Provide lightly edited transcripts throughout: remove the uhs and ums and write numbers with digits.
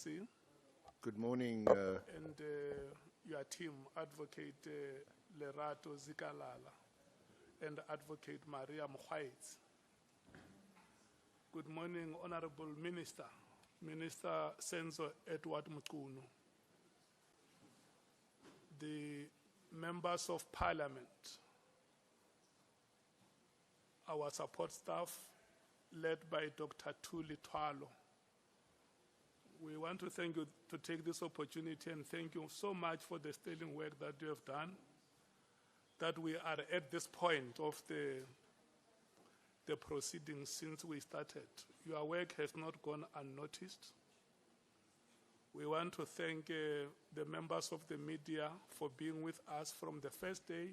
ANC. Good morning. And your team, Advocate Lerato Zikalala and Advocate Maria Mkhwanazi. Good morning, Honorable Minister, Minister Senzo Mchunu, the members of Parliament, our support staff, led by Dr. Tuli Twalo. We want to thank you to take this opportunity and thank you so much for the sterling work that you have done, that we are at this point of the proceedings since we started. Your work has not gone unnoticed. We want to thank the members of the media for being with us from the first day,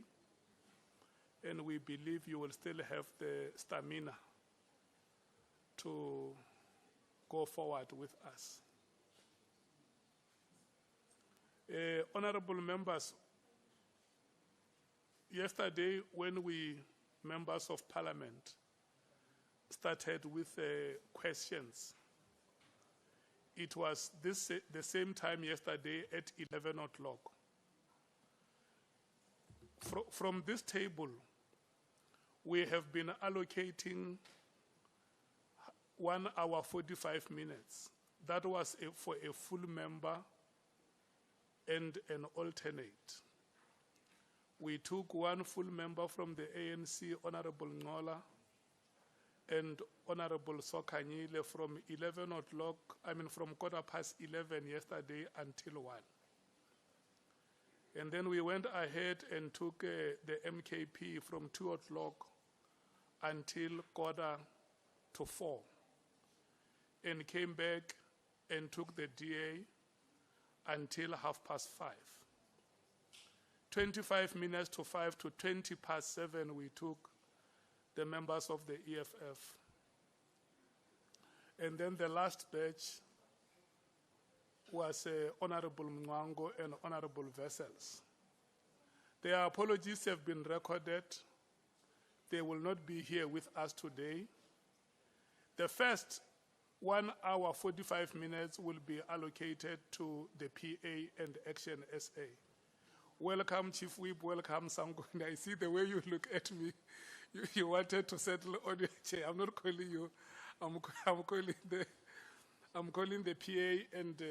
and we believe you will still have the stamina to go forward with us. Honorable members, yesterday when we, members of Parliament, started with questions, it was the same time yesterday at 11 o'clock. From this table, we have been allocating 1 hour 45 minutes. That was for a full member and an alternate. We took 1 full member from the ANC, Honorable Ngola, and Honorable Sokanyile from 11 o'clock, from 11:15 yesterday until 1. And then we went ahead and took the MKP from 2 o'clock until 3:45, and came back and took the DA until 5:30. 25 minutes to 5 to 7:20, we took the members of the EFF. And then the last batch was Honorable Mwango and Honorable Vessels. Their apologies have been recorded. They will not be here with us today. The first 1 hour 45 minutes will be allocated to the PA and Action SA. Welcome, Chief Whip. Welcome, Samgona. I see the way you look at me. You wanted to settle on your chair. I'm not calling you. I'm calling the PA and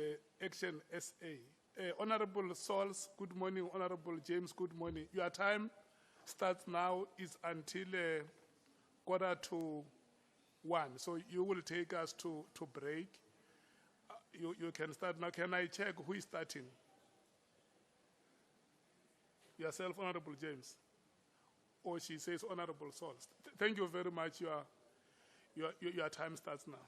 Action SA. Honorable Sauls, good morning. Honorable James, good morning. Your time starts now is until 1:45. So you will take us to break. You can start now. Can I check who is starting? Yourself, Honorable James. Or she says Honorable Sauls. Thank you very much. Your time starts now.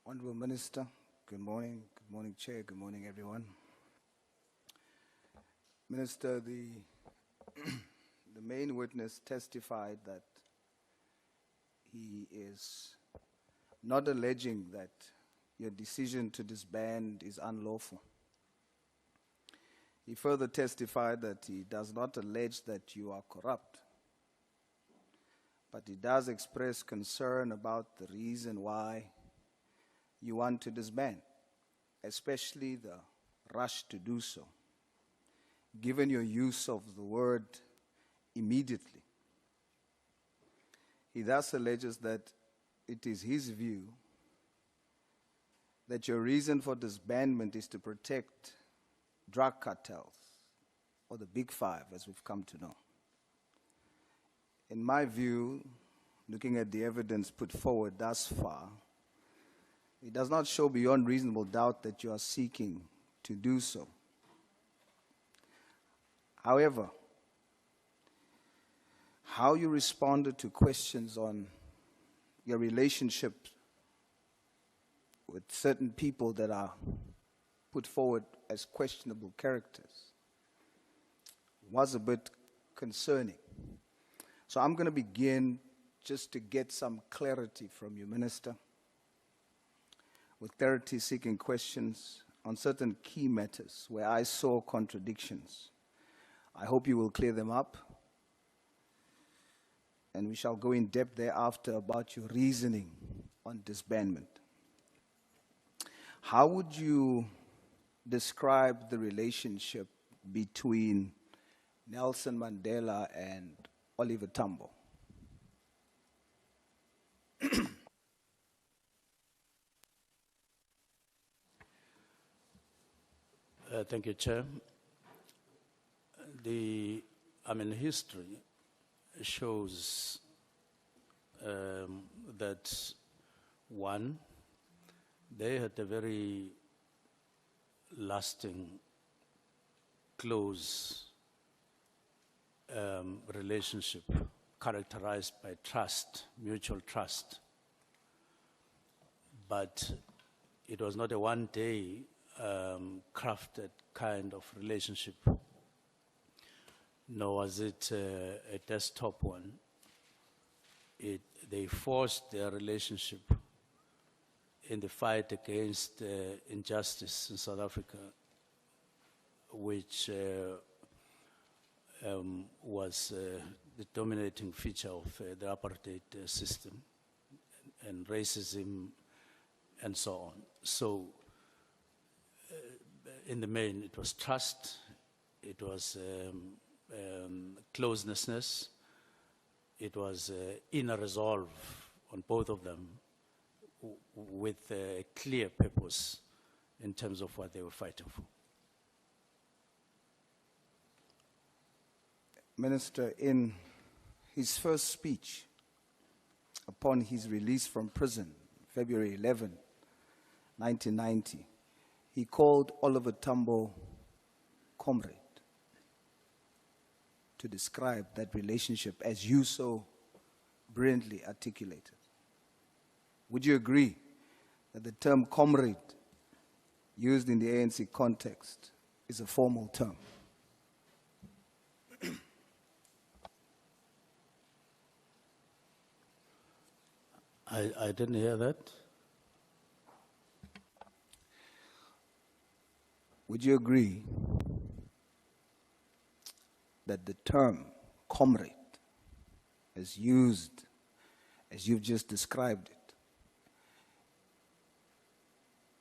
Honorable Minister, good morning. Good morning, Chair. Good morning, everyone. Minister, the main witness testified that he is not alleging that your decision to disband is unlawful. He further testified that he does not allege that you are corrupt, but he does express concern about the reason why you want to disband, especially the rush to do so, given your use of the word immediately. He thus alleges that it is his view that your reason for disbandment is to protect drug cartels, or the Big Five, as we've come to know. In my view, looking at the evidence put forward thus far, it does not show beyond reasonable doubt that you are seeking to do so. However, how you responded to questions on your relationship with certain people that are put forward as questionable characters was a bit concerning. So I'm going to begin just to get some clarity from you, Minister, with clarity-seeking questions on certain key matters where I saw contradictions. I hope you will clear them up. and we shall go in depth thereafter about your reasoning on disbandment. How would you describe the relationship between Nelson Mandela and Oliver Tambo? Thank you, Chair. History shows that, one, they had a very lasting, close relationship characterized by trust, mutual trust. But it was not a one-day crafted kind of relationship, nor was it a desktop one. They forged their relationship in the fight against injustice in South Africa, which was the dominating feature of the apartheid system and racism and so on. So, in the main, it was trust, it was closeness, it was inner resolve on both of them with a clear purpose in terms of what they were fighting for. Minister, in his first speech upon his release from prison, February 11, 1990, he called Oliver Tambo comrade to describe that relationship as you so brilliantly articulated. Would you agree that the term comrade used in the ANC context is a formal term? I didn't hear that. Would you agree that the term comrade, as used, as you've just described it,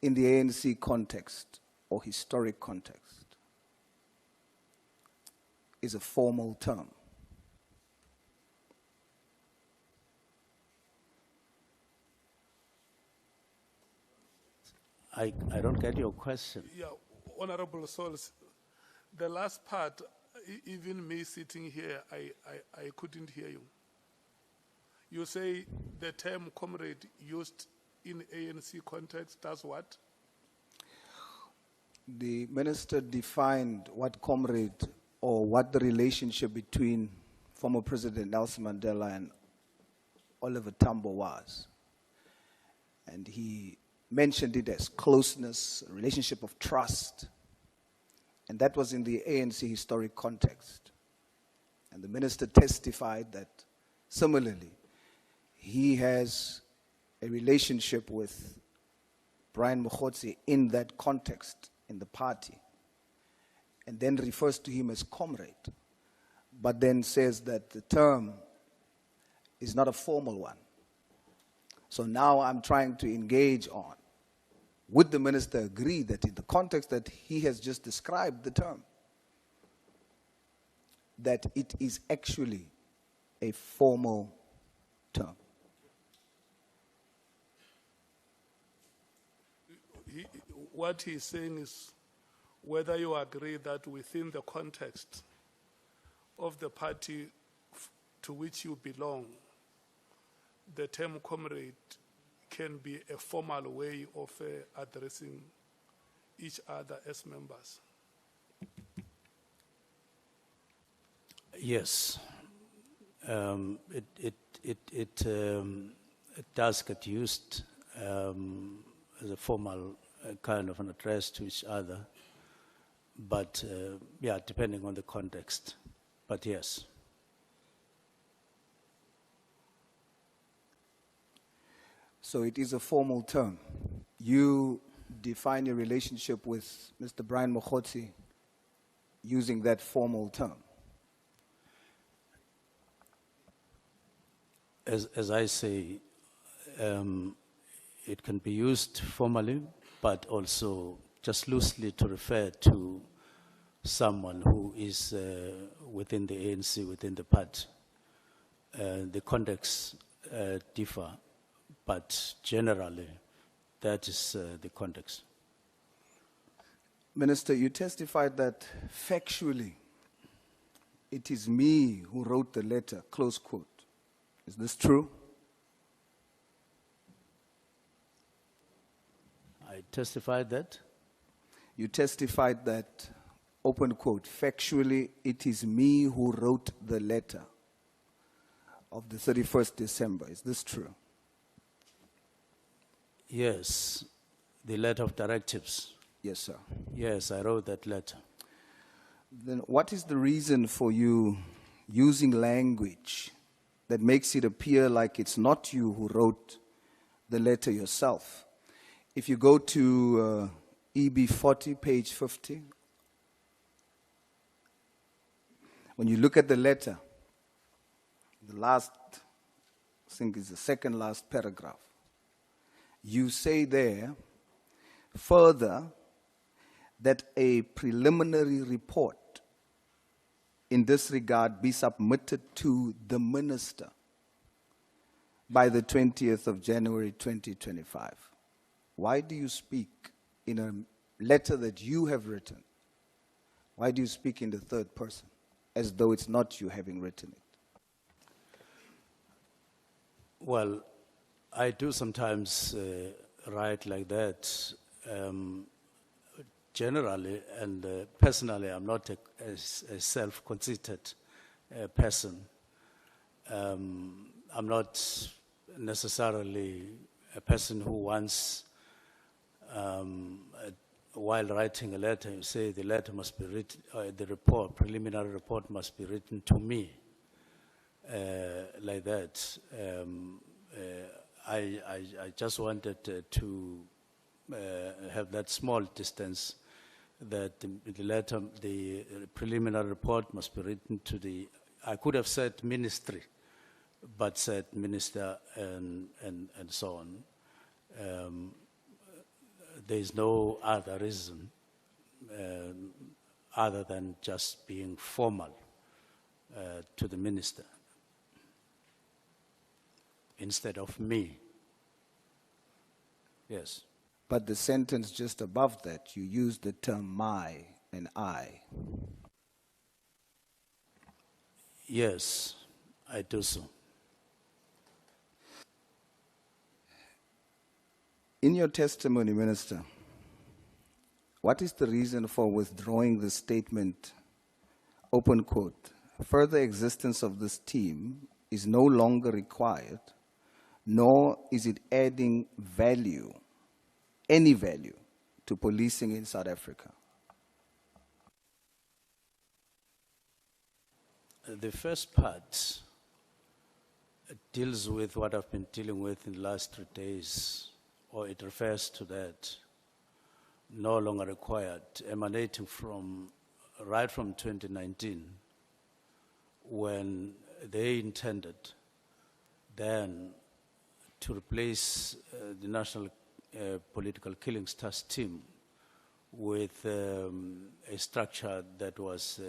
in the ANC context or historic context, is a formal term? I don't get your question. Yeah, Honorable Souls, the last part, even me sitting here, I couldn't hear you. You say the term comrade used in ANC context does what? The minister defined what comrade or what the relationship between former President Nelson Mandela and Oliver Tambo was. And he mentioned it as closeness, a relationship of trust. And that was in the ANC historic context. And the minister testified that similarly, he has a relationship with Brian Mkhwanazi in that context, in the party, and then refers to him as comrade, but then says that the term is not a formal one. So now I'm trying to engage on, would the minister agree that in the context that he has just described the term, that it is actually a formal term? What he's saying is whether you agree that within the context of the party to which you belong, the term comrade can be a formal way of addressing each other as members. Yes, it does get used as a formal kind of an address to each other, but yeah, depending on the context, but yes. So it is a formal term. You define your relationship with Mr. Brian Mkhwanazi using that formal term. as I say, it can be used formally, but also just loosely to refer to someone who is within the ANC, within the party. The contexts differ, but generally, that is the context. Minister, you testified that factually, it is me who wrote the letter, close quote. Is this true? I testified that. You testified that, open quote, factually, it is me who wrote the letter of the 31st December. Is this true? Yes, the letter of directives. Yes, sir. Yes, I wrote that letter. Then what is the reason for you using language that makes it appear like it's not you who wrote the letter yourself? If you go to EB 40, page 50, when you look at the letter, the last, I think is the second last paragraph, you say there, further, that a preliminary report in this regard be submitted to the minister by the 20th of January 2025. Why do you speak in a letter that you have written? Why do you speak in the third person, as though it's not you having written it? Well, I do sometimes write like that. Generally and personally, I'm not a self-conceited person. I'm not necessarily a person who wants, while writing a letter, you say the letter must be written, the report, preliminary report must be written to me, like that. I just wanted to have that small distance that the letter, the preliminary report must be written to the, I could have said ministry, but said minister and so on. There is no other reason other than just being formal to the minister instead of me. Yes. But the sentence just above that, you use the term my and I. Yes, I do so. In your testimony, Minister, what is the reason for withdrawing the statement, open quote, further existence of this team is no longer required, nor is it adding value, any value, to policing in South Africa? The first part deals with what I've been dealing with in the last 3 days, or it refers to that, no longer required, emanating from, right from 2019, when they intended then to replace the National Political Killings Task Team with a structure that was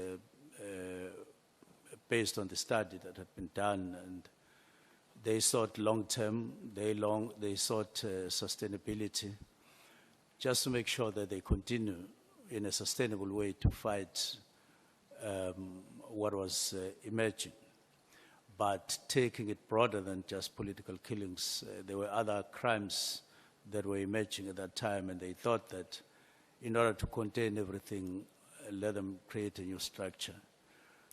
based on the study that had been done, and they sought long-term, they sought sustainability, just to make sure that they continue in a sustainable way to fight what was emerging. But taking it broader than just political killings, there were other crimes that were emerging at that time, and they thought that in order to contain everything, let them create a new structure.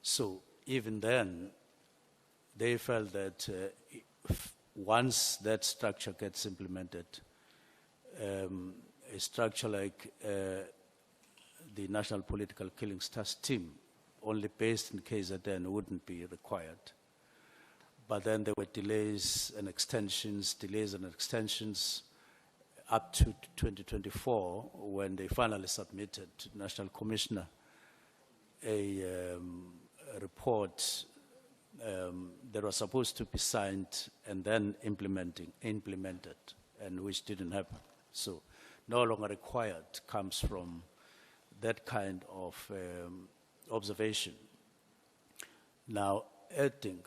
So even then, they felt that once that structure gets implemented, a structure like the National Political Killings Task Team, only based in KZN, wouldn't be required. But then there were delays and extensions, up to 2024, when they finally submitted to the National Commissioner a report that was supposed to be signed and then implemented, and which didn't happen. So no longer required comes from that kind of observation. Now, adding,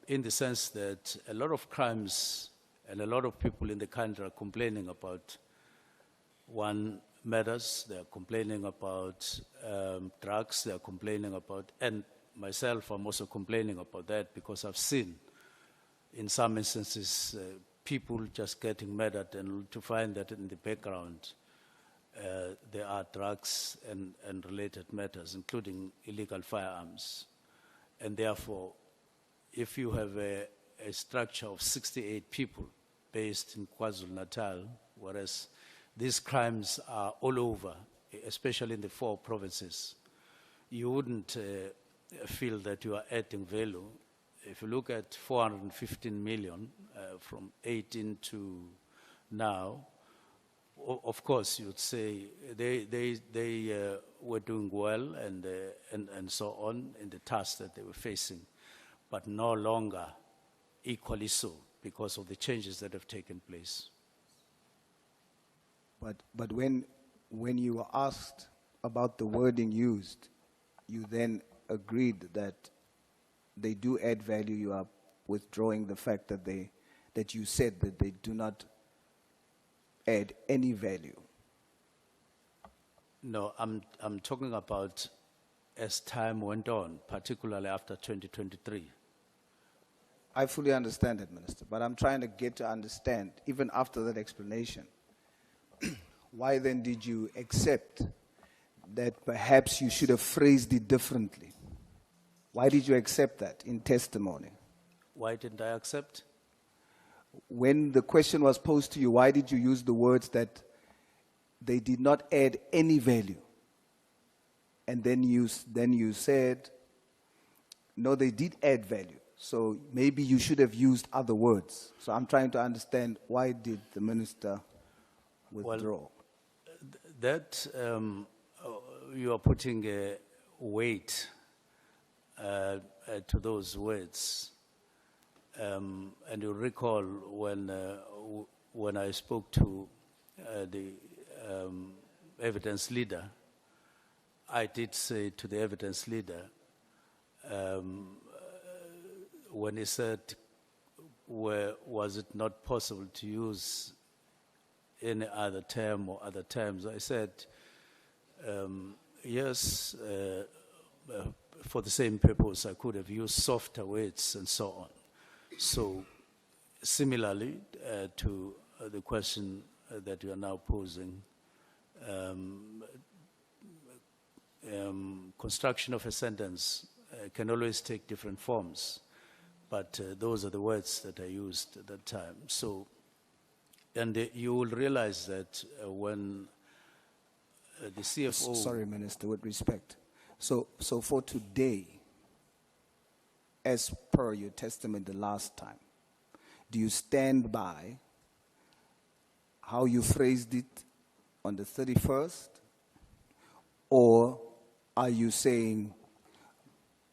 in the sense that a lot of crimes and a lot of people in the country are complaining about one matters, they're complaining about drugs, they're complaining about, and myself, I'm also complaining about that because I've seen in some instances people just getting murdered, and to find that in the background there are drugs and related matters, including illegal firearms. And therefore, if you have a structure of 68 people based in KwaZulu-Natal, whereas these crimes are all over, especially in the 4 provinces, you wouldn't feel that you are adding value. If you look at 415 million from 18 to now, of course you'd say they were doing well and so on in the task that they were facing, but no longer equally so because of the changes that have taken place. But when you were asked about the wording used, you then agreed that they do add value. You are withdrawing the fact that you said that they do not add any value. No, I'm talking about as time went on, particularly after 2023. I fully understand it, Minister, but I'm trying to get to understand, even after that explanation, why then did you accept that perhaps you should have phrased it differently? Why did you accept that in testimony? Why didn't I accept? When the question was posed to you, why did you use the words that they did not add any value? And then you said, no, they did add value. So maybe you should have used other words. So I'm trying to understand, why did the minister withdraw? Well, that you are putting a weight to those words. And you recall when I spoke to the evidence leader, I did say to the evidence leader, when he said, was it not possible to use any other term or other terms, I said, yes, for the same purpose, I could have used softer words and so on. So similarly to the question that you are now posing, construction of a sentence can always take different forms, but those are the words that I used at that time. So, and you will realize that when the CFO... Sorry, Minister, with respect. So for today, as per your testimony the last time, do you stand by how you phrased it on the 31st? Or are you saying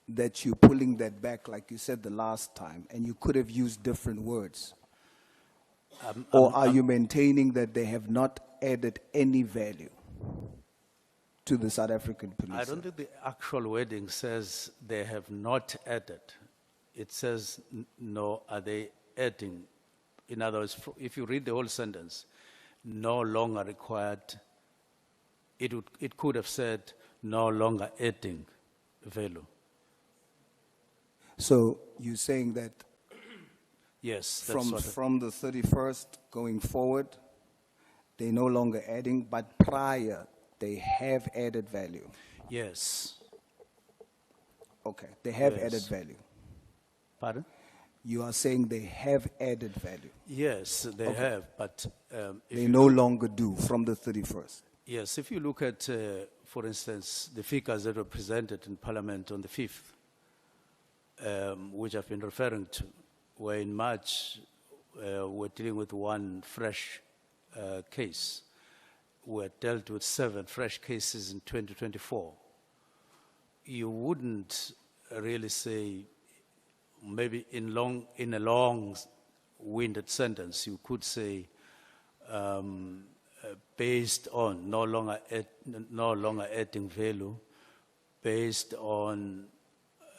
that you're pulling that back like you said the last time and you could have used different words? Or are you maintaining that they have not added any value to the South African police? I don't think the actual wording says they have not added. It says, no, are they adding? In other words, if you read the whole sentence, no longer required, it could have said, no longer adding value. So you're saying that yes, that's from the 31st going forward, they're no longer adding, but prior, they have added value? Yes. Okay, they have Yes. added value. Pardon? You are saying they have added value. Yes, they have, but They no longer do from the 31st. yes, if you look at, for instance, the figures that were presented in Parliament on the 5th, which I've been referring to, where in March we're dealing with one fresh case. We're dealt with 7 fresh cases in 2024. You wouldn't really say, maybe in a long-winded sentence, you could say, based on no longer adding value, based on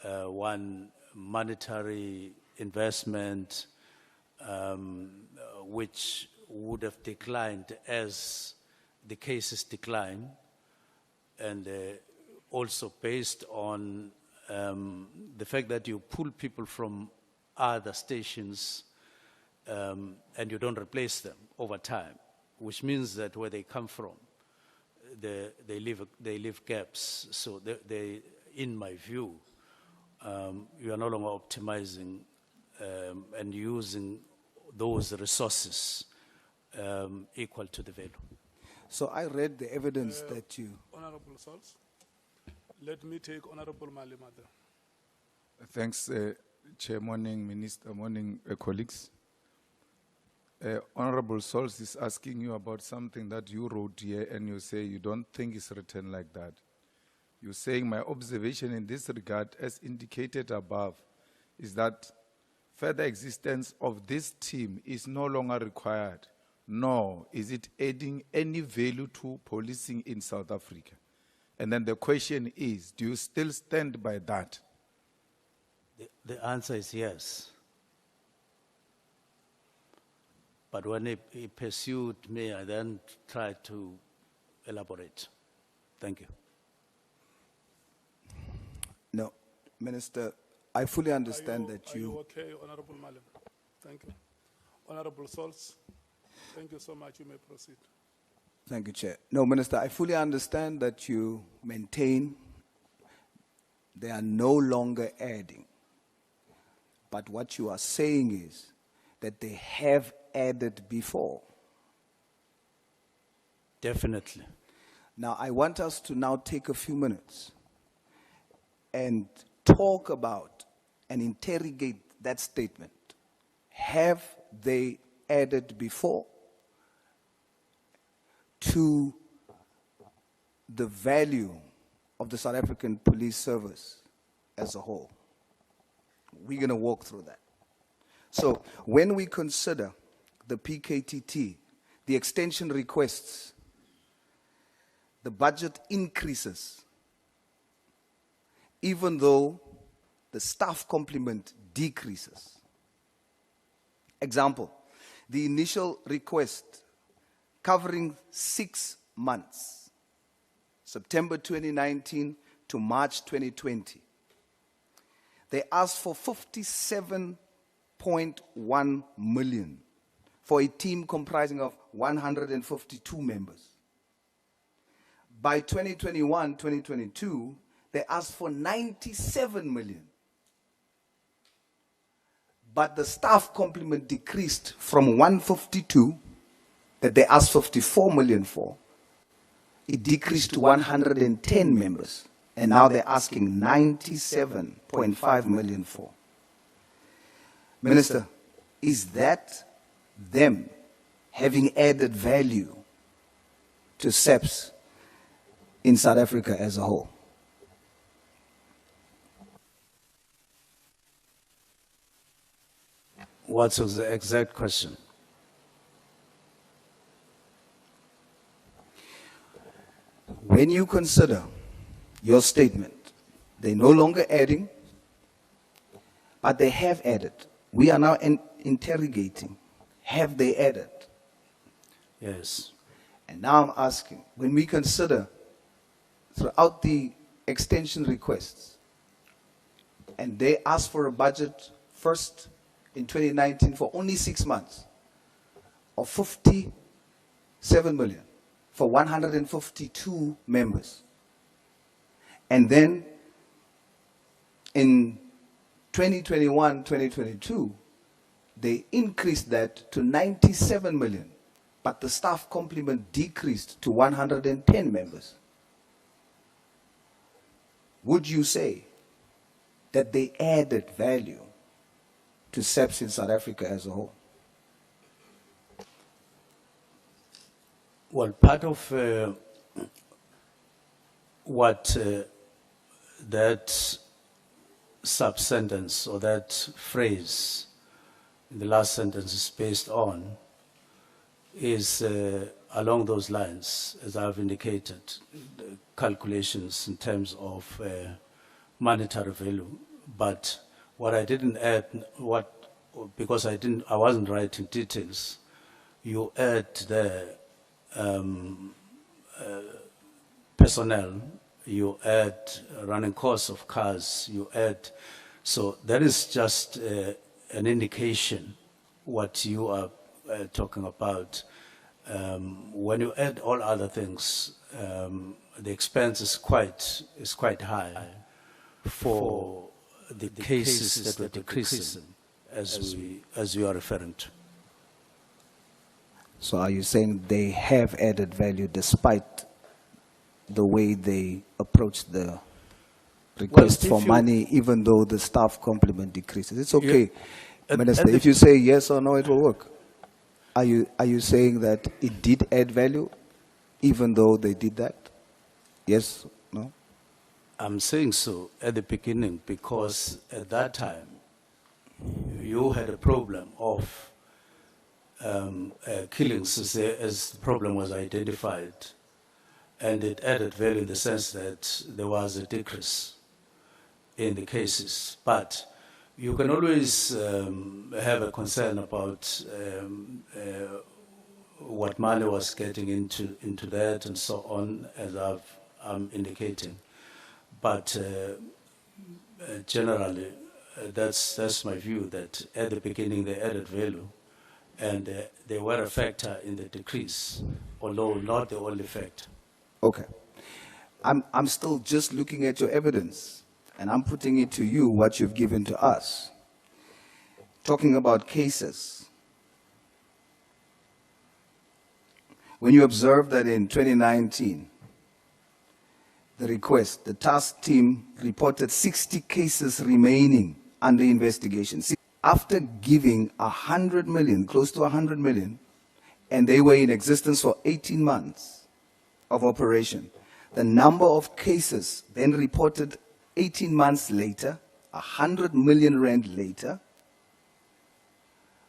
one monetary investment, which would have declined as the cases decline, and also based on the fact that you pull people from other stations and you don't replace them over time, which means that where they come from, they leave gaps. So they, in my view, you are no longer optimizing and using those resources equal to the value. So I read the evidence that you... Honorable Sols, let me take Honorable Malimada. Thanks, Chair. Morning, Minister. Morning, colleagues. Honorable Sols is asking you about something that you wrote here, and you say you don't think it's written like that. You're saying my observation in this regard, as indicated above, is that further existence of this team is no longer required, nor is it adding any value to policing in South Africa. And then the question is, do you still stand by that? The answer is yes. But when he pursued me, I then tried to elaborate. Thank you. No, Minister, I fully understand that Are you okay, Honorable Malim? Thank you. Honorable Sols, thank you so much. You may proceed. Thank you, Chair. No, Minister, I fully understand that you maintain they are no longer adding. But what you are saying is that they have added before. Definitely. Now, I want us to now take a few minutes and talk about and interrogate that statement. Have they added before to the value of the South African police service as a whole? We're going to walk through that. So when we consider the PKTT, the extension requests, the budget increases, even though the staff complement decreases. Example, the initial request covering 6 months, September 2019 to March 2020. They asked for 57.1 million for a team comprising of 152 members. By 2021-2022, they asked for 97 million. But the staff complement decreased from 152, that they asked 54 million for. It decreased to 110 members. And now they're asking 97.5 million for. Minister, is that them having added value to SAPS in South Africa as a whole? What was the exact question? When you consider your statement, they're no longer adding, but they have added. We are now interrogating, have they added? Yes. And now I'm asking, when we consider throughout the extension requests, and they asked for a budget first in 2019 for only 6 months of 57 million for 152 members. And then in 2021-2022, they increased that to 97 million, but the staff complement decreased to 110 members. Would you say that they added value to SAPS in South Africa as a whole? Well, part of what that sub-sentence or that phrase in the last sentence is based on is along those lines, as I've indicated, the calculations in terms of monetary value. But what I didn't add, because I wasn't writing details, you add the personnel, you add running costs of cars, you add, so that is just an indication what you are talking about. When you add all other things, the expense is quite high for the cases that were decreasing, as we are referring to. So are you saying they have added value despite the way they approach the request for money, even though the staff complement decreases? It's okay, Minister. If you say yes or no, it will work. Are you saying that it did add value, even though they did that? Yes, no? I'm saying so at the beginning because at that time you had a problem of killings as the problem was identified, and it added value in the sense that there was a decrease in the cases. But you can always have a concern about what money was getting into that and so on, as I'm indicating. But generally, that's my view, that at the beginning they added value, and they were a factor in the decrease, although not the only factor. Okay. I'm still just looking at your evidence, and I'm putting it to you what you've given to us. Talking about cases, when you observe that in 2019, the task team reported 60 cases remaining under investigation. After giving 100 million, close to 100 million, and they were in existence for 18 months of operation, the number of cases then reported 18 months later, 100 million rand later,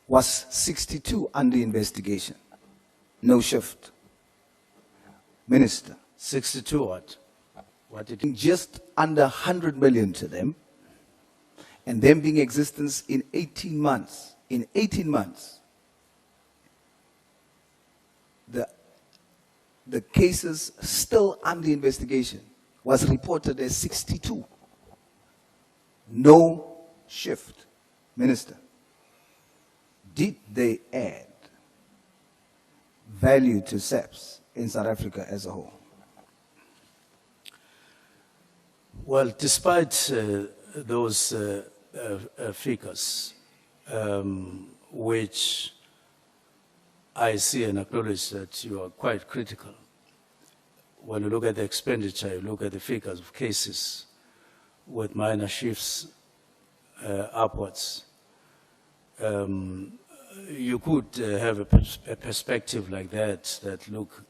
was 62 under investigation. No shift. Minister. 62 what? What did just under 100 million to them, and them being in existence in 18 months. In 18 months, the cases still under investigation was reported as 62. No shift. Minister, did they add value to SAPS in South Africa as a whole? Well, despite those figures, which I see and acknowledge that you are quite critical. When you look at the expenditure, you look at the figures of cases with minor shifts upwards. You could have a perspective like that look,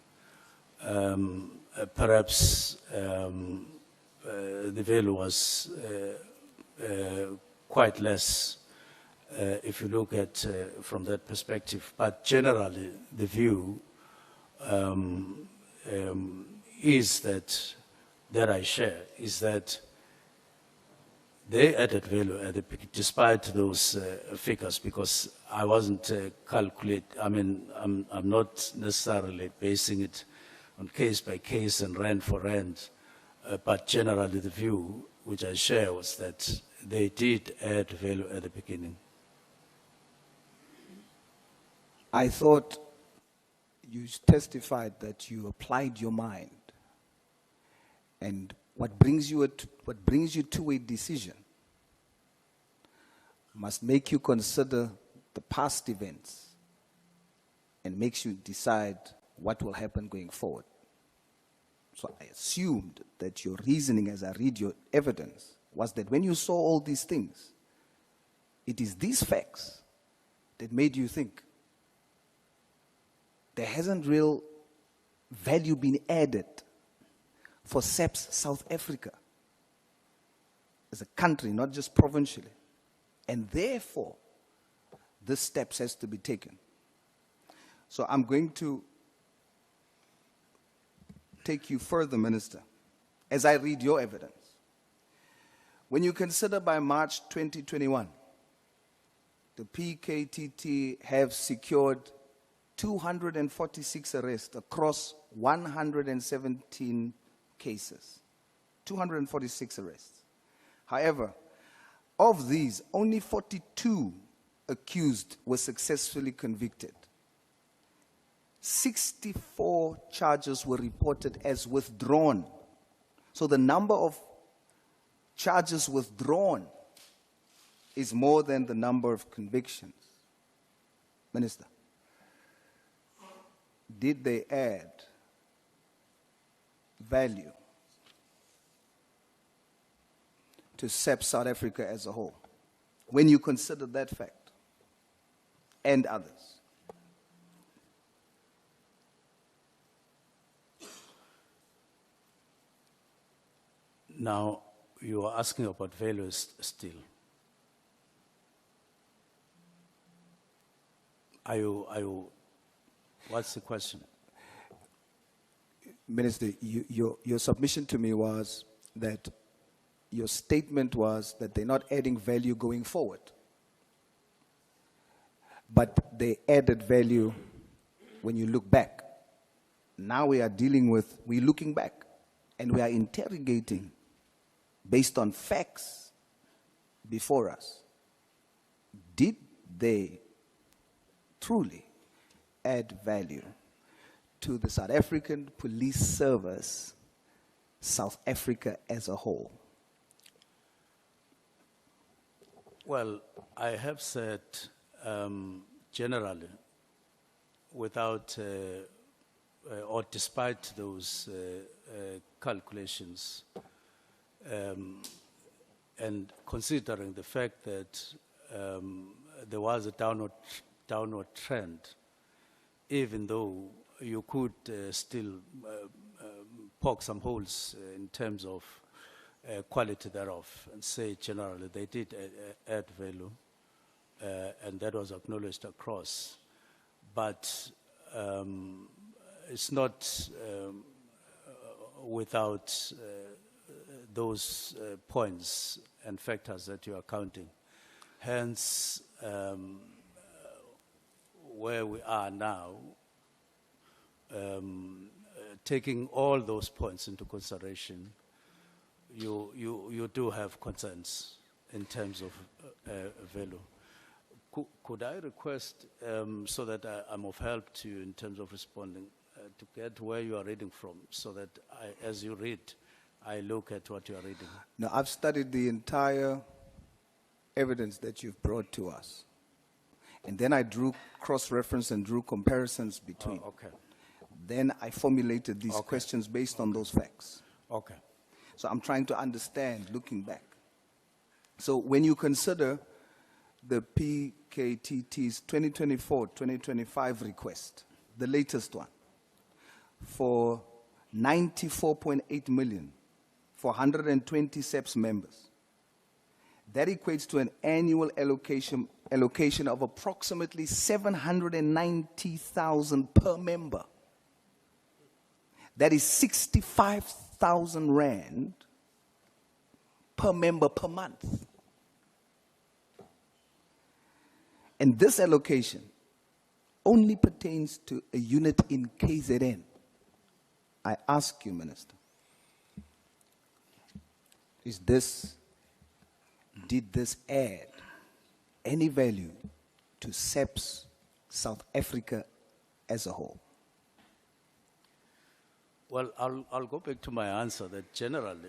perhaps the value was quite less if you look at from that perspective. But generally, the view is that I share is that they added value at the beginning, despite those figures, because I wasn't I mean, I'm not necessarily basing it on case by case and rand for rand, but generally the view which I share was that they did add value at the beginning. I thought you testified that you applied your mind, and what brings you to a decision must make you consider the past events and makes you decide what will happen going forward. So I assumed that your reasoning, as I read your evidence, was that when you saw all these things, it is these facts that made you think there hasn't real value been added for SAPS South Africa. as a country, not just provincially. And therefore, this steps has to be taken. So I'm going to take you further, Minister, as I read your evidence. When you consider by March 2021, the PKTT have secured 246 arrests across 117 cases. 246 arrests. However, of these, only 42 accused were successfully convicted. 64 charges were reported as withdrawn. So the number of charges withdrawn is more than the number of convictions. Minister, did they add value to SAPS South Africa as a whole, when you consider that fact and others? Now, you are asking about values still. What's the question? Minister, your submission to me was that your statement was that they're not adding value going forward, but they added value when you look back. Now we're looking back, and we are interrogating based on facts before us. Did they truly add value to the South African police service, South Africa as a whole? Well, I have said generally, without or despite those calculations, and considering the fact that there was a downward trend, even though you could still poke some holes in terms of quality thereof, and say generally they did add value, and that was acknowledged across. But it's not without those points and factors that you are counting. Hence, where we are now, taking all those points into consideration, you do have concerns in terms of value. Could I request, so that I'm of help to you in terms of responding, to get where you are reading from, so that as you read, I look at what you are reading? Now, I've studied the entire evidence that you've brought to us. And then I drew cross-reference and drew comparisons between. Oh, okay. Then I formulated these Okay. questions based on those facts. Okay. So I'm trying to understand, looking back. So when you consider the PKTT's 2024-2025 request, the latest one, for 94.8 million for 120 SAPS members, that equates to an annual allocation of approximately 790,000 per member. That is 65,000 rand per member per month. And this allocation only pertains to a unit in KZN. I ask you, Minister, did this add any value to SAPS South Africa as a whole? Well, I'll go back to my answer that generally,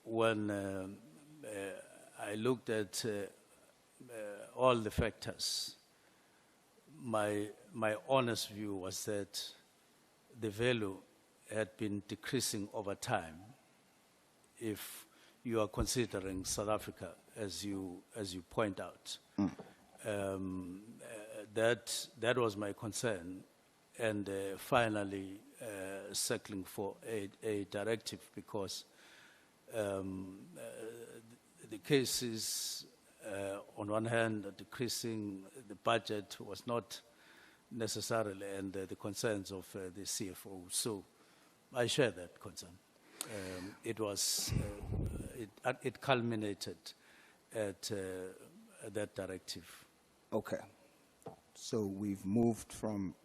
when I looked at all the factors, my honest view was that the value had been decreasing over time. If you are considering South Africa, as you point out, that was my concern, and finally circling for a directive, because the cases, on one hand, decreasing the budget was not necessarily, and the concerns of the CFO. So I share that concern. It culminated at that directive. Okay. So we've moved from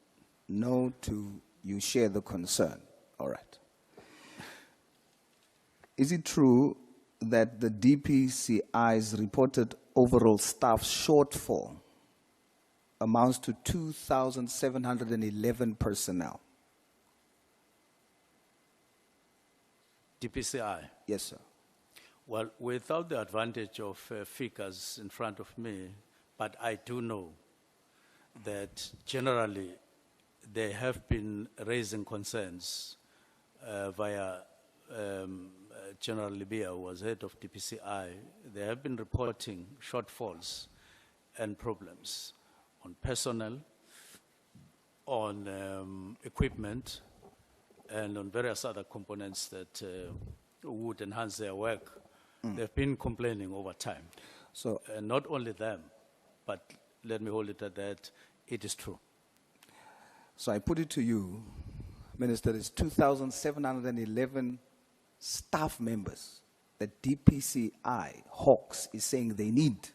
no to you share the concern. All right. Is it true that the DPCI's reported overall staff shortfall amounts to 2,711 personnel? DPCI? Yes, sir. Well, without the advantage of figures in front of me, but I do know that generally they have been raising concerns via General Libya, who was head of DPCI. They have been reporting shortfalls and problems on personnel, on equipment, and on various other components that would enhance their work. They've been complaining over time. So, Not only them, but let me hold it at that, it is true. so I put it to you, Minister, it's 2,711 staff members that DPCI, Hawks, is saying they need.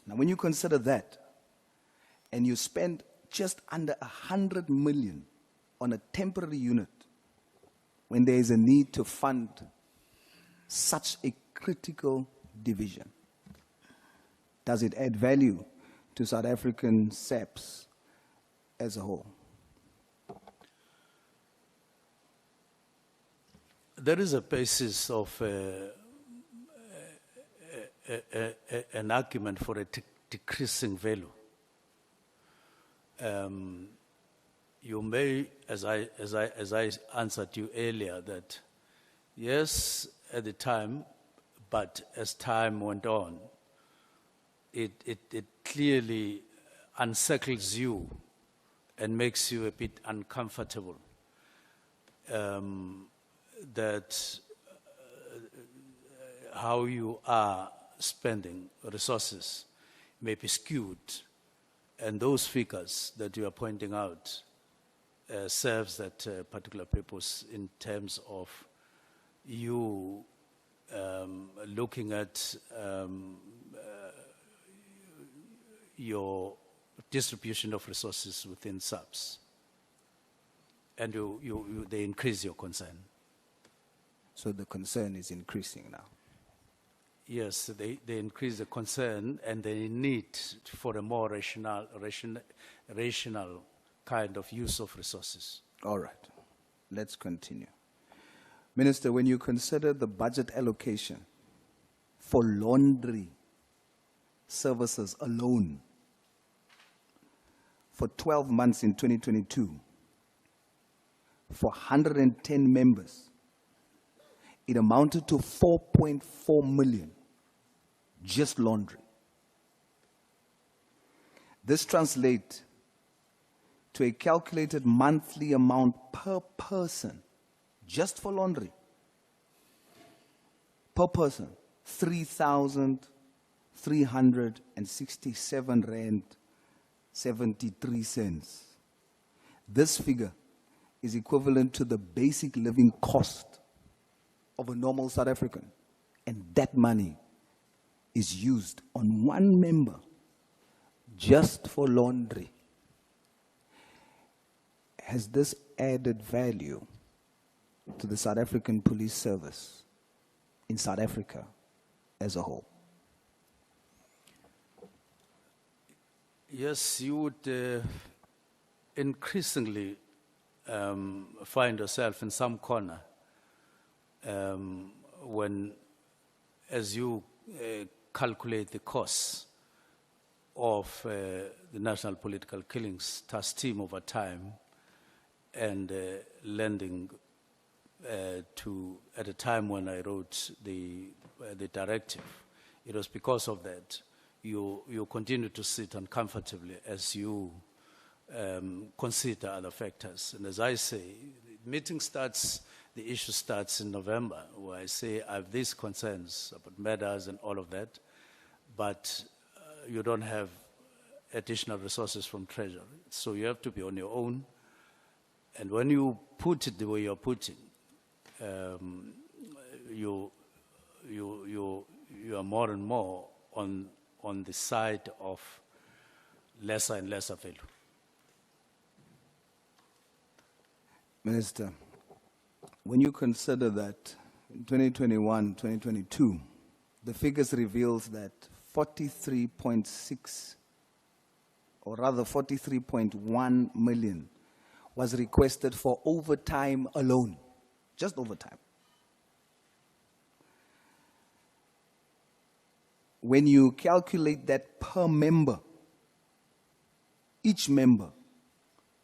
Now, when you consider that, and you spend just under 100 million on a temporary unit, when there is a need to fund such a critical division, does it add value to South African SAPS as a whole? There is a basis of an argument for a decreasing value. You may, as I answered you earlier, that yes, at the time, but as time went on, it clearly unsettles you and makes you a bit uncomfortable. That how you are spending resources may be skewed, and those figures that you are pointing out serves that particular purpose in terms of you looking at your distribution of resources within SAPS, and they increase your concern. So the concern is increasing now. Yes, they increase the concern and the need for a more rational kind of use of resources. All right, let's continue. Minister, when you consider the budget allocation for laundry services alone for 12 months in 2022, for 110 members, it amounted to 4.4 million, just laundry. This translates to a calculated monthly amount per person, just for laundry, per person, 3,367 rand 73 cents. This figure is equivalent to the basic living cost of a normal South African, and that money is used on one member just for laundry. Has this added value to the South African police service in South Africa as a whole? Yes, you would increasingly find yourself in some corner when, as you calculate the costs of the national political killings task team over time, and lending to, at a time when I wrote the directive, it was because of that you continue to sit uncomfortably as you consider other factors. And as I say, the meeting starts the issue starts in November, where I say I have these concerns about matters and all of that, but you don't have additional resources from Treasury. So you have to be on your own. And when you put it the way you're putting, you are more and more on the side of lesser and lesser value. Minister, when you consider that in 2021, 2022, the figures reveals that 43.6, or rather 43.1 million was requested for overtime alone, just overtime. When you calculate that per member, each member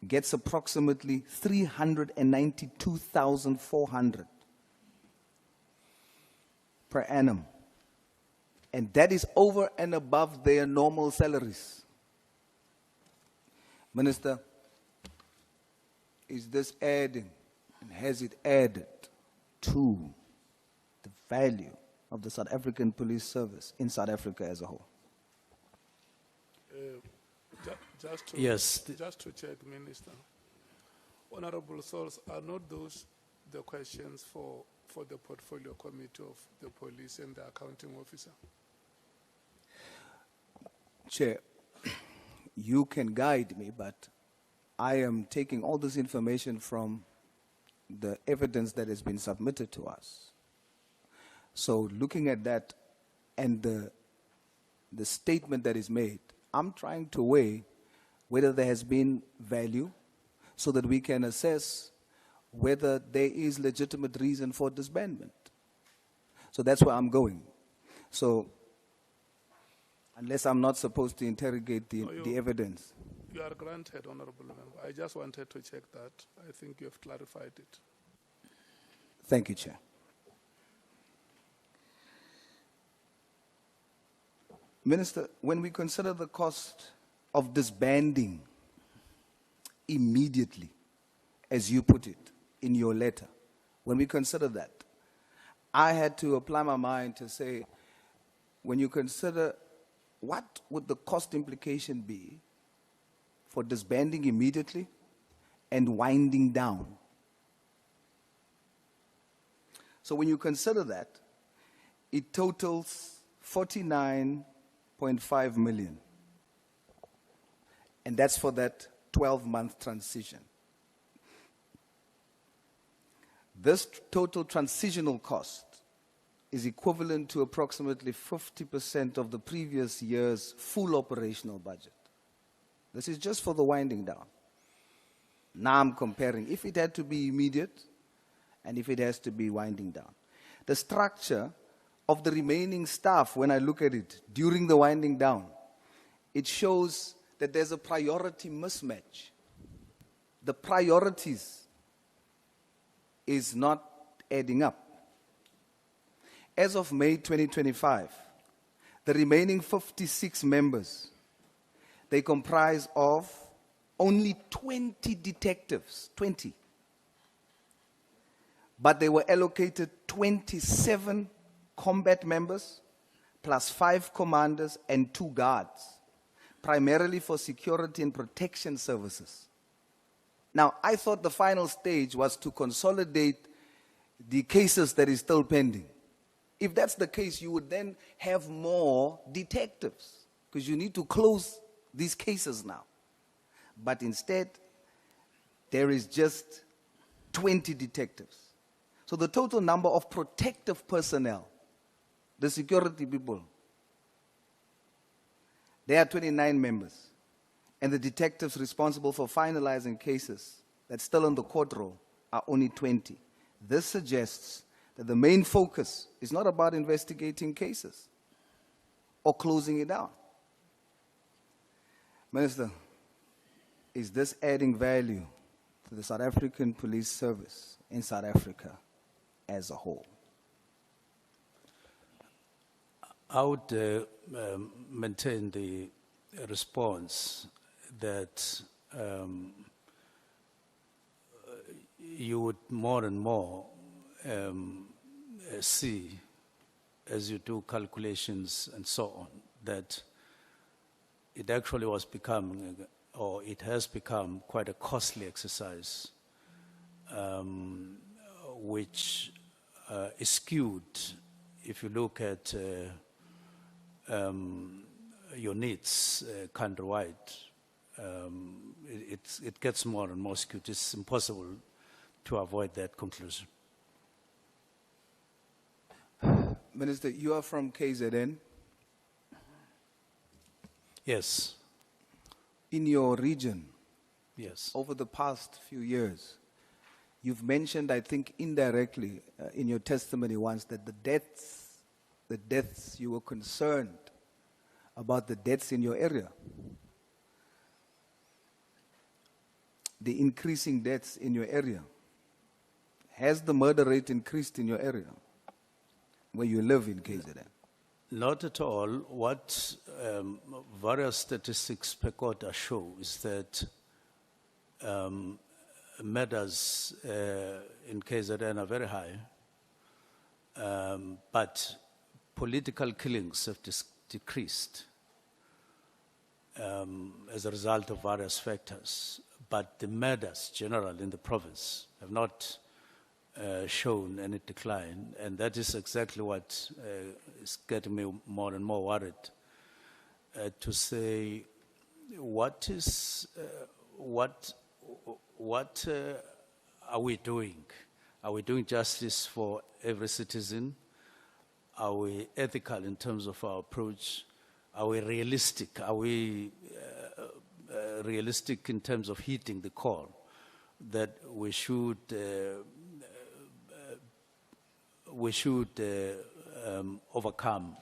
gets approximately 392,400 per annum. And that is over and above their normal salaries. Minister, is this adding, and has it added to the value of the South African police service in South Africa as a whole? Yes. Just to check, Minister. Honorable Souls, are not those the questions for the portfolio committee of the police and the accounting officer? Chair, you can guide me, but I am taking all this information from the evidence that has been submitted to us. So looking at that and the statement that is made, I'm trying to weigh whether there has been value so that we can assess whether there is legitimate reason for disbandment. So that's where I'm going. So unless I'm not supposed to interrogate the evidence. You are granted, Honorable Member. I just wanted to check that. I think you have clarified it. Thank you, Chair. Minister, when we consider the cost of disbanding immediately, as you put it in your letter, when we consider that, I had to apply my mind to say, when you consider what would the cost implication be for disbanding immediately and winding down? So when you consider that, it totals 49.5 million. And that's for that 12-month transition. This total transitional cost is equivalent to approximately 50% of the previous year's full operational budget. This is just for the winding down. Now I'm comparing if it had to be immediate and if it has to be winding down. The structure of the remaining staff, when I look at it during the winding down, it shows that there's a priority mismatch. The priorities is not adding up. As of May 2025, the remaining 56 members, they comprise of only 20 detectives, 20. But they were allocated 27 combat members, plus 5 commanders and 2 guards, primarily for security and protection services. Now, I thought the final stage was to consolidate the cases that is still pending. If that's the case, you would then have more detectives, because you need to close these cases now. But instead, there is just 20 detectives. So the total number of protective personnel, the security people, there are 29 members. And the detectives responsible for finalizing cases that's still on the court roll are only 20. This suggests that the main focus is not about investigating cases or closing it down. Minister, is this adding value to the South African police service in South Africa as a whole? I would maintain the response that you would more and more see, as you do calculations and so on, that it actually was becoming, or it has become quite a costly exercise, which is skewed if you look at your needs countrywide. It gets more and more skewed. It's impossible to avoid that conclusion. Minister, you are from KZN. Yes, In your region, yes. over the past few years, you've mentioned, I think indirectly, in your testimony once, that the deaths, you were concerned about the deaths in your area. The increasing deaths in your area. Has the murder rate increased in your area, where you live in KZN? Not at all. What various statistics per quarter show is that murders in KZN are very high, but political killings have decreased as a result of various factors. But the murders general in the province have not shown any decline, and that is exactly what is getting me more and more worried. To say, what are we doing? Are we doing justice for every citizen? Are we ethical in terms of our approach? Are we realistic? Are we realistic in terms of hitting the call that we should overcome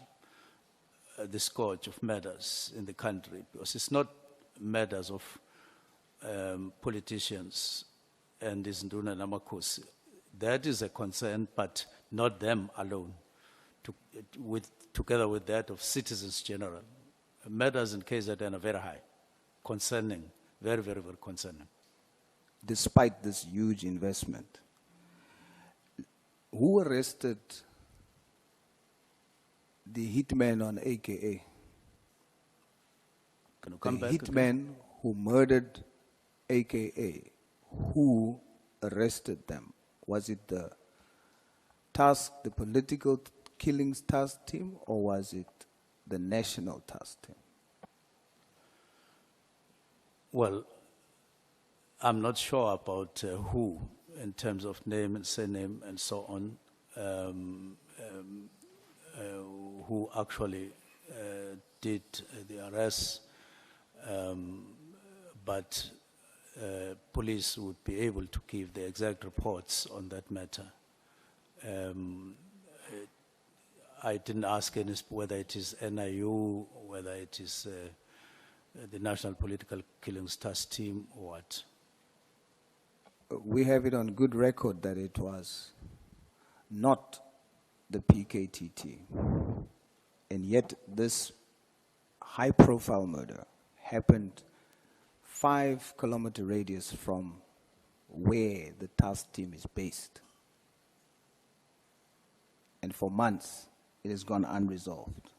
the scourge of murders in the country? Because it's not murders of politicians and Nduna Namakosi. That is a concern, but not them alone. Together with that of citizens general. Murders in KZN are very high, concerning, very, very, very concerning. Despite this huge investment, who arrested the hitman on AKA? Can you come The back again? hitman who murdered AKA, who arrested them? Was it the political killings task team, or was it the national task team? Well, I'm not sure about who, in terms of name and surname and so on, who actually did the arrest, but police would be able to give the exact reports on that matter. I didn't ask any whether it is NIU, whether it is the National Political Killings Task Team or what. We have it on good record that it was not the PKTT. And yet this high-profile murder happened 5-kilometer radius from where the task team is based. And for months, it has gone unresolved.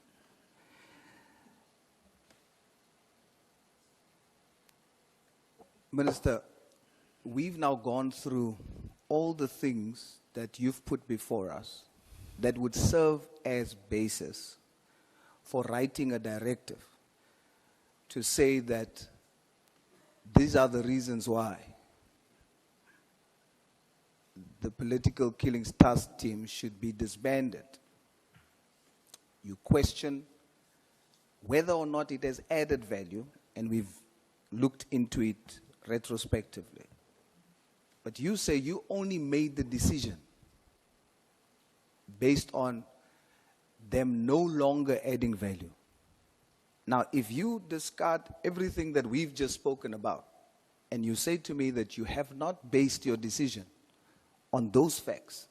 Minister, we've now gone through all the things that you've put before us that would serve as basis for writing a directive to say that these are the reasons why the political killings task team should be disbanded. You question whether or not it has added value, and we've looked into it retrospectively. But you say you only made the decision based on them no longer adding value. Now, if you discard everything that we've just spoken about, and you say to me that you have not based your decision on those facts,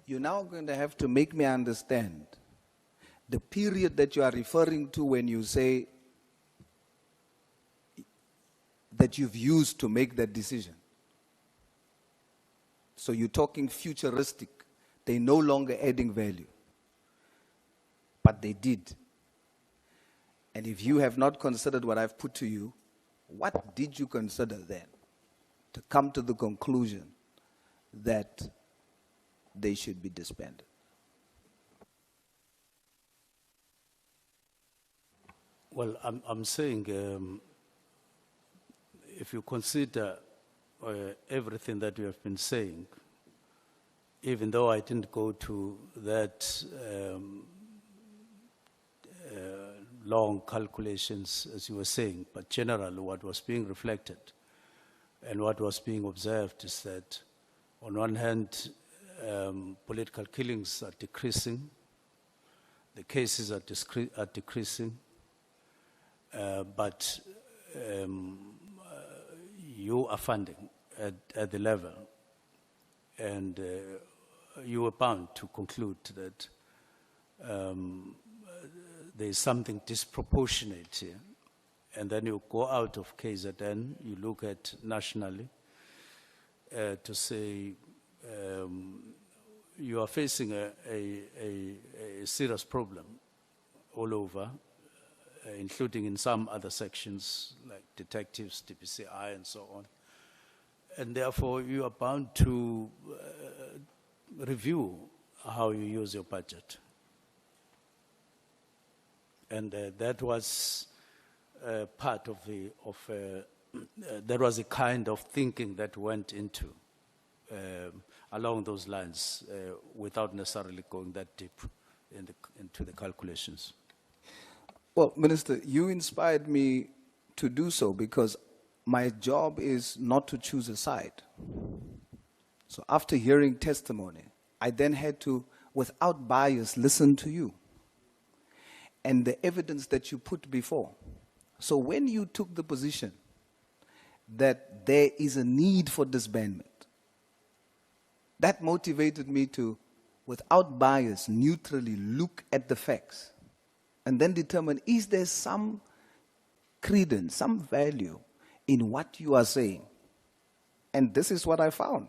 you're now going to have to make me understand the period that you are referring to when you say that you've used to make that decision. So you're talking futuristic. They're no longer adding value. But they did. And if you have not considered what I've put to you, what did you consider then to come to the conclusion that they should be disbanded? Well, I'm saying if you consider everything that you have been saying, even though I didn't go to that long calculations, as you were saying, but generally what was being reflected and what was being observed is that, on one hand, political killings are decreasing, the cases are decreasing, but you are funding at the level, and you were bound to conclude that there is something disproportionate here. And then you go out of KZN, you look at nationally to say you are facing a serious problem all over, including in some other sections like detectives, DPCI, and so on. And therefore, you are bound to review how you use your budget. And that was part of there was a kind of thinking that went into along those lines without necessarily going that deep into the calculations. Well, Minister, you inspired me to do so because my job is not to choose a side. So after hearing testimony, I then had to, without bias, listen to you and the evidence that you put before. So when you took the position that there is a need for disbandment, that motivated me to, without bias, neutrally look at the facts and then determine, is there some credence, some value in what you are saying? And this is what I found.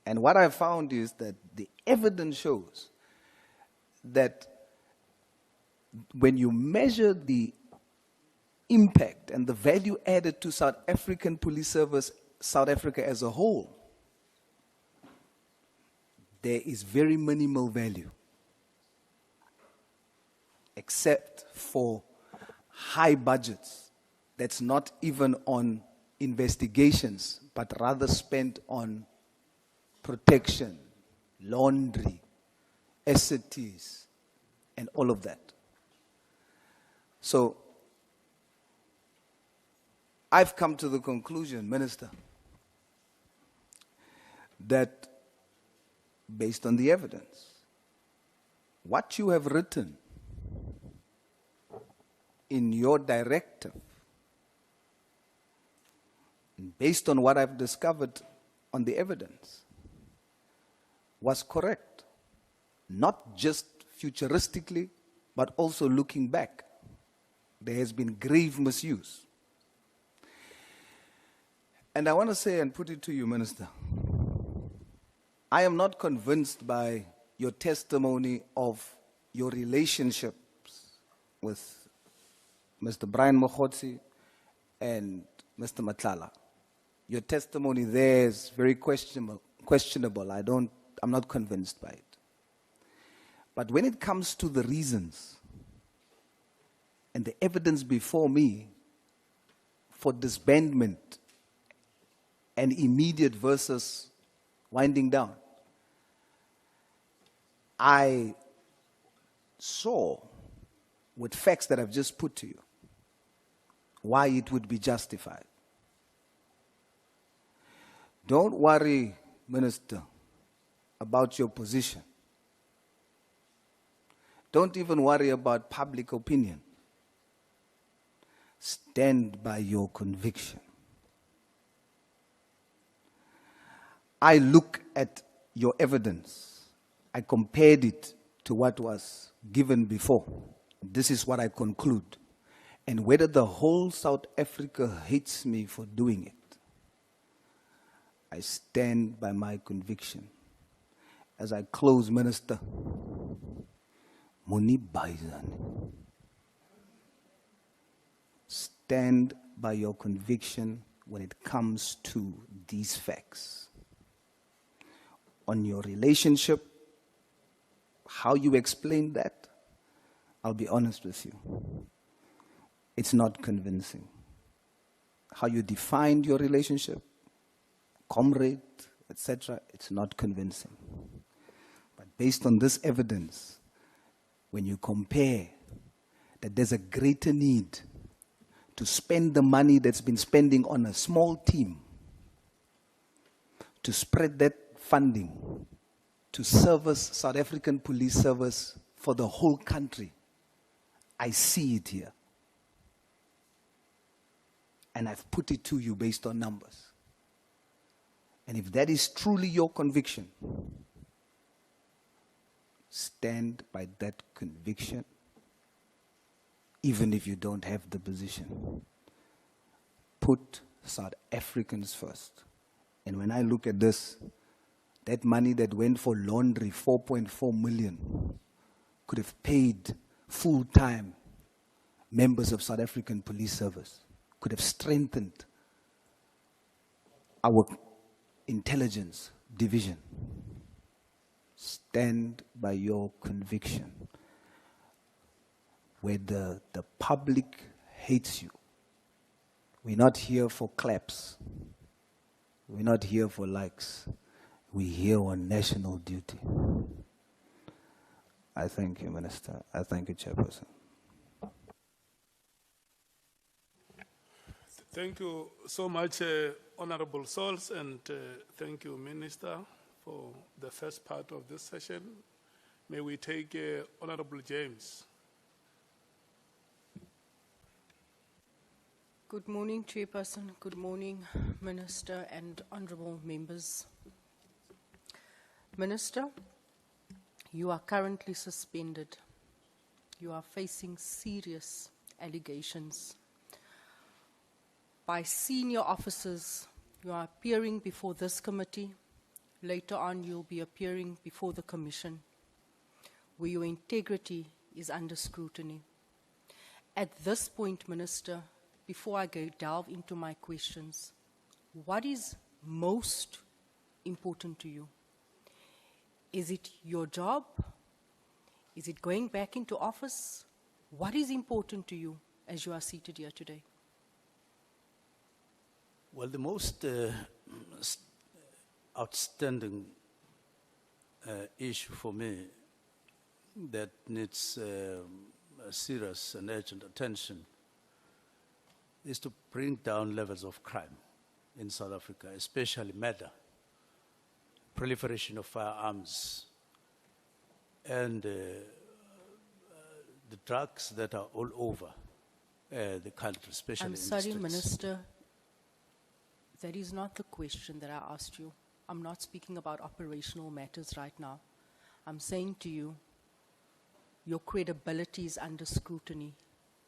And what I found is that the evidence shows that when you measure the impact and the value added to South African police service, South Africa as a whole, there is very minimal value, except for high budgets that's not even on investigations, but rather spent on protection, laundry, SATs, and all of that. So I've come to the conclusion, Minister, that based on the evidence, what you have written in your directive, based on what I've discovered on the evidence, was correct. Not just futuristically, but also looking back. There has been grave misuse. And I want to say and put it to you, Minister, I am not convinced by your testimony of your relationships with Mr. Brian Mkhwanazi and Mr. Nhlanhla. Your testimony there is very questionable. I'm not convinced by it. But when it comes to the reasons and the evidence before me for disbandment and immediate versus winding down, I saw with facts that I've just put to you why it would be justified. Don't worry, Minister, about your position. Don't even worry about public opinion. Stand by your conviction. I look at your evidence. I compared it to what was given before. This is what I conclude. And whether the whole South Africa hates me for doing it, I stand by my conviction. As I close, Minister, Moni Baizan, stand by your conviction when it comes to these facts. On your relationship, how you explain that, I'll be honest with you. It's not convincing. How you defined your relationship, comrade, etc., it's not convincing. But based on this evidence, when you compare that there's a greater need to spend the money that's been spending on a small team, to spread that funding, to service South African police service for the whole country, I see it here. And I've put it to you based on numbers. And if that is truly your conviction, stand by that conviction, even if you don't have the position. Put South Africans first. And when I look at this, that money that went for laundry, 4.4 million, could have paid full-time members of South African Police Service, could have strengthened our intelligence division. Stand by your conviction. Whether the public hates you, we're not here for claps. We're not here for likes. We're here on national duty. I thank you, Minister. I thank you, Chairperson. Thank you so much, Honorable Souls, and thank you, Minister, for the first part of this session. May we take Honorable James. Good morning, Chairperson. Good morning, Minister and honorable members. Minister, you are currently suspended. You are facing serious allegations. By senior officers, you are appearing before this committee. Later on, you'll be appearing before the Commission, where your integrity is under scrutiny. At this point, Minister, before I delve into my questions, what is most important to you? Is it your job? Is it going back into office? What is important to you as you are seated here today? Well, the most outstanding issue for me that needs serious and urgent attention is to bring down levels of crime in South Africa, especially murder, proliferation of firearms, and the drugs that are all over the country, especially in the streets. I'm sorry, Minister, that is not the question that I asked you. I'm not speaking about operational matters right now. I'm saying to you, your credibility is under scrutiny.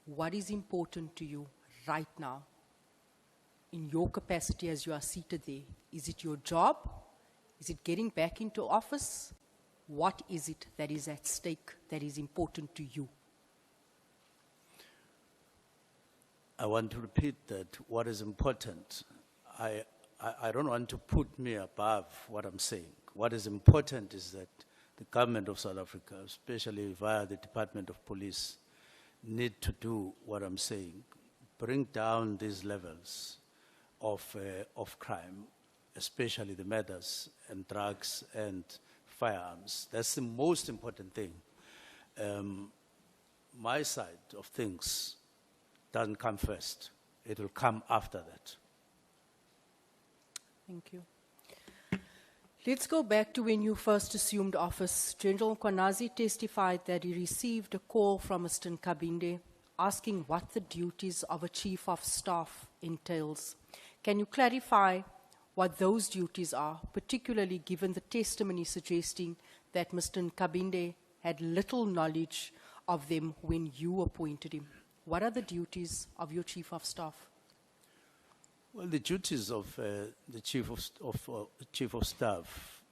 What is important to you right now, in your capacity as you are seated there? Is it your job? Is it getting back into office? What is it that is at stake that is important to you? I want to repeat that what is important, I don't want to put me above what I'm saying. What is important is that the government of South Africa, especially via the Department of Police, need to do what I'm saying, bring down these levels of crime, especially the murders and drugs and firearms. That's the most important thing. My side of things doesn't come first. It will come after that. Thank you. Let's go back to when you first assumed office. General Mkhwanazi testified that he received a call from Mr. Nkabinde asking what the duties of a chief of staff entails. Can you clarify what those duties are, particularly given the testimony suggesting that Mr. Nkabinde had little knowledge of them when you appointed him? What are the duties of your chief of staff? Well, the duties of the chief of staff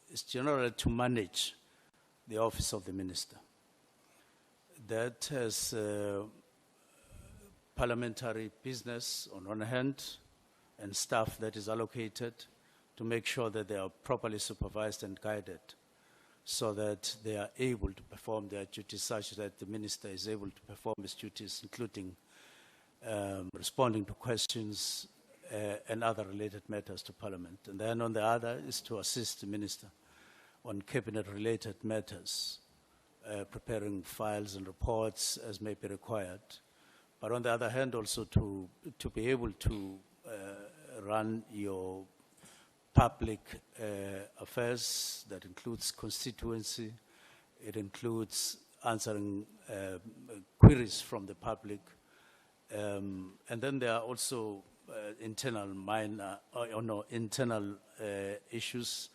is generally to manage the office of the minister. That has parliamentary business on one hand and staff that is allocated to make sure that they are properly supervised and guided so that they are able to perform their duties such that the minister is able to perform his duties, including responding to questions and other related matters to Parliament. And then on the other is to assist the minister on cabinet-related matters, preparing files and reports as may be required. But on the other hand, also to be able to run your public affairs, that includes constituency, it includes answering queries from the public, and then there are also internal issues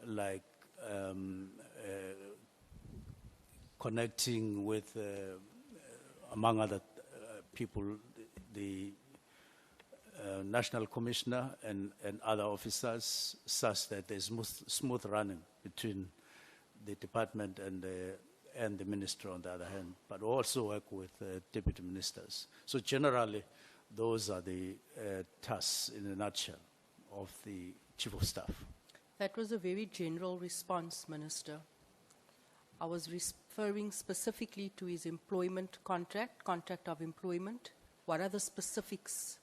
like connecting with, among other people, the National Commissioner and other officers, such that there's smooth running between the department and the minister on the other hand, but also work with deputy ministers. So generally, those are the tasks in a nutshell of the chief of staff. That was a very general response, Minister. I was referring specifically to his employment contract of employment. What are the specifics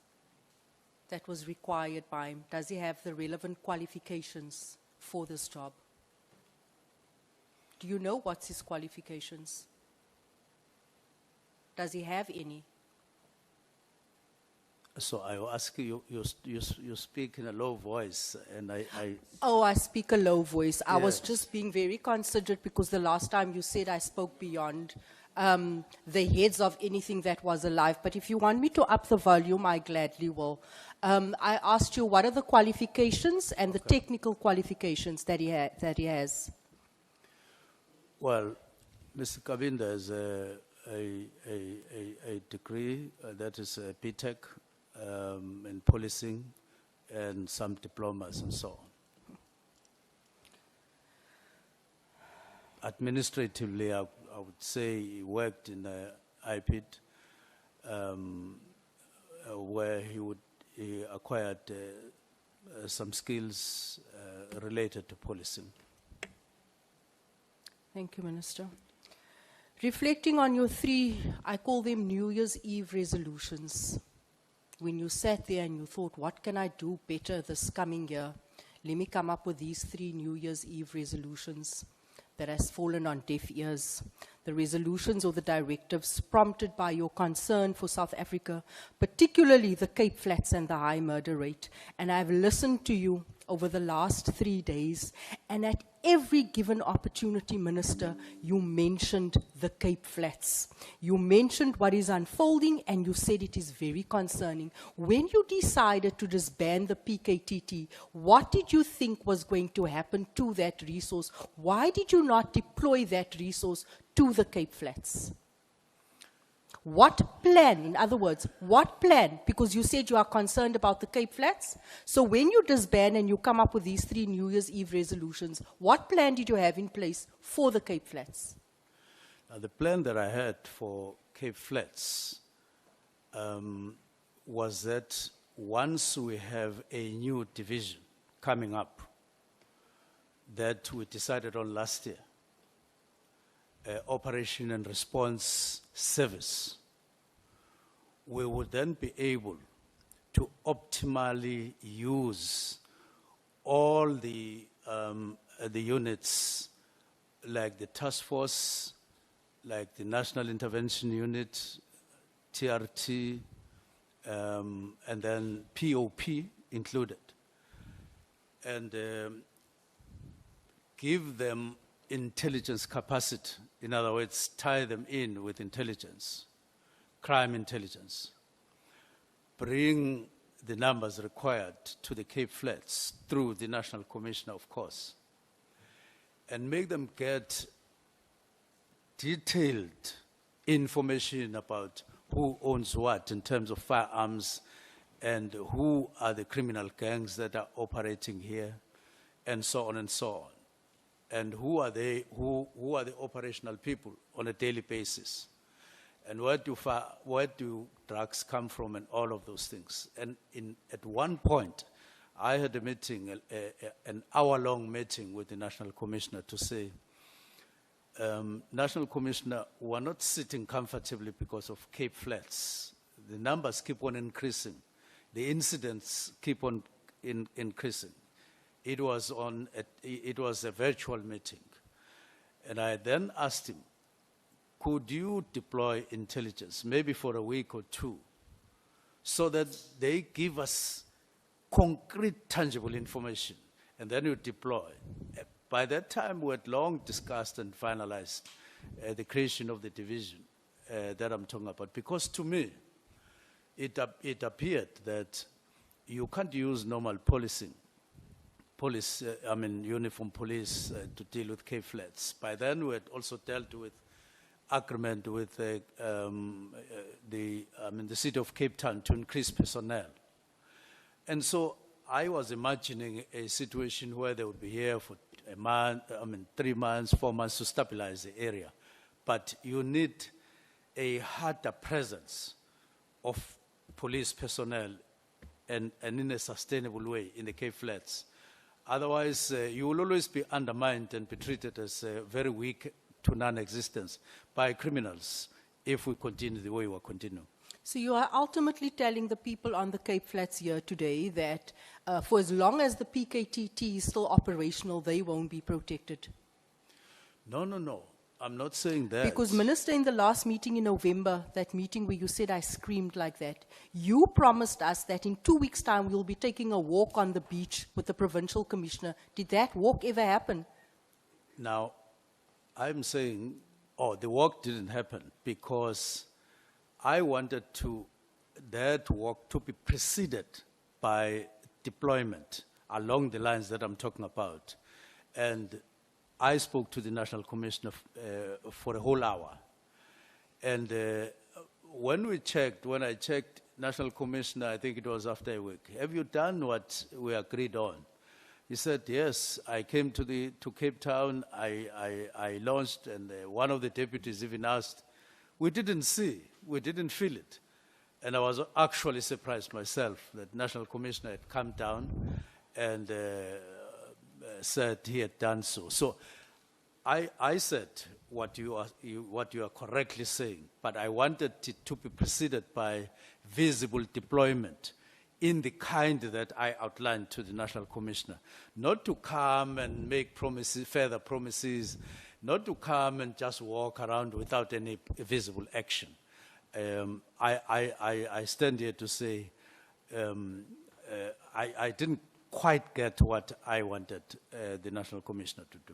that was required by him? Does he have the relevant qualifications for this job? Do you know what's his qualifications? Does he have any? So I will ask you, you speak in a low voice, and I Oh, I speak a low voice. I was Yes. just being very considerate because the last time you said I spoke beyond the heads of anything that was alive. But if you want me to up the volume, I gladly will. I asked you what are the qualifications and the technical qualifications that he has. Well, Mr. Kabinda has a degree that is a BTech in policing and some diplomas and so on. Administratively, I would say he worked in IPID where he acquired some skills related to policing. Thank you, Minister. Reflecting on your three, I call them New Year's Eve resolutions. When you sat there and you thought, what can I do better this coming year? Let me come up with these 3 New Year's Eve resolutions that has fallen on deaf ears. The resolutions or the directives prompted by your concern for South Africa, particularly the Cape Flats and the high murder rate. And I've listened to you over the last 3 days, and at every given opportunity, Minister, you mentioned the Cape Flats. You mentioned what is unfolding, and you said it is very concerning. When you decided to disband the PKTT, what did you think was going to happen to that resource? Why did you not deploy that resource to the Cape Flats? What plan, in other words, what plan? Because you said you are concerned about the Cape Flats. So when you disband and you come up with these 3 New Year's Eve resolutions, what plan did you have in place for the Cape Flats? Now, the plan that I had for Cape Flats was that once we have a new division coming up that we decided on last year, Operation and Response Service, we would then be able to optimally use all the units like the task force, like the National Intervention Unit, TRT, and then POP included, and give them intelligence capacity. In other words, tie them in with intelligence, crime intelligence. Bring the numbers required to the Cape Flats through the National Commissioner, of course, and make them get detailed information about who owns what in terms of firearms and who are the criminal gangs that are operating here, and so on and so on. And who are the operational people on a daily basis? And where do drugs come from and all of those things? And at one point, I had a meeting, an hour-long meeting with the National Commissioner to say, National Commissioner, we're not sitting comfortably because of Cape Flats. The numbers keep on increasing. The incidents keep on increasing. It was a virtual meeting. And I then asked him, could you deploy intelligence, maybe for a week or two, so that they give us concrete, tangible information, and then you deploy. By that time, we had long discussed and finalized the creation of the division that I'm talking about, because to me, it appeared that you can't use normal policing, uniform police to deal with Cape Flats. By then, we had also dealt with agreement with the city of Cape Town to increase personnel. And so I was imagining a situation where they would be here for a month, 3 months, 4 months to stabilize the area. But you need a harder presence of police personnel and in a sustainable way in the Cape Flats. Otherwise, you will always be undermined and be treated as very weak to non-existence by criminals if we continue the way we're continuing. So you are ultimately telling the people on the Cape Flats here today that for as long as the PKTT is still operational, they won't be protected? No. I'm not saying that. Because, Minister, in the last meeting in November, that meeting where you said I screamed like that, you promised us that in 2 weeks' time we'll be taking a walk on the beach with the Provincial Commissioner. Did that walk ever happen? Now, I'm saying, the walk didn't happen because I wanted that walk to be preceded by deployment along the lines that I'm talking about. And I spoke to the National Commissioner for a whole hour. And when I checked, National Commissioner, I think it was after a week, have you done what we agreed on? He said, yes, I came to Cape Town, I launched, and one of the deputies even asked, we didn't feel it. And I was actually surprised myself that National Commissioner had come down and said he had done so. So I said what you are correctly saying, but I wanted it to be preceded by visible deployment in the kind that I outlined to the National Commissioner. Not to come and make promises, further promises, not to come and just walk around without any visible action. I stand here to say I didn't quite get what I wanted the National Commissioner to do.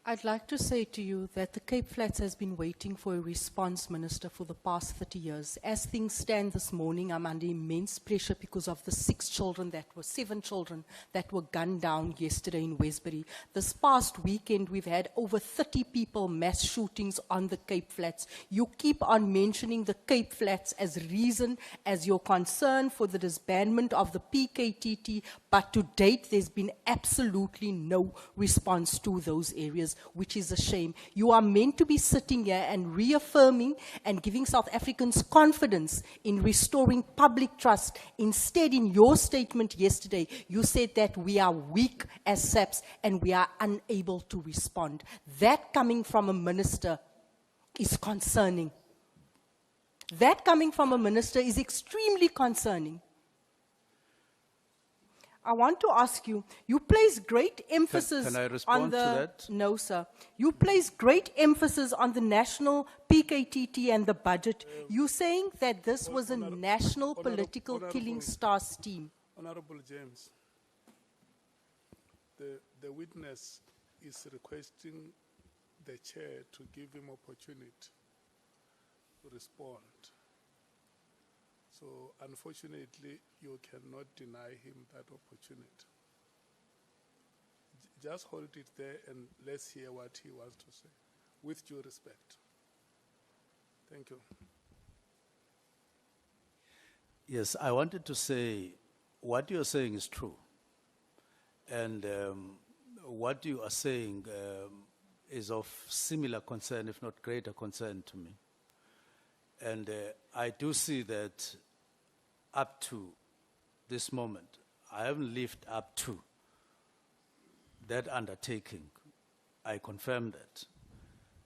I'd like to say to you that the Cape Flats has been waiting for a response, Minister, for the past 30 years. As things stand this morning, I'm under immense pressure because of the 7 children that were gunned down yesterday in Westbury. This past weekend, we've had over 30 people mass shootings on the Cape Flats. You keep on mentioning the Cape Flats as reason, as your concern for the disbandment of the PKTT, but to date, there's been absolutely no response to those areas, which is a shame. You are meant to be sitting here and reaffirming and giving South Africans confidence in restoring public trust. Instead, in your statement yesterday, you said that we are weak as SAPS and we are unable to respond. That coming from a minister is concerning. That coming from a minister is extremely concerning. I want to ask you, you place great emphasis Can I respond on the... to that? No, sir. You place great emphasis on the national PKTT and the budget. You're saying that this was a national political killing star scheme. Honorable James, the witness is requesting the chair to give him opportunity to respond. So, unfortunately, you cannot deny him that opportunity. Just hold it there and let's hear what he wants to say, with due respect. Thank you. Yes, I wanted to say what you're saying is true. And what you are saying is of similar concern, if not greater concern to me. And I do see that up to this moment, I haven't lived up to that undertaking. I confirm that.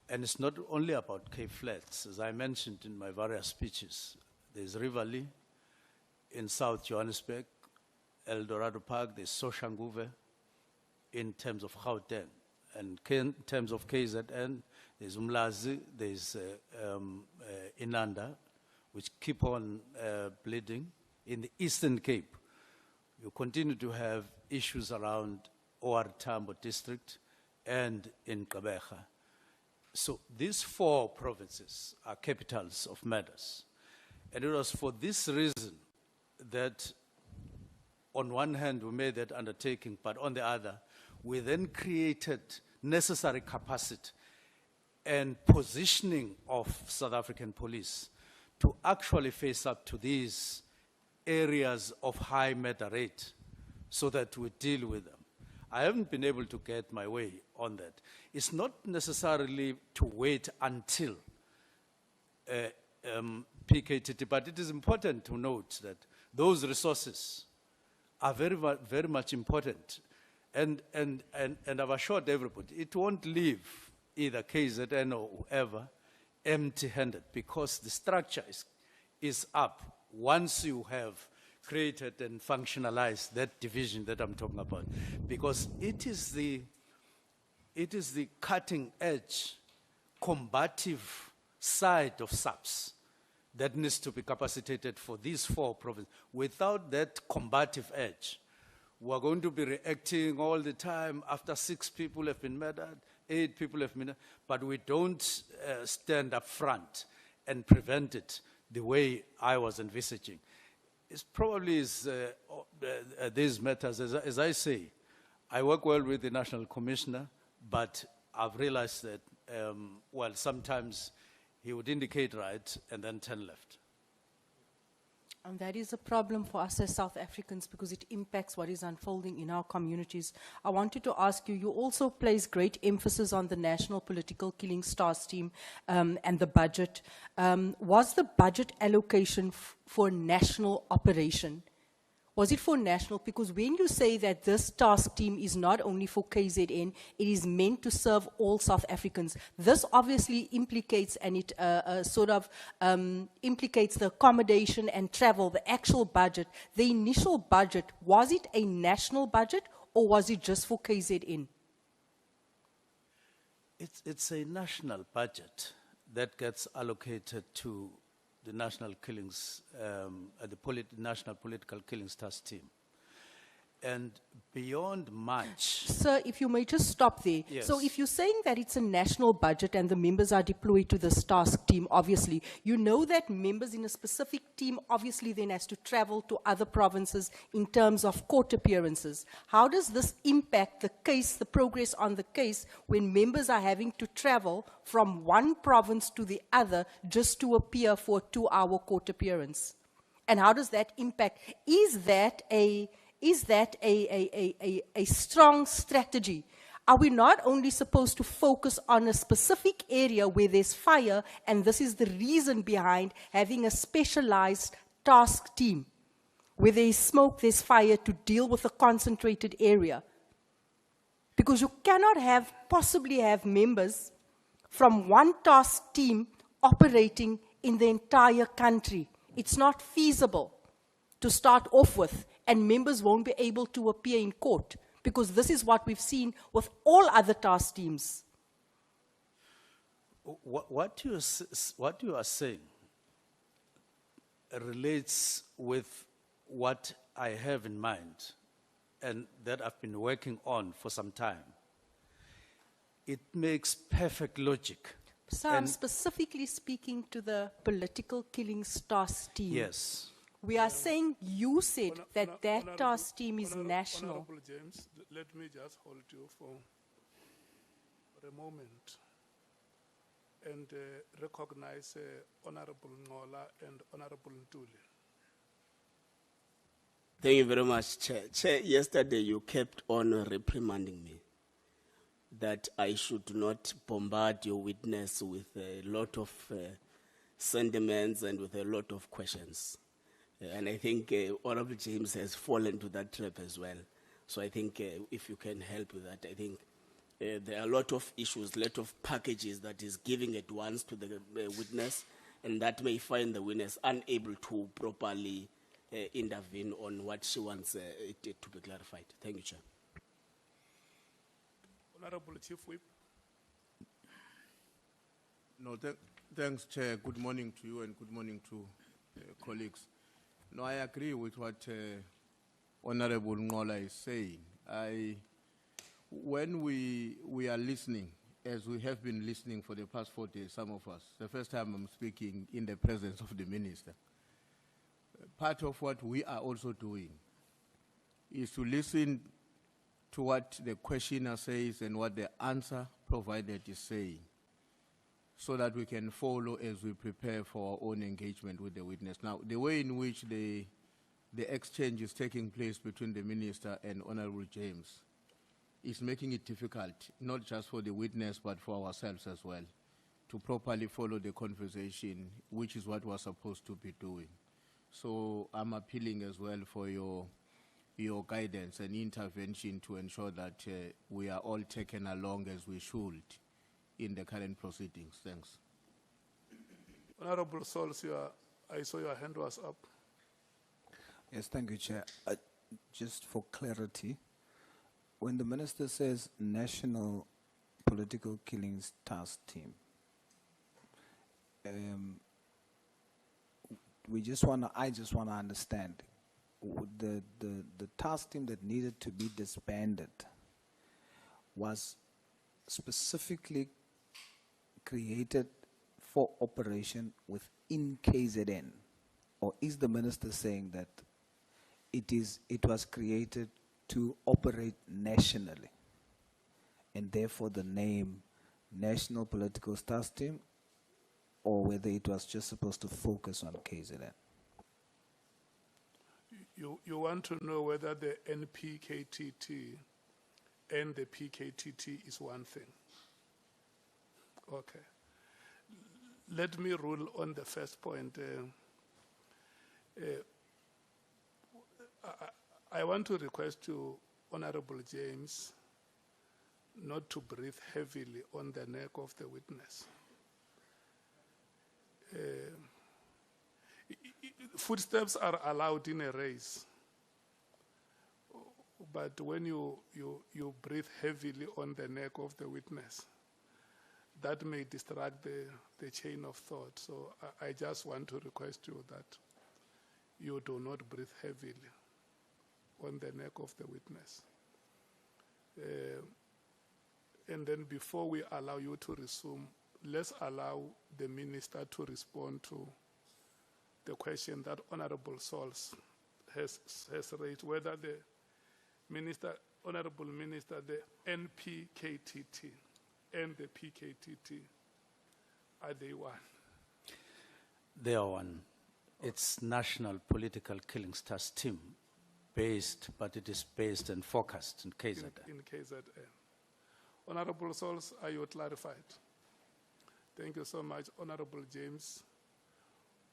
And it's not only about Cape Flats. As I mentioned in my various speeches, there's Rivali in South Johannesburg, El Dorado Park, there's Soshanguve in terms of Gauteng. And in terms of KZN, there's Umlazi, there's Inanda, which keep on bleeding. In the Eastern Cape, you continue to have issues around OR Tambo district and in Gqeberha. So these 4 provinces are capitals of matters. And it was for this reason that on one hand we made that undertaking, but on the other, we then created necessary capacity and positioning of South African police to actually face up to these areas of high murder rate so that we deal with them. I haven't been able to get my way on that. It's not necessarily to wait until PKTT, but it is important to note that those resources are very much important. And I've assured everybody, it won't leave either KZN or whoever empty-handed, because the structure is up once you have created and functionalized that division that I'm talking about, because it is the cutting edge, combative side of SAPS that needs to be capacitated for these 4 provinces. Without that combative edge, we're going to be reacting all the time after 6 people have been murdered, 8 people have been murdered, but we don't stand up front and prevent it the way I was envisaging. It probably is these matters, as I say, I work well with the National Commissioner, but I've realized that, well, sometimes he would indicate right and then turn left. And that is a problem for us as South Africans because it impacts what is unfolding in our communities. I wanted to ask you, you also place great emphasis on the National Political Killings Task Team and the budget. Was the budget allocation for national operation? Was it for national? Because when you say that this task team is not only for KZN, it is meant to serve all South Africans. This obviously implicates, and it implicates the accommodation and travel, the actual budget. The initial budget, was it a national budget or was it just for KZN? It's a national budget that gets allocated to the National Killings, National Political Killings Task Team. And beyond March... Sir, if you may just stop there. Yes. So if you're saying that it's a national budget and the members are deployed to this task team, obviously, you know that members in a specific team obviously then has to travel to other provinces in terms of court appearances. How does this impact the case, the progress on the case, when members are having to travel from one province to the other just to appear for a 2-hour court appearance? And how does that impact? Is that a strong strategy? Are we not only supposed to focus on a specific area where there's fire, and this is the reason behind having a specialized task team, where there is smoke, there's fire, to deal with a concentrated area? Because you cannot possibly have members from one task team operating in the entire country. It's not feasible to start off with, and members won't be able to appear in court, because this is what we've seen with all other task teams. What you are saying relates with what I have in mind and that I've been working on for some time. It makes perfect logic. So I'm specifically speaking to the political killings task team. Yes. We are saying, you said that task team is national. Honorable James, let me just hold you for a moment and recognize Honorable Ngola and Honorable Ntuli. Thank you very much, Chair. Chair, yesterday you kept on reprimanding me that I should not bombard your witness with a lot of sentiments and with a lot of questions. And I think Honorable James has fallen to that trap as well. So I think if you can help with that, I think there are a lot of issues, a lot of packages that is giving at once to the witness, and that may find the witness unable to properly intervene on what she wants it to be clarified. Thank you, Chair. Honorable Chief Whip. No, thanks, Chair. Good morning to you and good morning to colleagues. No, I agree with what Honorable Nhlanhla is saying. When we are listening, as we have been listening for the past 4 days, some of us, the first time I'm speaking in the presence of the Minister, part of what we are also doing is to listen to what the questioner says and what the answer provided is saying, so that we can follow as we prepare for our own engagement with the witness. Now, the way in which the exchange is taking place between the Minister and Honorable James is making it difficult, not just for the witness, but for ourselves as well, to properly follow the conversation, which is what we're supposed to be doing. So I'm appealing as well for your guidance and intervention to ensure that we are all taken along as we should in the current proceedings. Thanks. Honorable Sols, I saw your hand was up. Yes, thank you, Chair. Just for clarity, when the Minister says National Political Killings Task Team, I just want to understand the task team that needed to be disbanded was specifically created for operation within KZN, or is the Minister saying that it was created to operate nationally, and therefore the name National Political Task Team, or whether it was just supposed to focus on KZN? You want to know whether the NPKTT and the PKTT is one thing. Okay. Let me rule on the first point. I want to request you, Honorable James, not to breathe heavily on the neck of the witness. Footsteps are allowed in a race, but when you breathe heavily on the neck of the witness, that may distract the chain of thought. So I just want to request you that you do not breathe heavily on the neck of the witness. And then before we allow you to resume, let's allow the Minister to respond to the question that Honorable Sols has raised, whether the Minister, Honorable Minister, the NPKTT and the PKTT, are they one? They are one. It's National Political Killings Task Team, but it is based and focused in KZN. In KZN. Honorable Sols, are you clarified? Thank you so much. Honorable James,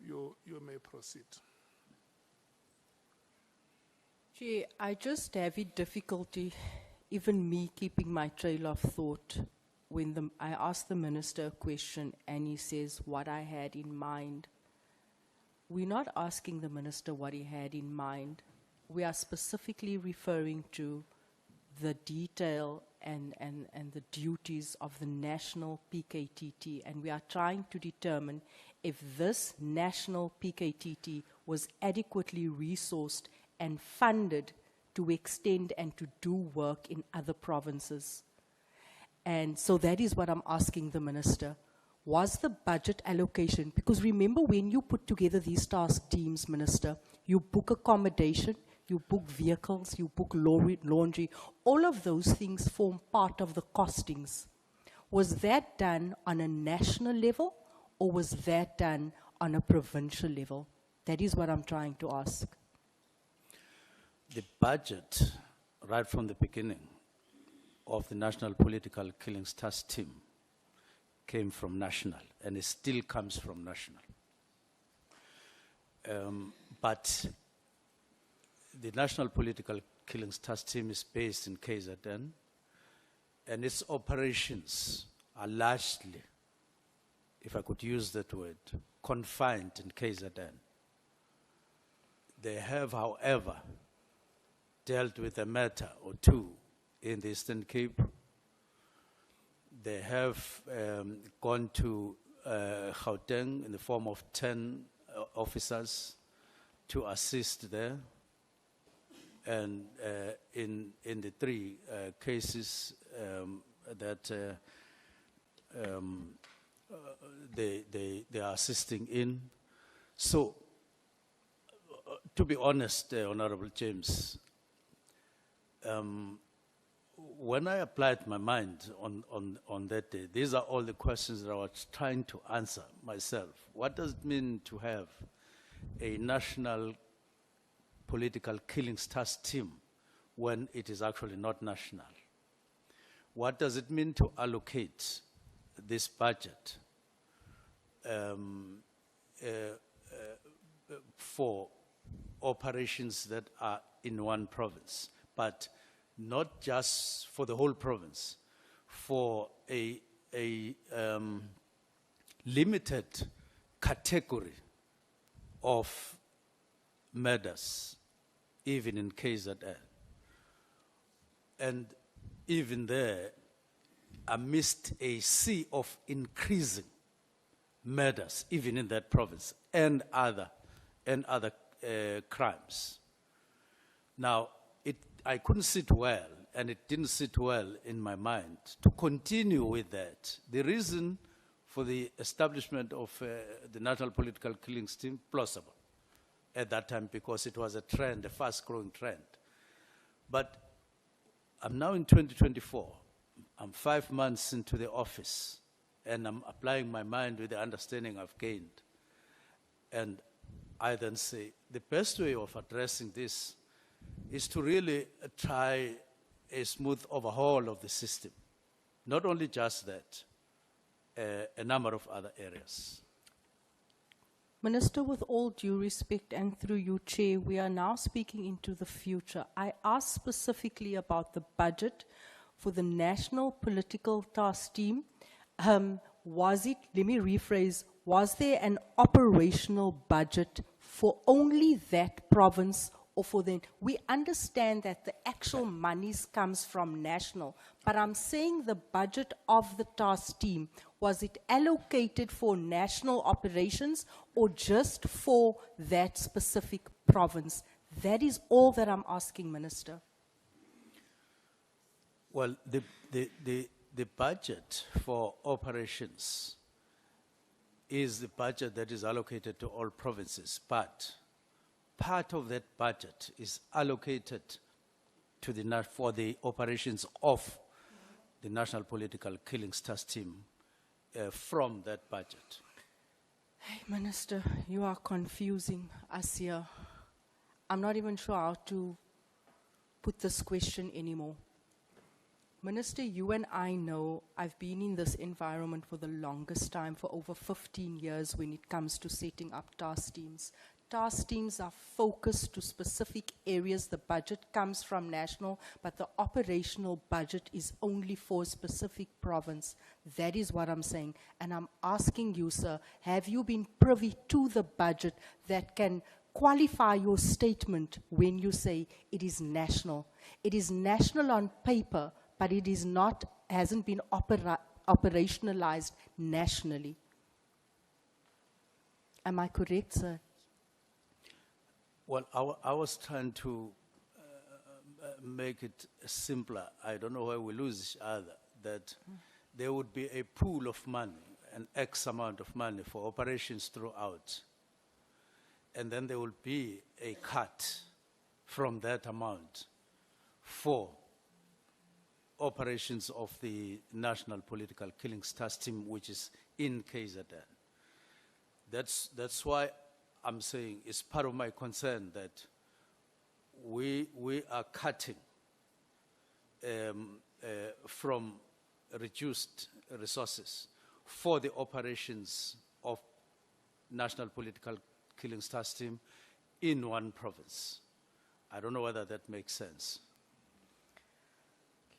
you may proceed. Chair, I just have a difficulty, even me keeping my trail of thought, when I ask the Minister a question and he says what I had in mind. We're not asking the Minister what he had in mind. We are specifically referring to the detail and the duties of the national PKTT, and we are trying to determine if this national PKTT was adequately resourced and funded to extend and to do work in other provinces. And so that is what I'm asking the Minister. Was the budget allocation, because remember when you put together these task teams, Minister, you book accommodation, you book vehicles, you book laundry, all of those things form part of the costings. Was that done on a national level or was that done on a provincial level? That is what I'm trying to ask. the budget, right from the beginning of the National Political Killings Task Team, came from national, and it still comes from national. But the National Political Killings Task Team is based in KZN, and its operations are largely, if I could use that word, confined in KZN. They have, however, dealt with a matter or two in the Eastern Cape. They have gone to Gauteng in the form of 10 officers to assist there. And in the 3 cases that they are assisting in. So, to be honest, Honorable James, when I applied my mind on that day, these are all the questions that I was trying to answer myself. What does it mean to have a national political killings task team when it is actually not national? What does it mean to allocate this budget for operations that are in one province, but not just for the whole province, for a limited category of murders, even in KZN? And even there, amidst a sea of increasing murders, even in that province, and other crimes. Now, I couldn't sit well, and it didn't sit well in my mind to continue with that. The reason for the establishment of the National Political Killings Team, plausible at that time, because it was a trend, a fast-growing trend. But I'm now in 2024. I'm 5 months into the office, and I'm applying my mind with the understanding I've gained. And I then say, the best way of addressing this is to really try a smooth overhaul of the system. Not only just that, a number of other areas. Minister, with all due respect and through you, Chair, we are now speaking into the future. I asked specifically about the budget for the National Political Task Team. Was it, let me rephrase, was there an operational budget for only that province or for the, we understand that the actual monies comes from national, but I'm saying the budget of the task team, was it allocated for national operations or just for that specific province? That is all that I'm asking, Minister. Well, the budget for operations is the budget that is allocated to all provinces, but part of that budget is allocated to for the operations of the National Political Killings Task Team from that budget. Hey, Minister, you are confusing us here. I'm not even sure how to put this question anymore. Minister, you and I know I've been in this environment for the longest time, for over 15 years when it comes to setting up task teams. Task teams are focused to specific areas. The budget comes from national, but the operational budget is only for a specific province. That is what I'm saying. And I'm asking you, sir, have you been privy to the budget that can qualify your statement when you say it is national? It is national on paper, but it is not, hasn't been operationalized nationally. Am I correct, sir? Well, I was trying to make it simpler. I don't know why we lose each other, that there would be a pool of money, an X amount of money for operations throughout. And then there will be a cut from that amount for operations of the National Political Killings Task Team, which is in KZN. That's why I'm saying it's part of my concern that we are cutting from reduced resources for the operations of National Political Killing Task Team in one province. I don't know whether that makes sense.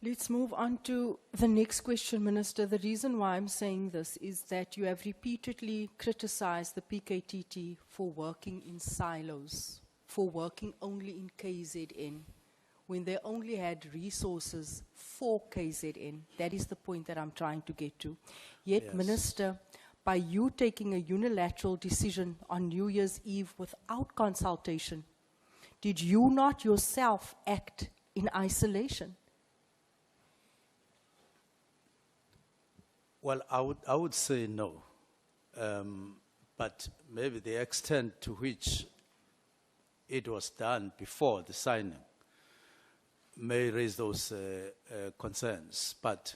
Let's move on to the next question, Minister. The reason why I'm saying this is that you have repeatedly criticized the PKTT for working in silos, for working only in KZN, when they only had resources for KZN. That is the point that I'm trying to get to. Yet, Yes. Minister, by you taking a unilateral decision on New Year's Eve without consultation, did you not yourself act in isolation? Well, I would say no, but maybe the extent to which it was done before the signing may raise those concerns. But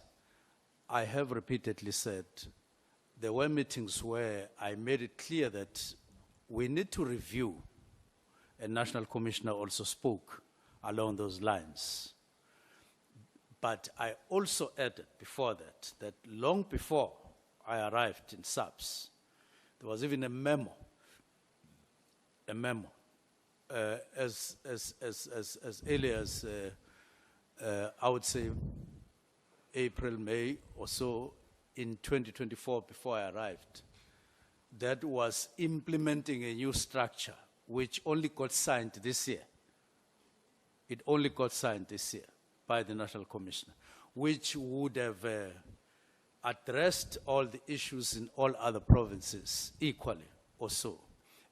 I have repeatedly said there were meetings where I made it clear that we need to review, and National Commissioner also spoke along those lines. But I also added before that long before I arrived in SAPS, there was even a memo, as early as, I would say, April, May or so in 2024 before I arrived, that was implementing a new structure which only got signed this year. It only got signed this year by the National Commissioner, which would have addressed all the issues in all other provinces equally or so,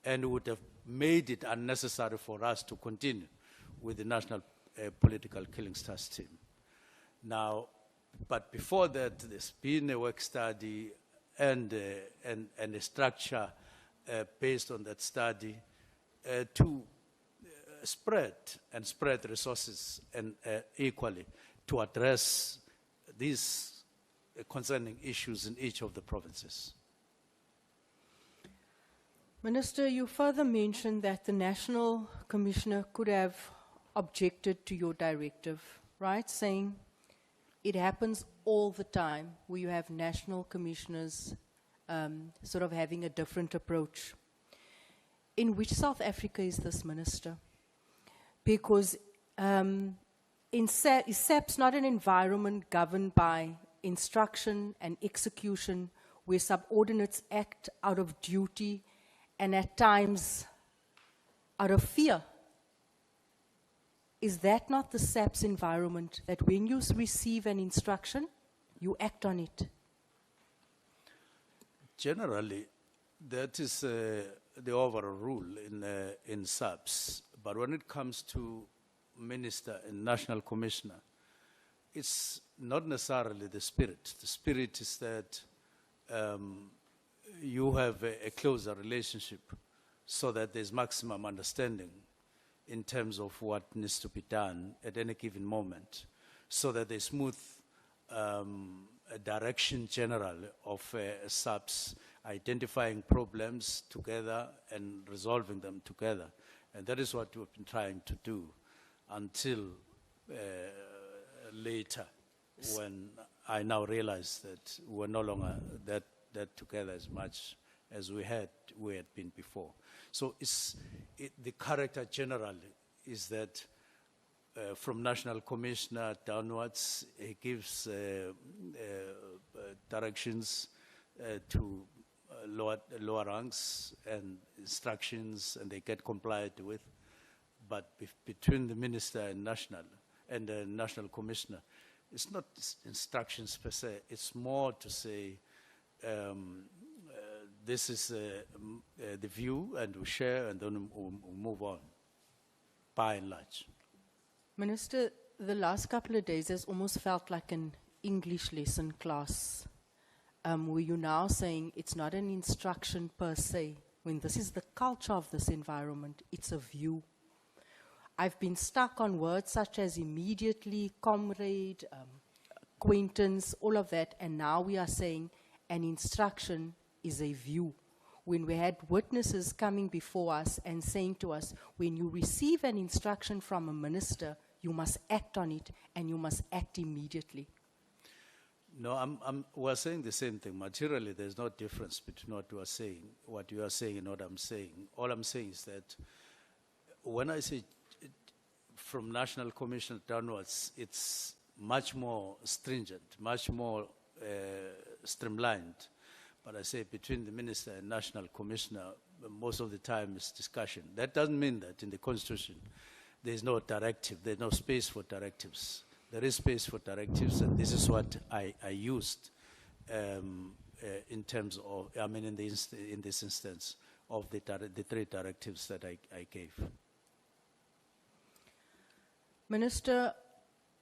and would have made it unnecessary for us to continue with the National Political Killing Task Team. Now, but before that, there's been a work study and a structure based on that study to spread resources and equally to address these concerning issues in each of the provinces. Minister, you further mentioned that the National Commissioner could have objected to your directive, right? Saying it happens all the time where you have national commissioners sort of having a different approach. In which South Africa is this, Minister? Because is SAPS not an environment governed by instruction and execution where subordinates act out of duty and at times out of fear? Is that not the SAPS environment, that when you receive an instruction, you act on it? Generally, that is the overall rule in SAPS. But when it comes to Minister and National Commissioner, it's not necessarily the spirit. The spirit is that you have a closer relationship so that there's maximum understanding in terms of what needs to be done at any given moment, so that there's smooth direction general of SAPS, identifying problems together and resolving them together. And that is what we've been trying to do until later, when I now realize that we're no longer that together as much as we had been before. So the character generally is that from National Commissioner downwards, he gives directions to lower ranks and instructions, and they get complied with. But between the Minister and the National Commissioner, it's not instructions per se. It's more to say, this is the view, and we share, and then we'll move on, by and large. Minister, the last couple of days has almost felt like an English lesson class, where you're now saying it's not an instruction per se, when this is the culture of this environment, it's a view. I've been stuck on words such as immediately, comrade, acquaintance, all of that, and now we are saying an instruction is a view, when we had witnesses coming before us and saying to us, when you receive an instruction from a minister, you must act on it and you must act immediately. No, we're saying the same thing. Materially, there's no difference between what you are saying and what I'm saying. All I'm saying is that when I say from National Commissioner downwards, it's much more stringent, much more streamlined. But I say between the Minister and National Commissioner, most of the time it's discussion. That doesn't mean that in the Constitution there's no directive, there's no space for directives. There is space for directives, and this is what I used in terms of, in this instance, of the 3 directives that I gave. Minister,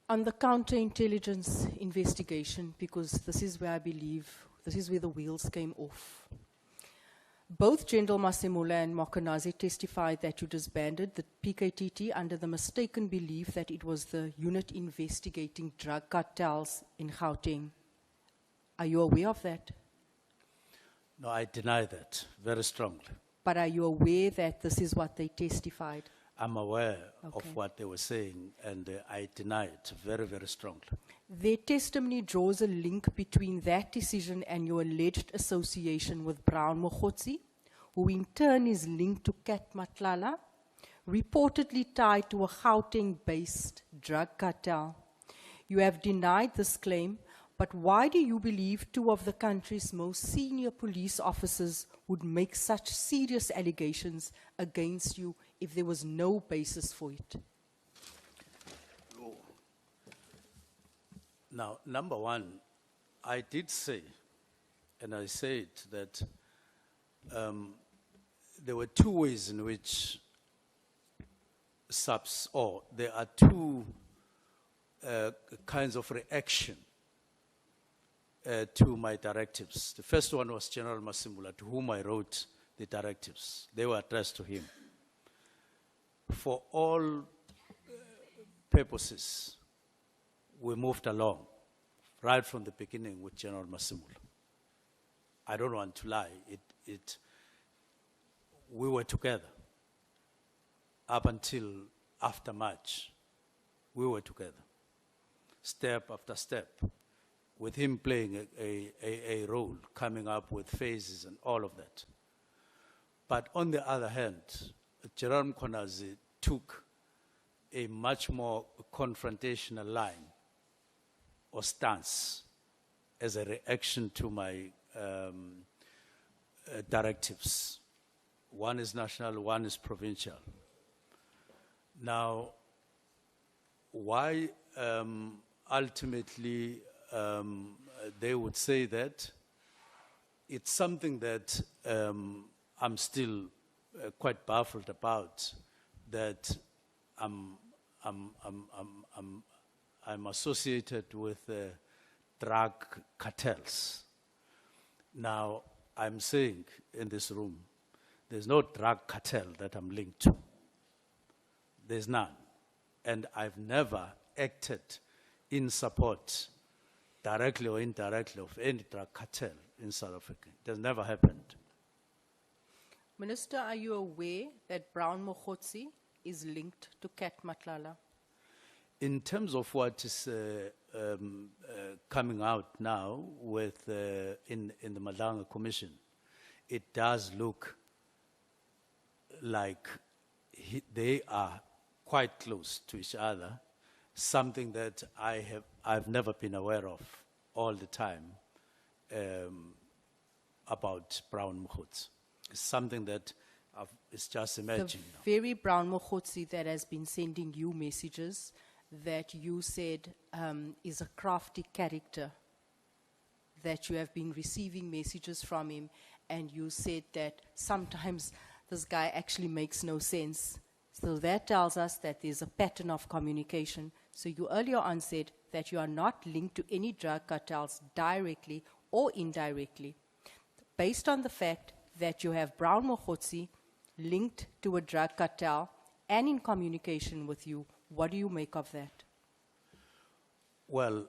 on the counterintelligence investigation, because this is where I believe, this is where the wheels came off. Both General Nhlanhla and Mkhwanazi testified that you disbanded the PKTT under the mistaken belief that it was the unit investigating drug cartels in Gauteng. Are you aware of that? No, I deny that very strongly. But are you aware that this is what they testified? I'm aware Okay. of what they were saying, and I deny it very, very strongly. Their testimony draws a link between that decision and your alleged association with Brown Mkhwanazi, who in turn is linked to Kat Matlala, reportedly tied to a Gauteng-based drug cartel. You have denied this claim, but why do you believe 2 of the country's most senior police officers would make such serious allegations against you if there was no basis for it? Now, number one, I did say, and I said that there were 2 ways in which SAPS, or there are 2 kinds of reaction to my directives. The first one was General Masimula, to whom I wrote the directives. They were addressed to him. For all purposes, we moved along right from the beginning with General Masimula. I don't want to lie. We were together up until after March. We were together, step after step, with him playing a role, coming up with phases and all of that. But on the other hand, General Mkhwanazi took a much more confrontational line or stance as a reaction to my directives. One is national, one is provincial. Now, why ultimately they would say that, it's something that I'm still quite baffled about, that I'm associated with drug cartels. Now, I'm saying in this room, there's no drug cartel that I'm linked to. There's none. And I've never acted in support, directly or indirectly, of any drug cartel in South Africa. It has never happened. Minister, are you aware that Brown Mkhwanazi is linked to Kat Matlala? In terms of what is coming out now with in the Nhlanhla Commission, it does look like they are quite close to each other, something that I've never been aware of all the time about Brown Mkhwanazi. It's something that it's just emerging now. The very Brown Mkhwanazi that has been sending you messages that you said is a crafty character, that you have been receiving messages from him, and you said that sometimes this guy actually makes no sense. So that tells us that there's a pattern of communication. So you earlier on said that you are not linked to any drug cartels directly or indirectly. Based on the fact that you have Brown Mkhwanazi linked to a drug cartel and in communication with you, what do you make of that? Well,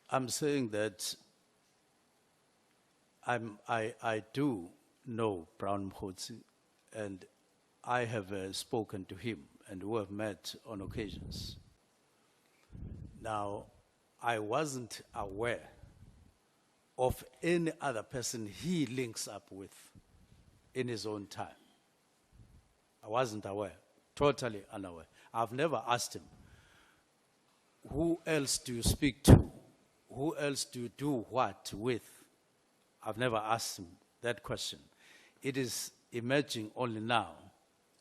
I'm saying that I do know Brown Mkhwanazi, and I have spoken to him, and we have met on occasions. Now, I wasn't aware of any other person he links up with in his own time. I wasn't aware, totally unaware. I've never asked him, who else do you speak to? Who else do you do what with? I've never asked him that question. It is emerging only now,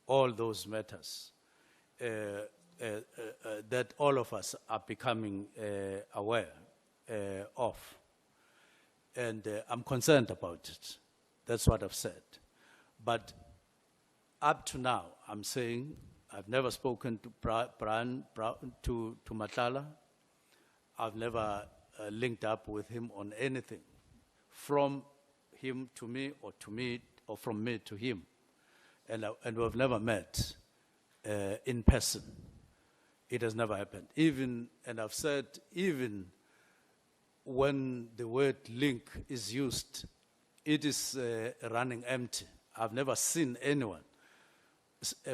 all those matters, that all of us are becoming aware of. And I'm concerned about it. That's what I've said. But up to now, I'm saying I've never spoken to to Nhlanhla. I've never linked up with him on anything, from him to me, or from me to him. And we've never met in person. It has never happened. And I've said, even when the word link is used, it is running empty. I've never seen anyone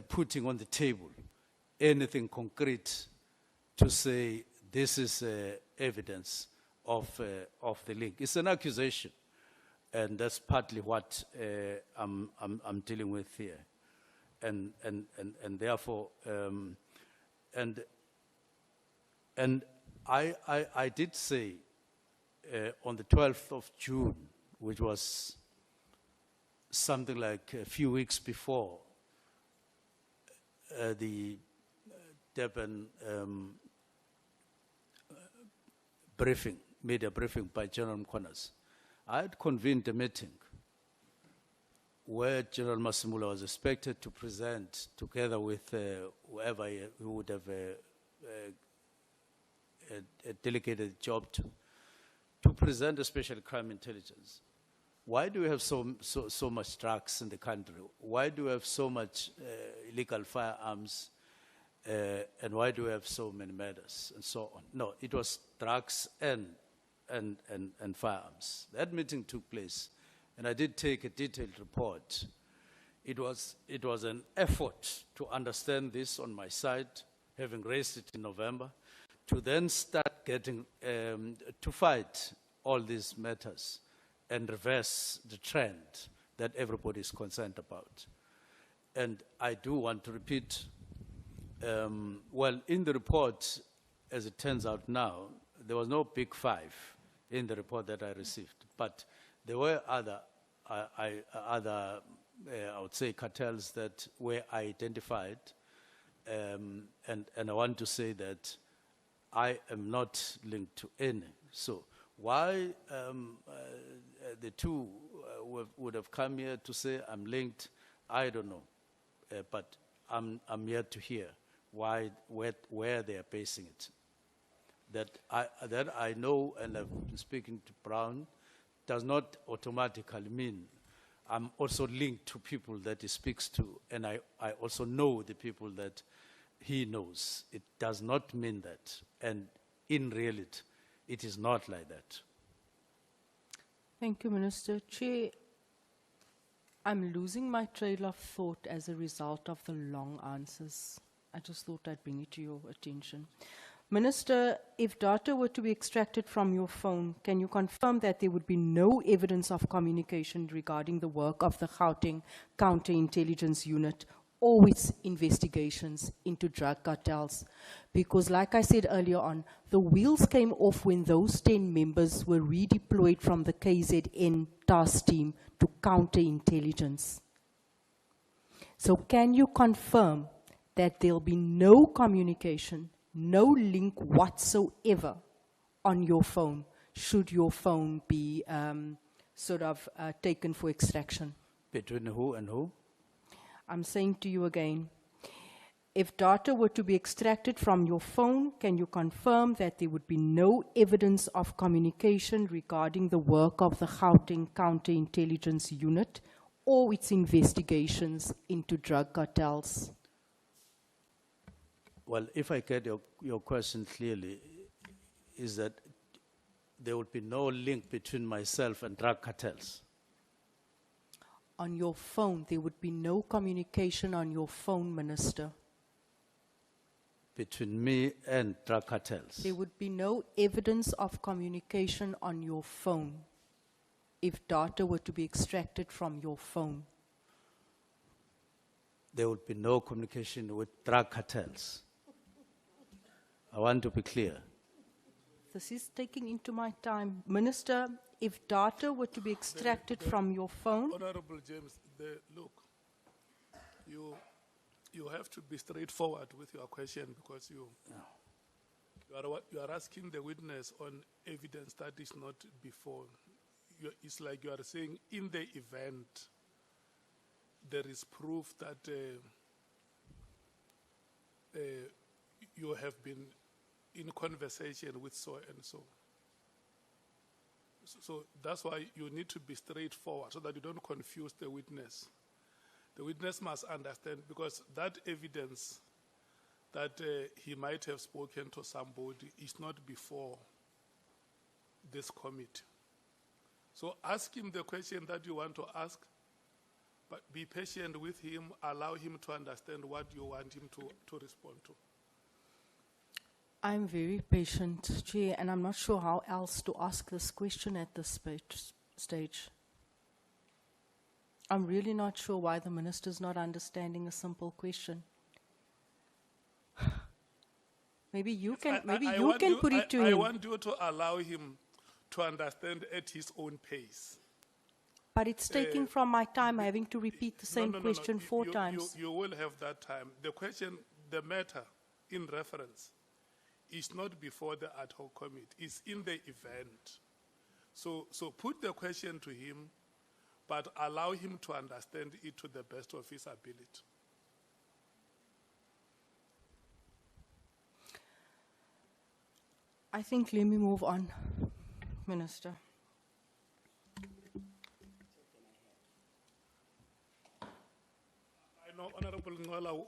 putting on the table anything concrete to say this is evidence of the link. It's an accusation, and that's partly what I'm dealing with here, and therefore, and I did say on the 12th of June, which was something like a few weeks before the Durban briefing, media briefing by General Mkhwanazi, I had convened a meeting where General Masimula was expected to present, together with whoever he would have a delegated job to present a special crime intelligence. Why do we have so much drugs in the country? Why do we have so much illegal firearms? And why do we have so many murders and so on? No, it was drugs and firearms. That meeting took place, and I did take a detailed report. It was an effort to understand this on my side, having raised it in November, to then start getting to fight all these matters and reverse the trend that everybody is concerned about. And I do want to repeat, well, in the report, as it turns out now, there was no big five in the report that I received, but there were other, I would say, cartels that were identified, and I want to say that I am not linked to any. So why the two would have come here to say I'm linked, I don't know, but I'm yet to hear where they are basing it. That I know, and I've been speaking to Brown, does not automatically mean I'm also linked to people that he speaks to, and I also know the people that he knows. It does not mean that, and in reality, it is not like that. Thank you, Minister. Chair, I'm losing my trail of thought as a result of the long answers. I just thought I'd bring it to your attention. Minister, if data were to be extracted from your phone, can you confirm that there would be no evidence of communication regarding the work of the Gauteng Counterintelligence Unit or its investigations into drug cartels? Because like I said earlier on, the wheels came off when those 10 members were redeployed from the KZN task team to counterintelligence. So can you confirm that there'll be no communication, no link whatsoever on your phone, should your phone be taken for extraction? Between who and who? I'm saying to you again, if data were to be extracted from your phone, can you confirm that there would be no evidence of communication regarding the work of the Gauteng Counterintelligence Unit or its investigations into drug cartels? Well, if I get your question clearly, is that there would be no link between myself and drug cartels? on your phone. There would be no communication on your phone, Minister. Between me and drug cartels. There would be no evidence of communication on your phone if data were to be extracted from your phone. There would be no communication with drug cartels. I want to be clear. This is taking into my time. Minister, if data were to be extracted from your phone, Honorable James, look, you have to be straightforward with your question because you are asking the witness on evidence that is not before. It's like you are saying in the event there is proof that you have been in conversation with so and so. So that's why you need to be straightforward so that you don't confuse the witness. The witness must understand because that evidence that he might have spoken to somebody is not before this committee. So ask him the question that you want to ask, but be patient with him, allow him to understand what you want him to respond to. I'm very patient, Chair, and I'm not sure how else to ask this question at this stage. I'm really not sure why the Minister's not understanding a simple question. Maybe you can, put it to him. I want you to allow him to understand at his own pace. But it's taking from my time having to repeat the same question four times. You will have that time. The question, the matter in reference is not before the ad hoc committee, it's in the event. So put the question to him, but allow him to understand it to the best of his ability. I think let me move on, Minister. I know, Honorable Nhlanhla,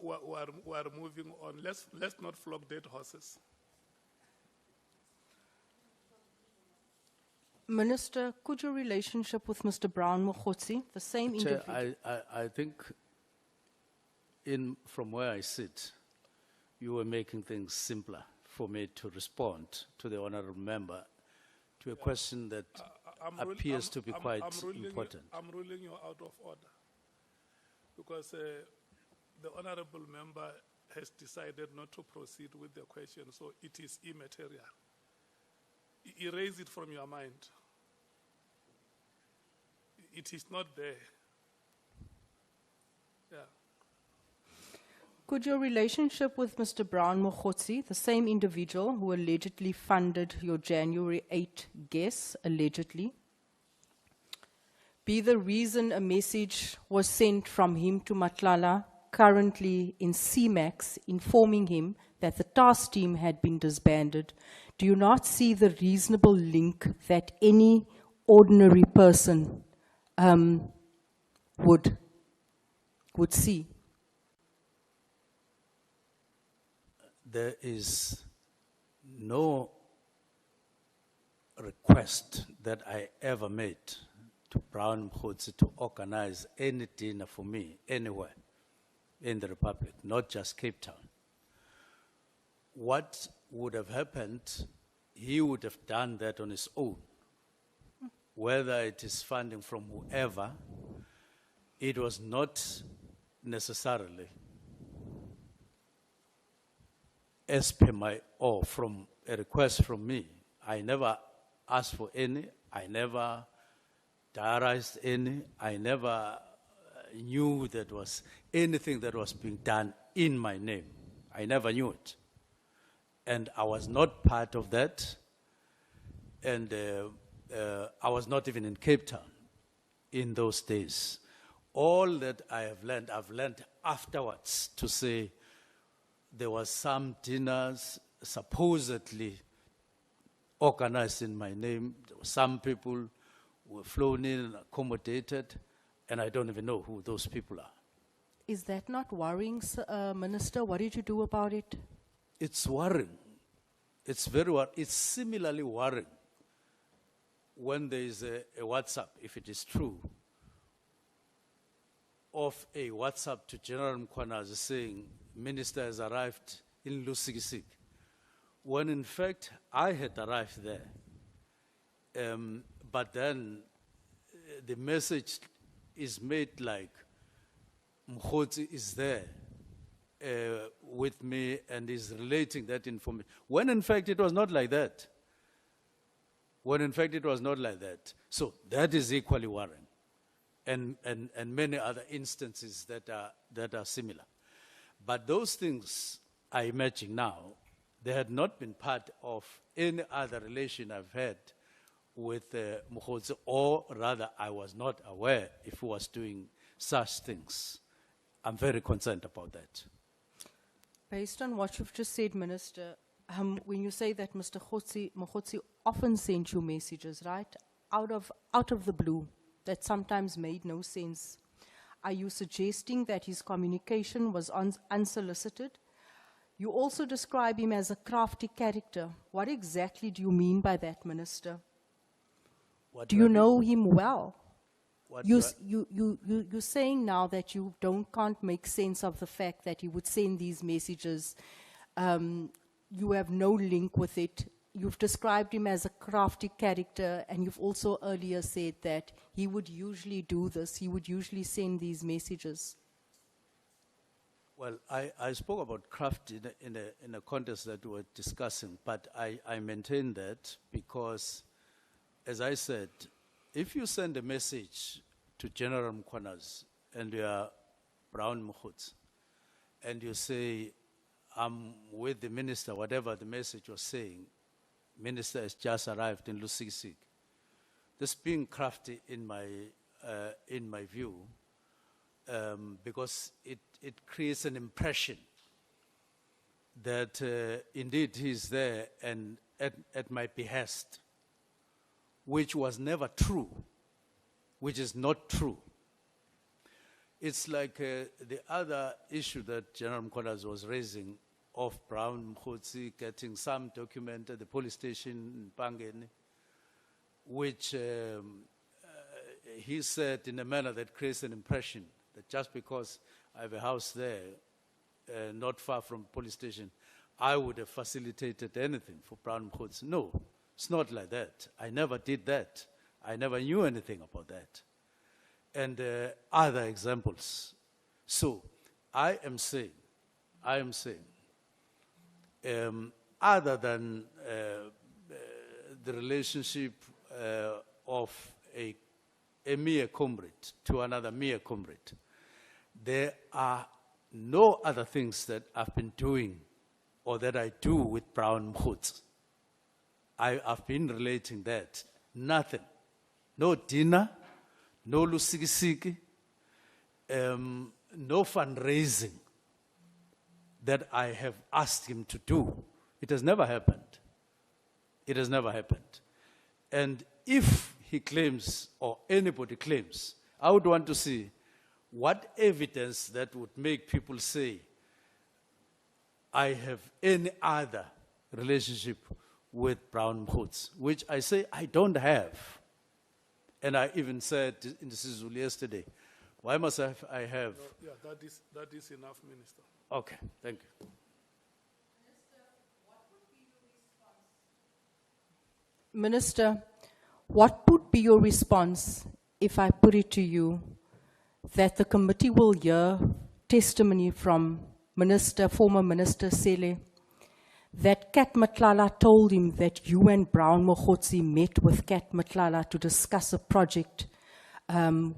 we are moving on. Let's not flog dead horses. Minister, could your relationship with Mr. Brown Mkhwanazi, the same Chair, individual? I think from where I sit, you were making things simpler for me to respond to the honorable member to a question that appears to be quite important. I'm ruling you out of order because the honorable member has decided not to proceed with the question, so it is immaterial. Erase it from your mind. It is not there. Yeah. Could your relationship with Mr. Brown Mkhwanazi, the same individual who allegedly funded your January 8 guess, allegedly, be the reason a message was sent from him to Matlala, currently in CMAX, informing him that the task team had been disbanded? Do you not see the reasonable link that any ordinary person would see? There is no request that I ever made to Brown Mkhwanazi to organize any dinner for me anywhere in the Republic, not just Cape Town. What would have happened, he would have done that on his own. Whether it is funding from whoever, it was not necessarily as per my, or from a request from me. I never asked for any, I never diarized any, I never knew that was anything that was being done in my name. I never knew it. And I was not part of that, and I was not even in Cape Town in those days. All that I have learned, I've learned afterwards to say there was some dinners supposedly organized in my name. There were some people who were flown in and accommodated, and I don't even know who those people are. Is that not worrying, Minister? What did you do about it? It's worrying. It's very worrying. It's similarly worrying when there is a WhatsApp, if it is true, of a WhatsApp to General Mkhwanazi saying, Minister has arrived in Lusikisik, when in fact I had arrived there. But then the message is made like Mkhwanazi is there with me and is relating that information, when in fact it was not like that. When in fact it was not like that. So that is equally worrying. And many other instances that are similar. But those things, I imagine now, they had not been part of any other relation I've had with Mkhwanazi, or rather I was not aware if he was doing such things. I'm very concerned about that. Based on what you've just said, Minister, when you say that Mr. Mkhwanazi often sent you messages, right, out of the blue, that sometimes made no sense, are you suggesting that his communication was unsolicited? You also describe him as a crafty character. What exactly do you mean by that, Minister? Do you know him well? You're saying now that you can't make sense of the fact that he would send these messages. You have no link with it. You've described him as a crafty character, and you've also earlier said that he would usually do this. He would usually send these messages. Well, I spoke about craft in a context that we were discussing, but I maintain that because, as I said, if you send a message to General Mkhwanazi and you are Brown Mkhwanazi, and you say, I'm with the minister, whatever the message was saying, Minister has just arrived in Lusikisik. This being crafty in my view, because it creates an impression that indeed he's there and at my behest, which was never true, which is not true. It's like the other issue that General Mkhwanazi was raising of Brown Mkhwanazi getting some document at the police station in Pangeni, which he said in a manner that creates an impression that just because I have a house there, not far from the police station, I would have facilitated anything for Brown Mkhwanazi. No, it's not like that. I never did that. I never knew anything about that. And other examples. So I am saying, other than the relationship of a mere comrade to another mere comrade, there are no other things that I've been doing or that I do with Brown Mkhwanazi. I've been relating that. Nothing. No dinner, no lusikisiki, no fundraising that I have asked him to do. It has never happened. It has never happened. And if he claims, or anybody claims, I would want to see what evidence that would make people say, I have any other relationship with Brown Mkhwanazi, which I say I don't have. And I even said in the Sizulu yesterday, why must I have? No, yeah, that is enough, Minister. Okay, thank you. Minister, what would be your response if I put it to you that the committee will hear testimony from former Minister Sele, that Kat Matlala told him that you and Brown Mkhwanazi met with Kat Matlala to discuss a project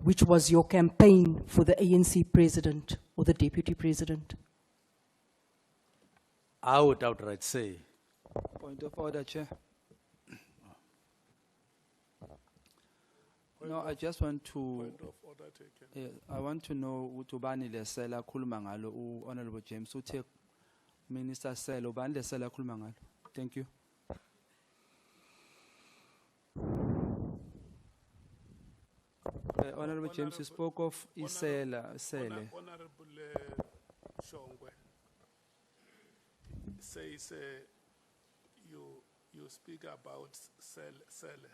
which was your campaign for the ANC president or the deputy president? I would outright say. Point of order, Chair. No, I just want to. Point of order taken. I want to know utubani lesela khuluma ngalo Honorable James uthe Minister Sele ubani lesela khuluma ngalo. Thank you. Honorable James, you spoke of Sele. Honorable Shongwe says you speak about Sele.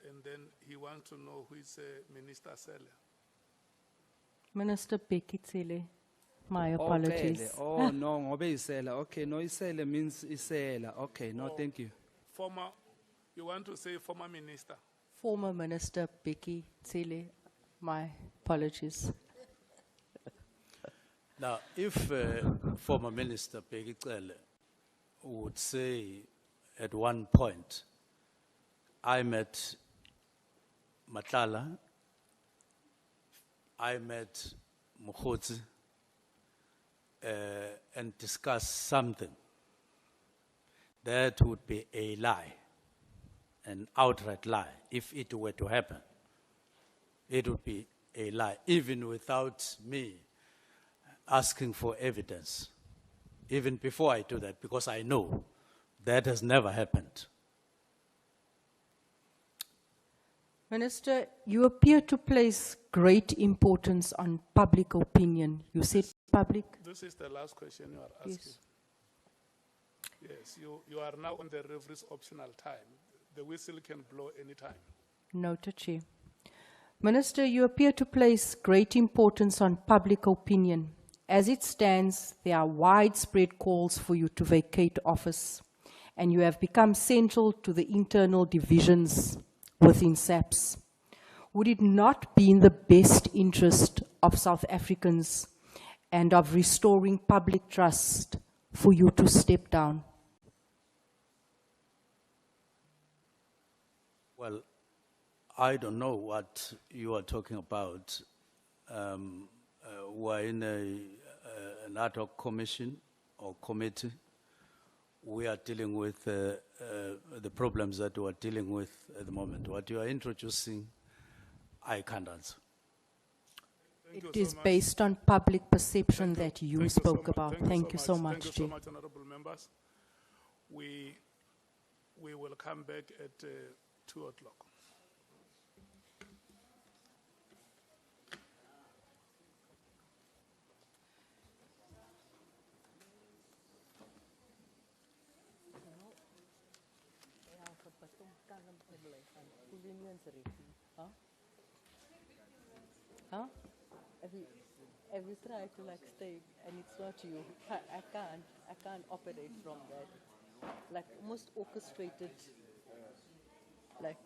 and then he wants to know who is Minister Sele. Minister Becky Cele, my Oh, apologies. Kele. Oh, no, ngobe isela. Okay, no, isela means isela. Okay, no, Oh. thank you. Former, you want to say former minister? Former Minister Becky Cele, my apologies. Now, if former Minister Peggy Cele would say at one point, I met Matlala, I met Mkhwanazi, and discussed something, that would be a lie, an outright lie. If it were to happen, it would be a lie, even without me asking for evidence, even before I do that, because I know that has never happened. Minister, you appear to place great importance on public opinion. You said public? This is the last question you are asking. Yes, you are now on the referee's optional time. The whistle can blow anytime. Noted, Chair. Minister, you appear to place great importance on public opinion. As it stands, there are widespread calls for you to vacate office, and you have become central to the internal divisions within SAPS. Would it not be in the best interest of South Africans and of restoring public trust for you to step down? Well, I don't know what you are talking about. We're in an ad hoc commission or committee. We are dealing with the problems that we are dealing with at the moment. What you are introducing, I can't answer. It is based on public perception that you Thank you so spoke much. about. Thank you so much, Thank you Chair. so much, honorable members. We will come back at 2 o'clock. Huh? Have you tried to like stay and it's not you? I can't operate from that. Like almost orchestrated. Like.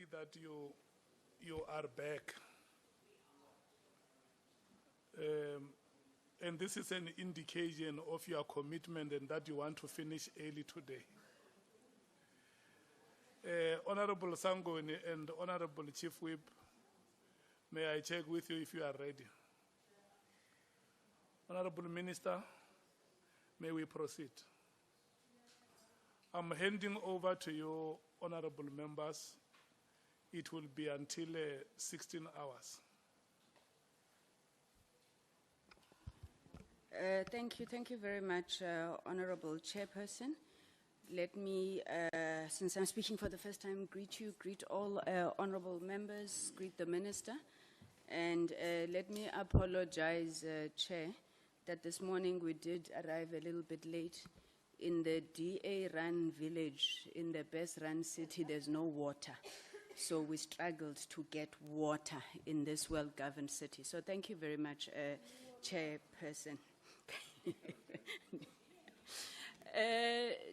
see that you are back. And this is an indication of your commitment and that you want to finish early today. Honorable Sangoni and Honorable Chief Whip, may I check with you if you are ready? Honorable Minister, may we proceed? I'm handing over to you, honorable members. It will be until 16 hours. Thank you very much, Honorable Chairperson. Let me, since I'm speaking for the first time, greet all honorable members, greet the Minister, and let me apologize, Chair, that this morning we did arrive a little bit late. In the DA-run village, in the best-run city, there's no water. So we struggled to get water in this well-governed city. So thank you very much, Chairperson.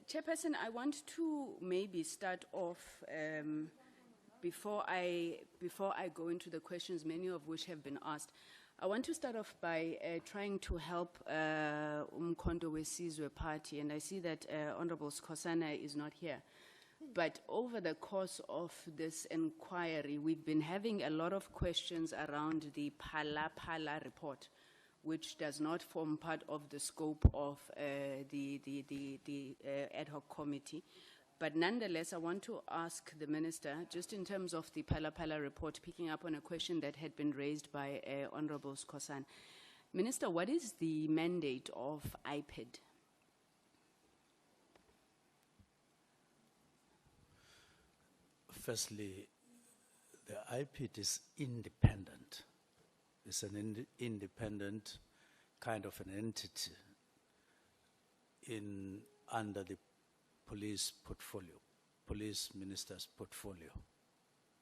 Chairperson, I want to maybe start off, before I go into the questions, many of which have been asked. I want to start off by trying to help Umkhonto Wesizwe Party, and I see that Honorable Skhosana is not here. But over the course of this inquiry, we've been having a lot of questions around the Phala report, which does not form part of the scope of the Ad Hoc Committee. But nonetheless, I want to ask the Minister, just in terms of the Phala report, picking up on a question that had been raised by Honorable Skhosana. Minister, what is the mandate of IPID? Firstly, the IPID is independent. It's an independent kind of an entity under the police portfolio, police minister's portfolio.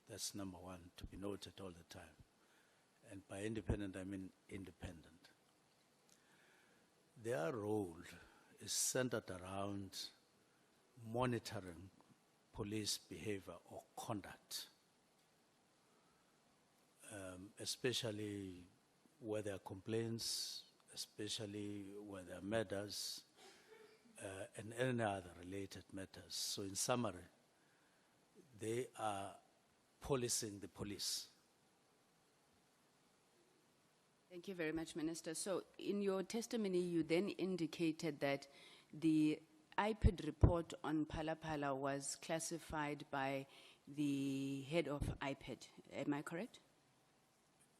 That's number one, to be noted all the time. And by independent, I mean independent. Their role is centered around monitoring police behavior or conduct, especially where there are complaints, especially where there are murders, and any other related matters. So in summary, they are policing the police. Thank you very much, Minister. So in your testimony, you then indicated that the IPID report on Phala was classified by the head of IPID. Am I correct?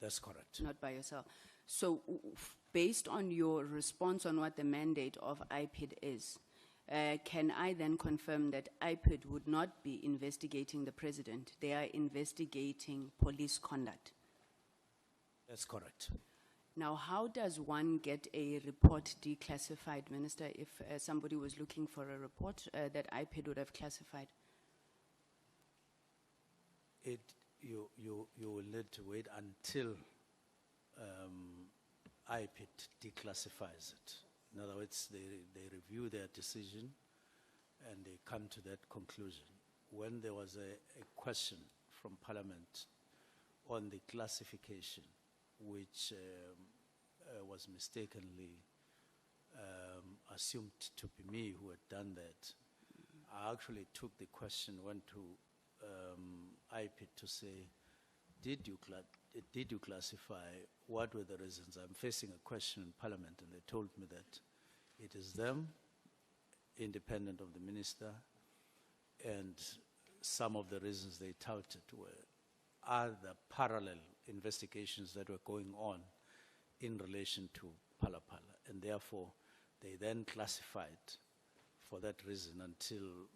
That's correct. Not by yourself. So based on your response on what the mandate of IPID is, can I then confirm that IPID would not be investigating the president? They are investigating police conduct. That's correct. Now, how does one get a report declassified, Minister, if somebody was looking for a report that IPID would have classified? You will need to wait until IPID declassifies it. In other words, they review their decision and they come to that conclusion. When there was a question from Parliament on the classification, which was mistakenly assumed to be me who had done that, I actually took the question, went to IPID to say, did you classify? What were the reasons? I'm facing a question in Parliament, and they told me that it is them, independent of the minister, and some of the reasons they touted were other parallel investigations that were going on in relation to Phala, and therefore they then classified for that reason until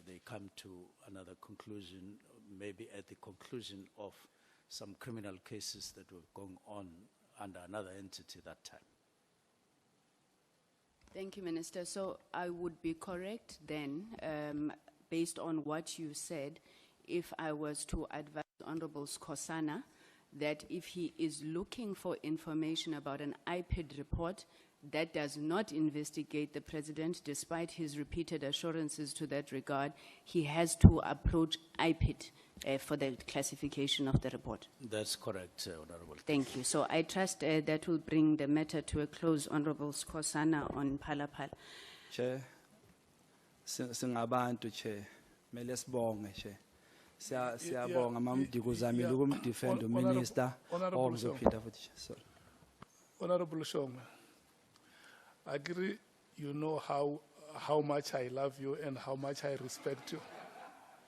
they come to another conclusion, maybe at the conclusion of some criminal cases that were going on under another entity that time. Thank you, Minister. So I would be correct then, based on what you said, if I was to advise Honorable Skhosana that if he is looking for information about an IPID report, that does not investigate the president, despite his repeated assurances to that regard, he has to approach IPID for the classification of the report. That's correct, Honorable. Thank you. So I trust that will bring the matter to a close. Honorable Skosana on Palapal. Chair, singabantu Chair, mele sibonge Chair. Siyabonga mamdikuzamile ukumdefend uMinister ongizophinda futhi. Sorry. Honorable Shoma, I agree, you know how much I love you and how much I respect you.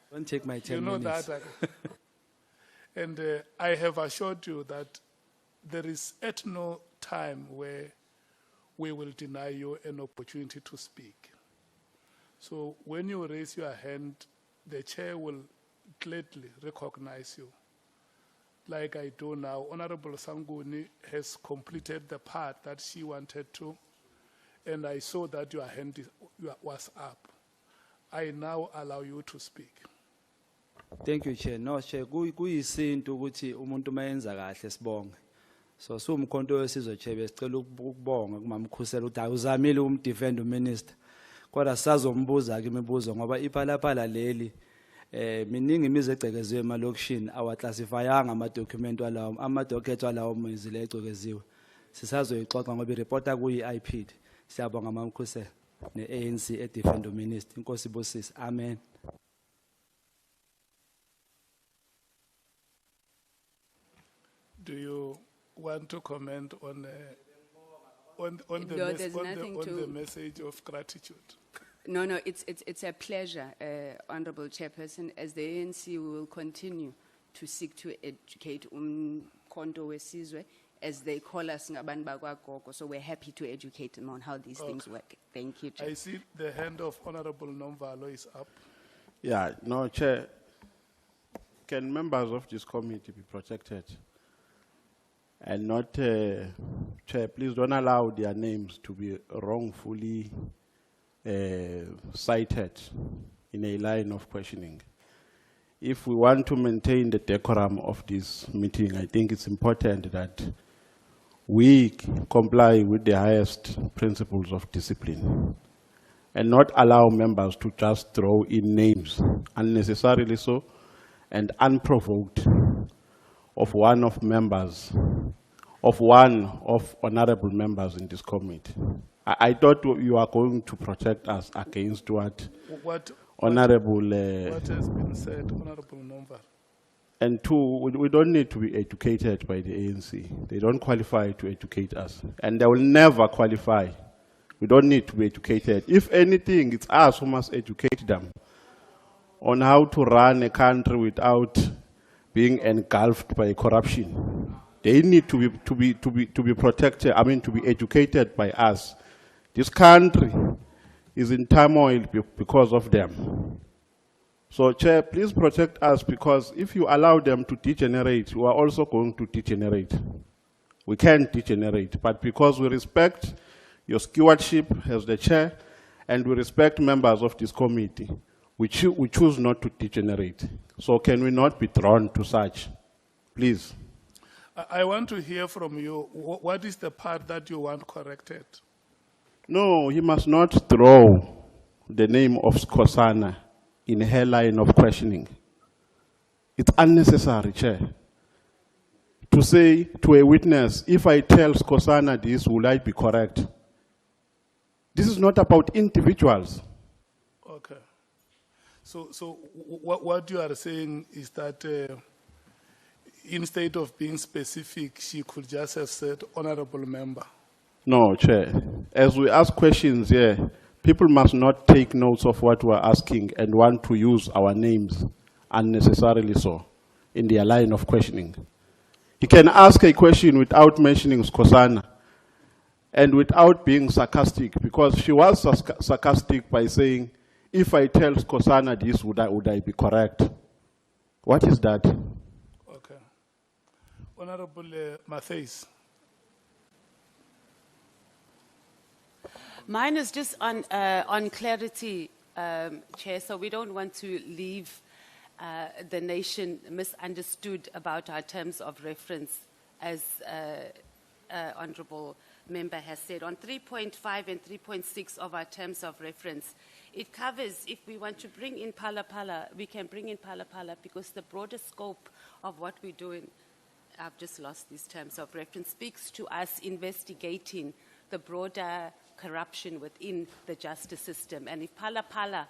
Don't take my 10 You know minutes. that. And I have assured you that there is at no time where we will deny you an opportunity to speak. So when you raise your hand, the chair will gladly recognize you. Like I do now, Honorable Sanguni has completed the part that she wanted to, and I saw that your hand was up. I now allow you to speak. Thank you, Chair. No, Chair, kuyisinto ukuthi umuntu mayenza kahle sibonge. So siwumkhonto wesizwe Chair besicela ukubonga kumamkhusela ukuthi awuzamile ukumdefend uMinister. Kodwa sazombuza ke imibuzo ngoba iphalaphala leli miningi imizi egcekeziwe emalokishini awaclassifyanga ama-document walawo ama-docket walawo mizile egcekeziwe. Sisazoyixoxa ngoba ireport kuyi IPID. Siyabonga mamkhusela ne-ANC edefend uMinister. Inkosi ibusise. Amen. Do you want to comment on No, there's nothing to- the message of gratitude? No, it's a pleasure, Honorable Chairperson. As the ANC, we will continue to seek to educate Kondo Wesizwe, as they call us ngabantu bakwagogo. So we're happy to educate them on how these things work. Thank you, Chair. I see the hand of Honorable Nomvalo is up. Yeah, no, Chair. Can members of this committee be protected? And not, Chair, please don't allow their names to be wrongfully cited in a line of questioning. If we want to maintain the decorum of this meeting, I think it's important that we comply with the highest principles of discipline and not allow members to just throw in names unnecessarily so and unprovoked of one of honorable members in this committee. I thought you are going to protect us against what honorable... what has been said, Honorable Nomvalo? And two, we don't need to be educated by the ANC. They don't qualify to educate us. And they will never qualify. We don't need to be educated. If anything, it's us who must educate them on how to run a country without being engulfed by corruption. They need to be protected, to be educated by us. This country is in turmoil because of them. So, Chair, please protect us, because if you allow them to degenerate, we are also going to degenerate. We can degenerate, but because we respect your stewardship as the Chair, and we respect members of this committee, we choose not to degenerate. So can we not be drawn to such? Please. I want to hear from you. What is the part that you want corrected? No, he must not throw the name of Skosana in her line of questioning. It's unnecessary, Chair. To say to a witness, if I tell Skosana this, will I be correct? This is not about individuals. Okay. So what you are saying is that instead of being specific, she could just have said honorable member. No, Chair. As we ask questions here, people must not take notes of what we're asking and want to use our names unnecessarily so in their line of questioning. You can ask a question without mentioning Skosana and without being sarcastic, because she was sarcastic by saying, if I tell Skosana this, would I be correct? What is that? Okay. Honorable Matthews. Mine is just on clarity, Chair, so we don't want to leave the nation misunderstood about our terms of reference, as Honorable member has said. On 3.5 and 3.6 of our terms of reference, it covers, if we want to bring in Phala Phala, we can bring in Phala Phala because the broader scope of what we're doing, I've just lost these terms of reference, speaks to us investigating the broader corruption within the justice system. And if Phala Phala,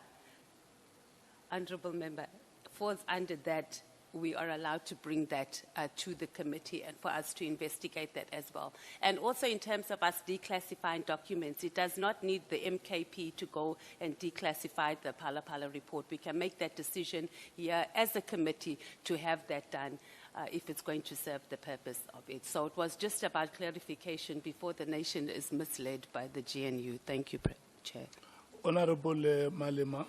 Honourable Member, falls under that, we are allowed to bring that to the committee and for us to investigate that as well. And also in terms of us declassifying documents, it does not need the MKP to go and declassify the Phala Phala report. We can make that decision here as a committee to have that done if it's going to serve the purpose of it. So it was just about clarification before the nation is misled by the GNU. Thank you, Chair. Honorable Malema.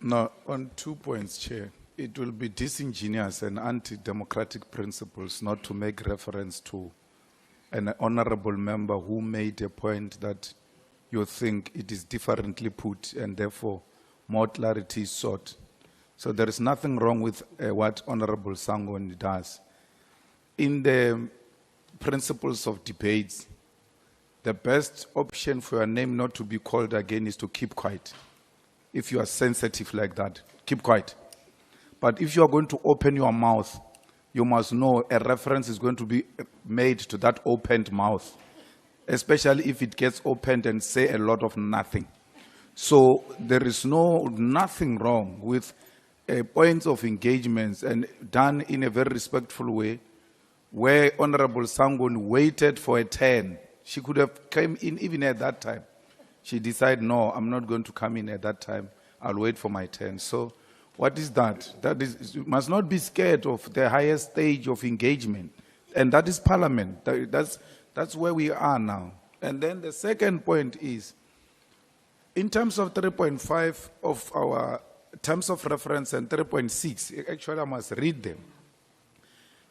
No, on 2 points, Chair. It will be disingenuous and anti-democratic principles not to make reference to an honorable member who made a point that you think it is differently put and therefore more clarity is sought. So there is nothing wrong with what Honorable Sangoni does. In the principles of debates, the best option for your name not to be called again is to keep quiet. If you are sensitive like that, keep quiet. But if you are going to open your mouth, you must know a reference is going to be made to that opened mouth, especially if it gets opened and say a lot of nothing. So there is nothing wrong with points of engagements and done in a very respectful way, where Honorable Sangon waited for a turn. She could have come in even at that time. She decided, no, I'm not going to come in at that time. I'll wait for my turn. So what is that? That is, you must not be scared of the highest stage of engagement. And that is Parliament. That's where we are now. And then the second point is, in terms of 3.5 of our terms of reference and 3.6, actually I must read them.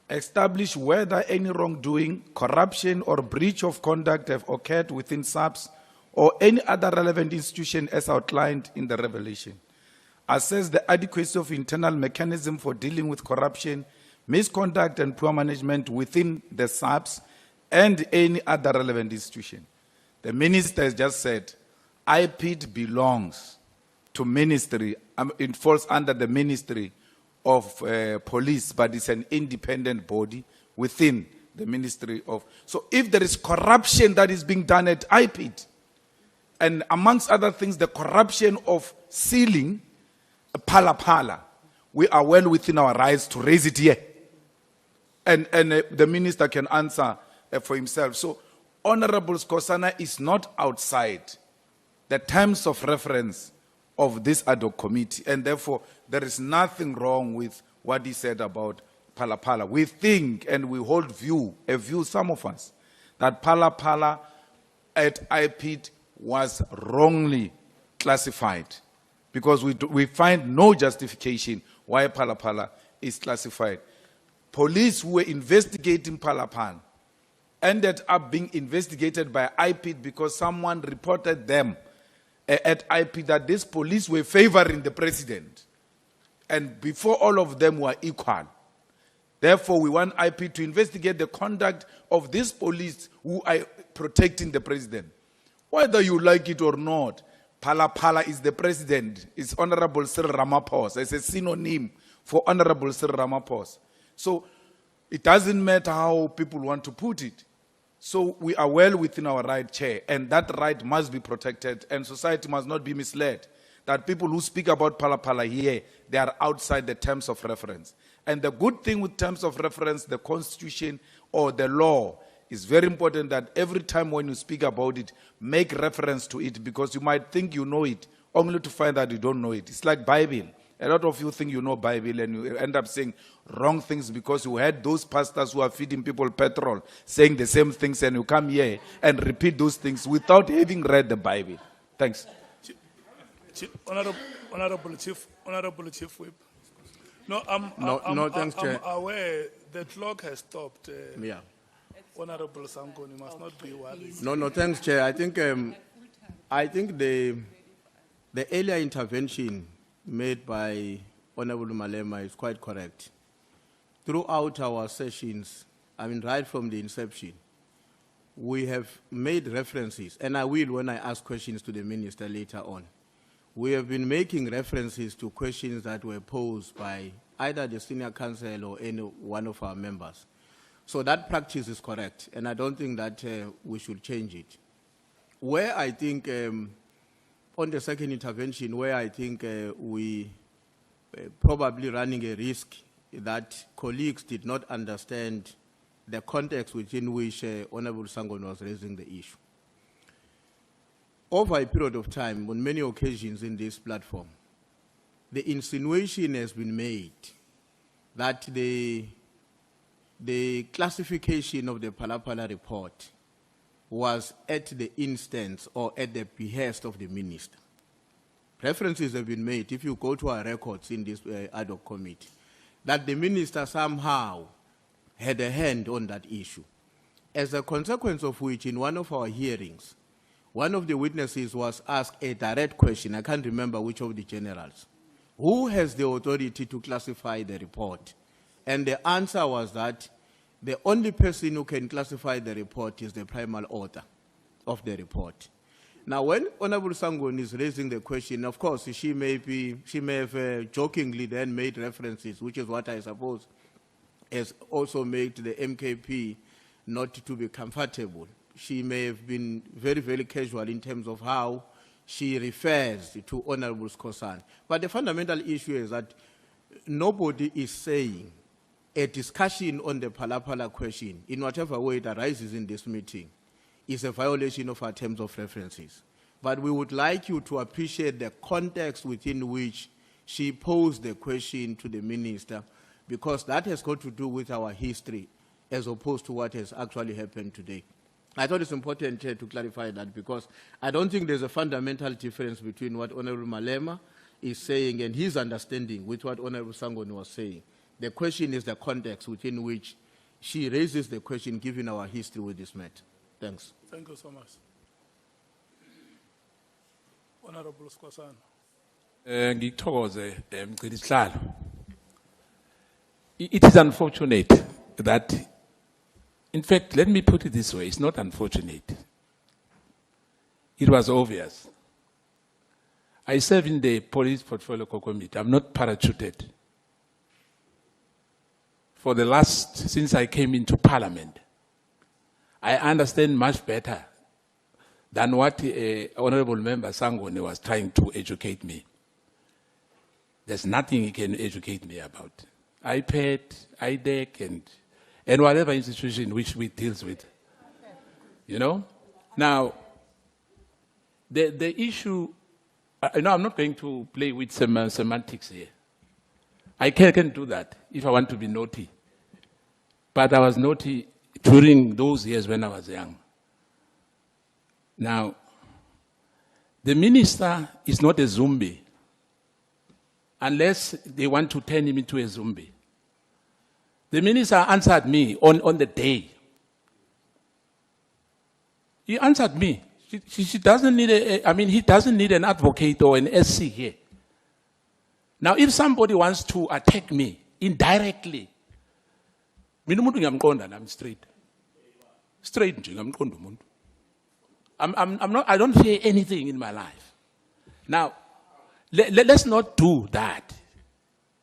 Establish whether any wrongdoing, corruption, or breach of conduct have occurred within SAPS or any other relevant institution as outlined in the revelation. Assess the adequacy of internal mechanism for dealing with corruption, misconduct, and poor management within the SAPS and any other relevant institution. The minister has just said, IPID belongs to ministry. It falls under the Ministry of Police, but it's an independent body within the Ministry of... So if there is corruption that is being done at IPID, and amongst other things, the corruption of sealing Phala Phala, we are well within our rights to raise it here. And the minister can answer for himself. So Honorable Skosana is not outside the terms of reference of this Ad Hoc Committee, and therefore there is nothing wrong with what he said about Phala Phala. We think and we hold a view, some of us, that Phala Phala at IPID was wrongly classified, because we find no justification why Phala Phala is classified. Police who were investigating Phala Phala ended up being investigated by IPID because someone reported them at IPID that these police were favoring the president. And before all of them were equal. Therefore, we want IPID to investigate the conduct of these police who are protecting the president. Whether you like it or not, Phala Phala is the president. It's Honorable Cyril Ramaphosa. It's a synonym for Honorable Cyril Ramaphosa. So it doesn't matter how people want to put it. So we are well within our right, Chair, and that right must be protected, and society must not be misled that people who speak about Phala Phala here, they are outside the terms of reference. And the good thing with terms of reference, the Constitution or the law, is very important that every time when you speak about it, make reference to it, because you might think you know it, only to find that you don't know it. It's like Bible. A lot of you think you know Bible and you end up saying wrong things because you had those pastors who are feeding people petrol saying the same things, and you come here and repeat those things without having read the Bible. Thanks. Honorable Chief Whip. No, thanks, Chair. I'm aware the clock has stopped. Yeah. Honorable Sangoni must not be worried. No, thanks, Chair. I think the earlier intervention made by Honorable Malema is quite correct. Throughout our sessions, right from the inception, we have made references, and I will when I ask questions to the minister later on. We have been making references to questions that were posed by either the senior counsel or any one of our members. So that practice is correct, and I don't think that we should change it. Where I think, on the second intervention, where I think we probably running a risk that colleagues did not understand the context within which Honorable Sangon was raising the issue. Over a period of time, on many occasions in this platform, the insinuation has been made that the classification of the Palapala report was at the instance or at the behest of the minister. References have been made, if you go to our records in this ad hoc committee, that the minister somehow had a hand on that issue. As a consequence of which, in one of our hearings, one of the witnesses was asked a direct question, I can't remember which of the generals, who has the authority to classify the report? And the answer was that the only person who can classify the report is the primal author of the report. Now, when Honorable Sangon is raising the question, of course, she may have jokingly then made references, which is what I suppose has also made the MKP not to be comfortable. She may have been very, very casual in terms of how she refers to Honorable Skhosana. But the fundamental issue is that nobody is saying a discussion on the Palapala question, in whatever way it arises in this meeting, is a violation of our terms of references. But we would like you to appreciate the context within which she posed the question to the minister, because that has got to do with our history as opposed to what has actually happened today. I thought it's important to clarify that, because I don't think there's a fundamental difference between what Honorable Malema is saying and his understanding with what Honorable Sangon was saying. The question is the context within which she raises the question, given our history with this matter. Thanks. Thank you so much. Honorable Skhosana. Ngithokoze Mgcinihlalo. It is unfortunate that, in fact, let me put it this way, it's not unfortunate. It was obvious. I serve in the Police Portfolio Committee. I'm not parachuted. For the last, since I came into Parliament, I understand much better than what Honorable Member Sangone was trying to educate me. There's nothing he can educate me about. iPad, IDEC, and whatever institution which we deals with. You know? Now, the issue, I'm not going to play with some semantics here. I can do that if I want to be naughty. But I was naughty during those years when I was young. Now, the minister is not a zombie unless they want to turn him into a zombie. The minister answered me on the day. He answered me. She doesn't need he doesn't need an advocate or an SC here. Now, if somebody wants to attack me indirectly, I'm straight. Straight, I don't fear anything in my life. Now, let's not do that.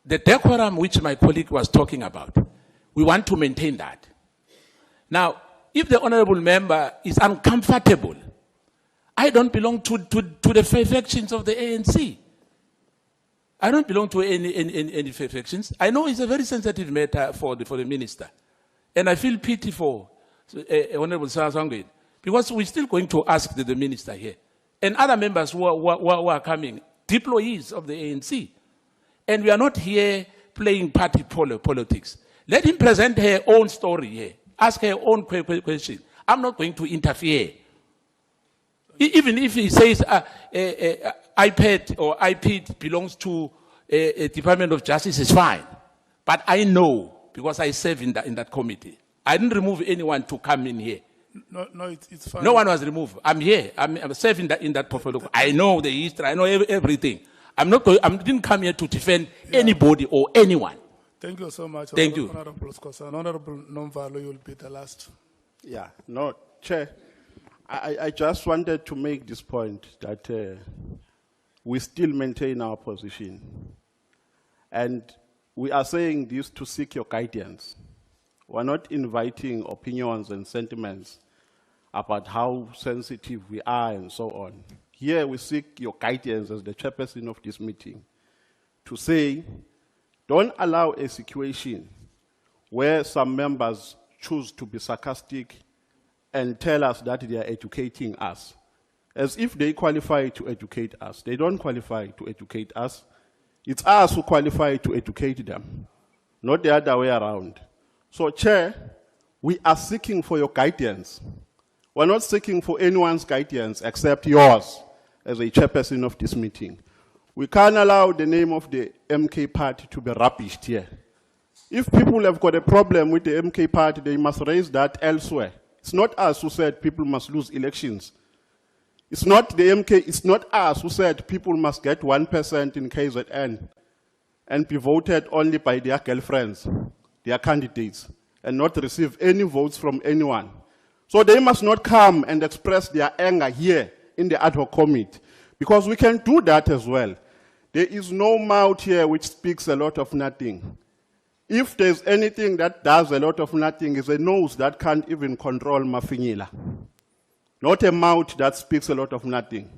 The decorum which my colleague was talking about, we want to maintain that. Now, if the honorable member is uncomfortable, I don't belong to the factions of the ANC. I don't belong to any factions. I know it's a very sensitive matter for the minister. And I feel pity for Honorable Sangweni, because we're still going to ask the minister here. And other members who are coming, deployees of the ANC. And we are not here playing party politics. Let him present her own story here. Ask her own question. I'm not going to interfere. Even if he says iPad or iPad belongs to a Department of Justice, it's fine. But I know, because I serve in that committee. I didn't remove anyone to come in here. No, it's fine. No one was removed. I'm here. I'm serving in that portfolio. I know the history. I know everything. I didn't come here to defend anybody or anyone. Thank you so much. Thank you. Honorable Skhosana. Honorable Nomvalo, you will be the last. Yeah, no, Chair, I just wanted to make this point that we still maintain our position. And we are saying this to seek your guidance. We're not inviting opinions and sentiments about how sensitive we are and so on. Here we seek your guidance as the chairperson of this meeting to say, don't allow a situation where some members choose to be sarcastic and tell us that they are educating us, as if they qualify to educate us. They don't qualify to educate us. It's us who qualify to educate them, not the other way around. So, Chair, we are seeking for your guidance. We're not seeking for anyone's guidance except yours as a chairperson of this meeting. We can't allow the name of the MK party to be rubbished here. If people have got a problem with the MK party, they must raise that elsewhere. It's not us who said people must lose elections. It's not the MK, it's not us who said people must get 1% in KZN and be voted only by their girlfriends, their candidates, and not receive any votes from anyone. So they must not come and express their anger here in the Ad Hoc Committee, because we can do that as well. There is no mouth here which speaks a lot of nothing. If there's anything that does a lot of nothing, it's a nose that can't even control mafinyila. Not a mouth that speaks a lot of nothing.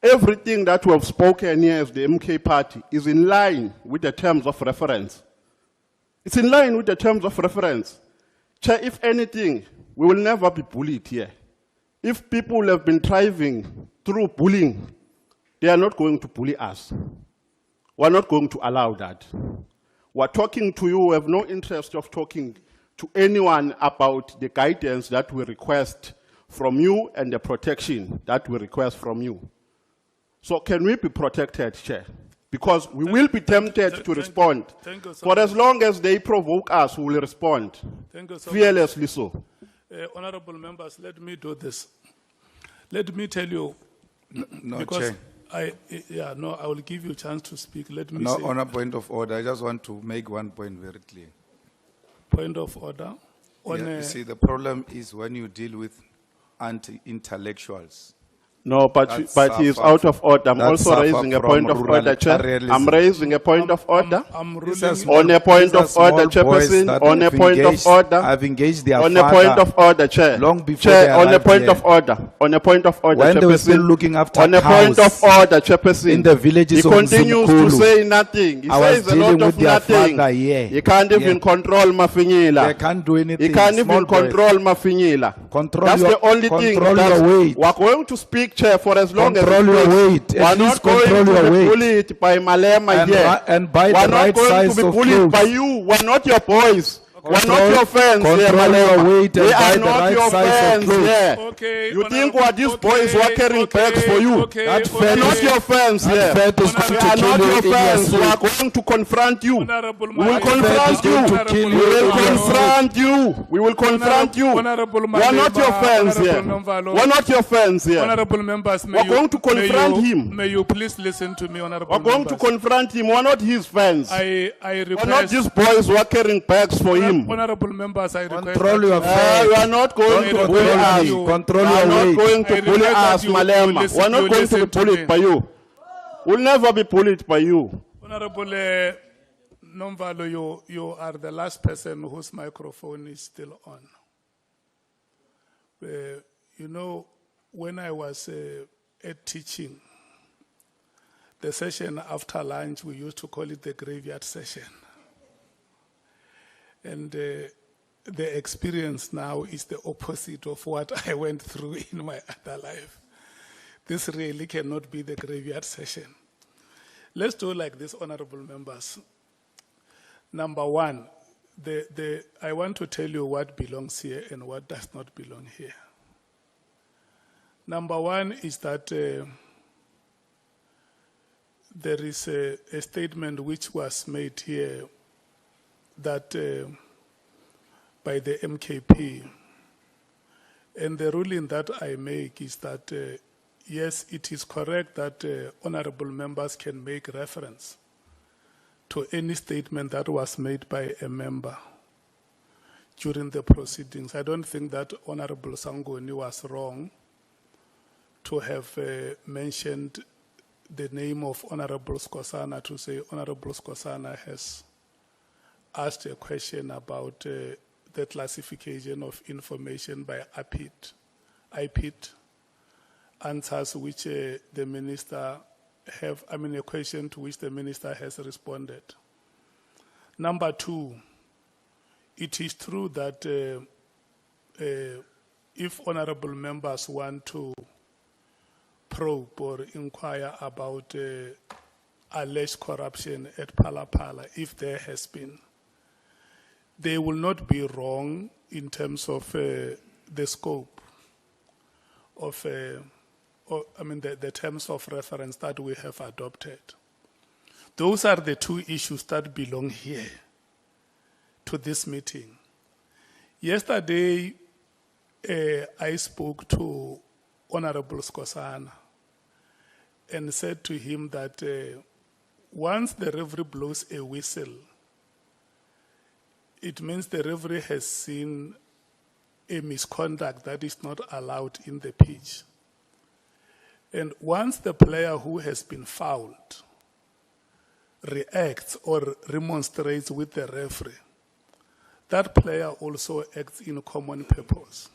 Everything that we have spoken here as the MK party is in line with the terms of reference. It's in line with the terms of reference. Chair, if anything, we will never be bullied here. If people have been thriving through bullying, they are not going to bully us. We're not going to allow that. We're talking to you. We have no interest of talking to anyone about the guidance that we request from you and the protection that we request from you. So can we be protected, Chair? Because we will be tempted to respond. Thank you so For much. as long as they provoke us, we will respond. Thank you so Fearlessly so. Honorable members, let me do this. Let me tell you, No, because Chair. I will give you a chance to speak. Let me No, say on a point of order, I just want to make one point very clear. point of order. On Yeah, you see, the problem is when you deal with anti-intellectuals. No, but he is out of order. I'm that also suffer raising a from point of order, Chair. ruralitarianism. I'm raising a point of order. I'm These are ruling. small- On a point these are of order, small boys Chairperson, that on a have point of engaged- order. have engaged their On a father point of order, Chair. long before Chair, they on a arrived point here. of order. On a point of order, When they were Chairperson. still looking after On a point cows of order, Chairperson. in the villages he of continues to Mzimkhulu. say nothing. He I was says a dealing lot with of their nothing. father here. He can't even Yeah. control Mafinyila. They can't do anything. He can't Small even boys. control Mafinyila. Control That's your- the only thing. control your weight. We're going to speak, Chair, for as long Control as it your takes. weight. At We're least not going control to your be weight. bullied by Malema And here. ri- and buy We're the not right going size to be of bullied clothes. by you. We're not your boys. We're not Control- your fans here, control your Malema. weight and We buy are the not right your size of fans clothes. here. Okay, You think honorable- what these boys were carrying bags for you? That We're fat not is- your fans that here. fat is going We to are kill not you your in your fans. We sleep. are going to confront you. Honorable We will Malema. confront you. Honorable kill We you will in your confront you. We will confront you. Honorable We are not your Malema, fans here. Honorable Nomvalo. We're not your fans here. Honorable members, may We're you, going to confront may you, him. May you please listen to me, honorable We're going to members. confront him. We're not his fans. I We're not request, these boys who are carrying bags for him. honorable members, I request Control that your you- fat. We are not going to Control bully your us. weight. Control We are your not weight. going I to bully request that us, you Malema. listen- We're not you going to be listen to bullied me. by you. We'll never be bullied by you. Honorable Nomvalo, you are the last person whose microphone is still on. You know, when I was at teaching, the session after lunch, we used to call it the graveyard session. And the experience now is the opposite of what I went through in my other life. This really cannot be the graveyard session. Let's do like this, honorable members. Number one, I want to tell you what belongs here and what does not belong here. Number one is that there is a statement which was made here that by the MKP. And the ruling that I make is that, yes, it is correct that honorable members can make reference to any statement that was made by a member during the proceedings. I don't think that Honorable Sangoni was wrong to have mentioned the name of Honorable Skosana, to say Honorable Skosana has asked a question about the classification of information by IPIT, answers which the minister a question to which the minister has responded. Number two, it is true that if honorable members want to probe or inquire about alleged corruption at Phala, if there has been, they will not be wrong in terms of the scope of, the terms of reference that we have adopted. Those are the two issues that belong here to this meeting. Yesterday, I spoke to Honorable Skosana and said to him that once the referee blows a whistle, it means the referee has seen a misconduct that is not allowed in the pitch. And once the player who has been fouled reacts or remonstrates with the referee, that player also acts in common purpose.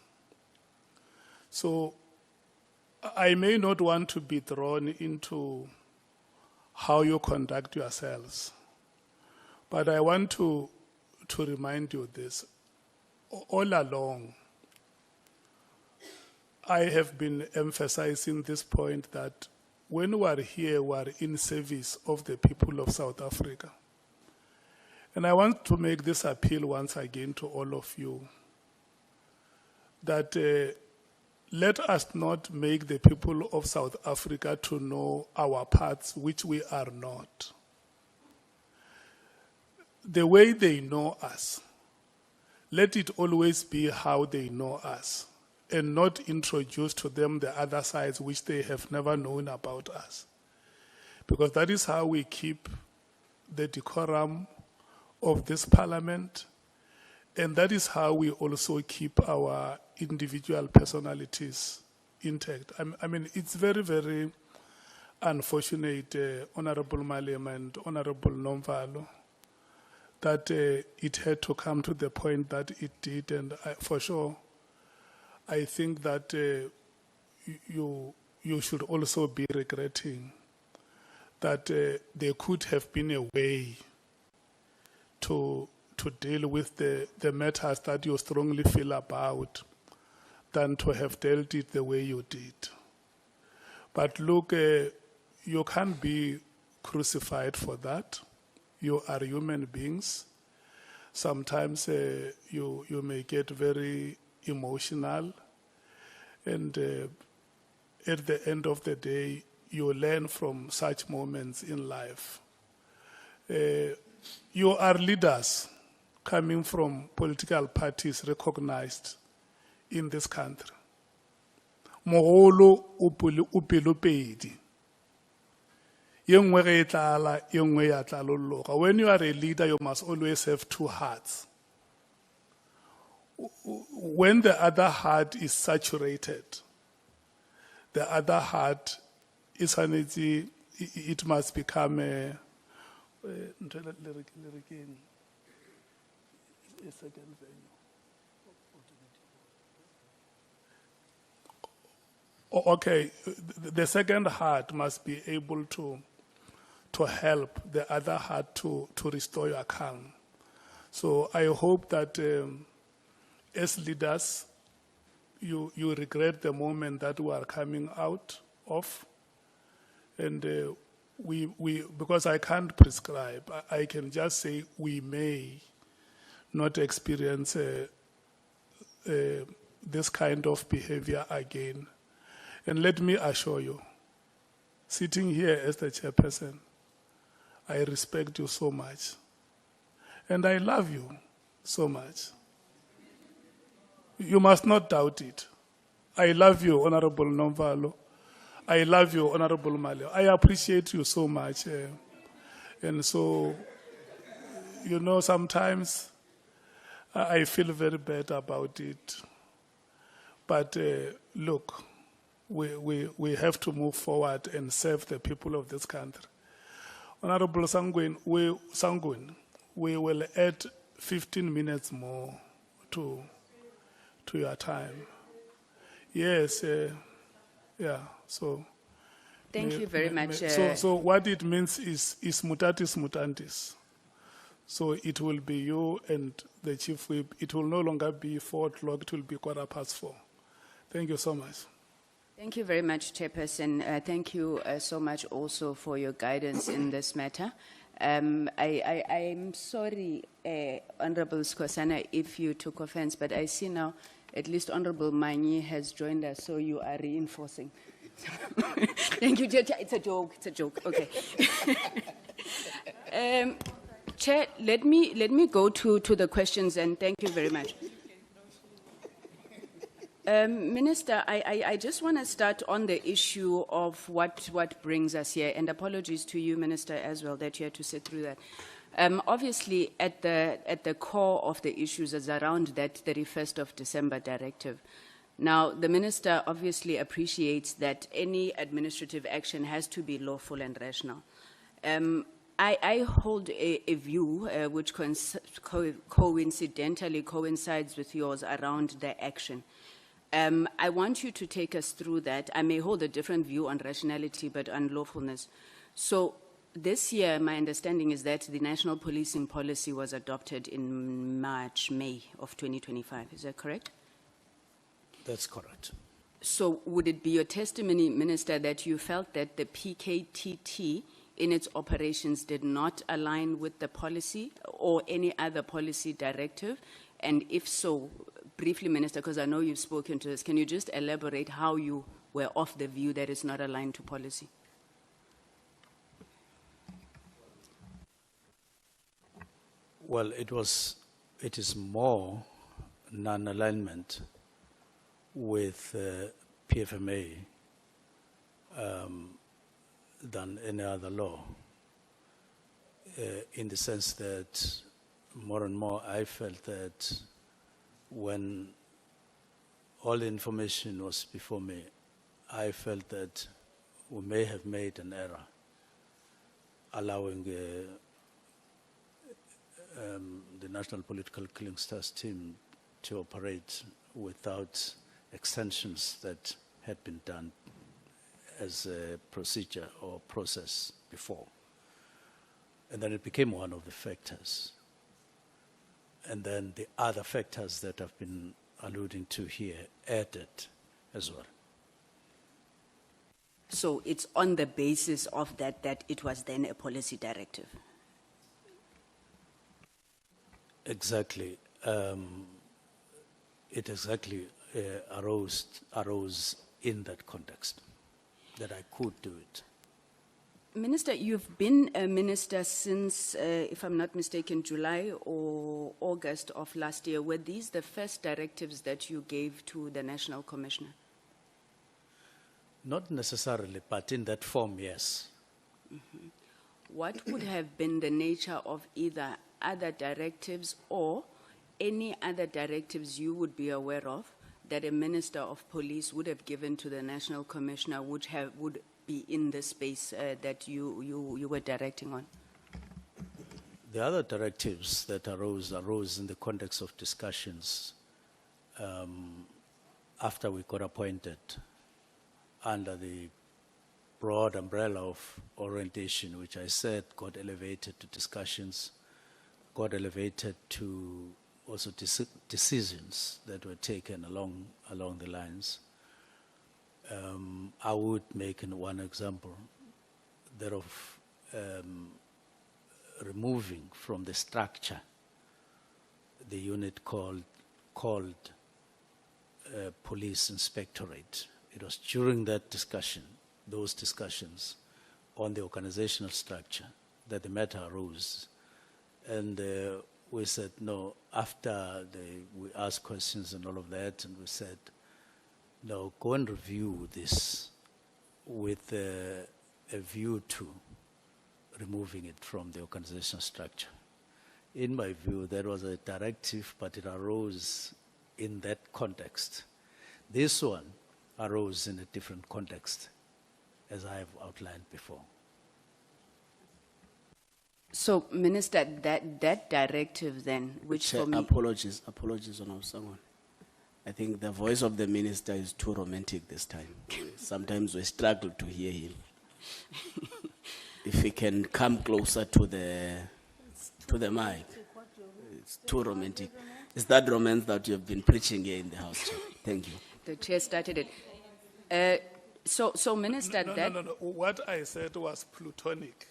So I may not want to be drawn into how you conduct yourselves, but I want to remind you this. All along, I have been emphasizing this point that when we are here, we are in service of the people of South Africa. And I want to make this appeal once again to all of you, that let us not make the people of South Africa to know our parts, which we are not. The way they know us, let it always be how they know us, and not introduce to them the other sides which they have never known about us. Because that is how we keep the decorum of this parliament, and that is how we also keep our individual personalities intact. It's very, very unfortunate, Honorable Malema and Honorable Nomvalo, that it had to come to the point that it did, and for sure, I think that you should also be regretting that there could have been a way to deal with the matters that you strongly feel about than to have dealt it the way you did. But look, you can't be crucified for that. You are human beings. Sometimes you may get very emotional, and at the end of the day, you learn from such moments in life. You are leaders coming from political parties recognized in this country. Mogolo upelopedi. When you are a leader, you must always have two hearts. When the other heart is saturated, the other heart is it must become a second venue. Okay, the second heart must be able to help the other heart to restore your calm. So I hope that as leaders, you regret the moment that we are coming out of, and because I can't prescribe, I can just say we may not experience this kind of behavior again. And let me assure you, sitting here as the chairperson, I respect you so much. And I love you so much. You must not doubt it. I love you, Honorable Nomvalo. I love you, Honorable Malema. I appreciate you so much. And so, sometimes I feel very bad about it. But look, we have to move forward and serve the people of this country. Honorable Sangwin, we will add 15 minutes more to your time. Yes, yeah, so. Thank you very much. So what it means is mutatis mutandis. So it will be you and the chief whip. It will no longer be 4 o'clock, it will be 4:15. Thank you so much. Thank you very much, Chairperson. Thank you so much also for your guidance in this matter. I'm sorry, Honorable Skosana, if you took offense, but I see now at least Honorable Manyi has joined us, so you are reinforcing. Thank you, Chair. It's a joke, okay. Chair, let me go to the questions, and thank you very much. Minister, I just want to start on the issue of what brings us here, and apologies to you, Minister, as well, that you had to sit through that. Obviously, at the core of the issues is around that 31st of December directive. Now, the Minister obviously appreciates that any administrative action has to be lawful and rational. I hold a view which coincidentally coincides with yours around the action. I want you to take us through that. I may hold a different view on rationality, but on lawfulness. So this year, my understanding is that the national policing policy was adopted in May of 2025. Is that correct? That's correct. So would it be your testimony, Minister, that you felt that the PKTT in its operations did not align with the policy or any other policy directive? And if so, briefly, Minister, because I know you've spoken to this, can you just elaborate how you were of the view that it's not aligned to policy? Well, it is more non-alignment with PFMA than any other law, in the sense that more and more I felt that when all the information was before me, I felt that we may have made an error allowing the National Political Killing Stars team to operate without extensions that had been done as a procedure or process before. And then it became one of the factors. And then the other factors that I've been alluding to here added as well. So it's on the basis of that it was then a policy directive? Exactly. It exactly arose in that context, that I could do it. Minister, you've been a minister since, if I'm not mistaken, July or August of last year. Were these the first directives that you gave to the National Commissioner? Not necessarily, but in that form, yes. Mm-hmm. What would have been the nature of either other directives or any other directives you would be aware of that a Minister of Police would have given to the National Commissioner would be in the space that you were directing on? The other directives that arose in the context of discussions after we got appointed under the broad umbrella of orientation, which I said got elevated to discussions, got elevated to also decisions that were taken along the lines. I would make one example, that of removing from the structure the unit called Police Inspectorate. It was during that discussion, those discussions on the organizational structure, that the matter arose. And we said, no, after we asked questions and all of that, and we said, no, go and review this with a view to removing it from the organizational structure. In my view, that was a directive, but it arose in that context. This one arose in a different context, as I have outlined before. So, Minister, that directive then, which Chair, for me... apologies on someone. I think the voice of the minister is too romantic this time. Sometimes we struggle to hear him. If he can come closer to the mic. It's too romantic. It's that romance that you have been preaching here in the House, Chair. Thank you. The chair started it. So, Minister, No. What I said was plutonic.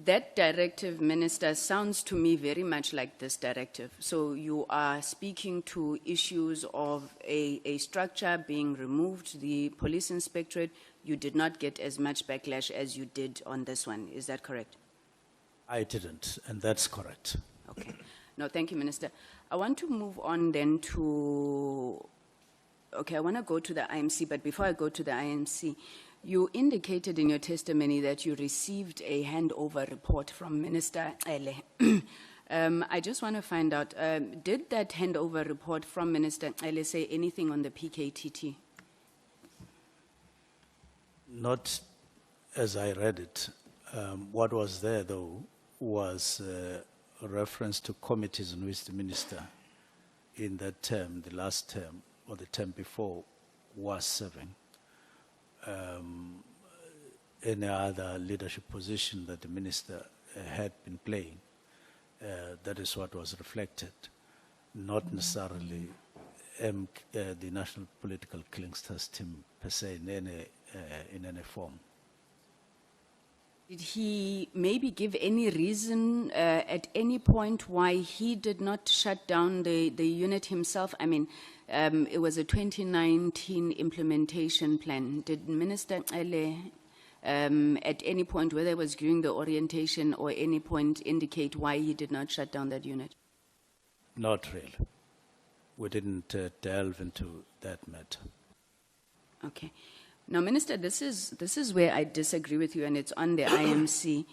That directive, Minister, sounds to me very much like this directive. So you are speaking to issues of a structure being removed, the police inspectorate. You did not get as much backlash as you did on this one. Is that correct? I didn't, and that's correct. Okay. No, thank you, Minister. I want to move on then to... Okay, I want to go to the IMC, but before I go to the IMC, you indicated in your testimony that you received a handover report from Minister Ele. I just want to find out, did that handover report from Minister Ele say anything on the PKTT? Not as I read it. What was there, though, was a reference to committees in which the minister in that term, the last term, or the term before, was serving. Any other leadership position that the minister had been playing, that is what was reflected, not necessarily the National Political Killings Trust team per se in any form. Did he maybe give any reason at any point why he did not shut down the unit himself? I mean, it was a 2019 implementation plan. Did Minister Ele at any point, whether it was during the orientation or any point, indicate why he did not shut down that unit? Not really. We didn't delve into that matter. Okay. Now, Minister, this is where I disagree with you, and it's on the IMC.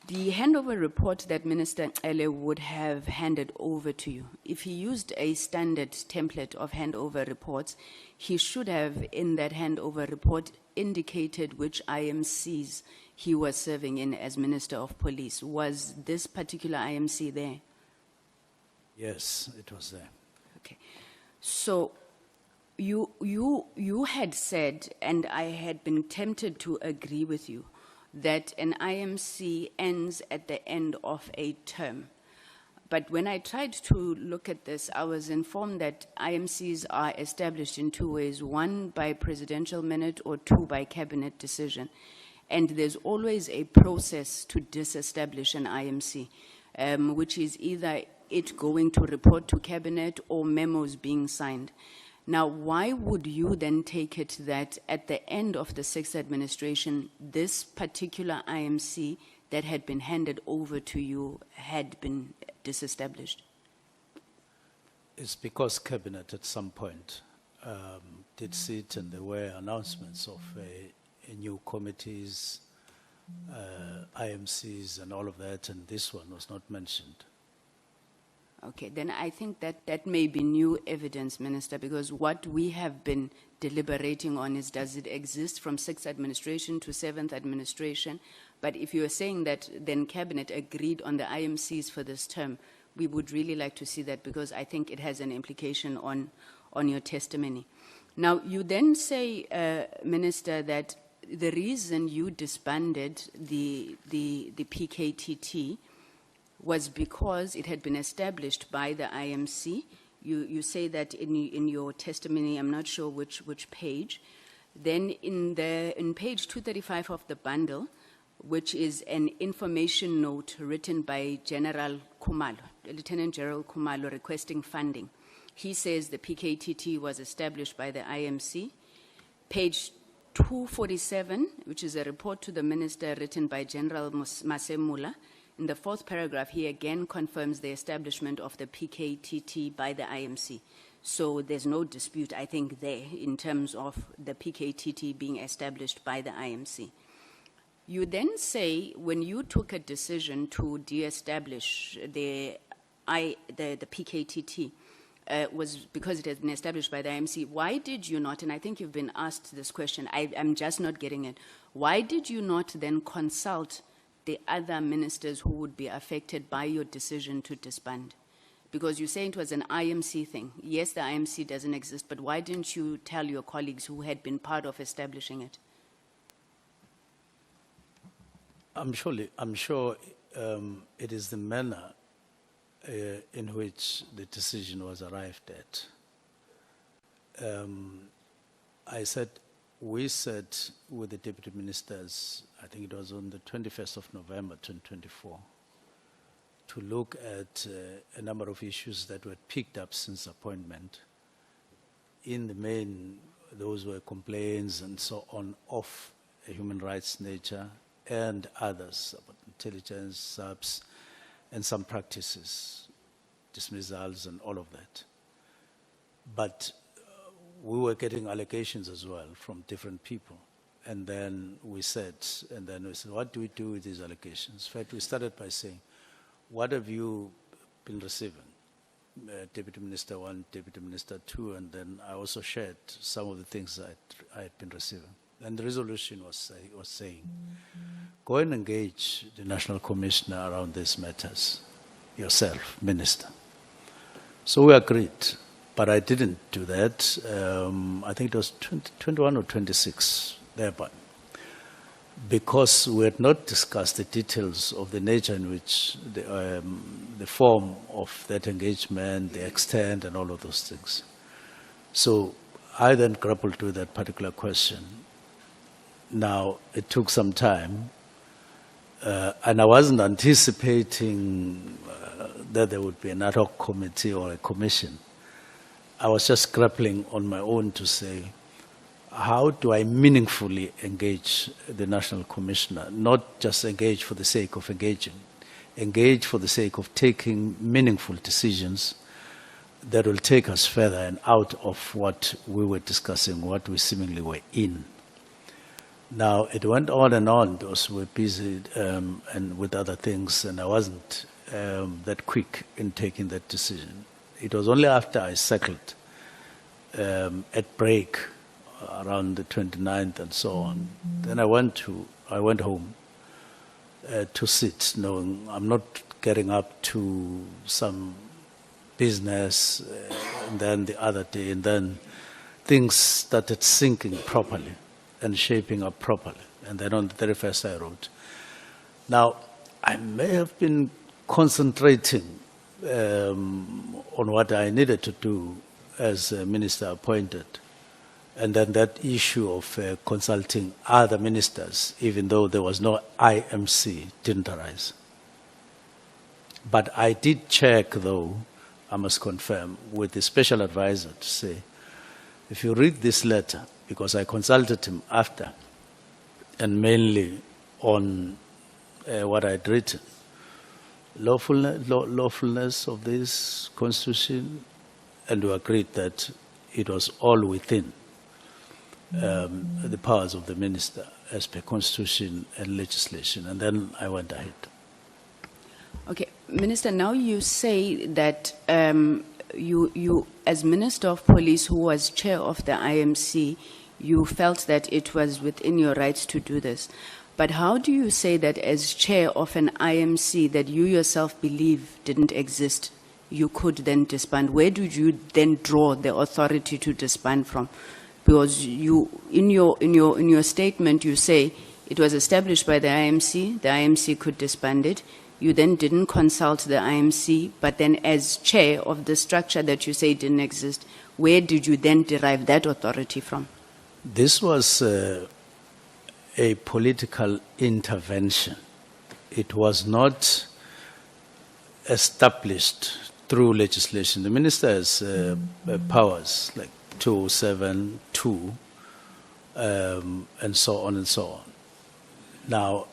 The handover report that Minister Ele would have handed over to you, if he used a standard template of handover reports, he should have, in that handover report, indicated which IMCs he was serving in as Minister of Police. Was this particular IMC there? Yes, it was there. Okay. So, you had said, and I had been tempted to agree with you, that an IMC ends at the end of a term. But when I tried to look at this, I was informed that IMCs are established in two ways, one by presidential minute or two by cabinet decision. And there's always a process to disestablish an IMC, which is either it going to report to cabinet or memos being signed. Now, why would you then take it that at the end of the sixth administration, this particular IMC that had been handed over to you had been disestablished? It's because cabinet at some point did sit and there were announcements of new committees, IMCs and all of that, and this one was not mentioned. Okay, then I think that may be new evidence, Minister, because what we have been deliberating on is, does it exist from sixth administration to seventh administration? But if you are saying that then Cabinet agreed on the IMCs for this term, we would really like to see that, because I think it has an implication on your testimony. Now, you then say, Minister, that the reason you disbanded the PKTT was because it had been established by the IMC. You say that in your testimony, I'm not sure which page. Then in page 235 of the bundle, which is an information note written by General Khumalo, Lieutenant General Khumalo, requesting funding. He says the PKTT was established by the IMC. Page 247, which is a report to the minister written by General Masemula. In the fourth paragraph, he again confirms the establishment of the PKTT by the IMC. So there's no dispute, I think, there in terms of the PKTT being established by the IMC. You then say, when you took a decision to de-establish the PKTT, was because it has been established by the IMC. Why did you not, and I think you've been asked this question, I'm just not getting it. Why did you not then consult the other ministers who would be affected by your decision to disband? Because you say it was an IMC thing. Yes, the IMC doesn't exist, but why didn't you tell your colleagues who had been part of establishing it? I'm sure it is the manner in which the decision was arrived at. We said with the deputy ministers, I think it was on the 21st of November 2024, to look at a number of issues that were picked up since appointment. In the main, those were complaints and so on of a human rights nature, and others about intelligence, SAPS, and some practices, dismissals and all of that. But we were getting allegations as well from different people. And then we said, what do we do with these allegations? In fact, we started by saying, what have you been receiving? Deputy Minister 1, Deputy Minister 2, and then I also shared some of the things I had been receiving. And the resolution was saying, go and engage the National Commissioner around these matters, yourself, Minister. So we agreed, but I didn't do that. I think it was 21 or 26, thereby, because we had not discussed the details of the nature in which the form of that engagement, the extent, and all of those things. So I then grappled with that particular question. Now, it took some time, and I wasn't anticipating that there would be an ad hoc committee or a commission. I was just grappling on my own to say, how do I meaningfully engage the National Commissioner? Not just engage for the sake of engaging, engage for the sake of taking meaningful decisions that will take us further and out of what we were discussing, what we seemingly were in. Now, it went on because we were busy and with other things, and I wasn't that quick in taking that decision. It was only after I settled at break around the 29th and so on. Then I went home to sit, knowing I'm not getting up to some business, and then the other day, and then things started sinking properly and shaping up properly. And then on the 31st I wrote. Now, I may have been concentrating on what I needed to do as a minister appointed, and then that issue of consulting other ministers, even though there was no IMC, didn't arise. But I did check, though, I must confirm, with the special advisor to say, if you read this letter, because I consulted him after, and mainly on what I'd written, lawfulness of this constitution, and we agreed that it was all within the powers of the minister as per constitution and legislation, and then I went ahead. Okay, Minister, now you say that you, as Minister of Police, who was chair of the IMC, you felt that it was within your rights to do this. But how do you say that as chair of an IMC that you yourself believe didn't exist, you could then disband? Where did you then draw the authority to disband from? Because you, in your statement, you say it was established by the IMC could disband it. You then didn't consult the IMC, but then as chair of the structure that you say didn't exist, where did you then derive that authority from? This was a political intervention. It was not established through legislation. The minister has powers like 207, 2, and so on and so on. Now,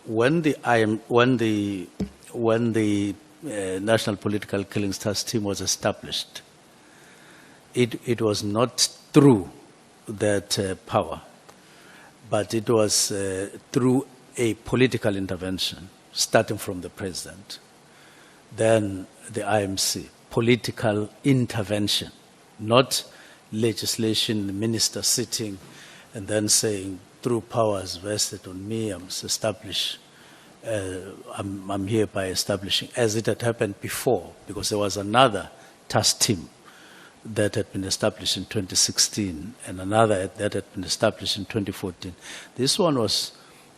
when the National Political Killings Task Team was established, it was not through that power, but it was through a political intervention, starting from the president, then the IMC, political intervention, not legislation, the minister sitting and then saying, through powers vested on me, I must establish, I'm hereby establishing, as it had happened before, because there was another task team that had been established in 2016 and another that had been established in 2014. This one was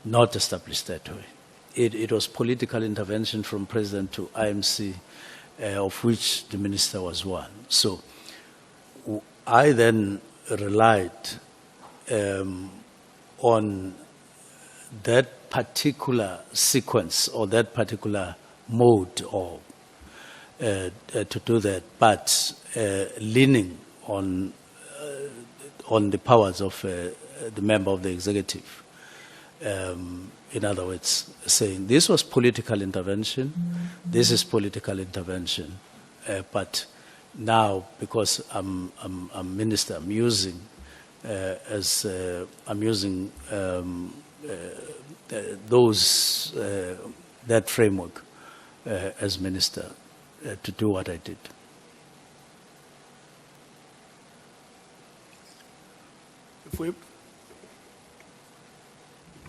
not established that way. It was political intervention from president to IMC, of which the minister was one. So I then relied on that particular sequence or that particular mode or to do that, but leaning on the powers of the member of the executive. In other words, saying this was political intervention, this is political intervention, but now because I'm minister, I'm using that framework as minister to do what I did. If we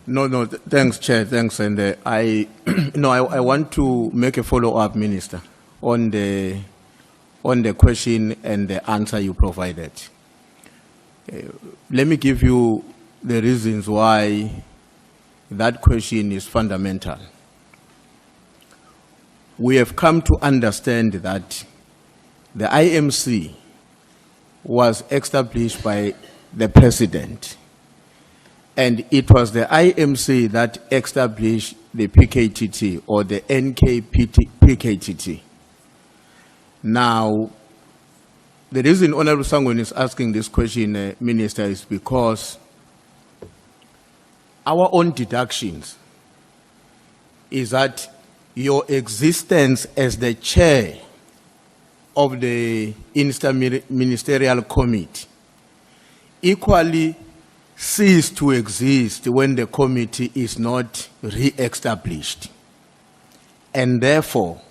No, thanks, Chair, thanks. And I want to make a follow-up, Minister, on the question and the answer you provided. Let me give you the reasons why that question is fundamental. We have come to understand that the IMC was established by the President, and it was the IMC that established the PKTT or the PKTT. Now, the reason Honorable Sangweni is asking this question, Minister, is because our own deductions is that your existence as the chair of the Ministerial Committee equally cease to exist when the committee is not re-established. And therefore,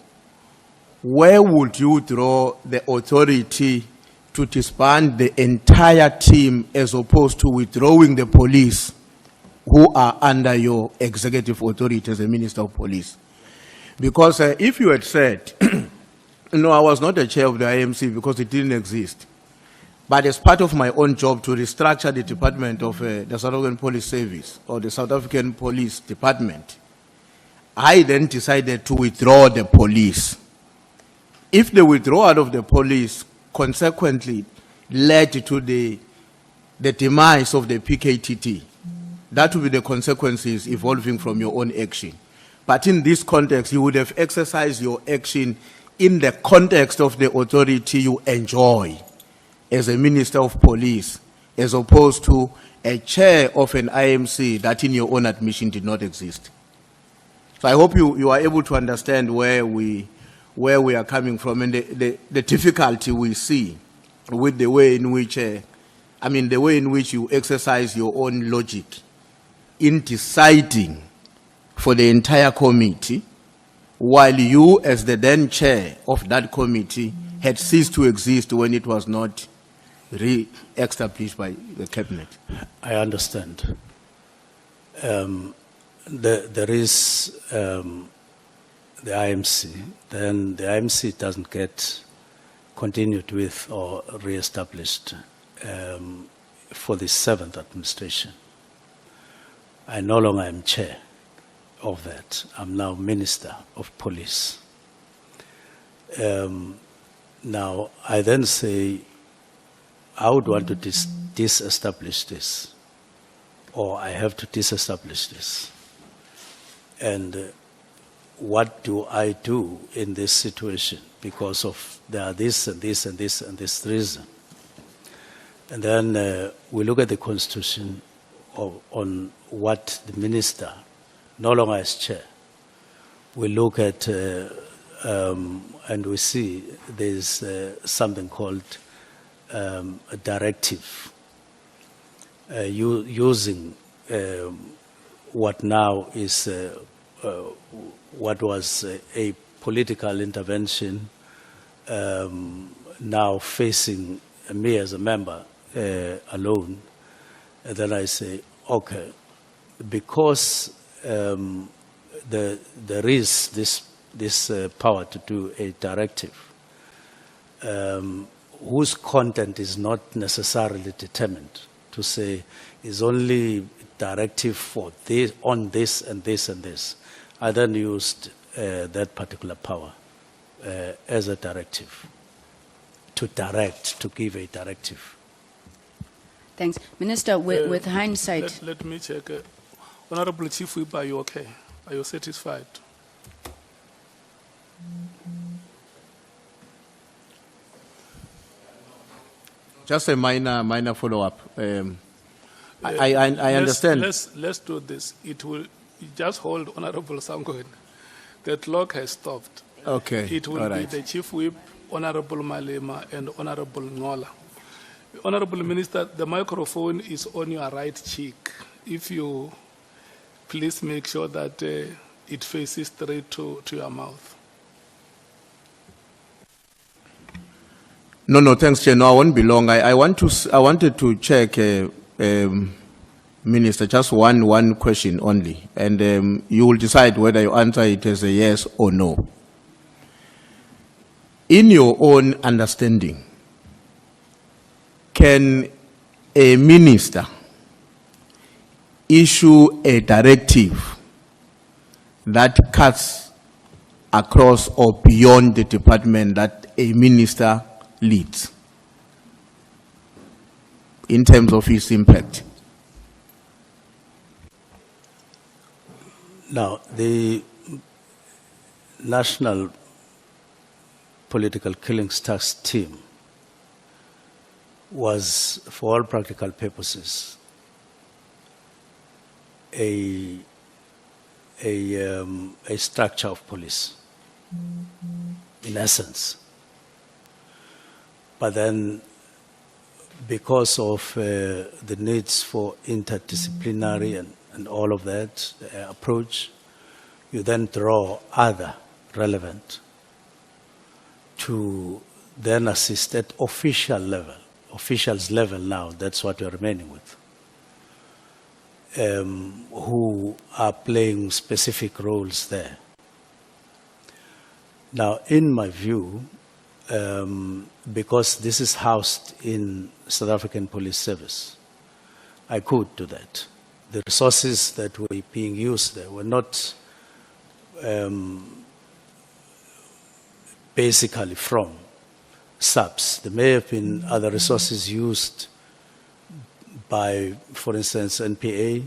where would you draw the authority to disband the entire team as opposed to withdrawing the police who are under your executive authority as a Minister of Police? Because if you had said, no, I was not the chair of the IMC because it didn't exist, but as part of my own job to restructure the department of the South African Police Service or the South African Police Department, I then decided to withdraw the police. If the withdrawal of the police consequently led to the demise of the PKTT, that would be the consequences evolving from your own action. But in this context, you would have exercised your action in the context of the authority you enjoy as a Minister of Police, as opposed to a chair of an IMC that in your own admission did not exist. So I hope you are able to understand where we are coming from and the difficulty we see with the way in which, the way in which you exercise your own logic in deciding for the entire committee, while you, as the then chair of that committee, had ceased to exist when it was not re-established by the cabinet. I understand. There is the IMC, then the IMC doesn't get continued with or re-established for the 7th administration. I no longer am chair of that. I'm now Minister of Police. Now, I then say, I would want to disestablish this, or I have to disestablish this. And what do I do in this situation? Because of there are this and this and this and this reason. And then we look at the Constitution on what the minister, no longer as chair, we look at and we see there's something called a directive using what now is what was a political intervention now facing me as a member alone, and then I say, okay, because there is this power to do a directive, whose content is not necessarily determined, to say is only directive for this, on this and this and this. I then used that particular power as a directive, to direct, to give a directive. Thanks. Minister, with hindsight, Let me check. Honorable Chief Whip, are you okay? Are you satisfied? Just a minor follow-up. I understand. Let's do this. It will, just hold, Honorable Sangwen. The clock has stopped. Okay, It will all be right. the Chief Whip, Honorable Malema, and Honorable Ngola. Honorable Minister, the microphone is on your right cheek. If you please make sure that it faces straight to your mouth. No, thanks, Chair. No, I won't be long. I wanted to check, Minister, just one question only, and you will decide whether you answer it as a yes or no. In your own understanding, can a minister issue a directive that cuts across or beyond the department that a minister leads in terms of its impact? Now, the National Political Killings Task Team was, for all practical purposes, a structure of police, in essence. But then, because of the needs for interdisciplinary and all of that approach, you then draw other relevant to then assist at official level, officials level now, that's what we're remaining with, who are playing specific roles there. Now, in my view, because this is housed in South African Police Service, I could do that. The resources that were being used there were not basically from SAPS. There may have been other resources used by, for instance, NPA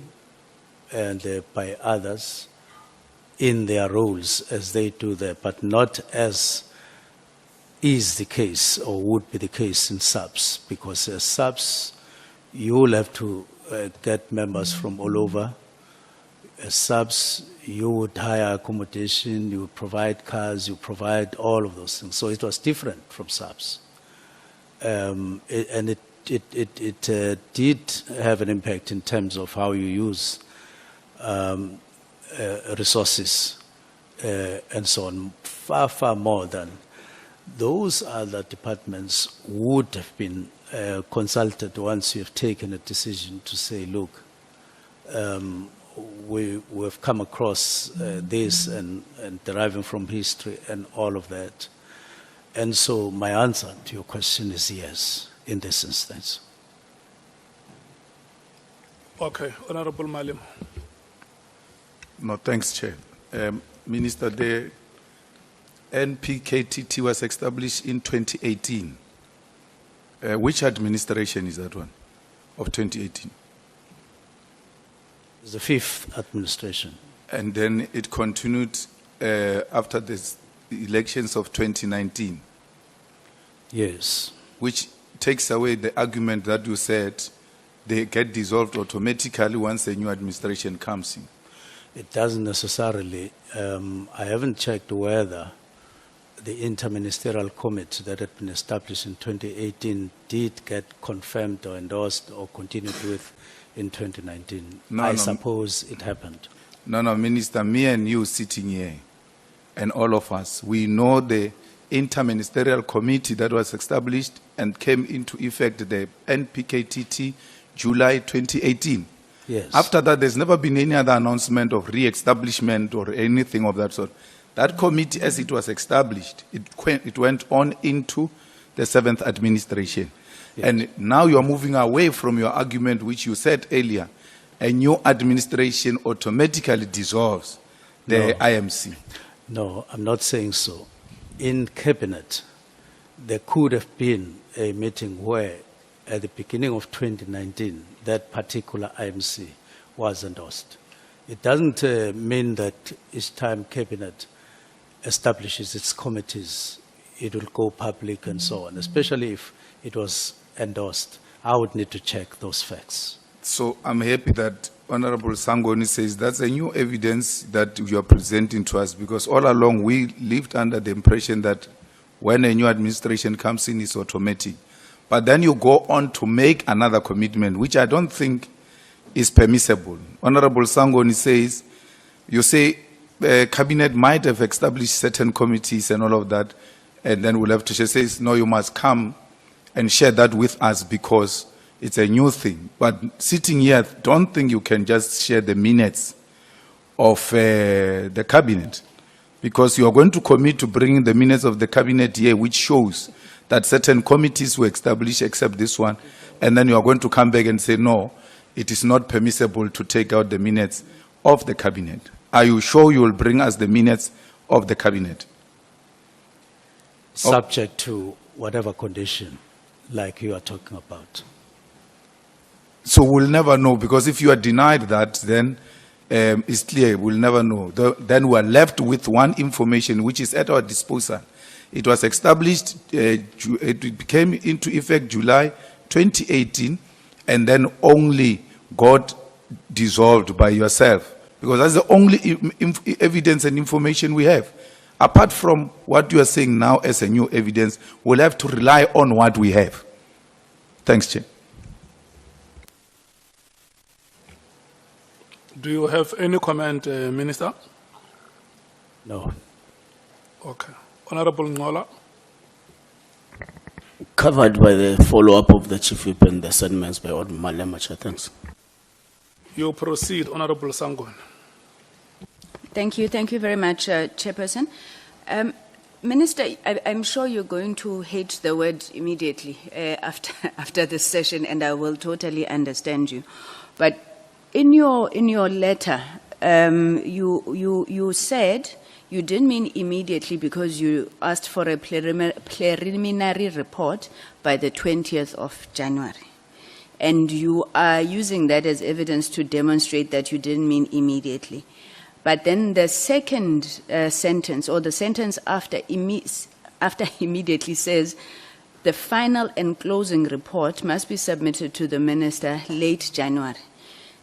and by others in their roles as they do there, but not as is the case or would be the case in SAPS, because as SAPS, you will have to get members from all over. As SAPS, you would hire accommodation, you would provide cars, you provide all of those things. So it was different from SAPS. And it did have an impact in terms of how you use resources and so on, far, far more than those other departments would have been consulted once you have taken a decision to say, look, we have come across this and deriving from history and all of that. And so my answer to your question is yes, in this instance. Okay, Honorable Malema. No, thanks, Chair. Minister, the NPKTT was established in 2018. Which administration is that one, of 2018? It's the 5th administration. And then it continued after the elections of 2019. Yes. Which takes away the argument that you said they get dissolved automatically once a new administration comes in. It doesn't necessarily. I haven't checked whether the interministerial committee that had been established in 2018 did get confirmed or endorsed or continued with in 2019. No, I no. suppose it happened. No, no, Minister, me and you sitting here, and all of us, we know the interministerial committee that was established and came into effect, the NPKTT, July 2018. Yes. After that, there's never been any other announcement of re-establishment or anything of that sort. That committee, as it was established, it went on into the 7th administration. Yes. And now you're moving away from your argument, which you said earlier. A new administration automatically dissolves the No. IMC. No, I'm not saying so. In cabinet, there could have been a meeting where, at the beginning of 2019, that particular IMC was endorsed. It doesn't mean that each time cabinet establishes its committees, it will go public and so on, especially if it was endorsed. I would need to check those facts. So I'm happy that Honorable Sangoni says that's a new evidence that you are presenting to us, because all along we lived under the impression that when a new administration comes in, it's automatic. But then you go on to make another commitment, which I don't think is permissible. Honorable Sangoni says, you say the cabinet might have established certain committees and all of that, and then we'll have to say, no, you must come and share that with us because it's a new thing. But sitting here, don't think you can just share the minutes of the cabinet, because you are going to commit to bringing the minutes of the cabinet here, which shows that certain committees were established except this one, and then you are going to come back and say, no, it is not permissible to take out the minutes of the cabinet. Are you sure you will bring us the minutes of the cabinet? Subject to whatever condition, like you are talking about. So we'll never know, because if you are denied that, then it's clear, we'll never know. Then we are left with one information which is at our disposal. It was established, it came into effect July 2018, and then only got dissolved by yourself, because that's the only evidence and information we have. Apart from what you are saying now as a new evidence, we'll have to rely on what we have. Thanks, Chair. Do you have any comment, Minister? No. Okay. Honorable Ngola. Covered by the follow-up of the Chief Whip and the sentiments by Honorable Malemacha. Thanks. You proceed, Honorable Sangon. Thank you very much, Chairperson. Minister, I'm sure you're going to hate the word immediately after this session, and I will totally understand you. But in your letter, you said you didn't mean immediately because you asked for a preliminary report by the 20th of January. And you are using that as evidence to demonstrate that you didn't mean immediately. But then the second sentence, or the sentence after immediately, says the final and closing report must be submitted to the minister late January.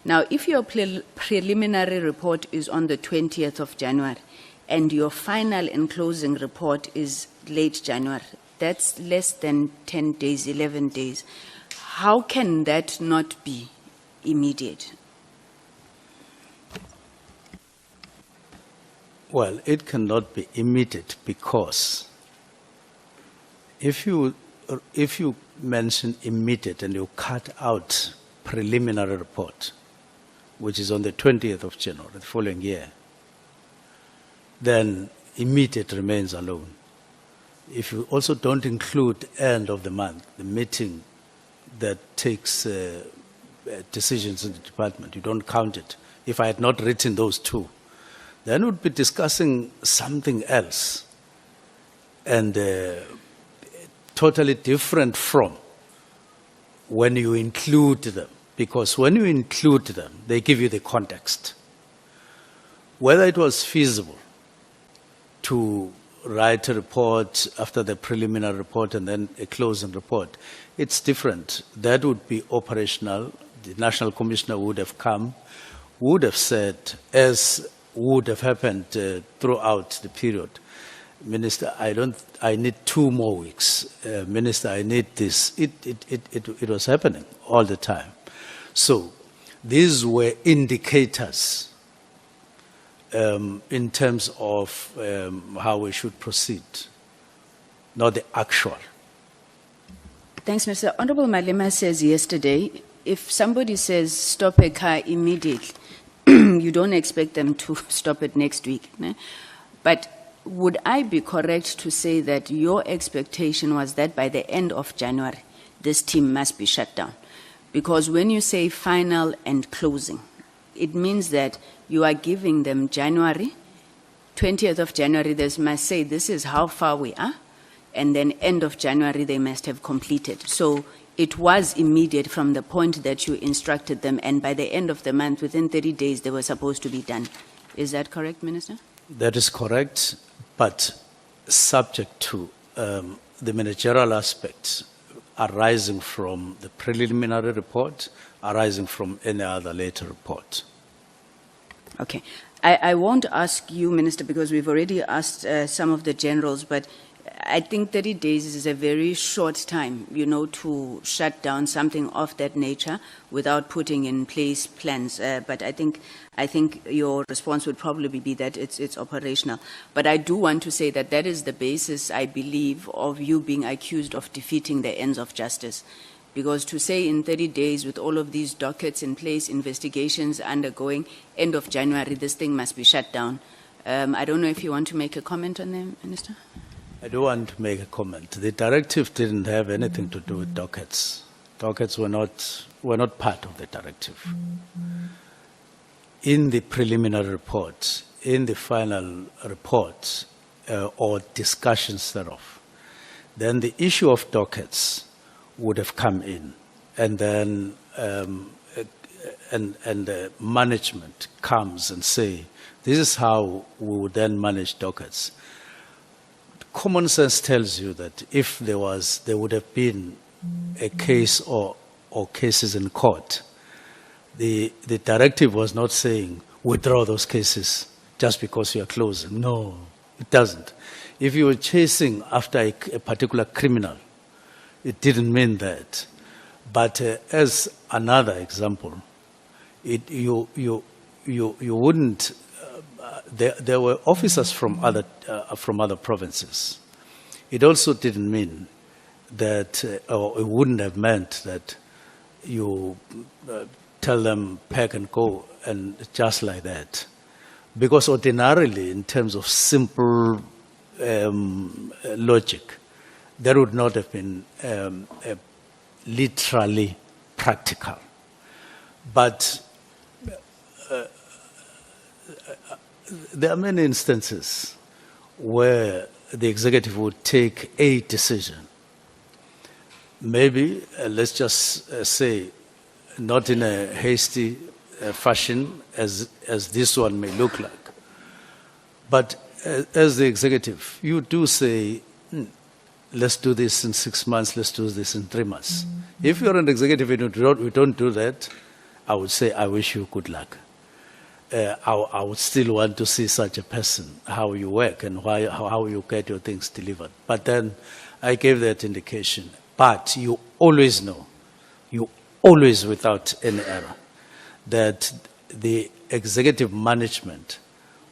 Now, if your preliminary report is on the 20th of January and your final and closing report is late January, that's less than 10 days, 11 days. How can that not be immediate? Well, it cannot be immediate because if you mention immediate and you cut out preliminary report, which is on the 20th of January, the following year, then immediate remains alone. If you also don't include end of the month, the meeting that takes decisions in the department, you don't count it. If I had not written those two, then we'd be discussing something else and totally different from when you include them. Because when you include them, they give you the context. Whether it was feasible to write a report after the preliminary report and then a closing report, it's different. That would be operational. The National Commissioner would have come, would have said, as would have happened throughout the period, Minister, I need 2 more weeks. Minister, I need this. It was happening all the time. So these were indicators in terms of how we should proceed, not the actual. Thanks, Mr. Honorable Malema says yesterday, if somebody says stop a car immediately, you don't expect them to stop it next week. Ne? But would I be correct to say that your expectation was that by the end of January, this team must be shut down? Because when you say final and closing, it means that you are giving them January, 20th of January, they must say this is how far we are, and then end of January they must have completed. So it was immediate from the point that you instructed them, and by the end of the month, within 30 days, they were supposed to be done. Is that correct, Minister? That is correct, but subject to the managerial aspects arising from the preliminary report, arising from any other later report. Okay. I won't ask you, Minister, because we've already asked some of the generals, but I think 30 days is a very short time, you know, to shut down something of that nature without putting in place plans. But I think your response would probably be that it's operational. But I do want to say that that is the basis, I believe, of you being accused of defeating the ends of justice. Because to say in 30 days with all of these dockets in place, investigations undergoing, end of January, this thing must be shut down. I don't know if you want to make a comment on that, Minister? I do want to make a comment. The directive didn't have anything to do with dockets. Dockets were not part of the directive. In the preliminary report, in the final report, or discussions thereof, then the issue of dockets would have come in, and then management comes and say, this is how we would then manage dockets. Common sense tells you that if there would have been a case or cases in court, the directive was not saying withdraw those cases just because you are closing. No, it doesn't. If you were chasing after a particular criminal, it didn't mean that. But as another example, you wouldn't. There were officers from other provinces. It also didn't mean that, or it wouldn't have meant that you tell them pack and go and just like that, because ordinarily, in terms of simple logic, that would not have been literally practical. But there are many instances where the executive would take a decision. Maybe, let's just say, not in a hasty fashion as this one may look like. But as the executive, you do say, let's do this in 6 months, let's do this in 3 months. If you're an executive and you don't do that, I would say, I wish you good luck. I would still want to see such a person, how you work and how you get your things delivered. But then I gave that indication. But you always know, you always without any error, that the executive management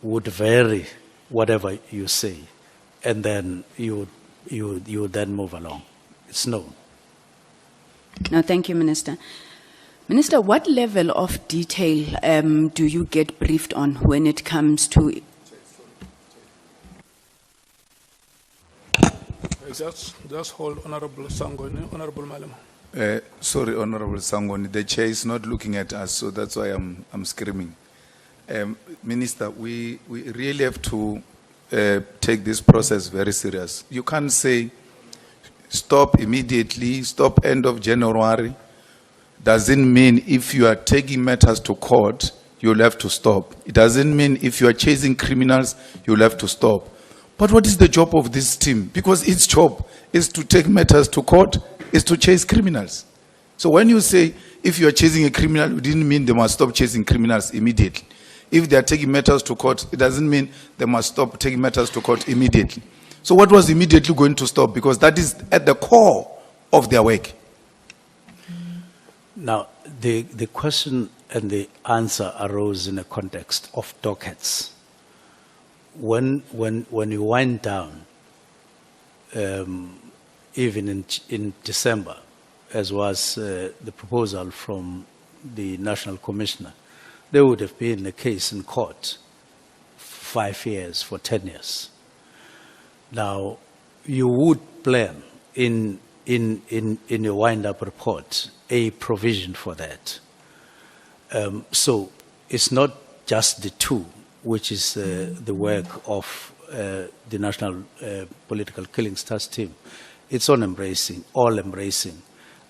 would vary whatever you say, and then you then move along. It's known. No, thank you, Minister. Minister, what level of detail do you get briefed on when it comes to... Just hold Honorable Sangoni, Honorable Malema. Sorry, Honorable Sangoni, the chair is not looking at us, so that's why I'm screaming. Minister, we really have to take this process very serious. You can't say stop immediately, stop end of January. Doesn't mean if you are taking matters to court, you'll have to stop. It doesn't mean if you are chasing criminals, you'll have to stop. But what is the job of this team? Because its job is to take matters to court, is to chase criminals. So when you say if you are chasing a criminal, it didn't mean they must stop chasing criminals immediately. If they are taking matters to court, it doesn't mean they must stop taking matters to court immediately. So what was immediately going to stop? Because that is at the core of their work. Now, the question and the answer arose in a context of dockets. When you wind down, even in December, as was the proposal from the National Commissioner, there would have been a case in court, 5 years for 10 years. Now, you would plan in your wind-up report a provision for that. So it's not just the two, which is the work of the National Political Killings Task Team. It's all embracing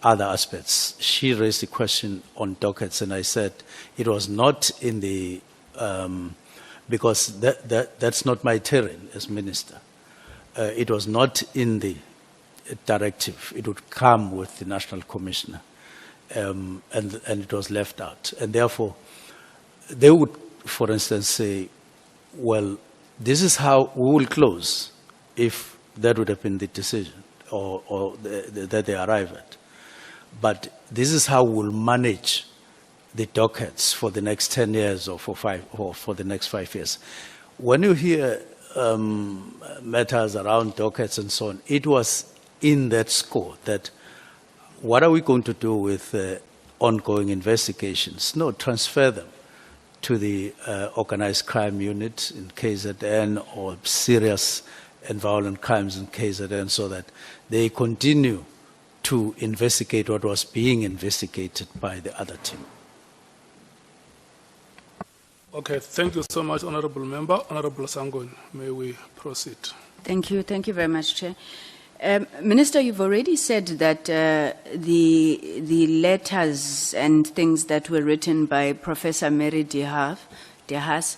other aspects. She raised the question on dockets, and I said it was not in the, because that's not my terrain as minister. It was not in the directive. It would come with the National Commissioner, and it was left out. And therefore, they would, for instance, say, well, this is how we will close, if that would have been the decision or that they arrive at. But this is how we'll manage the dockets for the next 10 years or for the next 5 years. When you hear matters around dockets and so on, it was in that score that what are we going to do with ongoing investigations? No, transfer them to the organized crime unit in KZN or serious and violent crimes in KZN so that they continue to investigate what was being investigated by the other team. Okay, thank you so much, Honorable Member. Honorable Sangon, may we proceed? Thank you very much, Chair. Minister, you've already said that the letters and things that were written by Professor Mary de Haas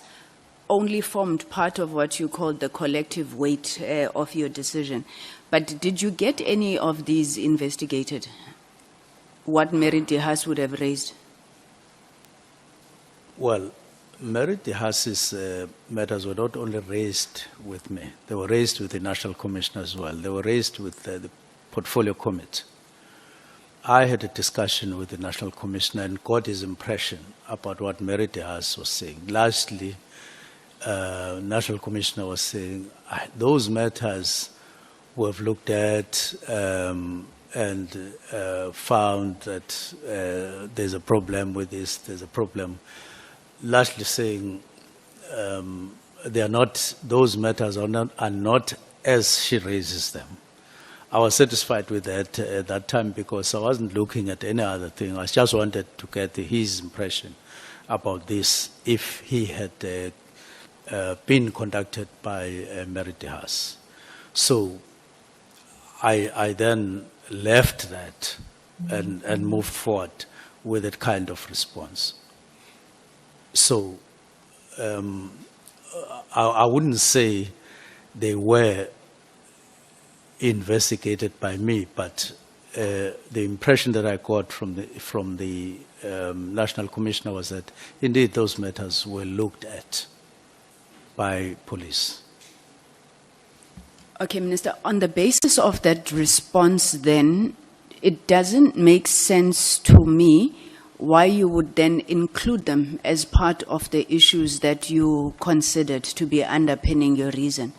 only formed part of what you called the collective weight of your decision. But did you get any of these investigated? What Mary de Haas would have raised? Well, Mary de Haas's matters were not only raised with me, they were raised with the National Commissioner as well. They were raised with the Portfolio Committee. I had a discussion with the National Commissioner and got his impression about what Mary de Haas was saying. Lastly, National Commissioner was saying, those matters we have looked at and found that there's a problem with this, there's a problem. Largely saying they are not, those matters are not as she raises them. I was satisfied with that at that time because I wasn't looking at any other thing. I just wanted to get his impression about this if he had been conducted by Mary de Haas. So I then left that and moved forward with that kind of response. So I wouldn't say they were investigated by me, but the impression that I got from the National Commissioner was that indeed those matters were looked at by police. Okay, Minister, on the basis of that response then, it doesn't make sense to me why you would then include them as part of the issues that you considered to be underpinning your reason.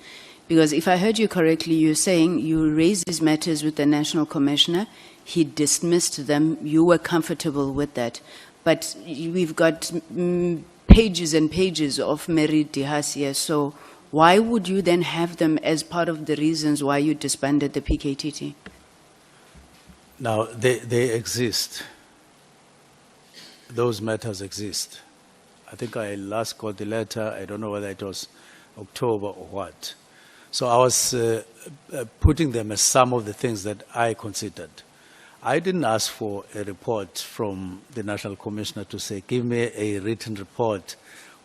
Because if I heard you correctly, you're saying you raised these matters with the National Commissioner, he dismissed them, you were comfortable with that. But we've got pages and pages of Mary de Haas here, so why would you then have them as part of the reasons why you disbanded the PKTT? Now, they exist. Those matters exist. I think I last got the letter, I don't know whether it was October or what. So I was putting them as some of the things that I considered. I didn't ask for a report from the National Commissioner to say, give me a written report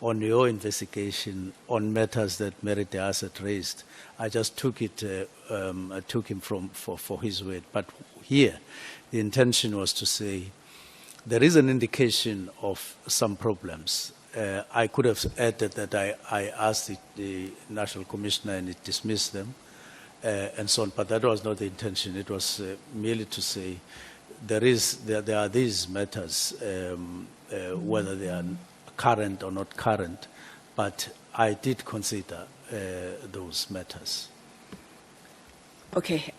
on your investigation on matters that Mary de Haas had raised. I just took it, I took him for his word. But here, the intention was to say, there is an indication of some problems. I could have added that I asked the National Commissioner and it dismissed them and so on, but that was not the intention. It was merely to say there are these matters whether they are current or not current, but I did consider those matters. Okay.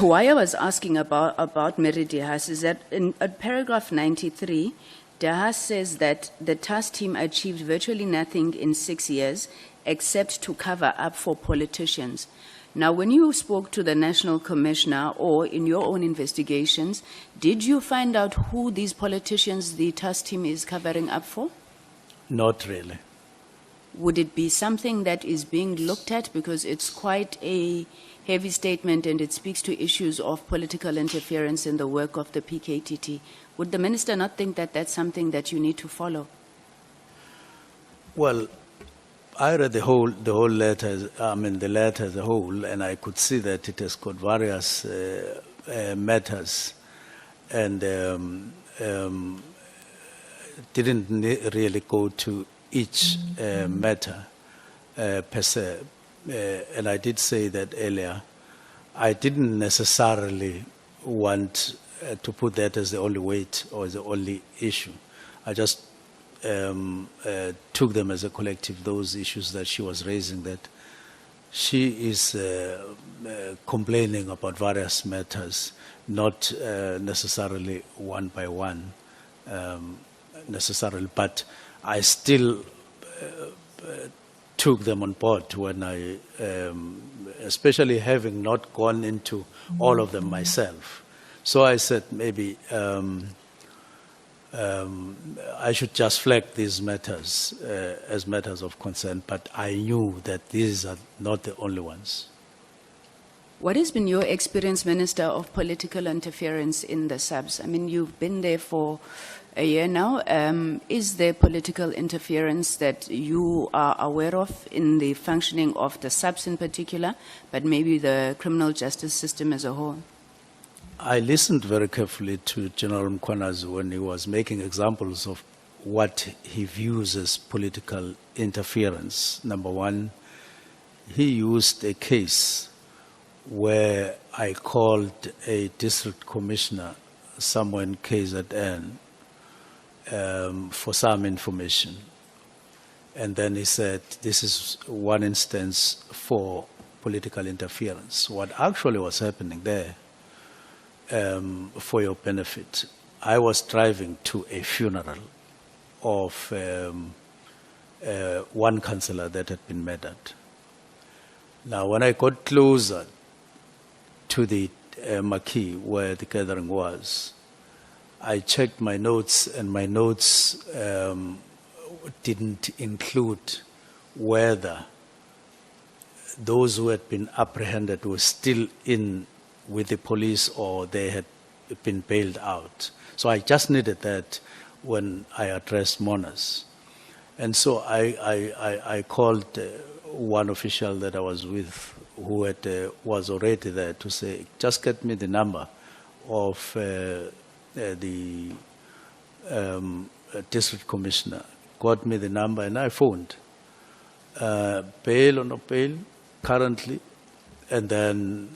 Why I was asking about Mary Dehas is that in paragraph 93, Dehas says that the task team achieved virtually nothing in 6 years except to cover up for politicians. Now, when you spoke to the National Commissioner or in your own investigations, did you find out who these politicians the task team is covering up for? Not really. Would it be something that is being looked at? Because it's quite a heavy statement and it speaks to issues of political interference in the work of the PKTT. Would the minister not think that that's something that you need to follow? Well, I read the whole letter, the letter as a whole, and I could see that it has got various matters and didn't really go to each matter per se. And I did say that earlier. I didn't necessarily want to put that as the only weight or as the only issue. I just took them as a collective, those issues that she was raising, that she is complaining about various matters, not necessarily one by one necessarily, but I still took them on board when I, especially having not gone into all of them myself. So I said maybe I should just flag these matters as matters of concern, but I knew that these are not the only ones. What has been your experience, Minister, of political interference in the SAPS? I mean, you've been there for a year now. Is there political interference that you are aware of in the functioning of the SAPS in particular, but maybe the criminal justice system as a whole? I listened very carefully to General Mkhwanazi when he was making examples of what he views as political interference. Number one, he used a case where I called a district commissioner somewhere in KZN for some information. And then he said, this is one instance for political interference. What actually was happening there, for your benefit, I was driving to a funeral of one councillor that had been murdered. Now, when I got closer to the marquee where the gathering was, I checked my notes, and my notes didn't include whether those who had been apprehended were still in with the police or they had been bailed out. So I just needed that when I addressed mourners. And so I called one official that I was with who had, was already there to say, just get me the number of the district commissioner. Got me the number and I phoned. Bail or no bail, currently. And then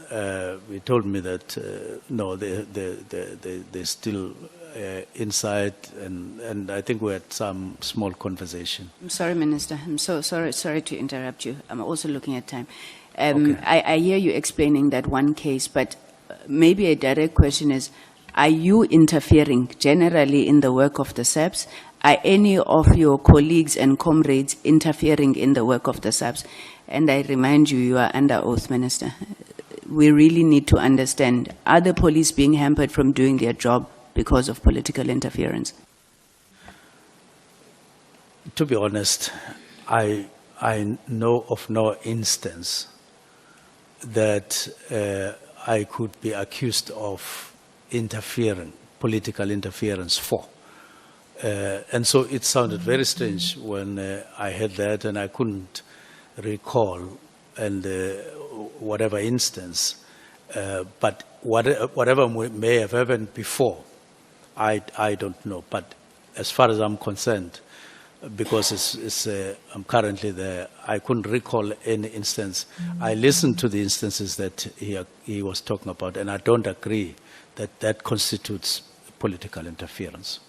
he told me that no, they're still inside, and I think we had some small conversation. I'm sorry, Minister. I'm so sorry to interrupt you. I'm also looking at time. Okay. I hear you explaining that one case, but maybe a direct question is, are you interfering generally in the work of the SAPS? Are any of your colleagues and comrades interfering in the work of the SAPS? And I remind you, you are under oath, Minister. We really need to understand, are the police being hampered from doing their job because of political interference? To be honest, I know of no instance that I could be accused of interfering, political interference for. And so it sounded very strange when I heard that, and I couldn't recall and whatever instance, but whatever may have happened before, I don't know. But as far as I'm concerned, because I'm currently there, I couldn't recall any instance. I listened to the instances that he was talking about, and I don't agree that that constitutes political interference.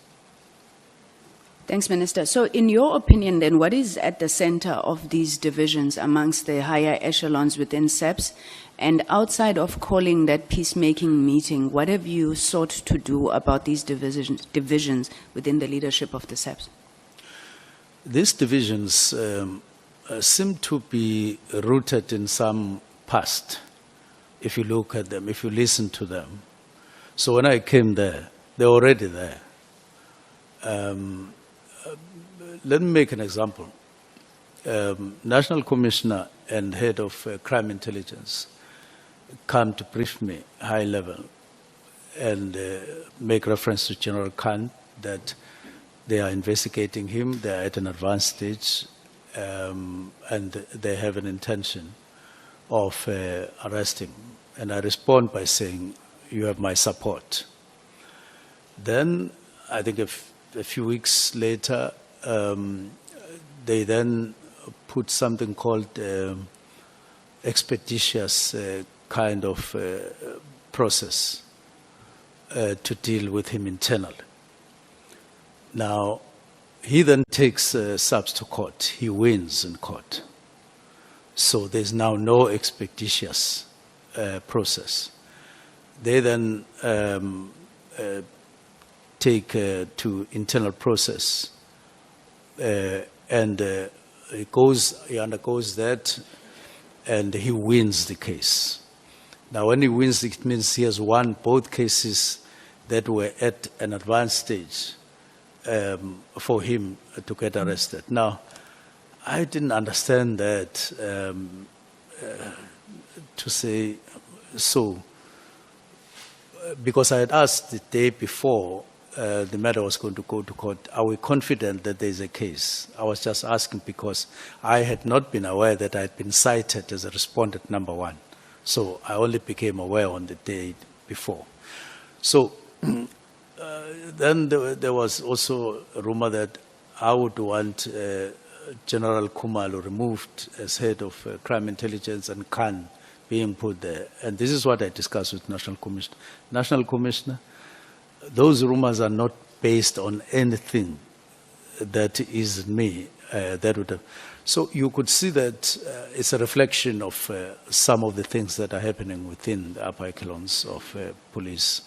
Thanks, Minister. So in your opinion then, what is at the center of these divisions amongst the higher echelons within SAPS? And outside of calling that peacemaking meeting, what have you sought to do about these divisions within the leadership of the SAPS? These divisions seem to be rooted in some past, if you look at them, if you listen to them. So when I came there, they're already there. Let me make an example. National Commissioner and Head of Crime Intelligence come to brief me high level and make reference to General Khan that they are investigating him, they are at an advanced stage, and they have an intention of arresting. And I respond by saying, you have my support. Then, I think a few weeks later, they then put something called expeditious kind of process to deal with him internally. Now, he then takes SAPS to court. He wins in court. So there's now no expeditious process. They then take to internal process, and he undergoes that, and he wins the case. Now, when he wins, it means he has won both cases that were at an advanced stage for him to get arrested. Now, I didn't understand that to say so, because I had asked the day before the matter was going to go to court, are we confident that there is a case? I was just asking because I had not been aware that I had been cited as a respondent number one. So I only became aware on the day before. So then there was also a rumor that I would want General Khumalo removed as head of crime intelligence and Khan being put there. And this is what I discussed with National Commissioner. National Commissioner, those rumors are not based on anything that is me. That would have. So you could see that it's a reflection of some of the things that are happening within the upper echelons of police.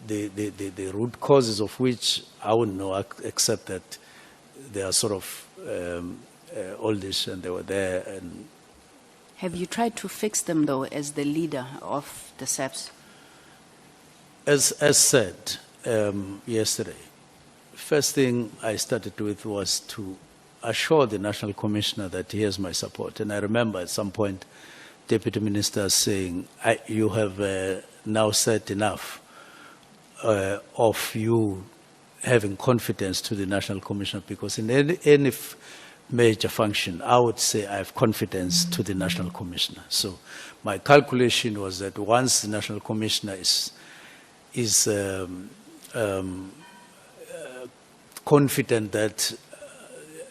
The root causes of which I wouldn't know, except that they are sort of oldish and they were there. And have you tried to fix them, though, as the leader of the SAPS? As said yesterday, first thing I started with was to assure the National Commissioner that he has my support. And I remember at some point, Deputy Minister saying, you have now said enough of you having confidence to the National Commissioner, because in any major function, I would say I have confidence to the National Commissioner. So my calculation was that once the National Commissioner is confident that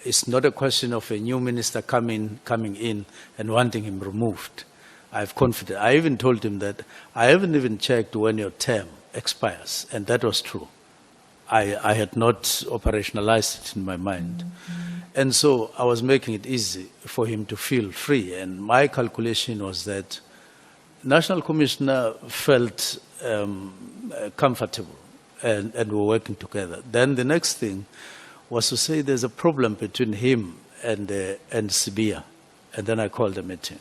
it's not a question of a new minister coming in and wanting him removed. I have confidence. I even told him that I haven't even checked when your term expires, and that was true. I had not operationalized it in my mind. And so I was making it easy for him to feel free. And my calculation was that National Commissioner felt comfortable and were working together. Then the next thing was to say there's a problem between him and Sibia. And then I called a meeting.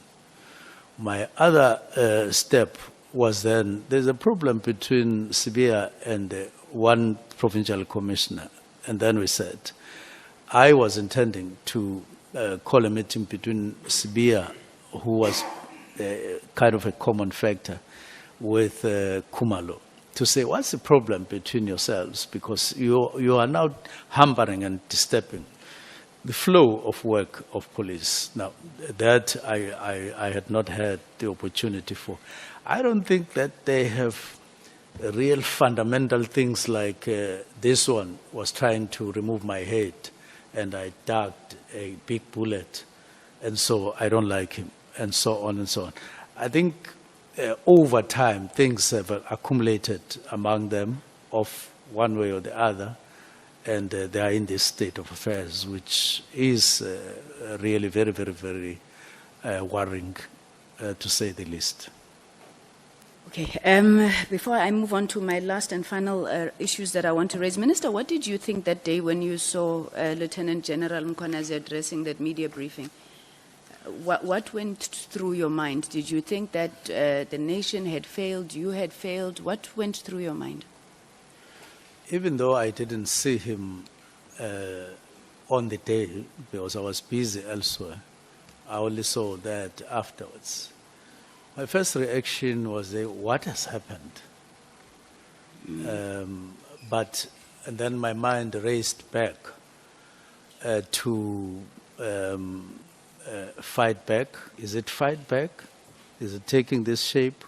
My other step was then there's a problem between Sibia and one provincial commissioner. And then we said, I was intending to call a meeting between Sibia, who was kind of a common factor, with Khumalo, to say, what's the problem between yourselves? Because you are now hampering and disturbing the flow of work of police. Now, that I had not had the opportunity for. I don't think that they have real fundamental things like this one was trying to remove my head and I dug a big bullet, and so I don't like him, and so on and so on. I think over time, things have accumulated among them of one way or the other, And they are in this state of affairs, which is really very, very, very worrying, to say the least. Okay, before I move on to my last and final issues that I want to raise, Minister, what did you think that day when you saw Lieutenant General Mkhwanazi addressing that media briefing? What went through your mind? Did you think that the nation had failed, you had failed? What went through your mind? Even though I didn't see him on the day because I was busy elsewhere, I only saw that afterwards. My first reaction was, what has happened? And then my mind raced back to fight back. Is it fight back? Is it taking this shape?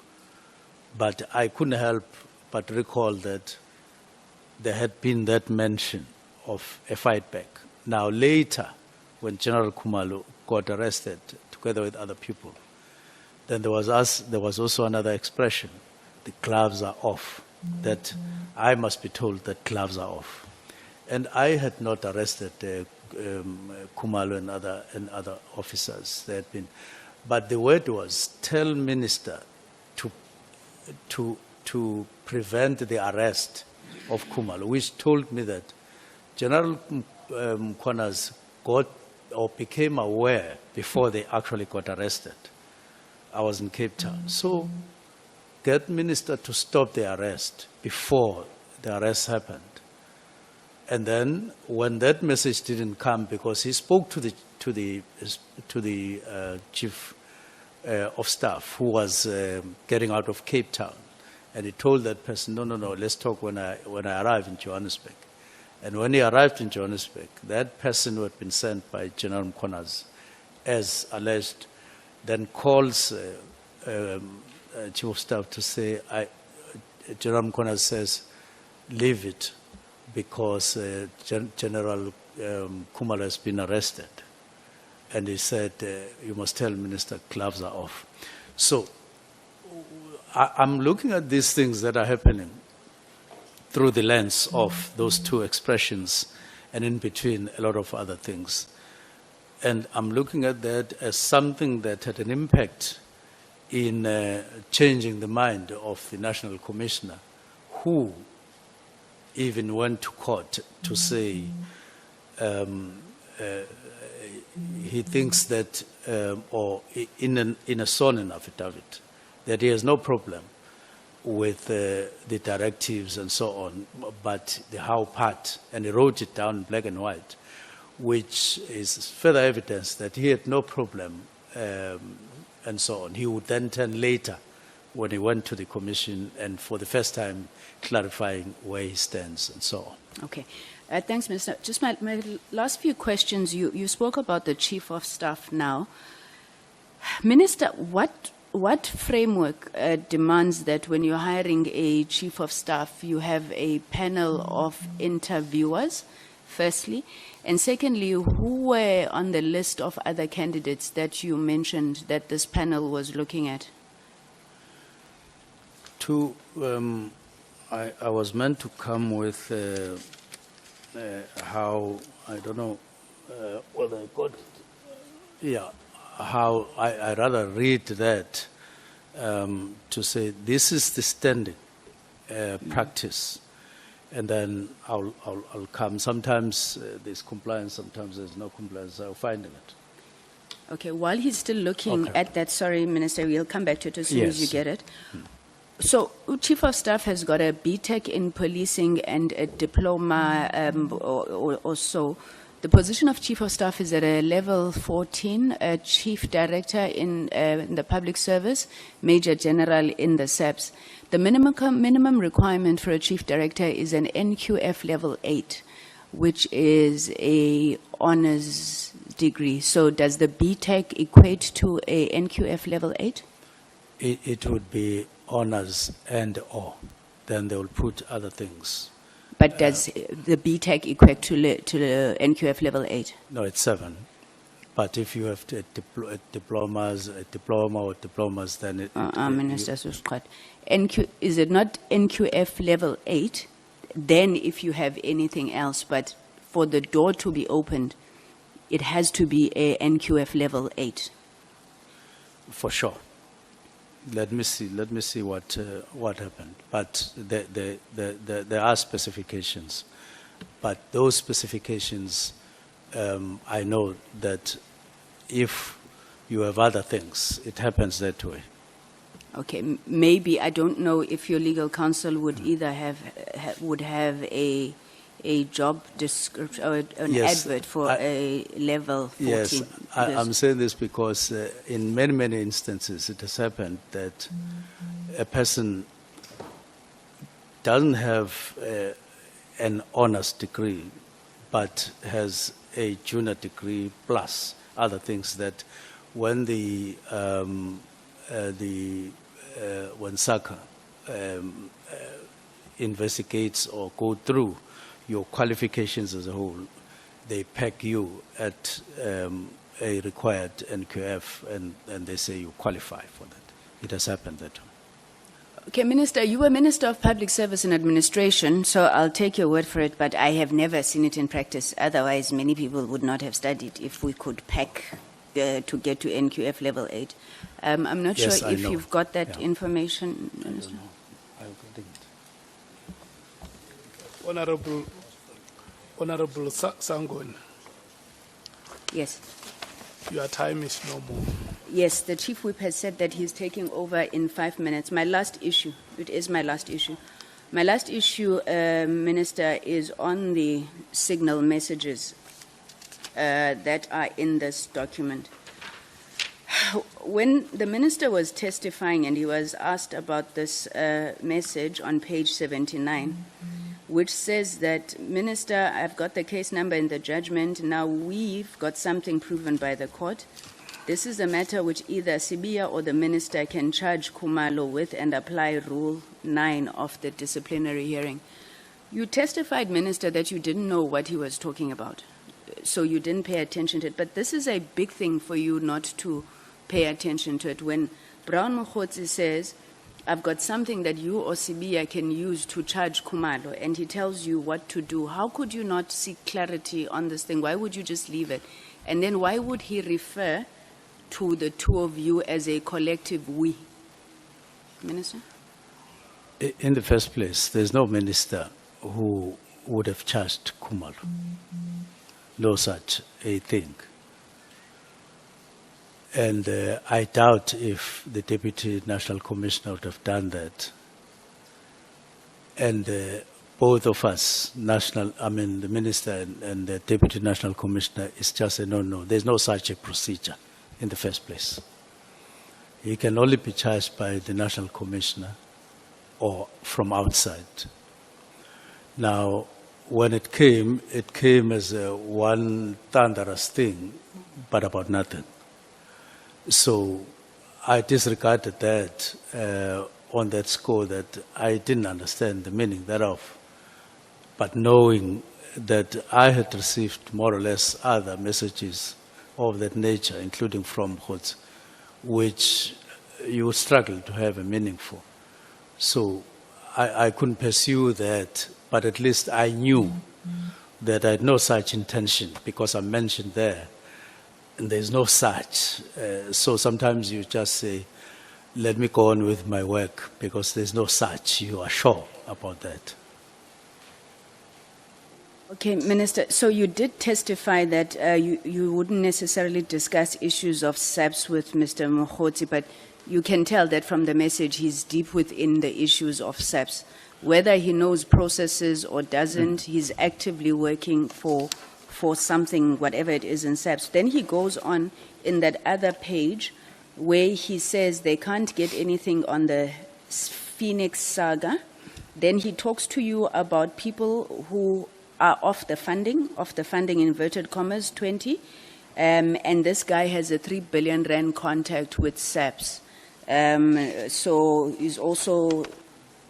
But I couldn't help but recall that there had been that mention of a fight back. Now later, when General Khumalo got arrested together with other people, then there was also another expression, the gloves are off, that I must be told that gloves are off. And I had not arrested Khumalo and other officers. There had been, but the word was, tell Minister to prevent the arrest of Khumalo, which told me that General Mkhwanazi got or became aware before they actually got arrested. I was in Cape Town. So get Minister to stop the arrest before the arrest happened. And then when that message didn't come, because he spoke to the chief of staff who was getting out of Cape Town, and he told that person, no, let's talk when I arrive in Johannesburg. And when he arrived in Johannesburg, that person who had been sent by General Mkhwanazi, as alleged, then calls chief of staff to say, General Mkhwanazi says, leave it because General Khumalo has been arrested. And he said, you must tell Minister, gloves are off. So I'm looking at these things that are happening through the lens of those two expressions, and in between a lot of other things. And I'm looking at that as something that had an impact in changing the mind of the National Commissioner, who even went to court to say he thinks that, or in a sworn affidavit, that he has no problem with the directives and so on, but the how part, and he wrote it down in black and white, which is further evidence that he had no problem and so on. He would then turn later when he went to the commission and for the first time clarifying where he stands and so on. Okay. Thanks, Minister. Just my last few questions. You spoke about the Chief of Staff now. Minister, what framework demands that when you're hiring a Chief of Staff, you have a panel of interviewers, firstly? And secondly, who were on the list of other candidates that you mentioned that this panel was looking at? I was meant to come with how, I don't know whether I got it. Yeah, how I rather read that to say this is the standing practice, and then I'll come. Sometimes there's compliance, sometimes there's no compliance. I'll find it. Okay, while he's still looking at that, sorry, Minister, we'll come back to it as soon as you get it. So, Chief of Staff has got a BTEC in policing and a diploma or so. The position of Chief of Staff is at a level 14, a Chief Director in the Public Service, Major General in the SAPS. The minimum requirement for a Chief Director is an NQF level 8, which is a honors degree. So does the BTEC equate to a NQF level 8? It would be honors and or. Then they will put other things. But does the BTEC equate to the NQF level 8? No, it's 7. But if you have a diploma or diplomas, then it... Minister Susqat, is it not NQF level 8? then if you have anything else, but for the door to be opened, it has to be a NQF level 8. For sure. Let me see what happened. But there are specifications. But those specifications, I know that if you have other things, it happens that way. Okay, maybe, I don't know if your legal counsel would either have a job description or an Yes, advert for a level 14. Yes, I'm saying this because in many instances it has happened that a person doesn't have an honors degree, but has a junior degree plus other things that when when SACA investigates or go through your qualifications as a whole, they peg you at a required NQF and they say you qualify for that. It has happened that way. Okay, Minister, you were Minister of Public Service and Administration, so I'll take your word for it, but I have never seen it in practice. Otherwise, many people would not have studied if we could pack to get to NQF level 8. I'm not Yes, sure I if know. you've got that Yeah. information, I don't Minister. know. I didn't. Honorable Sangoni, Yes. your time is no more. Yes, the Chief Whip has said that he's taking over in 5 minutes. My last issue, it is my last issue. My last issue, Minister, is on the signal messages that are in this document. When the Minister was testifying and he was asked about this message on page 79, which says that, Minister, I've got the case number in the judgment, now we've got something proven by the court. This is a matter which either Sibia or the Minister can charge Khumalo with and apply Rule 9 of the disciplinary hearing. You testified, Minister, that you didn't know what he was talking about, so you didn't pay attention to it. But this is a big thing for you not to pay attention to it. When Brown Mkhwanazi says, I've got something that you or Sibia can use to charge Khumalo, and he tells you what to do, how could you not seek clarity on this thing? Why would you just leave it? And then why would he refer to the two of you as a collective we? Minister? In the first place, there's no minister who would have charged Khumalo. No such a thing. And I doubt if the Deputy National Commissioner would have done that. And both of us, the Minister and the Deputy National Commissioner, is just a no-no. There's no such a procedure in the first place. He can only be charged by the National Commissioner or from outside. Now, when it came as one thunderous thing, but about nothing. So I disregarded that on that score, that I didn't understand the meaning thereof. But knowing that I had received more or less other messages of that nature, including from Mkhwanazi, which you would struggle to have a meaning for. So I couldn't pursue that, but at least I knew that I had no such intention, because I mentioned there, and there's no such. So sometimes you just say, let me go on with my work, because there's no such. You are sure about that. Okay, Minister, so you did testify that you wouldn't necessarily discuss issues of SAPS with Mr. Mkhwanazi, but you can tell that from the message he's deep within the issues of SAPS. Whether he knows processes or doesn't, he's actively working for something, whatever it is in SAPS. Then he goes on in that other page where he says they can't get anything on the Phoenix saga. Then he talks to you about people who are off the funding, inverted commas, 20. And this guy has a 3 billion rand contact with SAPS. So he's also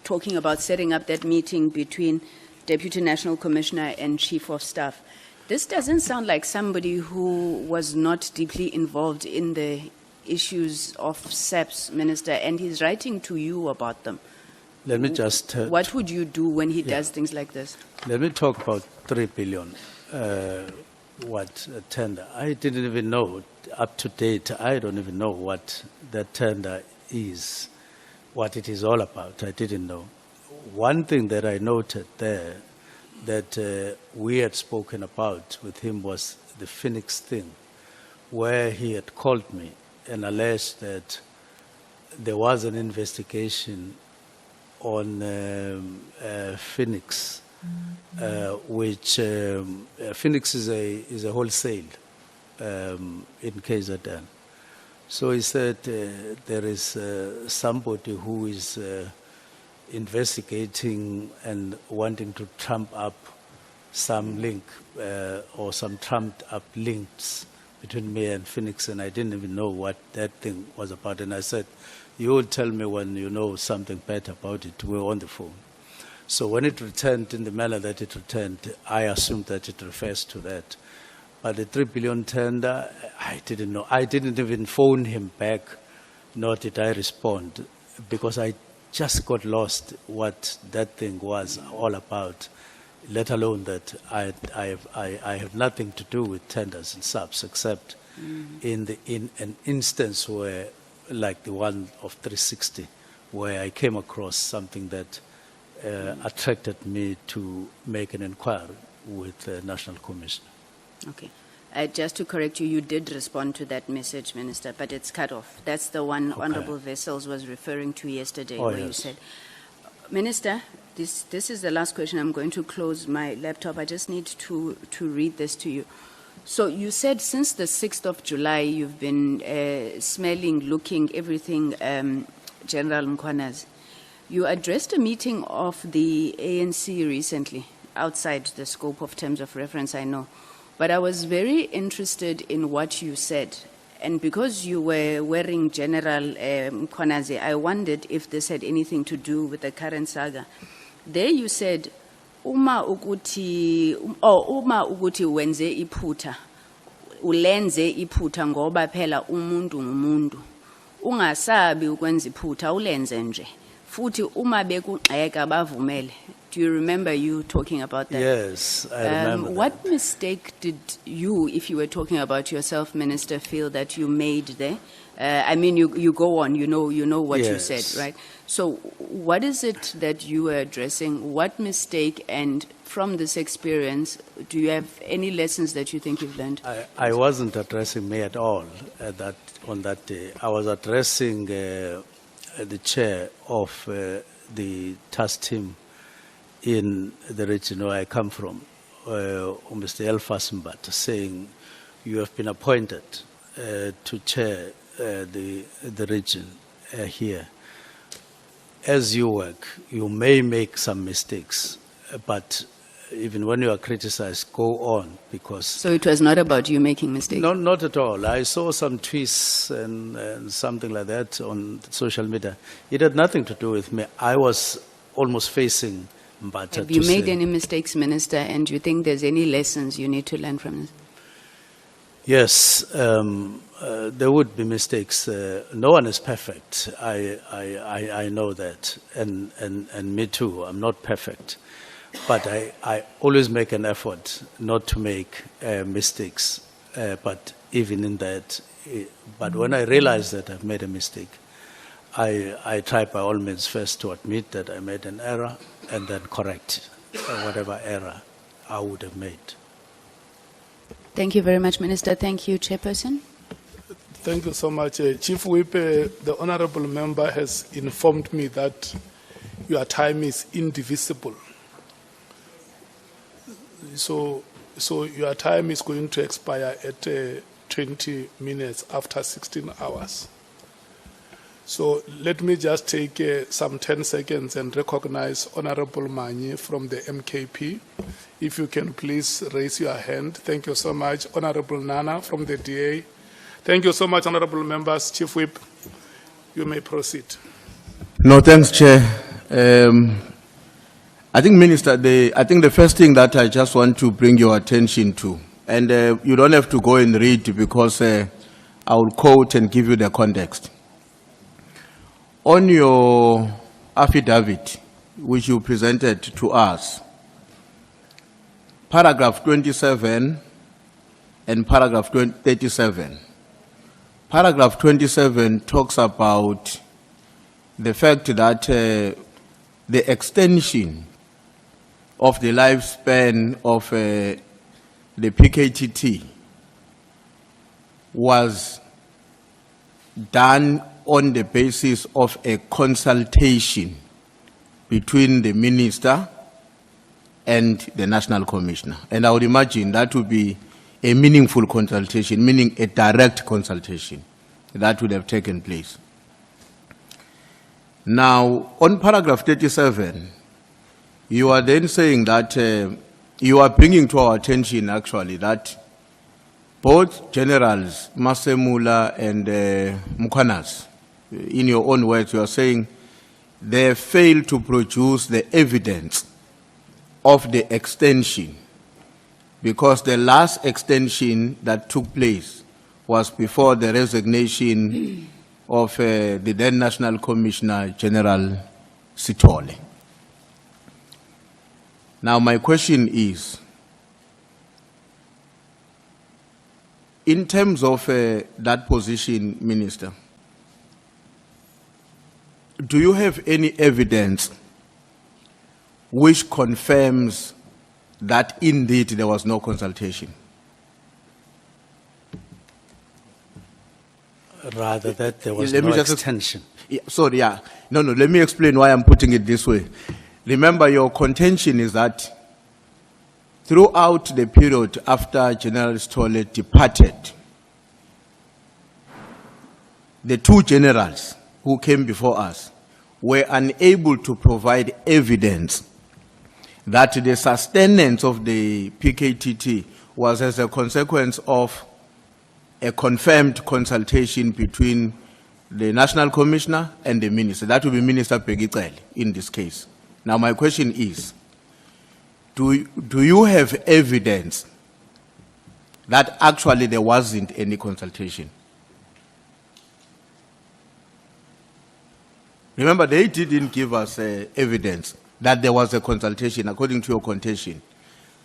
talking about setting up that meeting between Deputy National Commissioner and Chief of Staff. This doesn't sound like somebody who was not deeply involved in the issues of SAPS, Minister, and he's writing to you about them. Let me just, What would you do when he does things like this? let me talk about 3 billion, tender. I didn't even know, up to date, I don't even know what that tender is, what it is all about. I didn't know. One thing that I noted there that we had spoken about with him was the Phoenix thing, where he had called me and alleged that there was an investigation on Phoenix, which Phoenix is a wholesale in KZN. So he said there is somebody who is investigating and wanting to trump up some link or some trumped up links between me and Phoenix, and I didn't even know what that thing was about. And I said, you will tell me when you know something better about it. We're on the phone. So when it returned in the manner that it returned, I assumed that it refers to that. But the 3 billion tender, I didn't know. I didn't even phone him back, nor did I respond, because I just got lost what that thing was all about, let alone that I have nothing to do with tenders and SAPS, except in an instance where, like the one of 360, where I came across something that attracted me to make an inquiry with the National Commissioner. Okay. Just to correct you, you did respond to that message, Minister, but it's cut off. That's the one Honorable Wessels was referring to yesterday, where you said, Minister, this is the last question. I'm going to close my laptop. I just need to read this to you. So you said since the 6th of July, you've been smelling, looking, everything, General Mkhwanazi. You addressed a meeting of the ANC recently, outside the scope of terms of reference, I know. But I was very interested in what you said. And because you were wearing General Mkhwanazi, I wondered if this had anything to do with the current saga. There you said, uma uguti wenze iphutha, ulenze iphutha ngoba phela umuntu ngumuntu. Ungasabi ukwenza iphutha, ulenze nje. Futhi uma bekugxeka bavumele. Do you remember you talking about that? Yes, I remember What that. mistake did you, if you were talking about yourself, Minister, feel that you made there? I mean, you go on, you know what you said, right? So what is it that you were addressing? What mistake, and from this experience, do you have any lessons that you think you've learned? I wasn't addressing me at all on that day. I was addressing the chair of the task team in the region where I come from, Mr. Elfas Mbata, saying, you have been appointed to chair the region here. As you work, you may make some mistakes, but even when you are criticized, go on, because... So it was not about you making mistakes? No, not at all. I saw some tweets and something like that on social media. It had nothing to do with me. I was almost facing Mbata. Have you made any mistakes, Minister, and do you think there's any lessons you need to learn from this? Yes, there would be mistakes. No one is perfect. I know that, and me too. I'm not perfect, but I always make an effort not to make mistakes. But even in that, but when I realize that I've made a mistake, I try by all means first to admit that I made an error and then correct whatever error I would have made. Thank you very much, Minister. Thank you, Chairperson. Thank you so much. Chief Whip, the honorable member has informed me that your time is indivisible. So your time is going to expire at 20 minutes after 16 hours. So let me just take some 10 seconds and recognize Honorable Mani from the MKP. If you can please raise your hand. Thank you so much. Honorable Nana from the DA. Thank you so much, honorable members. Chief Whip, you may proceed. No, thanks, Chair. I think, Minister, I think the first thing that I just want to bring your attention to, and you don't have to go and read because I will quote and give you the context. On your affidavit which you presented to us, paragraph 27 and paragraph 37. Paragraph 27 talks about the fact that the extension of the lifespan of the PKTT was done on the basis of a consultation between the minister and the national commissioner. And I would imagine that would be a meaningful consultation, meaning a direct consultation that would have taken place. Now, on paragraph 37, you are then saying that you are bringing to our attention actually that both Generals Masemula and Mkhwanazi, in your own words, you are saying they failed to produce the evidence of the extension because the last extension that took place was before the resignation of the then National Commissioner, General Sithole. Now, my question is, in terms of that position, Minister, do you have any evidence which confirms that indeed there was no consultation? Rather that there was no extension. Sorry, yeah. No, let me explain why I'm putting it this way. Remember, your contention is that throughout the period after General Sithole departed, the two generals who came before us were unable to provide evidence that the sustenance of the PKTT was as a consequence of a confirmed consultation between the National Commissioner and the Minister. That would be Minister Pegicel in this case. Now, my question is, do you have evidence that actually there wasn't any consultation? Remember, they didn't give us evidence that there was a consultation according to your contention.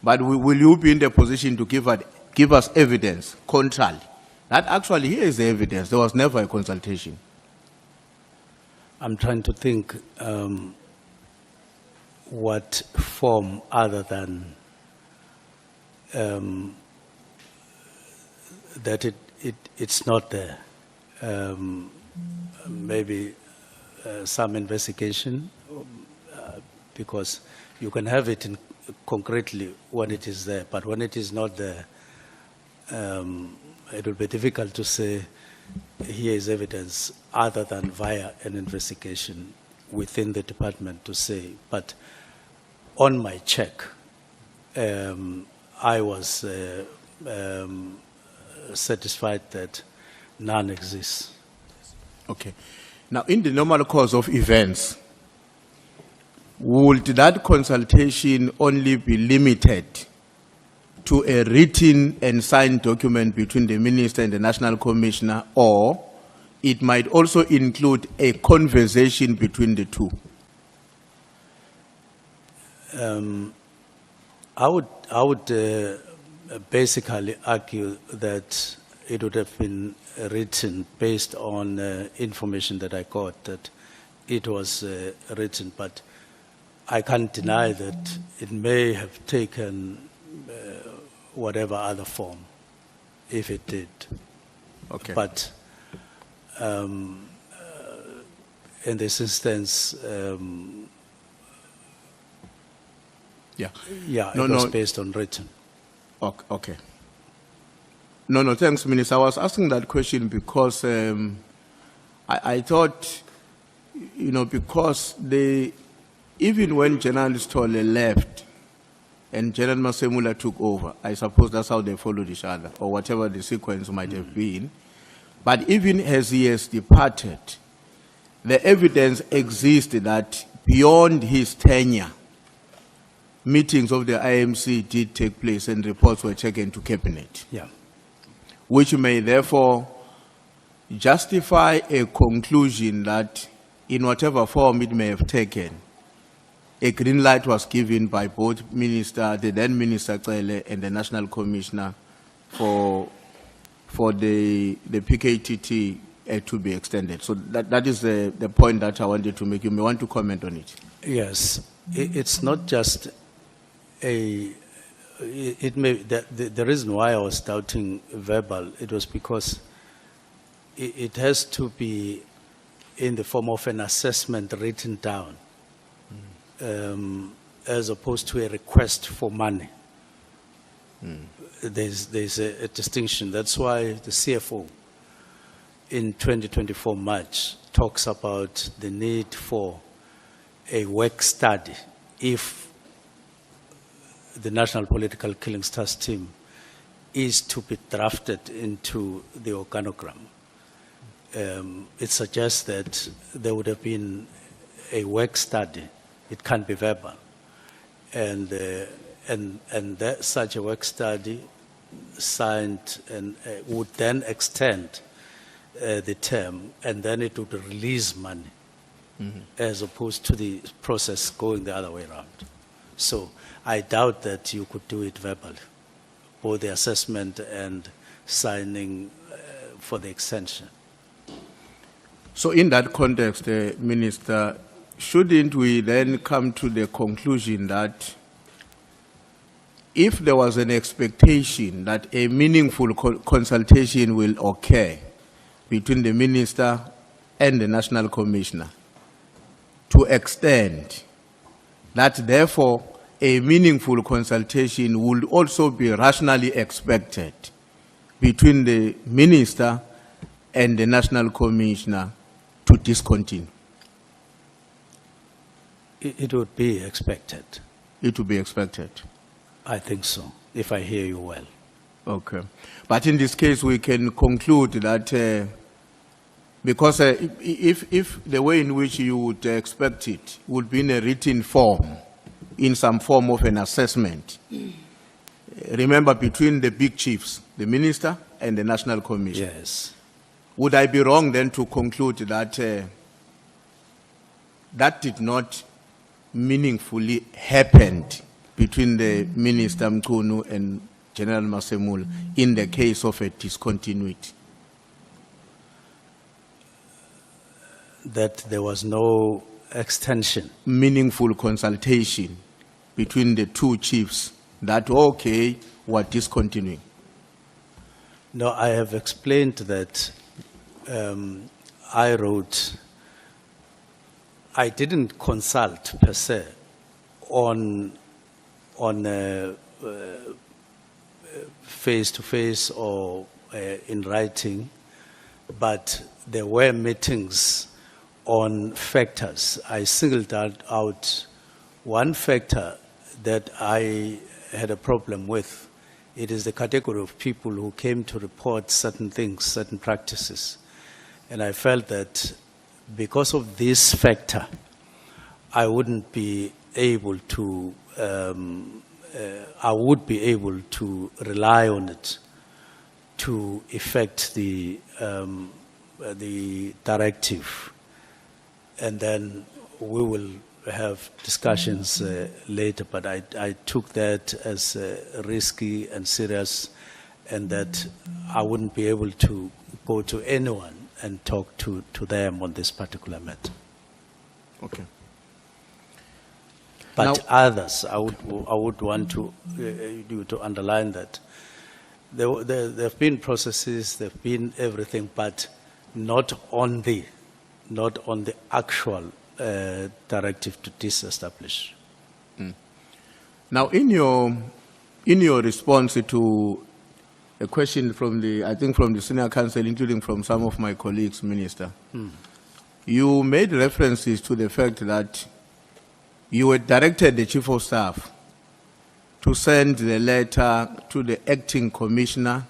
But will you be in the position to give us evidence contrary? That actually here is the evidence. There was never a consultation. I'm trying to think what form other than that it's not there. Maybe some investigation, because you can have it in concretely when it is there, but when it is not there, it will be difficult to say here is evidence other than via an investigation within the department to say. But on my check, I was satisfied that none exists. Okay. Now, in the normal course of events, would that consultation only be limited to a written and signed document between the Minister and the National Commissioner, or it might also include a conversation between the two? I would basically argue that it would have been written based on information that I got, that it was written, but I can't deny that it may have taken whatever other form, if it did. Okay. But in this instance, yeah, it was based on written. Okay. No, thanks, Minister. I was asking that question because I thought, because even when General Sithole left and General Masemula took over, I suppose that's how they followed each other, or whatever the sequence might have been. But even as he has departed, the evidence exists that beyond his tenure, meetings of the IMC did take place and reports were taken to Cabinet. Yeah. Which may therefore justify a conclusion that in whatever form it may have taken, a green light was given by both the then Minister Cele and the National Commissioner for the PKTT to be extended. So that is the point that I wanted to make. You may want to comment on it. Yes, it's not just the reason why I was doubting verbal, it was because it has to be in the form of an assessment written down, as opposed to a request for money. There's a distinction. That's why the CFO in 2024 March talks about the need for a work study if the National Political Killing Stars team is to be drafted into the organogram. It suggests that there would have been a work study. It can't be verbal. And that such a work study signed and would then extend the term, and then it would release money, as opposed to the process going the other way around. So I doubt that you could do it verbally, both the assessment and signing for the extension. So in that context, Minister, shouldn't we then come to the conclusion that if there was an expectation that a meaningful consultation will occur between the Minister and the National Commissioner to extend, that therefore a meaningful consultation would also be rationally expected between the Minister and the National Commissioner to discontinue? It would be expected. It would be expected. I think so, if I hear you well. Okay. But in this case, we can conclude that because if the way in which you would expect it would be in a written form, in some form of an assessment, remember, between the big chiefs, the Minister and the National Commission. Yes. Would I be wrong then to conclude that that did not meaningfully happen between the Minister Mchunu and General Masemula in the case of a discontinuity? That there was no extension. Meaningful consultation between the two chiefs that, okay, were discontinuing. No, I have explained that I didn't consult per se on face-to-face or in writing, but there were meetings on factors. I singled out one factor that I had a problem with. It is the category of people who came to report certain things, certain practices. And I felt that because of this factor, I wouldn't be able to, I would be able to rely on it to effect the directive. And then we will have discussions later, but I took that as risky and serious, and that I wouldn't be able to go to anyone and talk to them on this particular matter. Okay. But Now, others, I would want to you to underline that there have been processes, there have been everything, but not on the actual directive to disestablish. Now, in your response to a question from I think from the Senior Council, including from some of my colleagues, Minister, you made references to the fact that you had directed the Chief of Staff to send the letter to the Acting Commissioner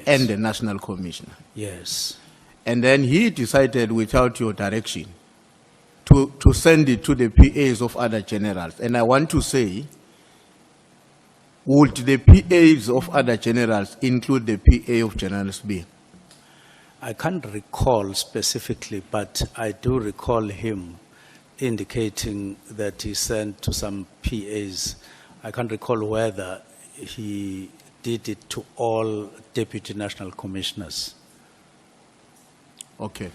and the National Commissioner. Yes. And then he decided, without your direction, to send it to the PAs of other generals. And I want to say, would the PAs of other generals include the PA of General SB? I can't recall specifically, but I do recall him indicating that he sent to some PAs. I can't recall whether he did it to all deputy national commissioners. Okay.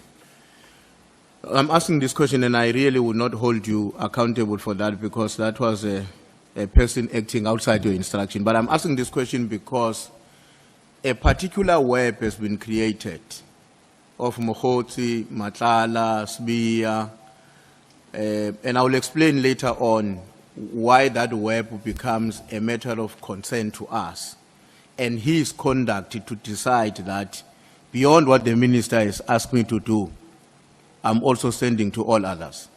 I'm asking this question, and I really would not hold you accountable for that, because that was a person acting outside your instruction. But I'm asking this question because a particular web has been created of Moti, Nhlanhla, Sbia, and I will explain later on why that web becomes a matter of concern to us, and his conduct to decide that beyond what the minister has asked me to do, I'm also sending to all others.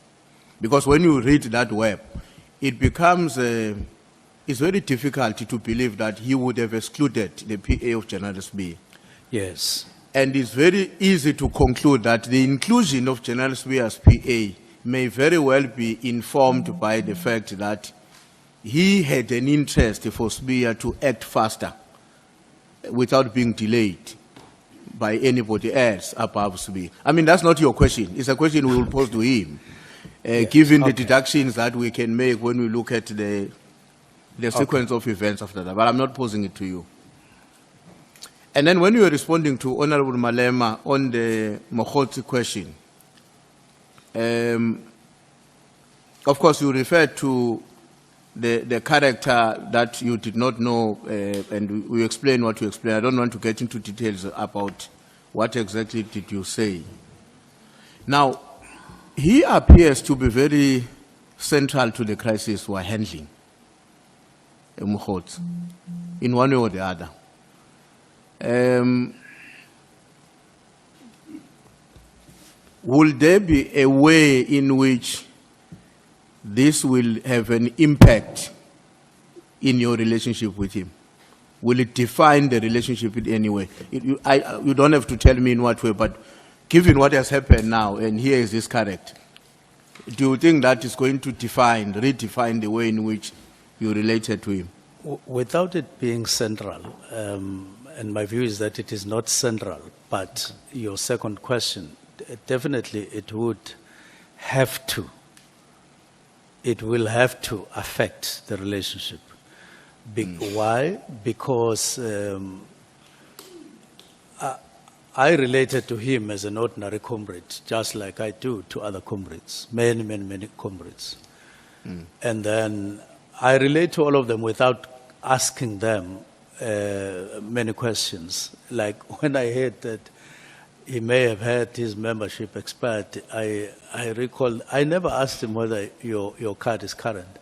Because when you read that web, it becomes, it's very difficult to believe that he would have excluded the PA of General Sbia. Yes. And it's very easy to conclude that the inclusion of General Sbia's PA may very well be informed by the fact that he had an interest for Sbia to act faster without being delayed by anybody else above Sbia. I mean, that's not your question. It's a question we will pose to him, given the deductions that we can make when we look at the sequence of events after that. But I'm not posing it to you. And then when you were responding to Honorable Malema on the Mkhwanazi question, of course, you referred to the character that you did not know, and we explained what you explained. I don't want to get into details about what exactly did you say. Now, he appears to be very central to the crisis we're handling, Mkhwanazi, in one way or the other. Will there be a way in which this will have an impact in your relationship with him? Will it define the relationship in any way? You don't have to tell me in what way, but given what has happened now, and here is this correct, do you think that is going to redefine the way in which you related to him? Without it being central, and my view is that it is not central, but your second question, definitely it would have to. It will have to affect the relationship. Why? Because I related to him as an ordinary comrade, just like I do to other comrades, many comrades. And then I relate to all of them without asking them many questions. Like when I heard that he may have had his membership expired, I recall, I never asked him whether your card is current.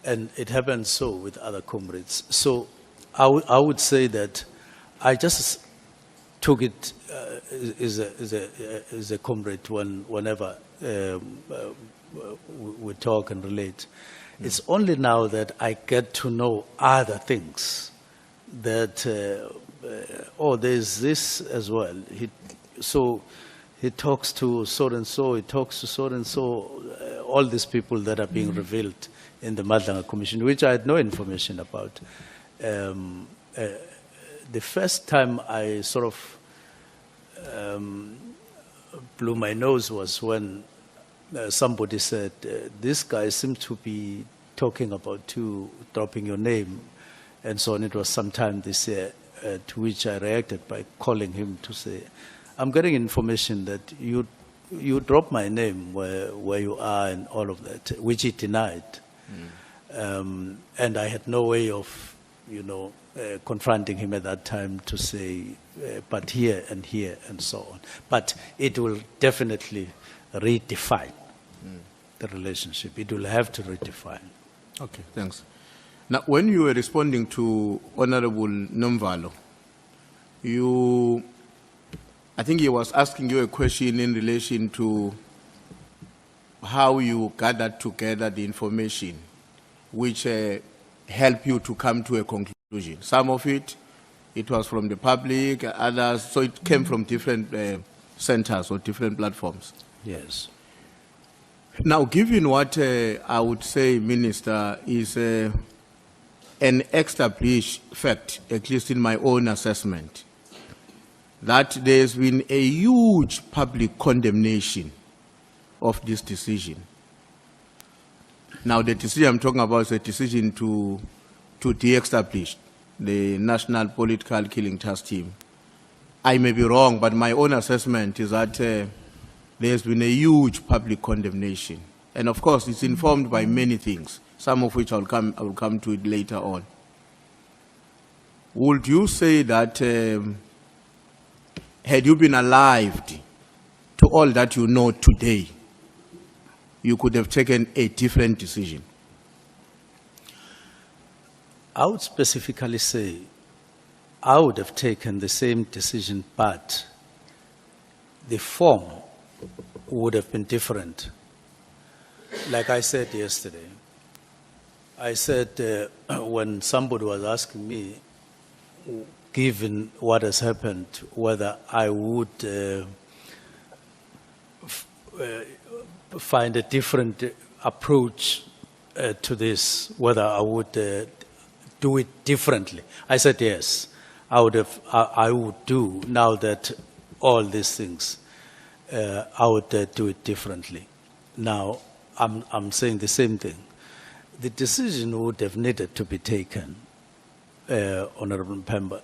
And it happened so with other comrades. So I would say that I just took it as a comrade whenever we talk and relate. It's only now that I get to know other things that, oh, there's this as well. So he talks to so-and-so, he talks to so-and-so, all these people that are being revealed in the Nhlanhla Commission, which I had no information about. The first time I sort of blew my nose was when somebody said, this guy seems to be talking about you dropping your name, and so on. It was sometime this year, to which I reacted by calling him to say, I'm getting information that you dropped my name where you are and all of that, which he denied. And I had no way of, confronting him at that time to say, but here and so on. But it will definitely redefine the relationship. It will have to redefine. Okay, thanks. Now, when you were responding to Honorable Nomvalo, I think he was asking you a question in relation to how you gathered together the information which helped you to come to a conclusion. Some of it was from the public, others, so it came from different centers or different platforms. Yes. Now, given what I would say, Minister, is an established fact, at least in my own assessment, that there's been a huge public condemnation of this decision. Now, the decision I'm talking about is a decision to de-establish the National Political Killing Task Team. I may be wrong, but my own assessment is that there's been a huge public condemnation. And of course, it's informed by many things, some of which I will come to it later on. Would you say that had you been alive to all that you know today, you could have taken a different decision? I would specifically say I would have taken the same decision, but the form would have been different. Like I said yesterday, I said when somebody was asking me, given what has happened, whether I would find a different approach to this, whether I would do it differently. I said yes, I would do, now that all these things, I would do it differently. Now, I'm saying the same thing. The decision would have needed to be taken, Honorable Mpemba,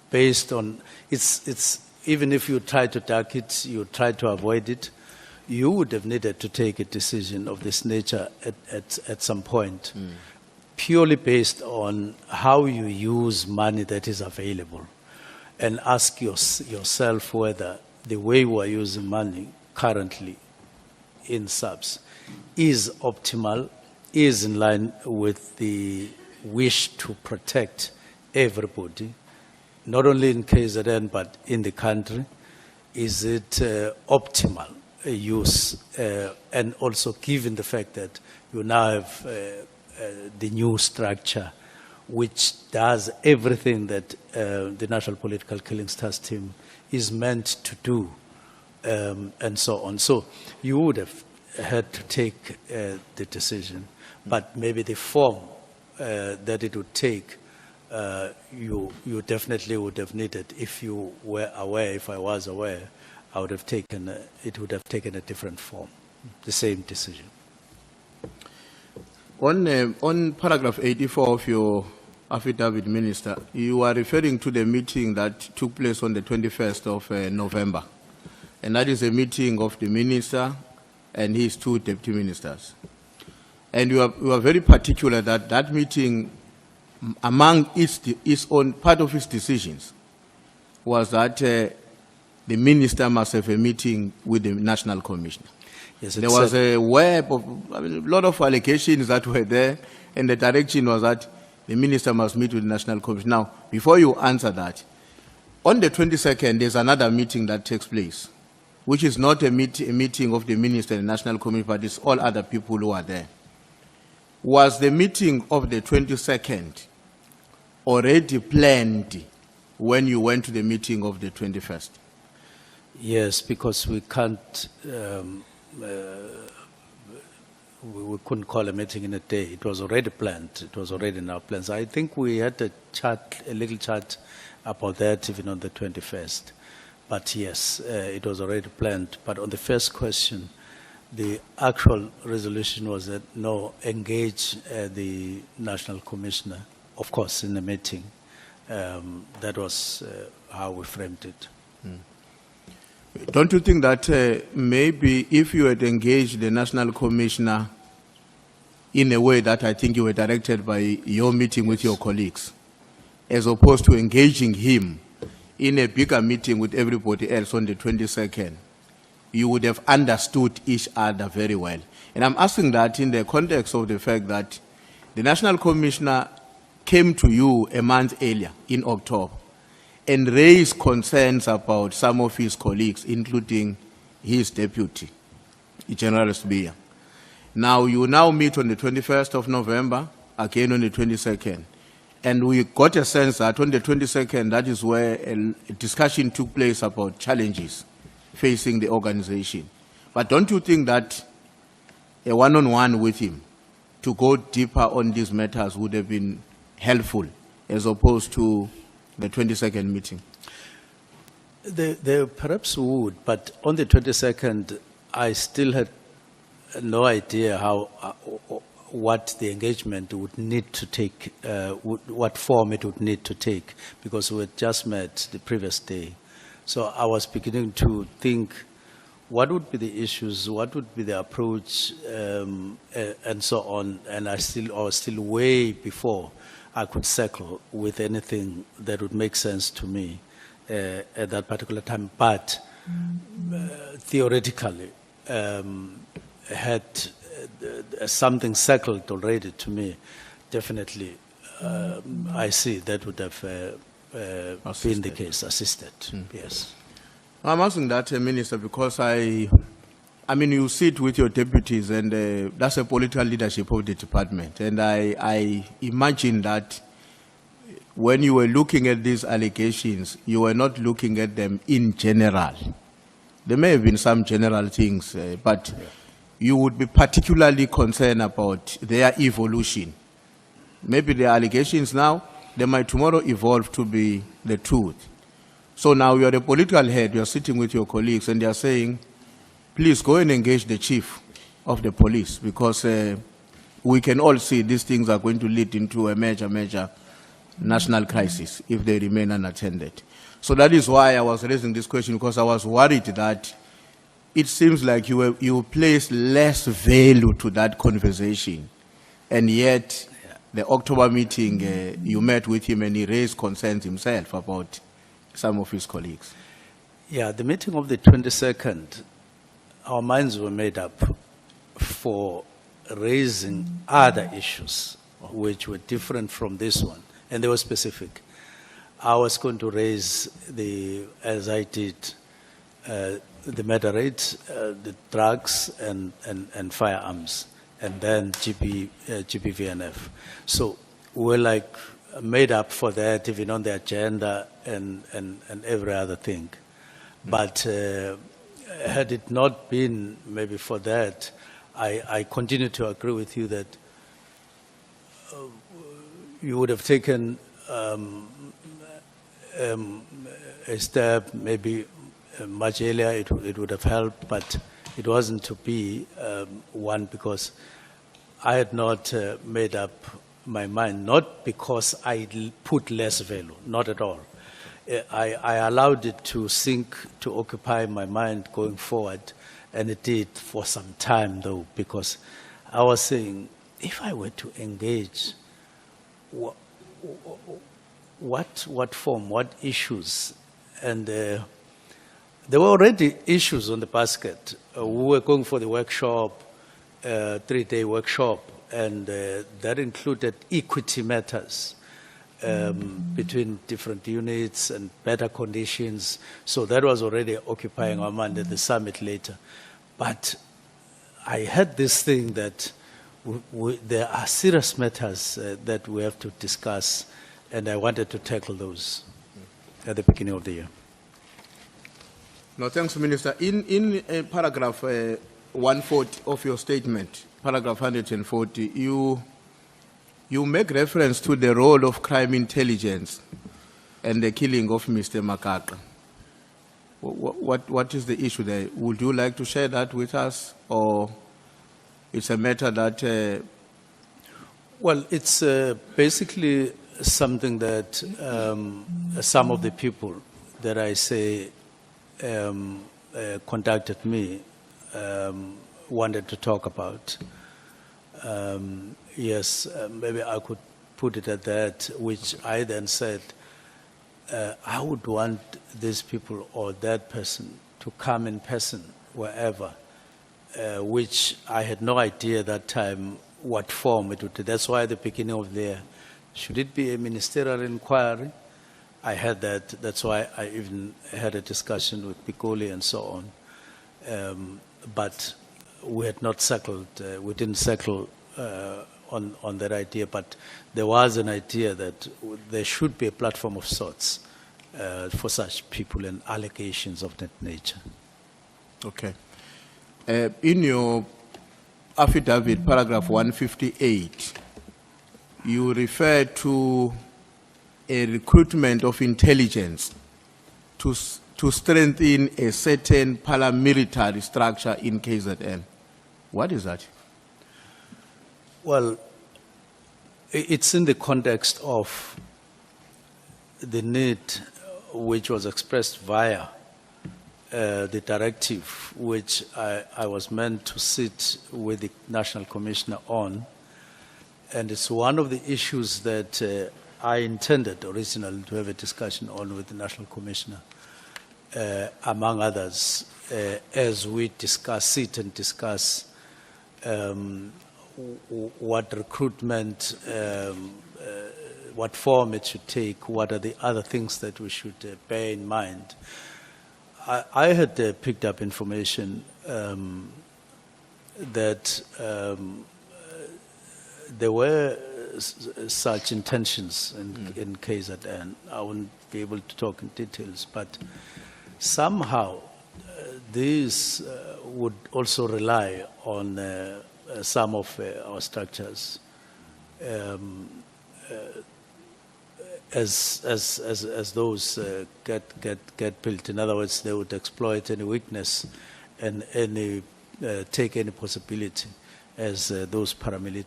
based on, it's even if you try to duck it, you try to avoid it, you would have needed to take a decision of this nature at some point, purely based on how you use money that is available, and ask yourself whether the way we are using money currently in SAPS is optimal, is in line with the wish to protect everybody, not only in KZN but in the country. Is it optimal use, and also given the fact that you now have the new structure which does everything that the National Political Killings Task Team is meant to do, and so on. So you would have had to take the decision, but maybe the form that it would take, you definitely would have needed, if you were aware, if I was aware, I would have taken, it would have taken a different form, the same decision. On paragraph 84 of your affidavit, Minister, you are referring to the meeting that took place on the 21st of November. And that is a meeting of the minister and his two deputy ministers. And you are very particular that that meeting, among its own part of its decisions, was that the minister must have a meeting with the National Commissioner. Yes, there was a web of, a lot of allegations that were there, and the direction was that the minister must meet with the National Commissioner. Now, before you answer that, on the 22nd, there's another meeting that takes place, which is not a meeting of the minister and the National Commissioner, but it's all other people who are there. Was the meeting of the 22nd already planned when you went to the meeting of the 21st? Yes, because we can't, we couldn't call a meeting in a day. It was already planned. It was already in our plans. I think we had a little chat about that even on the 21st. But yes, it was already planned. But on the first question, the actual resolution was that no, engage the National Commissioner, of course, in the meeting. That was how we framed it. Don't you think that maybe if you had engaged the National Commissioner in a way that I think you were directed by your meeting with your colleagues, as opposed to engaging him in a bigger meeting with everybody else on the 22nd, you would have understood each other very well? And I'm asking that in the context of the fact that the National Commissioner came to you a month earlier, in October, and raised concerns about some of his colleagues, including his deputy, General Nhlanhla. Now, you now meet on the 21st of November, again on the 22nd. And we got a sense that on the 22nd, that is where a discussion took place about challenges facing the organization. But don't you think that a one-on-one with him to go deeper on these matters would have been helpful as opposed to the 22nd meeting? They perhaps would, but on the 22nd, I still had no idea how, what the engagement would need to take, what form it would need to take, because we had just met the previous day. So I was beginning to think, what would be the issues, what would be the approach, and so on, and I was still way before I could settle with anything that would make sense to me at that particular time, but theoretically had something settled already to me, definitely I see that would have been the case, assisted, yes. I'm asking that, Minister, because I mean, you sit with your deputies, and that's a political leadership of the department. And I imagine that when you were looking at these allegations, you were not looking at them in general. There may have been some general things, but you would be particularly concerned about their evolution. Maybe the allegations now, they might tomorrow evolve to be the truth. So now you're the political head, you're sitting with your colleagues, and they're saying, please go and engage the chief of the police, because we can all see these things are going to lead into a major national crisis if they remain unattended. So that is why I was raising this question, because I was worried that it seems like you place less value to that conversation, and yet the October meeting, you met with him and he raised concerns himself about some of his colleagues. Yeah, the meeting of the 22nd, our minds were made up for raising other issues which were different from this one, and they were specific. I was going to raise as I did, the murder rate, the drugs and firearms, and then GBVNF. So we're like made up for that, even on the agenda and every other thing. But had it not been maybe for that, I continue to agree with you that you would have taken a step maybe much earlier, it would have helped, but it wasn't to be one, because I had not made up my mind, not because I put less value, not at all. I allowed it to sink, to occupy my mind going forward, and it did for some time though, because I was saying, if I were to engage, what form, what issues? And there were already issues on the basket. We were going for the workshop, 3-day workshop, and that included equity matters between different units and better conditions. So that was already occupying our mind at the summit later. But I had this thing that there are serious matters that we have to discuss, and I wanted to tackle those at the beginning of the year. No, thanks, Minister. In paragraph 140 of your statement, paragraph 140, you make reference to the role of crime intelligence and the killing of Mr. Makaka. What is the issue there? Would you like to share that with us, or it's a matter that... Well, it's basically something that some of the people that I say contacted me wanted to talk about. Yes, maybe I could put it at that, which I then said, I would want these people or that person to come in person wherever, which I had no idea at that time what form it would take. That's why at the beginning of the year, should it be a ministerial inquiry? I had that. That's why I even had a discussion with Pikoli and so on. But we had not settled, we didn't settle on that idea, but there was an idea that there should be a platform of sorts for such people and allegations of that nature. Okay. In your affidavit, paragraph 158, you refer to a recruitment of intelligence to to strengthen a certain paramilitary structure in KZN. What is that? Well, it's in the context of the need which was expressed via the directive, which I was meant to sit with the National Commissioner on. And it's one of the issues that I intended originally to have a discussion on with the National Commissioner, among others, as we sit and discuss what recruitment, what form it should take, what are the other things that we should bear in mind. I had picked up information that there were such intentions in KZN. I wouldn't be able to talk in details, but somehow these would also rely on some of our structures as those get built. In other words, they would exploit any weakness and take any possibility as those paramilitary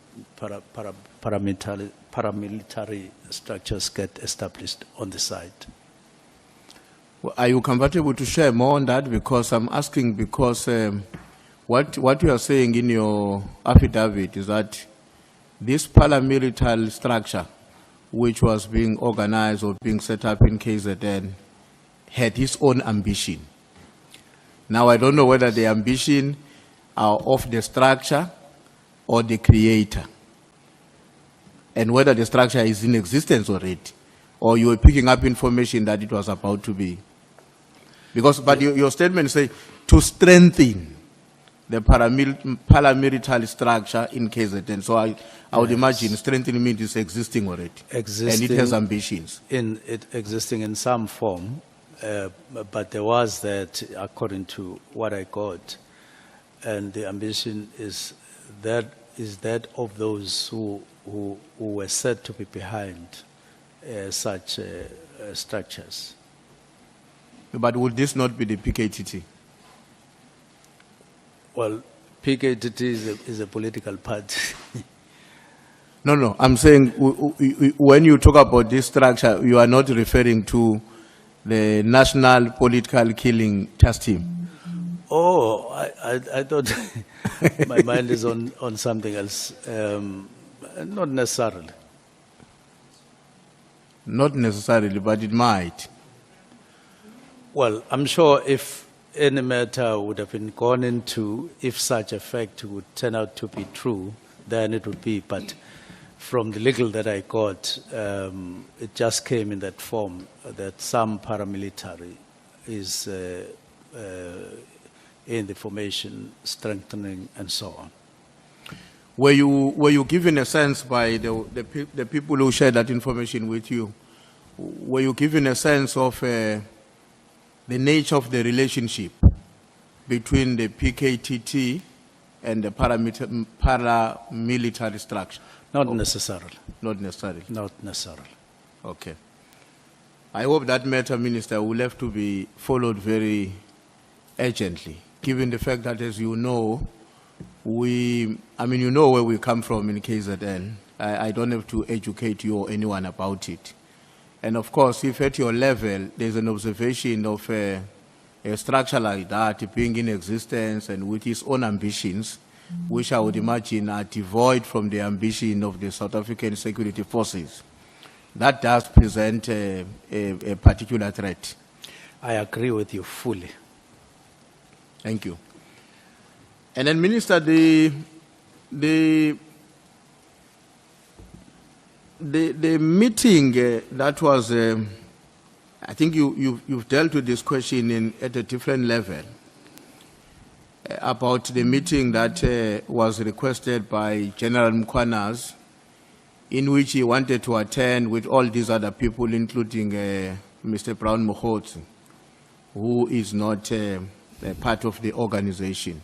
structures get established on the site. Well, are you comfortable to share more on that? Because I'm asking because what you are saying in your affidavit is that this paramilitary structure, which was being organized or being set up in KZN, had its own ambition. Now, I don't know whether the ambition are of the structure or the creator, and whether the structure is in existence already, or you were picking up information that it was about to be. Because, but your statement says to strengthen the paramilitary structure in KZN. So I would imagine strengthening means it's existing already. Existing, and it has ambitions. Existing in some form, but there was that, according to what I got, and the ambition is that of those who were said to be behind such structures. But would this not be the PKTT? Well, PKTT is a political party. No, I'm saying when you talk about this structure, you are not referring to the National Political Killing Task Team. Oh, I thought my mind is on something else. Not necessarily. Not necessarily, but it might. Well, I'm sure if any matter would have been gone into, if such a fact would turn out to be true, then it would be. But from the legal that I got, it just came in that form that some paramilitary is in the formation, strengthening, and so on. Were you given a sense by the people who shared that information with you? Were you given a sense of the nature of the relationship between the PKTT and the paramilitary structure? Not necessarily. Not necessarily. Not necessarily. Okay. I hope that matter, Minister, will have to be followed very urgently, given the fact that, as you know, you know where we come from in KZN. I don't have to educate you or anyone about it. And of course, if at your level there's an observation of a structure like that being in existence and with its own ambitions, which I would imagine are devoid from the ambition of the South African security forces, that does present a particular threat. I agree with you fully. Thank you. And then, Minister, the meeting that was, I think you've dealt with this question at a different level, about the meeting that was requested by General Mkhwanazi, in which he wanted to attend with all these other people, including Mr. Brown Mkhwanazi, who is not a part of the organization.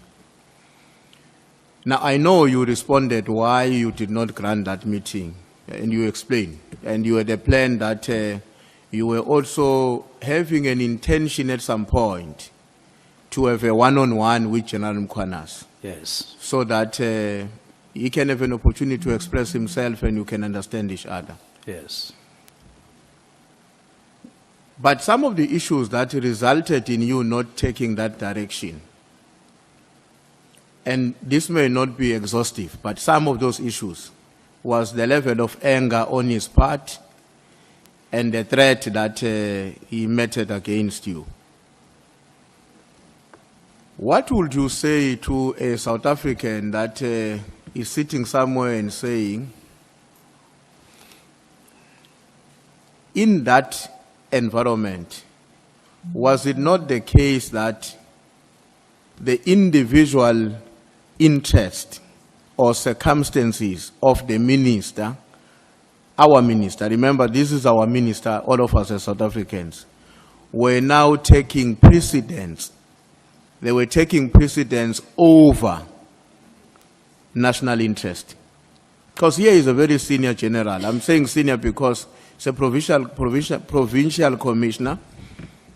Now, I know you responded why you did not grant that meeting, and you explained, and you had a plan that you were also having an intention at some point to have a one-on-one with General Mkhwanazi, Yes. so that he can have an opportunity to express himself and you can understand each other. Yes. But some of the issues that resulted in you not taking that direction, and this may not be exhaustive, but some of those issues was the level of anger on his part and the threat that he meted against you. What would you say to a South African that is sitting somewhere and saying, in that environment, was it not the case that the individual interest or circumstances of the minister, our minister, remember this is our minister, all of us as South Africans, were now taking precedence. They were taking precedence over national interest. Because here is a very senior general. I'm saying senior because it's a provincial commissioner,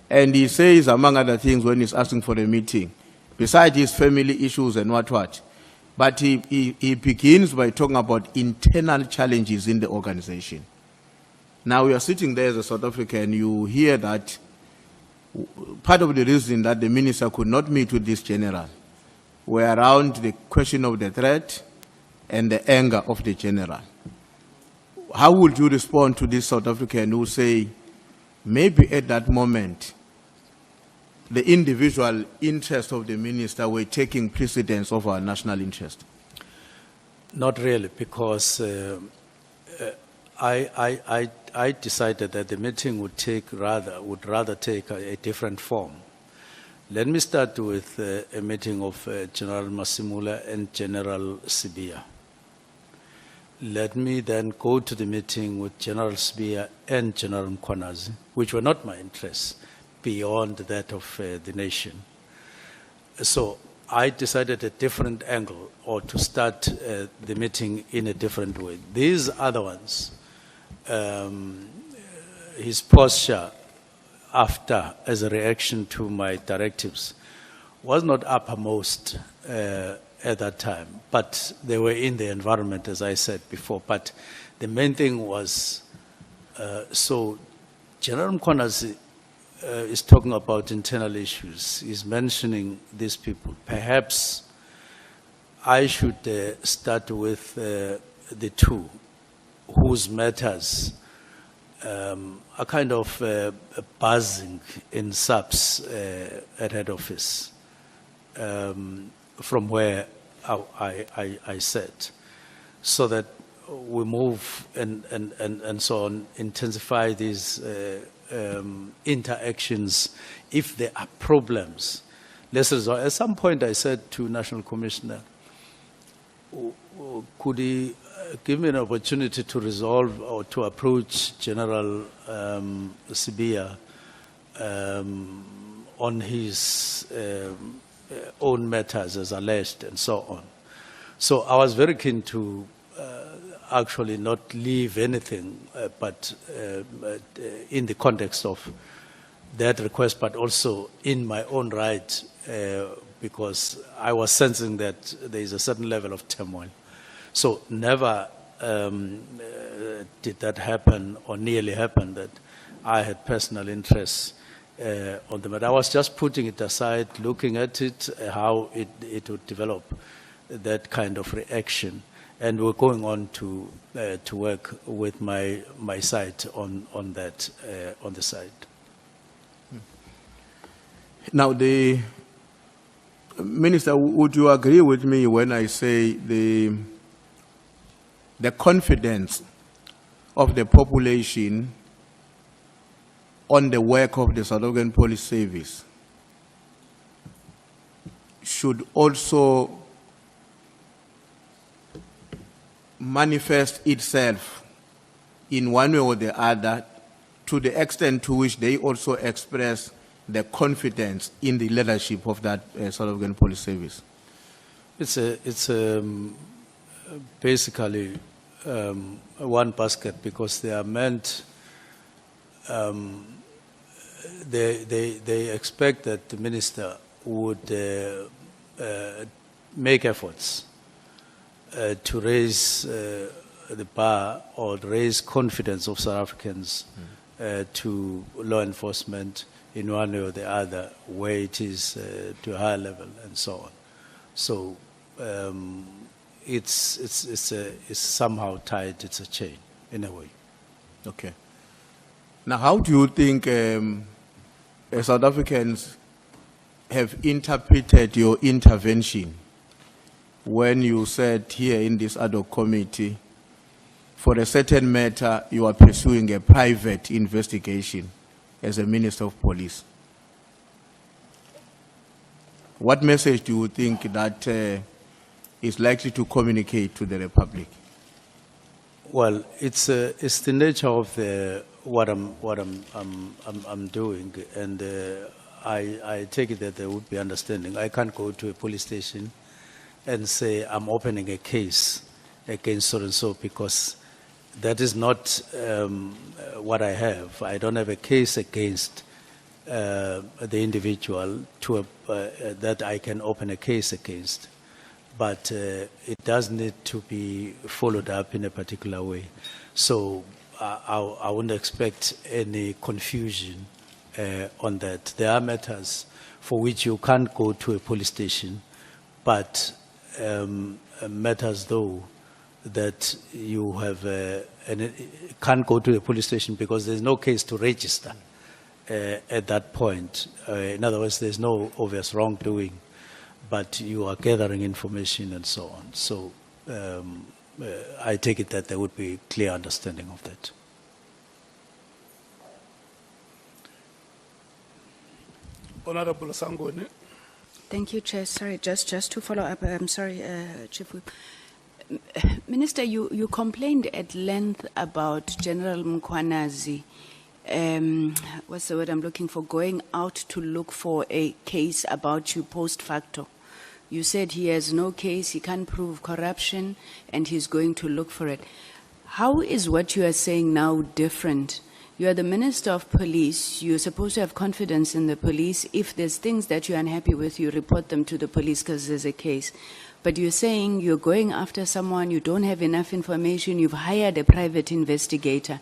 and he says, among other things, when he's asking for a meeting, besides his family issues and what, but he begins by talking about internal challenges in the organization. Now, we are sitting there as a South African, you hear that part of the reason that the minister could not meet with this general were around the question of the threat and the anger of the general. How would you respond to this South African who say, maybe at that moment, the individual interests of the minister were taking precedence over our national interest? Not really, because I decided that the meeting would rather take a different form. Let me start with a meeting of General Masimula and General Sibia. Let me then go to the meeting with General Sibia and General Mkhwanazi, which were not my interests, beyond that of the nation. So I decided a different angle, or to start the meeting in a different way. These other ones, his posture after, as a reaction to my directives, was not uppermost at that time, but they were in the environment, as I said before. But the main thing was, so General Mkhwanazi is talking about internal issues. He's mentioning these people. Perhaps I should start with the two whose matters are kind of buzzing in SAPS at head office, from where I sat, so that we move and so on, intensify these interactions. If there are problems, let's resolve. At some point I said to National Commissioner, could he give me an opportunity to resolve or to approach General Sibia on his own matters as alleged and so on. So I was very keen to actually not leave anything, but in the context of that request, but also in my own right, because I was sensing that there is a certain level of turmoil. So never did that happen, or nearly happen, that I had personal interests on the matter. I was just putting it aside, looking at it, how it would develop, that kind of reaction. And we're going on to work with my side on that, on the side. Now, the Minister, would you agree with me when I say the confidence of the population on the work of the South African Police Service should also manifest itself in one way or the other, to the extent to which they also express the confidence in the leadership of that South African Police Service? It's basically one basket, because they are meant they expect that the minister would make efforts to raise the bar or raise confidence of South Africans to law enforcement in one way or the other, where it is to a higher level and so on. So it's somehow tied, it's a chain in a way. Okay. Now, how do you think South Africans have interpreted your intervention when you said here in this ad hoc committee, for a certain matter, you are pursuing a private investigation as a Minister of Police? What message do you think that is likely to communicate to the Republic? Well, it's the nature of what I'm doing, and I take it that there would be understanding. I can't go to a police station and say I'm opening a case against so and so, because that is not what I have. I don't have a case against the individual that I can open a case against. But it does need to be followed up in a particular way. So I wouldn't expect any confusion on that. There are matters for which you can't go to a police station, but matters though that you have can't go to the police station because there's no case to register at that point. In other words, there's no obvious wrongdoing, but you are gathering information and so on. So I take it that there would be clear understanding of that. Honorable Sangoni. Thank you, Chair. Sorry, just to follow up. I'm sorry, Chief Whip. Minister, you complained at length about General Mkhwanazi. What's the word I'm looking for? Going out to look for a case about you post facto. You said he has no case, he can't prove corruption, and he's going to look for it. How is what you are saying now different? You are the Minister of Police. You're supposed to have confidence in the police. If there's things that you're unhappy with, you report them to the police because there's a case. But you're saying you're going after someone, you don't have enough information, you've hired a private investigator.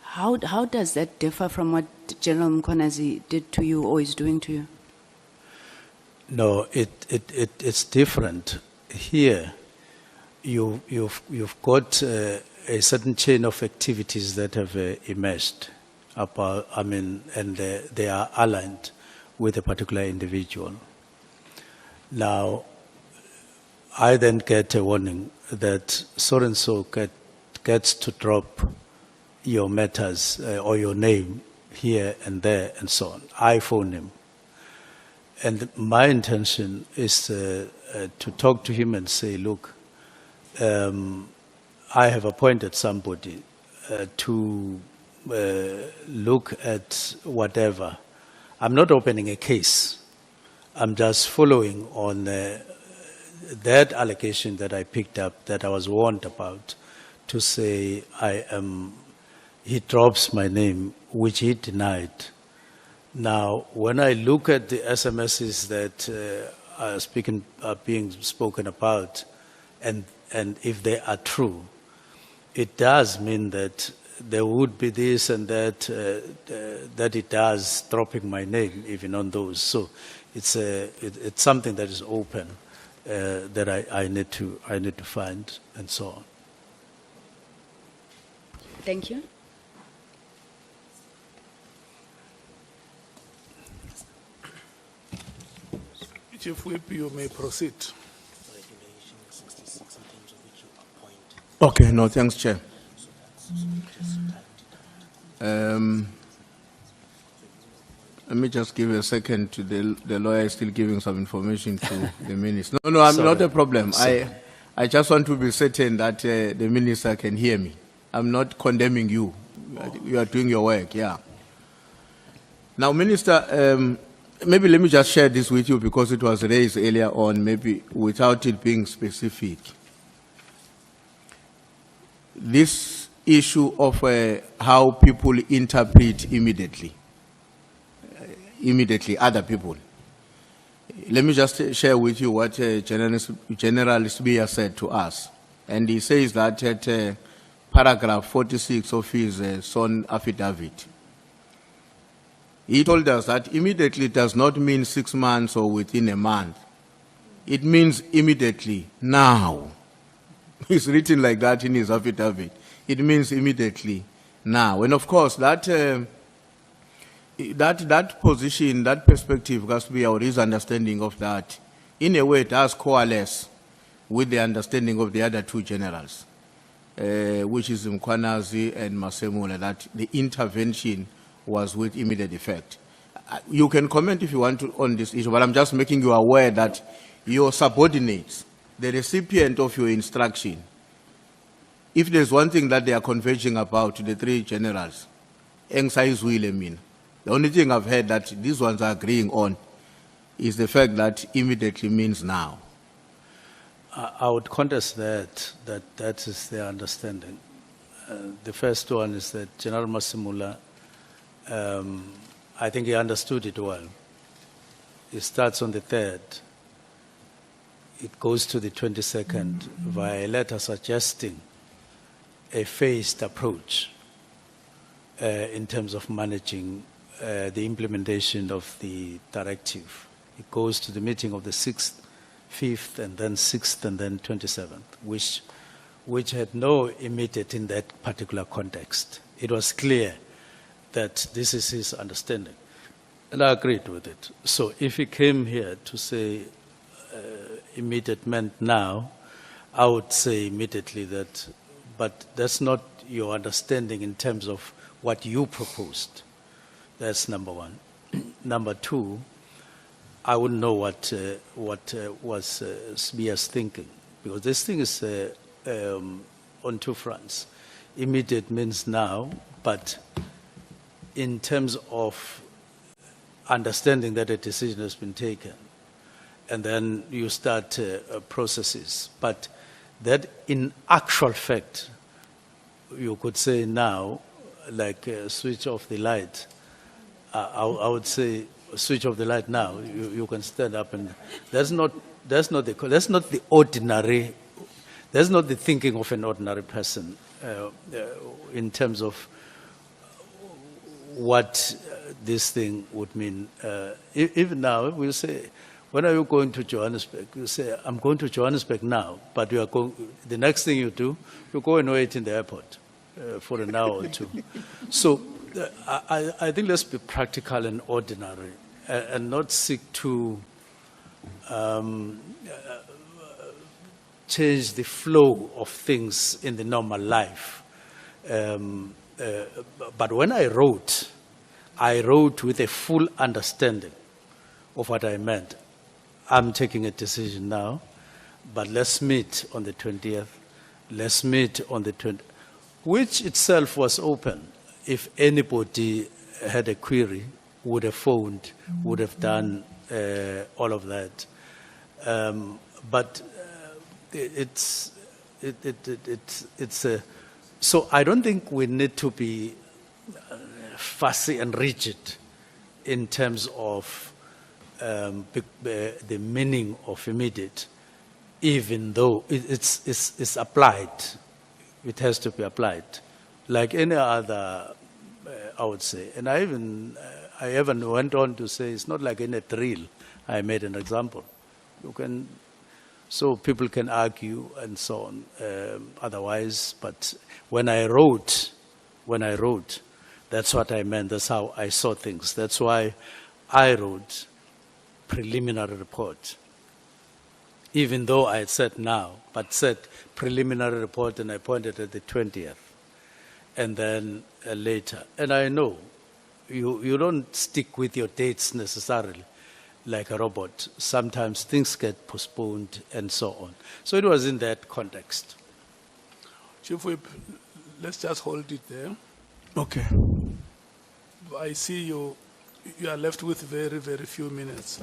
How does that differ from what General Mkhwanazi did to you or is doing to you? No, it's different. Here, you've got a certain chain of activities that have emerged, and they are aligned with a particular individual. Now, I then get a warning that so-and-so gets to drop your matters or your name here and there and so on. I phone him. And my intention is to talk to him and say, look, I have appointed somebody to look at whatever. I'm not opening a case. I'm just following on that allegation that I picked up, that I was warned about, to say he drops my name, which he denied. Now, when I look at the SMSs that are being spoken about, and if they are true, it does mean that there would be this and that, that it does dropping my name even on those. So it's something that is open that I need to find and so on. Thank you. Chief Whip, you may proceed. Okay, no, thanks, Chair. Let me just give a second to the lawyer is still giving some information to the minister. No, I'm not a problem. I just want to be certain that the minister can hear me. I'm not condemning you. You are doing your work, yeah. Now, Minister, maybe let me just share this with you because it was raised earlier on, maybe without it being specific. This issue of how people interpret immediately, other people. Let me just share with you what General Sbia said to us. And he says that at paragraph 46 of his sworn affidavit, he told us that immediately does not mean 6 months or within a month. It means immediately, now. It's written like that in his affidavit. It means immediately, now. And of course, that position, that perspective has to be our understanding of that. In a way, it does coalesce with the understanding of the other two generals, which is Mkhwanazi and Masemula, that the intervention was with immediate effect. You can comment if you want to on this issue, but I'm just making you aware that your subordinates, the recipient of your instruction, if there's one thing that they are converging about, the three generals, the only thing I've heard that these ones are agreeing on is the fact that immediately means now. I would contest that is their understanding. The first one is that General Masemula, I think he understood it well. It starts on the 3rd. It goes to the 22nd via a letter suggesting a phased approach in terms of managing the implementation of the directive. It goes to the meeting of the 6th, 5th, and then 6th, and then 27th, which had no immediate in that particular context. It was clear that this is his understanding, and I agreed with it. So if he came here to say immediate meant now, I would say immediately that, but that's not your understanding in terms of what you proposed. That's number one. Number two, I wouldn't know what was Sbia's thinking, because this thing is on two fronts. Immediate means now, but in terms of understanding that a decision has been taken, and then you start processes. But that in actual fact, you could say now, like switch off the light, I would say switch off the light now. You can stand up, and that's not the ordinary. That's not the thinking of an ordinary person in terms of what this thing would mean. Even now, we'll say, when are you going to Johannesburg? You say, I'm going to Johannesburg now, but you are going, the next thing you do, you go and wait in the airport for an hour or two. So I think let's be practical and ordinary and not seek to change the flow of things in the normal life. But when I wrote with a full understanding of what I meant. I'm taking a decision now, but let's meet on the 20th. Let's meet on the 20th, which itself was open. If anybody had a query, would have phoned, would have done all of that. But it's so I don't think we need to be fussy and rigid in terms of the meaning of immediate, even though it's applied. It has to be applied, like any other, I would say. And I even went on to say it's not like in a drill. I made an example. You can, so people can argue and so on. Otherwise, but when I wrote, that's what I meant. That's how I saw things. That's why I wrote preliminary report, even though I had said now, but said preliminary report, and I pointed at the 20th, and then later. And I know you don't stick with your dates necessarily like a robot. Sometimes things get postponed and so on. So it was in that context. Chief Whip, let's just hold it there. Okay. I see you are left with very, very few minutes.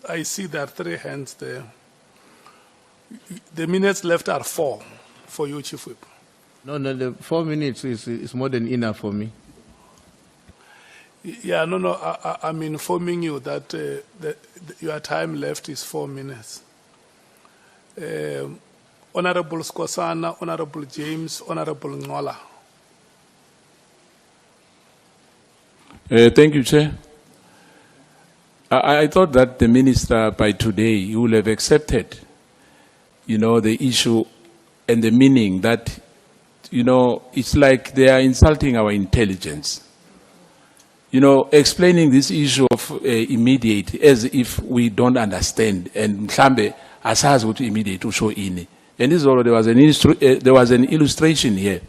I see there are 3 hands there. The minutes left are 4 for you, Chief Whip. No, the 4 minutes is more than enough for me. Yeah, no, I'm informing you that your time left is 4 minutes. Honorable Skosana, Honorable James, Honorable Ngola. Thank you, Chair. I thought that the minister by today, he will have accepted, the issue and the meaning that, it's like they are insulting our intelligence. Explaining this issue of immediate as if we don't understand and mhlambe asazi ukuthi immediate usho ini. And this is all, there was an illustration here.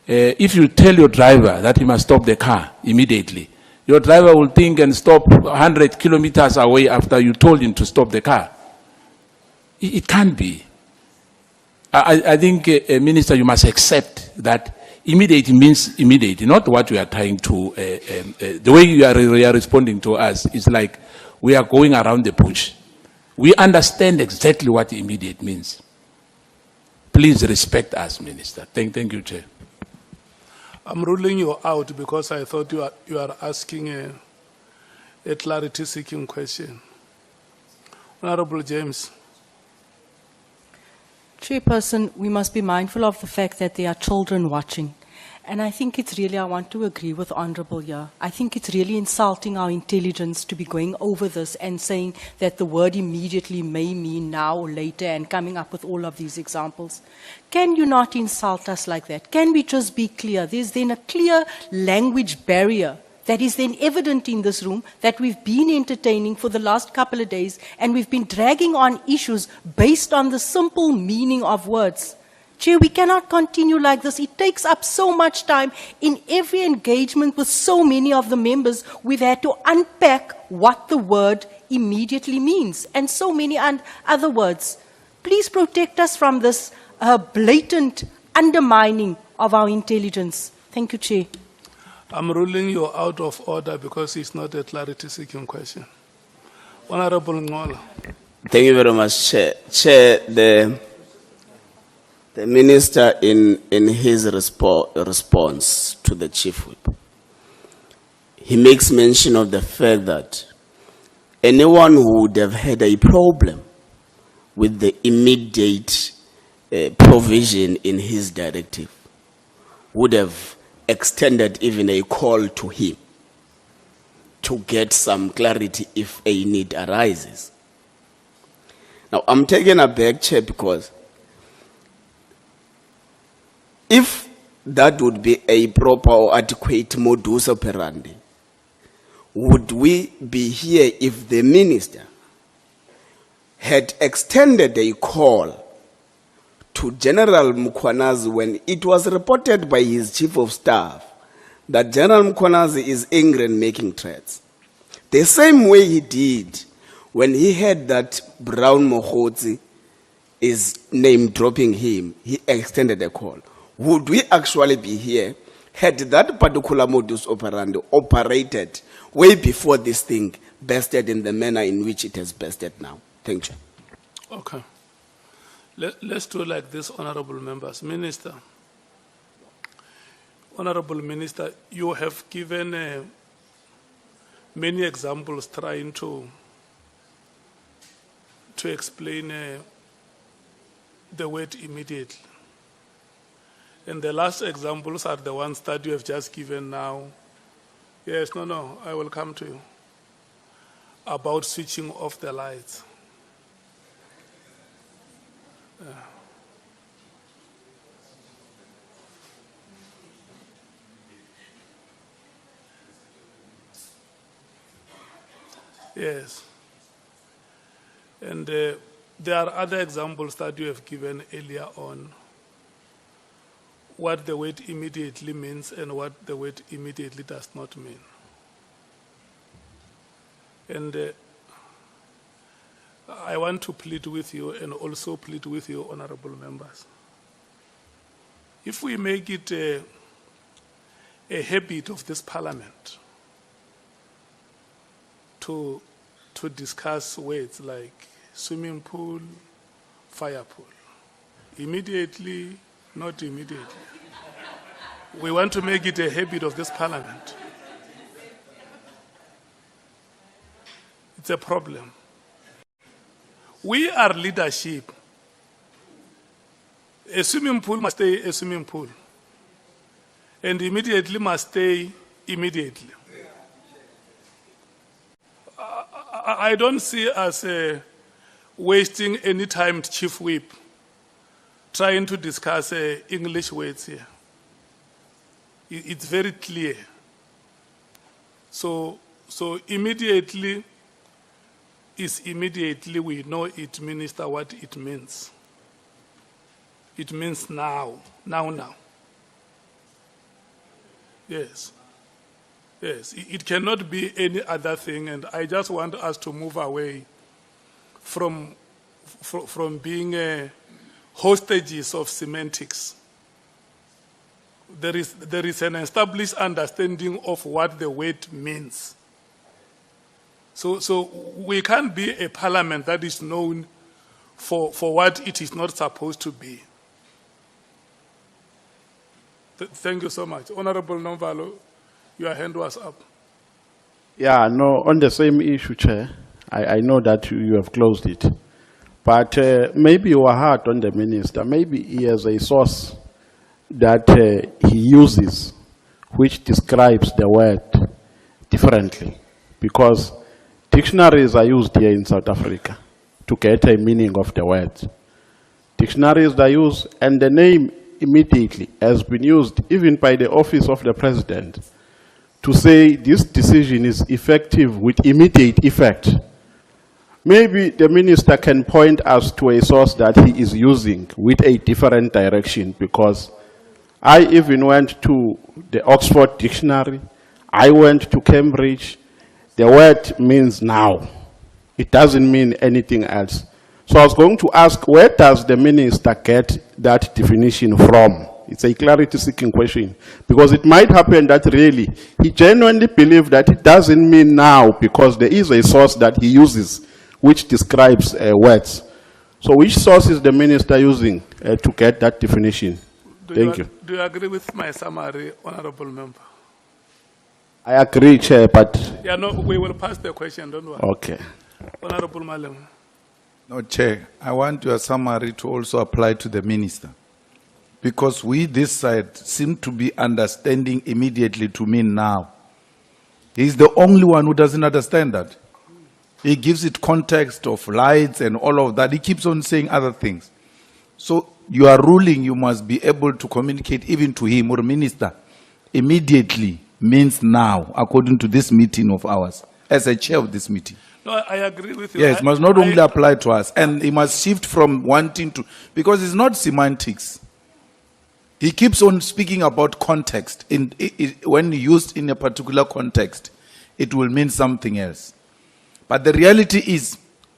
If you tell your driver that he must stop the car immediately, your driver will think and stop 100 kilometers away after you told him to stop the car. It can't be. I think, Minister, you must accept that immediate means immediate, not what we are trying to, the way you are responding to us is like we are going around the bush. We understand exactly what immediate means. Please respect us, Minister. Thank you, Chair. I'm ruling you out because I thought you are asking a clarity-seeking question. Honorable James. Chairperson, we must be mindful of the fact that there are children watching. And I think it's really, I want to agree with Honorable here. I think it's really insulting our intelligence to be going over this and saying that the word immediately may mean now or later and coming up with all of these examples. Can you not insult us like that? Can we just be clear? There's then a clear language barrier that is then evident in this room that we've been entertaining for the last couple of days, and we've been dragging on issues based on the simple meaning of words. Chair, we cannot continue like this. It takes up so much time. In every engagement with so many of the members, we've had to unpack what the word immediately means, and so many other words. Please protect us from this blatant undermining of our intelligence. Thank you, Chair. I'm ruling you out of order because it's not a clarity-seeking question. Honorable Ngola. Thank you very much, Chair. Chair, the minister in his response to the Chief Whip, he makes mention of the fact that anyone who would have had a problem with the immediate provision in his directive would have extended even a call to him to get some clarity if a need arises. Now, I'm taken aback, Chair, because if that would be a proper or adequate modus operandi, would we be here if the minister had extended a call to General Mkhwanazi when it was reported by his chief of staff that General Mkhwanazi is angry and making threats? The same way he did when he heard that Brown Mohotsi is name-dropping him, he extended a call. Would we actually be here had that particular modus operandi operated way before this thing bested in the manner in which it has bested now? Thank you. Okay. Let's do like this, honorable members. Minister, Honorable Minister, you have given many examples trying to explain the word immediately. And the last examples are the ones that you have just given now. Yes, no, I will come to you. About switching off the lights. Yes. And there are other examples that you have given earlier on, what the word immediately means and what the word immediately does not mean. And I want to plead with you and also plead with you, honorable members. If we make it a habit of this parliament to discuss words like swimming pool, fire pool, immediately, not immediately. We want to make it a habit of this parliament. It's a problem. We are leadership. A swimming pool must stay a swimming pool. And immediately must stay immediately. I don't see us wasting any time, Chief Whip, trying to discuss English words here. It's very clear. So immediately is immediately, we know it, Minister, what it means. It means now. Yes. Yes, it cannot be any other thing, and I just want us to move away from being hostages of semantics. There is an established understanding of what the word means. So we can't be a parliament that is known for what it is not supposed to be. Thank you so much. Honorable Nomvalo, your hand was up. Yeah, no, on the same issue, Chair, I know that you have closed it. But maybe you are hard on the minister. Maybe he has a source that he uses which describes the word differently. Because dictionaries are used here in South Africa to get a meaning of the word. Dictionaries are used, and the name immediately has been used even by the office of the president to say this decision is effective with immediate effect. Maybe the minister can point us to a source that he is using with a different direction, because I even went to the Oxford Dictionary, I went to Cambridge. The word means now. It doesn't mean anything else. So I was going to ask, where does the minister get that definition from? It's a clarity-seeking question, because it might happen that really he genuinely believes that it doesn't mean now, because there is a source that he uses which describes words. So which source is the minister using to get that definition? Thank you. Do you agree with my summary, Honorable Member? I agree, Chair, but... Yeah, no, we will pass the question, don't worry. Okay. Honorable Malem. No, Chair, I want your summary to also apply to the minister. Because we, this side, seem to be understanding immediately to mean now. He's the only one who doesn't understand that. He gives it context of lights and all of that. He keeps on saying other things. So you are ruling, you must be able to communicate even to him or minister. Immediately means now, according to this meeting of ours, as a chair of this meeting. No, I agree with you. Yes, must not only apply to us, and he must shift from wanting to, because it's not semantics. He keeps on speaking about context. When used in a particular context, it will mean something else. But the reality is,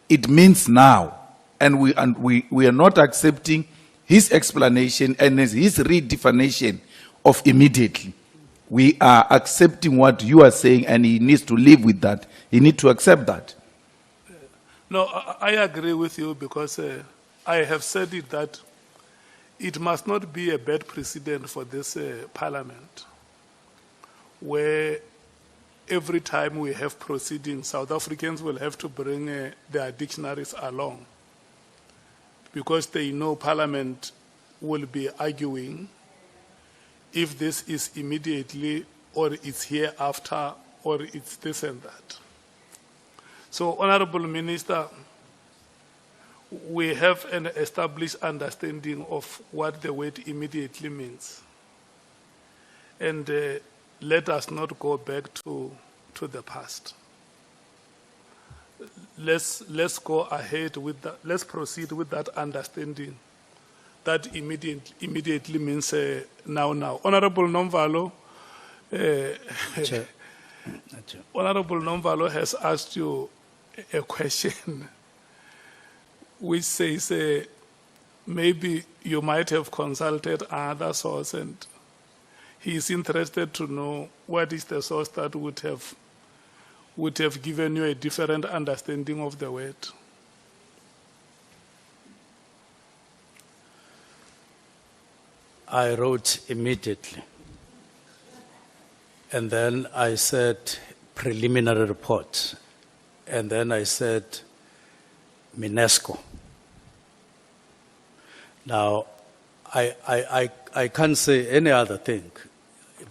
it means now, and we are not accepting his explanation and his redefinition of immediately. We are accepting what you are saying, and he needs to live with that. He needs to accept that. No, I agree with you, because I have said it that it must not be a bad precedent for this parliament, where every time we have proceedings, South Africans will have to bring their dictionaries along, because they know Parliament will be arguing if this is immediately, or it's here after, or it's this and that. So, Honorable Minister, we have an established understanding of what the word immediately means. And let us not go back to the past. Let's go ahead with that. Let's proceed with that understanding that immediately means now. Honorable Nomvalo, Honorable Nomvalo has asked you a question which says maybe you might have consulted other source, and he is interested to know what is the source that would have given you a different understanding of the word. I wrote immediately. And then I said preliminary report. And then I said Minesco. Now, I can't say any other thing,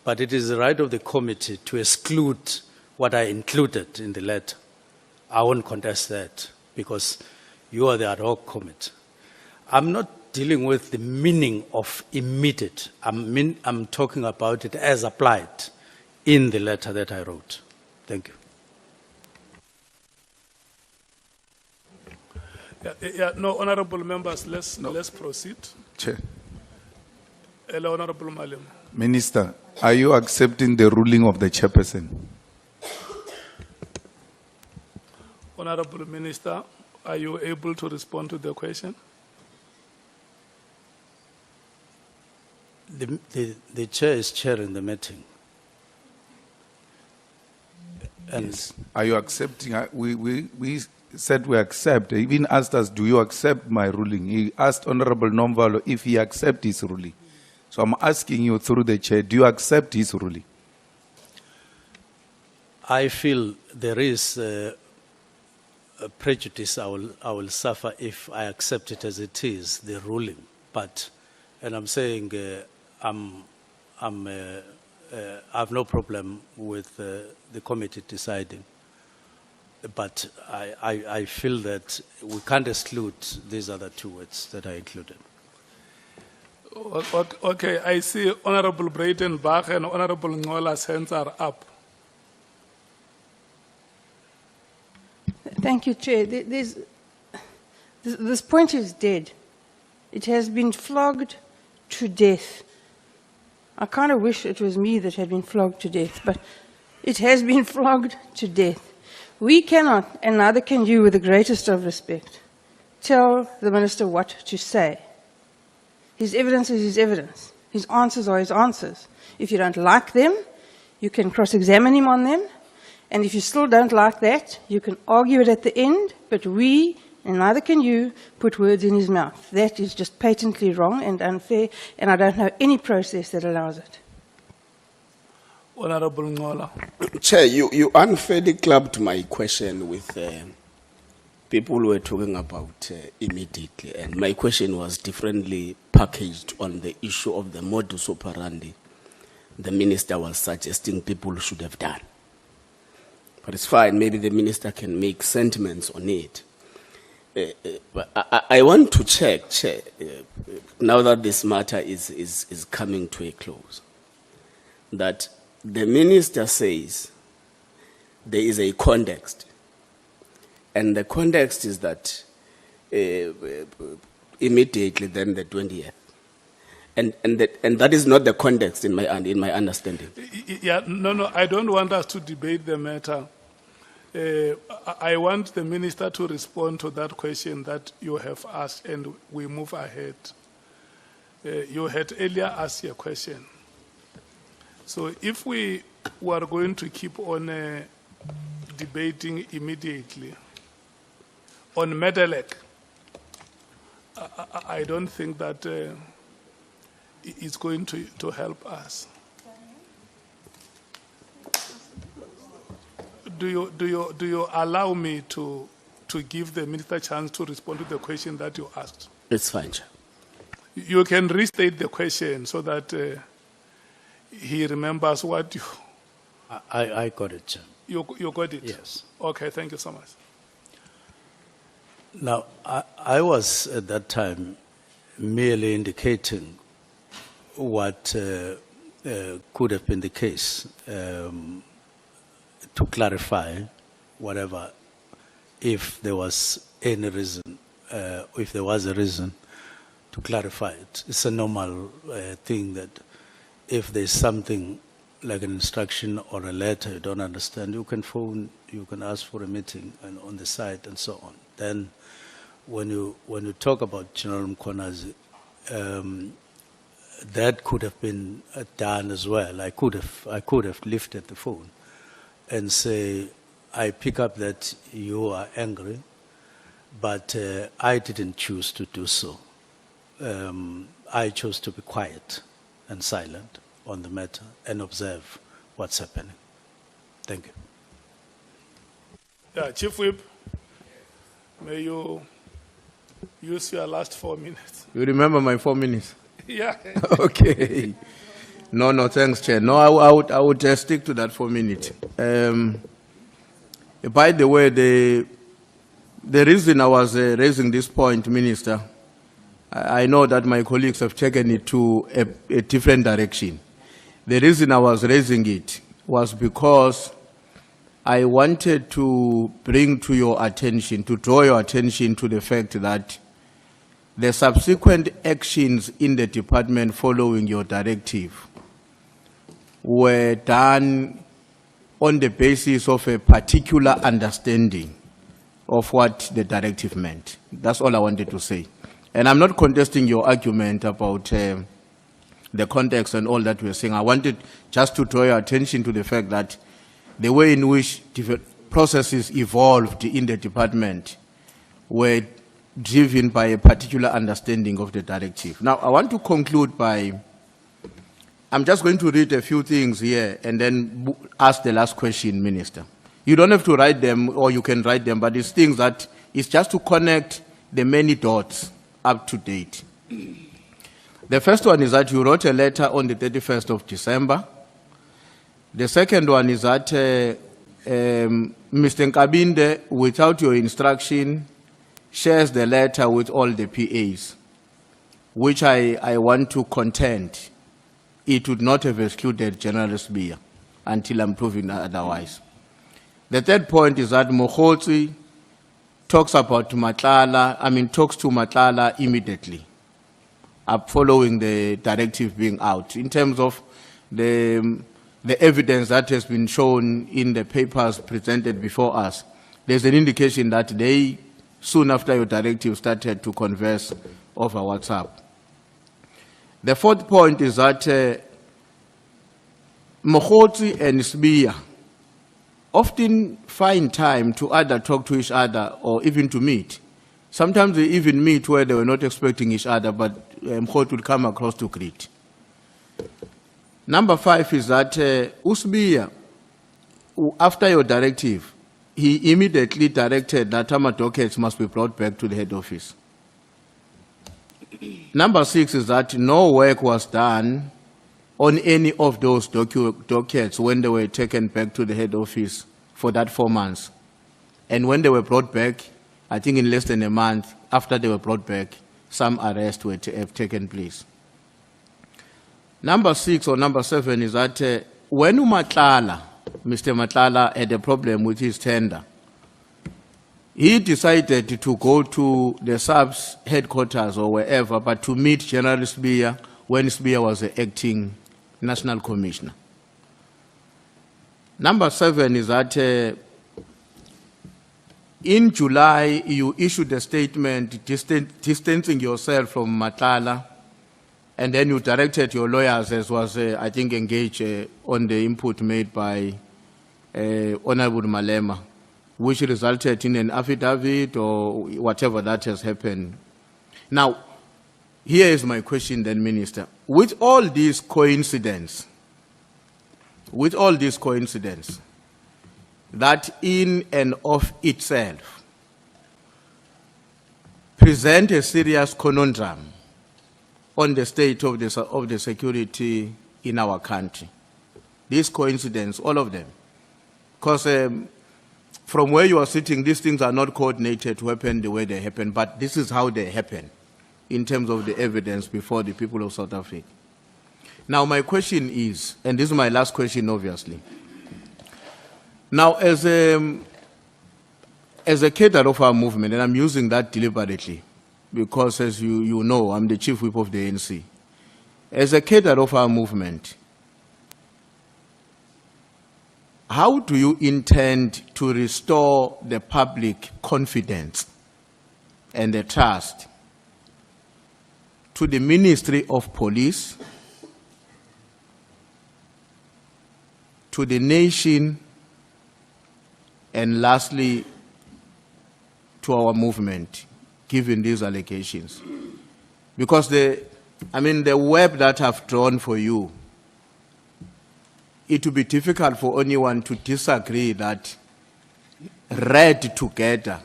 but it is the right of the committee to exclude what I included in the letter. I won't contest that because you are the ad hoc committee. I'm not dealing with the meaning of immediate. I'm talking about it as applied in the letter that I wrote. Thank you. No, honorable members, let's proceed. Chair. Hello, Honorable Malim. Minister, are you accepting the ruling of the chairperson? Honorable Minister, are you able to respond to the question? The chair is chairing the meeting. And Yes. Are you accepting? We said we accept. He even asked us, do you accept my ruling? He asked Honorable Nomvalo if he accepts his ruling. So I'm asking you through the chair, do you accept his ruling? I feel there is a prejudice I will suffer if I accept it as it is, the ruling. But, and I'm saying I have no problem with the committee deciding. But I feel that we can't exclude these other two words that I included. Okay, I see Honorable Breitenbach and Honorable Nola's hands are up. Thank you, Chair. This point is dead. It has been flogged to death. I kind of wish it was me that had been flogged to death, but it has been flogged to death. We cannot, and neither can you, with the greatest of respect, tell the minister what to say. His evidence is his evidence. His answers are his answers. If you don't like them, you can cross-examine him on them. And if you still don't like that, you can argue it at the end, but we, and neither can you, put words in his mouth. That is just patently wrong and unfair, and I don't know any process that allows it. Honorable Ngola. Chair, you unfairly clubbed my question with people who were talking about immediately, and my question was differently packaged on the issue of the modus operandi the minister was suggesting people should have done. But it's fine, maybe the minister can make sentiments on it. But I want to check, now that this matter is coming to a close, that the minister says there is a context, and the context is that immediately then the 20th. And that is not the context in my understanding. Yeah, no, I don't want us to debate the matter. I want the minister to respond to that question that you have asked, and we move ahead. You had earlier asked a question. So if we were going to keep on debating immediately on Medelec, I don't think that it's going to help us. Do you allow me to give the minister a chance to respond to the question that you asked? It's fine, Chair. You can restate the question so that he remembers what you... I got it, Chair. You got it? Yes. Okay, thank you so much. Now, I was at that time merely indicating what could have been the case to clarify whatever, if there was any reason, if there was a reason to clarify it. It's a normal thing that if there's something like an instruction or a letter you don't understand, you can phone, you can ask for a meeting and on the site and so on. Then when you talk about General Mkhwanazi, that could have been done as well. I could have lifted the phone and say, I pick up that you are angry, but I didn't choose to do so. I chose to be quiet and silent on the matter and observe what's happening. Thank you. Yeah, Chief Whip, may you use your last 4 minutes. You remember my 4 minutes? Yeah. Okay. No, thanks, Chair. No, I would stick to that 4 minutes. By the way, the reason I was raising this point, Minister, I know that my colleagues have taken it to a different direction. The reason I was raising it was because I wanted to bring to your attention, to draw your attention to the fact that the subsequent actions in the department following your directive were done on the basis of a particular understanding of what the directive meant. That's all I wanted to say. And I'm not contesting your argument about the context and all that we're saying. I wanted just to draw your attention to the fact that the way in which processes evolved in the department were driven by a particular understanding of the directive. Now, I want to conclude by, I'm just going to read a few things here and then ask the last question, Minister. You don't have to write them, or you can write them, but it's things that, it's just to connect the many dots up to date. The first one is that you wrote a letter on the 31st of December. The second one is that Mr. Nkabinde, without your instruction, shares the letter with all the PAs, which I want to contend it would not have excluded General Sbia until I'm proven otherwise. The third point is that Mokgotsi talks about talks to Matlala immediately following the directive being out. In terms of the evidence that has been shown in the papers presented before us, there's an indication that they, soon after your directive, started to converse over WhatsApp. The fourth point is that Mokgotsi and Sbia often find time to either talk to each other or even to meet. Sometimes they even meet where they were not expecting each other, but Mkhot would come across to greet. Number 5 is that Usbia, after your directive, he immediately directed that Tama dockets must be brought back to the head office. Number 6 is that no work was done on any of those dockets when they were taken back to the head office for that 4 months. And when they were brought back, I think in less than a month after they were brought back, some arrests were have taken place. Number 6 or number 7 is that when Mr. Matlala had a problem with his tender, he decided to go to the SAPS headquarters or wherever, but to meet General Sbia when Sbia was the acting National Commissioner. Number 7 is that in July, you issued a statement distancing yourself from Matlala, and then you directed your lawyers, as was, I think, engaged on the input made by Honorable Malema, which resulted in an affidavit or whatever that has happened. Now, here is my question then, Minister. With all these coincidences, that in and of itself present a serious conundrum on the state of the security in our country. These coincidences, all of them. Because from where you are sitting, these things are not coordinated to happen the way they happen, but this is how they happen in terms of the evidence before the people of South Africa. Now, my question is, and this is my last question, obviously. Now, as a cadre of our movement, and I'm using that deliberately, because as you know, I'm the chief whip of the ANC. As a cadre of our movement, how do you intend to restore the public confidence and the trust to the Ministry of Police, to the nation, and lastly, to our movement, given these allegations? Because I mean, the web that I've drawn for you, it would be difficult for anyone to disagree that read together,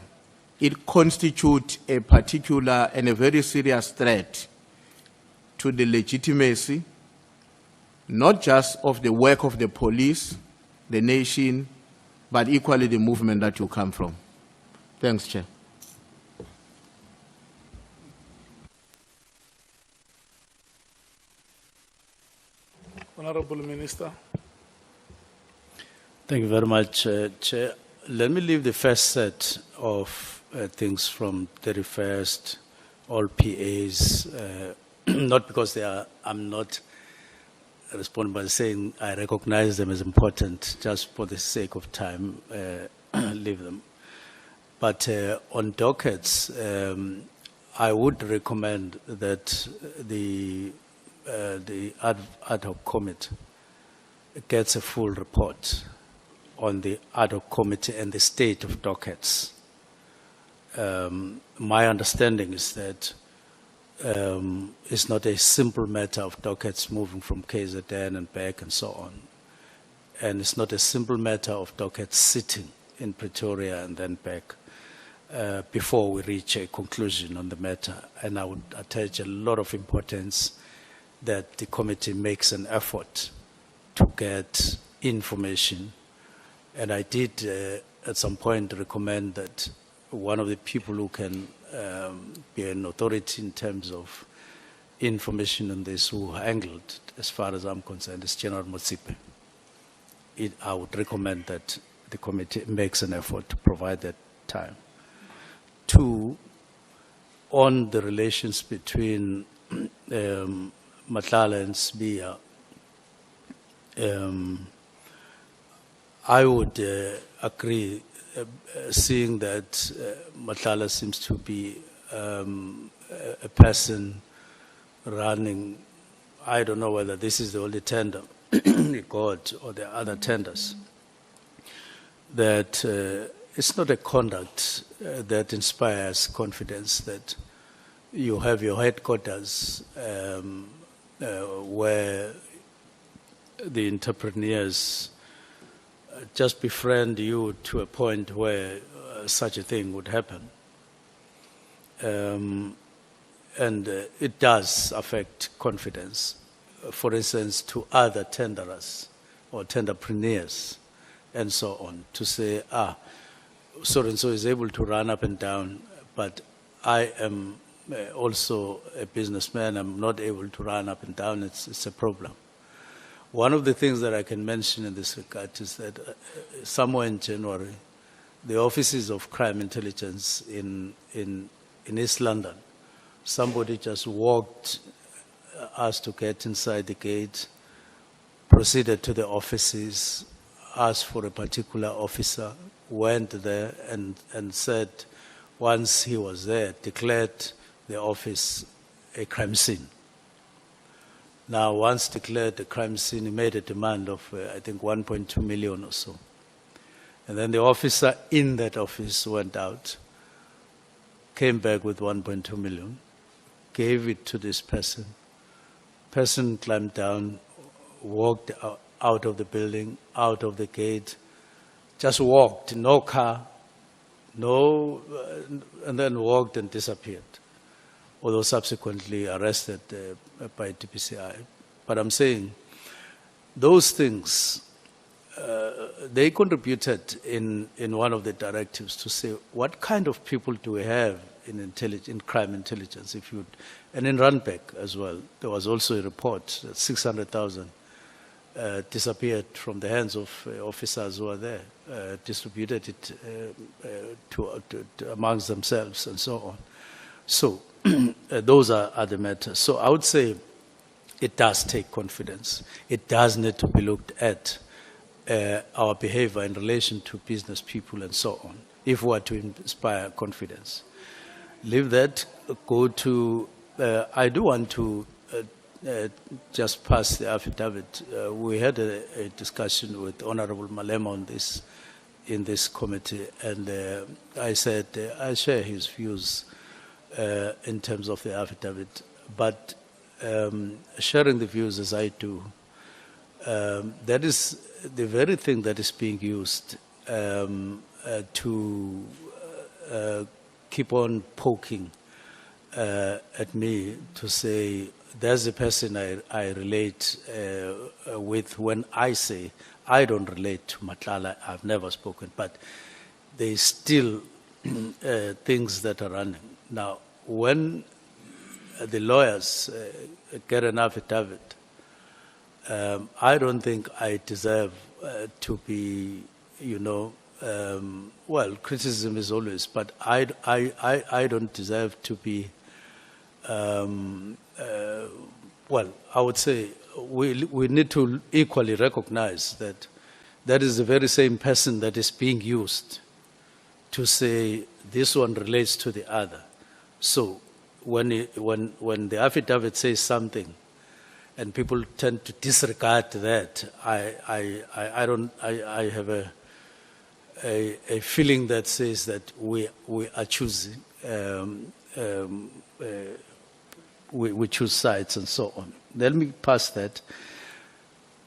it constitutes a particular and a very serious threat to the legitimacy, not just of the work of the police, the nation, but equally the movement that you come from. Thanks, Chair. Honorable Minister. Thank you very much, Chair. Let me leave the first set of things from 31st, all PAs, not because they are, I'm not responding by saying I recognize them as important, just for the sake of time, leave them. But on dockets, I would recommend that the Ad Hoc Committee gets a full report on the Ad Hoc Committee and the state of dockets. My understanding is that it's not a simple matter of dockets moving from KZN and back and so on. And it's not a simple matter of dockets sitting in Pretoria and then back before we reach a conclusion on the matter. And I would attach a lot of importance that the committee makes an effort to get information. And I did at some point recommend that one of the people who can be an authority in terms of information on this, who handled, as far as I'm concerned, is General Moti. I would recommend that the committee makes an effort to provide that time. Two, on the relations between Nhlanhla and Sbia, I would agree, seeing that Nhlanhla seems to be a person running, I don't know whether this is the only tender he got or the other tenders, that it's not a conduct that inspires confidence, that you have your headquarters where the entrepreneurs just befriend you to a point where such a thing would happen. And it does affect confidence, for instance, to other tenderers or tenderpreneurs and so on, to say, so-and-so is able to run up and down, but I am also a businessman, I'm not able to run up and down, it's a problem. One of the things that I can mention in this regard is that somewhere in January, the offices of crime intelligence in East London, somebody just walked us to get inside the gate, proceeded to the offices, asked for a particular officer, went there and said, once he was there, declared the office a crime scene. Now, once declared the crime scene, he made a demand of, I think, 1.2 million or so. And then the officer in that office went out, came back with 1.2 million, gave it to this person. Person climbed down, walked out of the building, out of the gate, just walked, no car, no, and then walked and disappeared, although subsequently arrested by DPCI. But I'm saying those things, they contributed in one of the directives to say, what kind of people do we have in crime intelligence? If you, and in Randbeck as well, there was also a report that 600,000 disappeared from the hands of officers who were there, distributed it to amongst themselves and so on. So those are the matters. So I would say it does take confidence. It does need to be looked at, our behavior in relation to business people and so on, if we are to inspire confidence. Leave that, go to, I do want to just pass the affidavit. We had a discussion with Honorable Malema on this, in this committee, and I said I share his views in terms of the affidavit, but sharing the views as I do, that is the very thing that is being used to keep on poking at me to say, there's a person I relate with when I say, I don't relate to Nhlanhla, I've never spoken, but there's still things that are running. Now, when the lawyers get an affidavit, I don't think I deserve to be, well, criticism is always, but I don't deserve to be, well, I would say we need to equally recognize that that is the very same person that is being used to say this one relates to the other. So when the affidavit says something and people tend to disregard that, I have a feeling that says that we are choosing, we choose sides and so on. Let me pass that.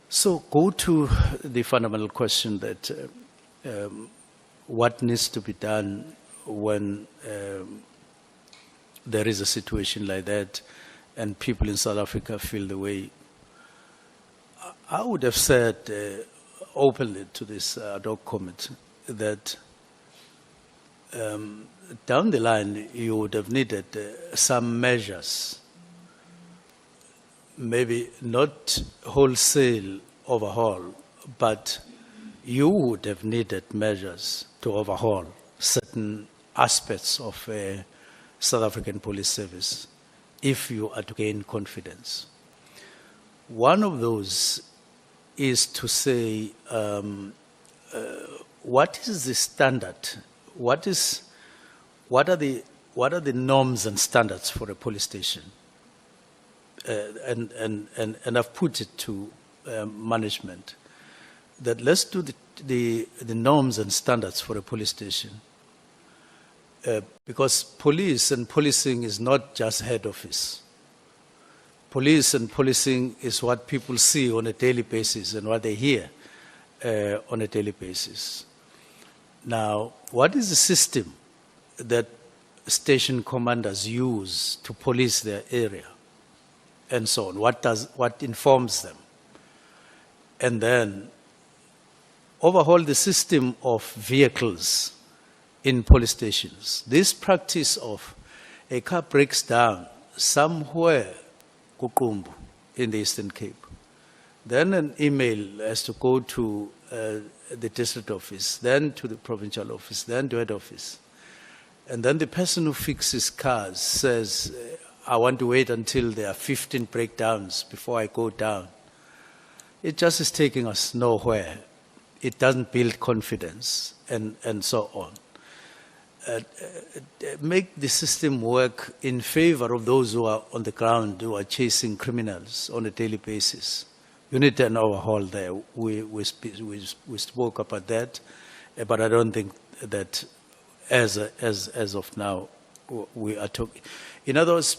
So go to the fundamental question that what needs to be done when there is a situation like that and people in South Africa feel the way. I would have said openly to this Ad Hoc Committee that down the line you would have needed some measures, maybe not wholesale overhaul, but you would have needed measures to overhaul certain aspects of South African police service if you are to gain confidence. One of those is to say, what is the standard? What are the norms and standards for a police station? And I've put it to management that let's do the norms and standards for a police station. Because police and policing is not just head office. Police and policing is what people see on a daily basis and what they hear on a daily basis. Now, what is the system that station commanders use to police their area and so on? What informs them? And then overhaul the system of vehicles in police stations. This practice of a car breaks down somewhere Kukumbu in the Eastern Cape. Then an email has to go to the district office, then to the provincial office, then to head office. And then the person who fixes cars says, I want to wait until there are 15 breakdowns before I go down. It just is taking us nowhere. It doesn't build confidence and so on. Make the system work in favor of those who are on the ground, who are chasing criminals on a daily basis. You need an overhaul there. We spoke about that, but I don't think that as of now we are talking. In other words,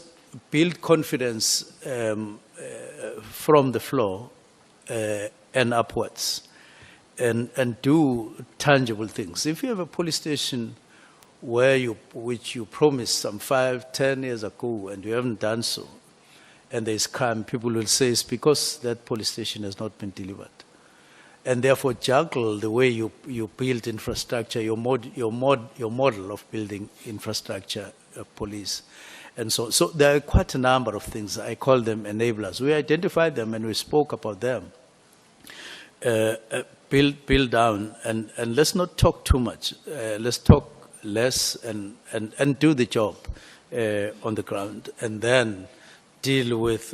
build confidence from the floor and upwards, and do tangible things. If you have a police station which you promised some 5, 10 years ago and you haven't done so, and there's crime, people will say it's because that police station has not been delivered. And therefore juggle the way you build infrastructure, your model of building infrastructure of police. And so there are quite a number of things. I call them enablers. We identified them and we spoke about them. Build down, and let's not talk too much. Let's talk less and do the job on the ground, and then deal with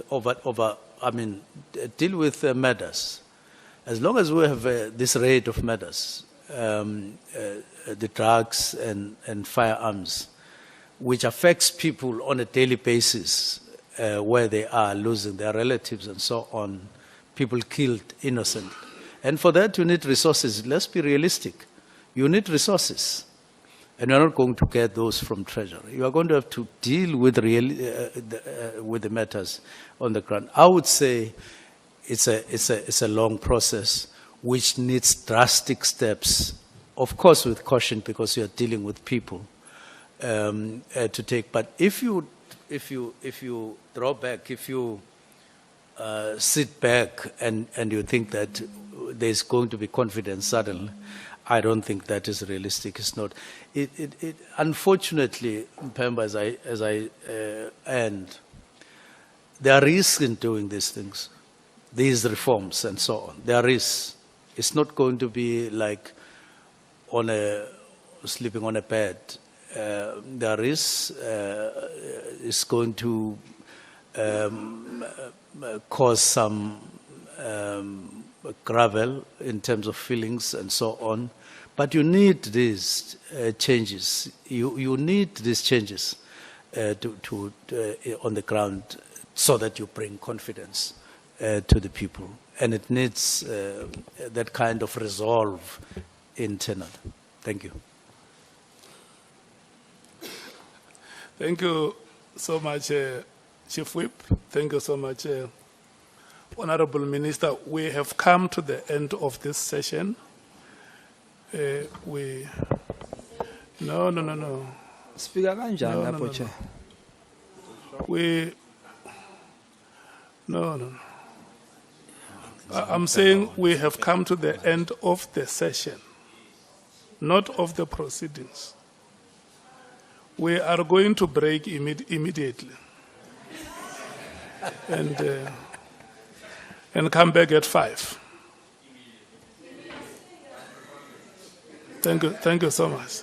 deal with matters. As long as we have this rate of matters, the drugs and firearms, which affects people on a daily basis, where they are losing their relatives and so on, people killed innocent. And for that you need resources. Let's be realistic. You need resources. And you're not going to get those from Treasury. You are going to have to deal with, with the matters on the ground. I would say it's a long process which needs drastic steps, of course with caution because you're dealing with people to take. But if you draw back, if you sit back and you think that there's going to be confidence suddenly, I don't think that is realistic. It's not. Unfortunately, Mpemba, as I end, there are risks in doing these things, these reforms and so on. There is. It's not going to be like sleeping on a bed. There is. It's going to cause some gravel in terms of feelings and so on. But you need these changes. You need these changes on the ground so that you bring confidence to the people. And it needs that kind of resolve internally. Thank you. Thank you so much, Chief Whip. Thank you so much, Honorable Minister. We have come to the end of this session. No. Speaker kanjani lapho Chair? I'm saying we have come to the end of the session, not of the proceedings. We are going to break immediately and come back at 5. Thank you so much.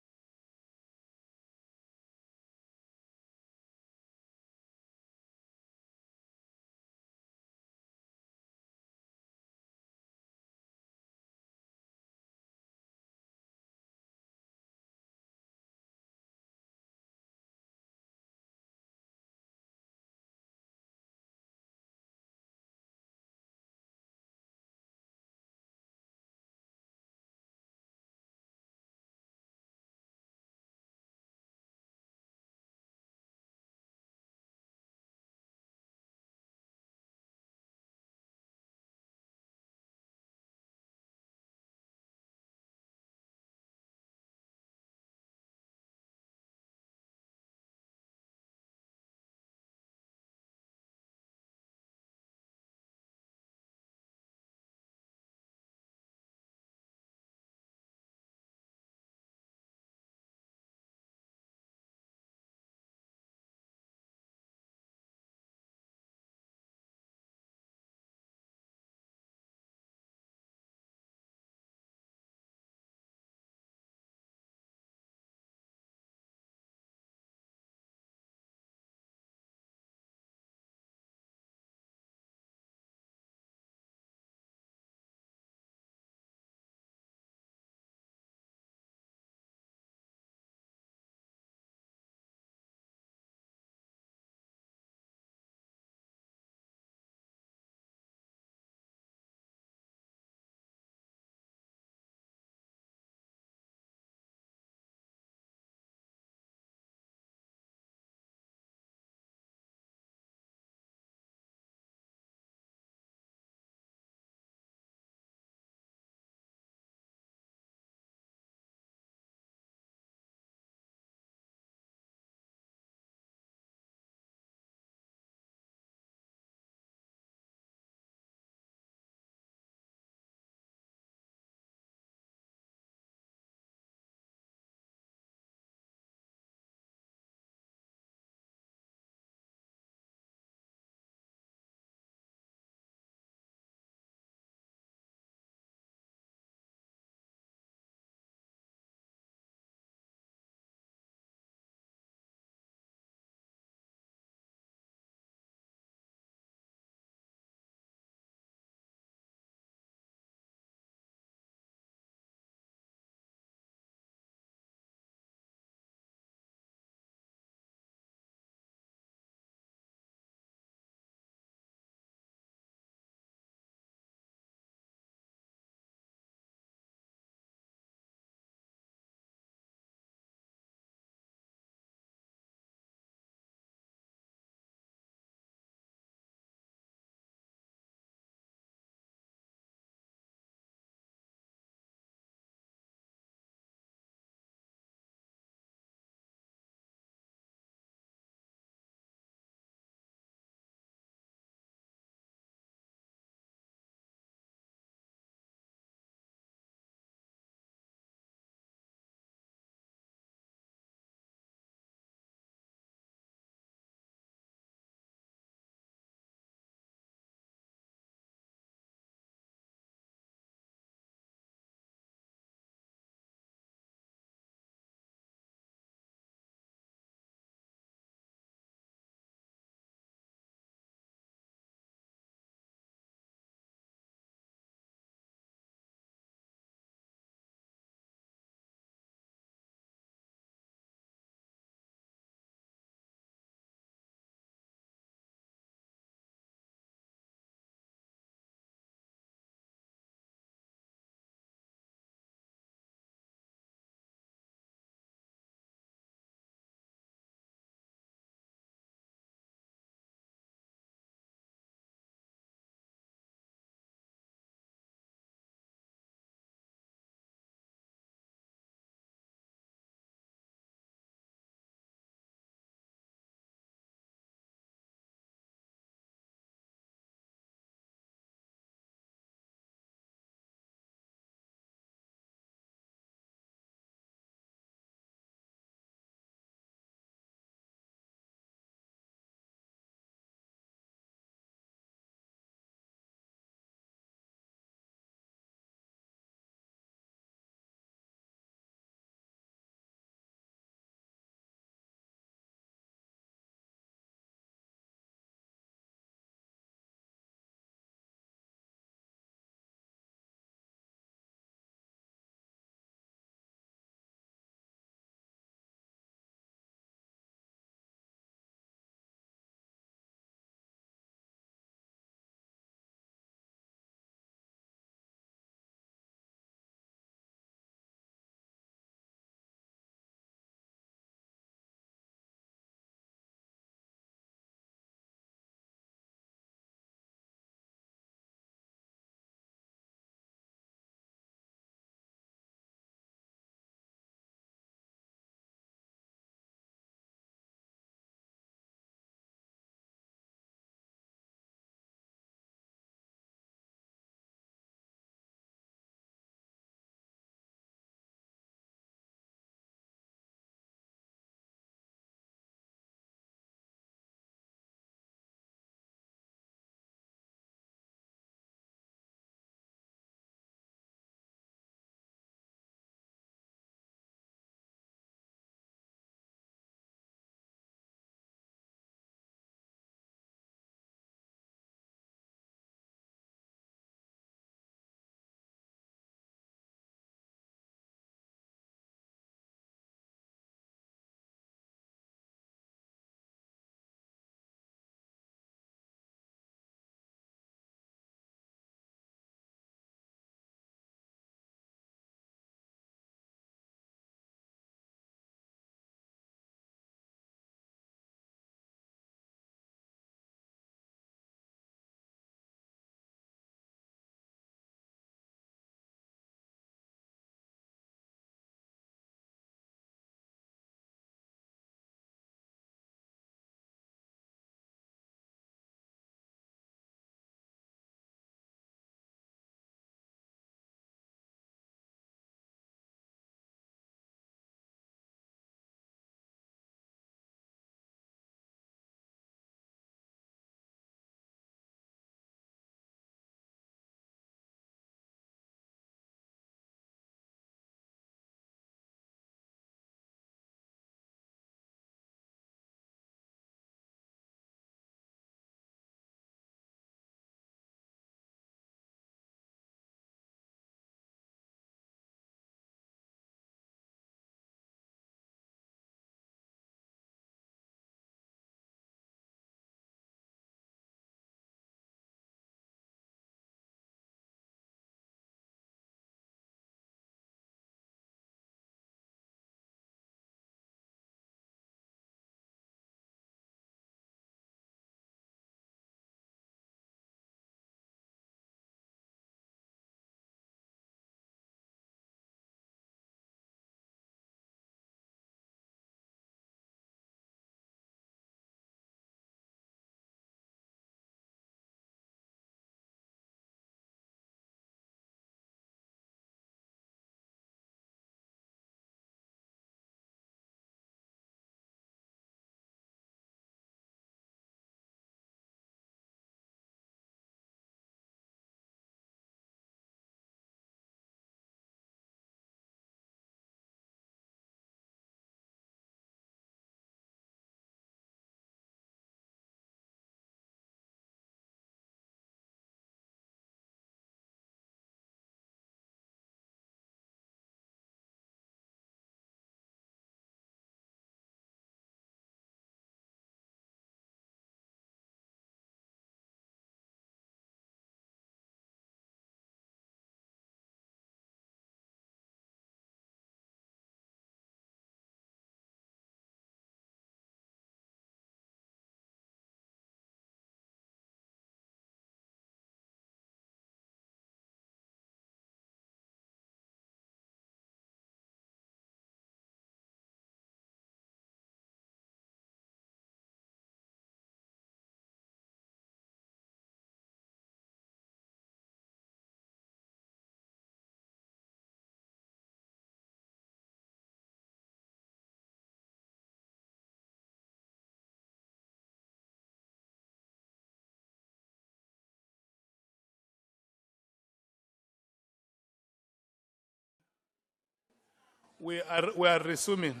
We are resuming.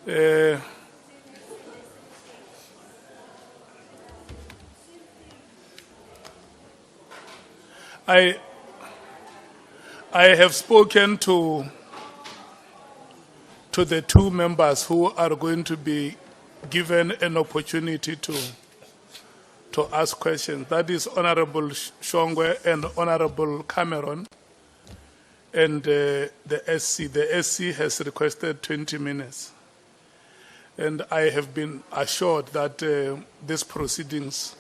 I have spoken to the two members who are going to be given an opportunity to ask questions. That is Honorable Shongwe and Honorable Cameron. And the SC. The SC has requested 20 minutes. And I have been assured that these proceedings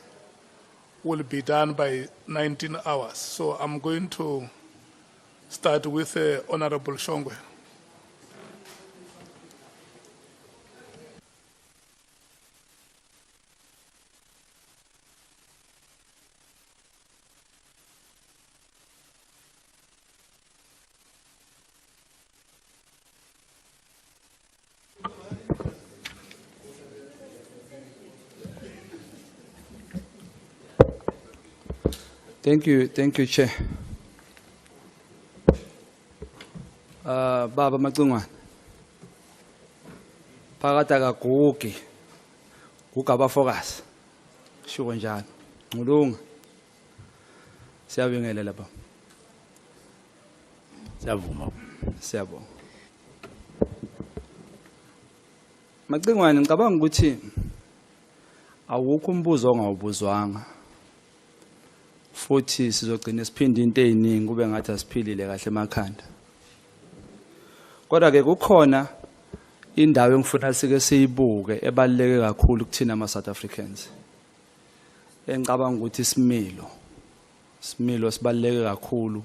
will be done by 19 hours. So I'm going to start with Honorable Shongwe. Thank you, Chair. Baba Mcungwana. Phakathi akagugi. Guga abafocus. Shuko njalo. Ngulunga. Siyabingelela baba. Siyavuma. Siyabonga. Mcungwana ngicabanga ukuthi awukho umbuzo ongawubuzwanga. Futhi sizogcina siphinda into eziningi kube ngathi asiphilile kahle emakhanda. Kodwa ke kukhona indawo engifuna sike siyibuke ebaluleke kakhulu kuthina ama South Africans. Engicabanga ukuthi isimilo sibaluleke kakhulu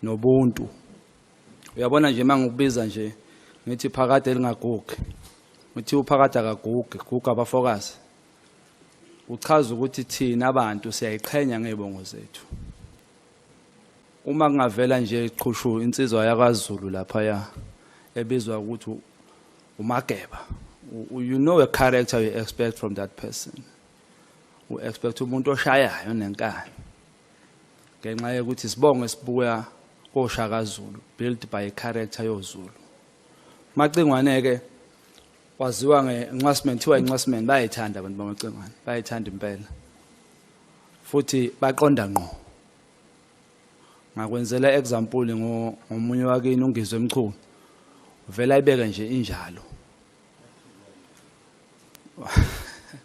nobuntu. Uyabona nje mangikubiza nje ngithi phakade elingagugi. Ngithi uphakade akagugi, guga abafocus. Uchaza ukuthi thina abantu siyayiqhenya ngebongo zethu. Uma kungavela nje iqhushu insizwa yakwaZulu lapha ya ebizwa ukuthi umageba. You know a character you expect from that person. You expect umuntu oshayayo nenkani. Ngenxa yokuthi sibonge sibuya koShaka Zulu, built by a character yoZulu. Maqingwane ke waziwa ngencasement thiwa incasement bayayithanda abantu bamaqingwane, bayayithanda impela. Futhi baqonda ngqo. Ngakwenzela example ngomunye wakini ungizwe Mchunu. Vela ibeke nje injalo.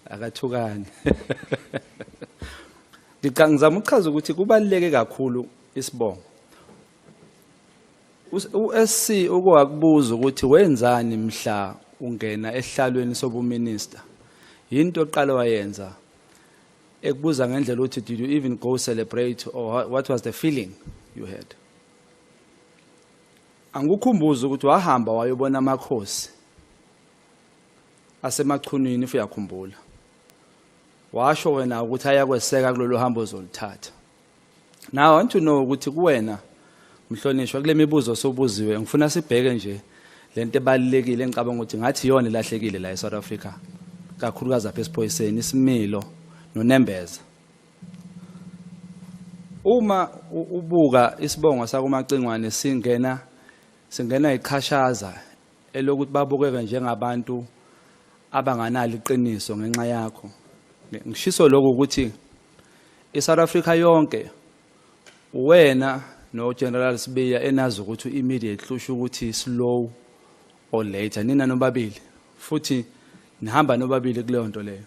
Akathukani. Ngicangizama ukuchaza ukuthi kubaluleke kakhulu isibongo. uSC ukwakubuza ukuthi wenzani mhla ungena ehlalweni sobuminister. Yinto oqala wayenza. Ekubuza ngendlela ukuthi did you even go celebrate or what was the feeling you had? Angikukhumbuza ukuthi wahamba wayobona amakhosi asemachunwini if uyakhumbula. Washo wena ukuthi ayakweseka kulolu hambo ozolithatha. Now I want to know ukuthi kuwena mhlonishwa kule mibuzo sobuziwe ngifuna sibheke nje lento ebalekile engicabanga ukuthi ngathi yona ilahlekile la eSouth Africa. Kakhulukazi apha esiphoyiseni isimilo nonembeza. Uma ubuka isibongo sakumacingwane singena iqhashaza elokuthi babukeke njengabantu abanganalo iqiniso ngenxa yakho. Ngishiso lokho ukuthi eSouth Africa yonke wena no General Sibiya enazi ukuthi immediate hlusha ukuthi slow or later nina nobabili futhi nihamba nobabili kuleyo nto leyo.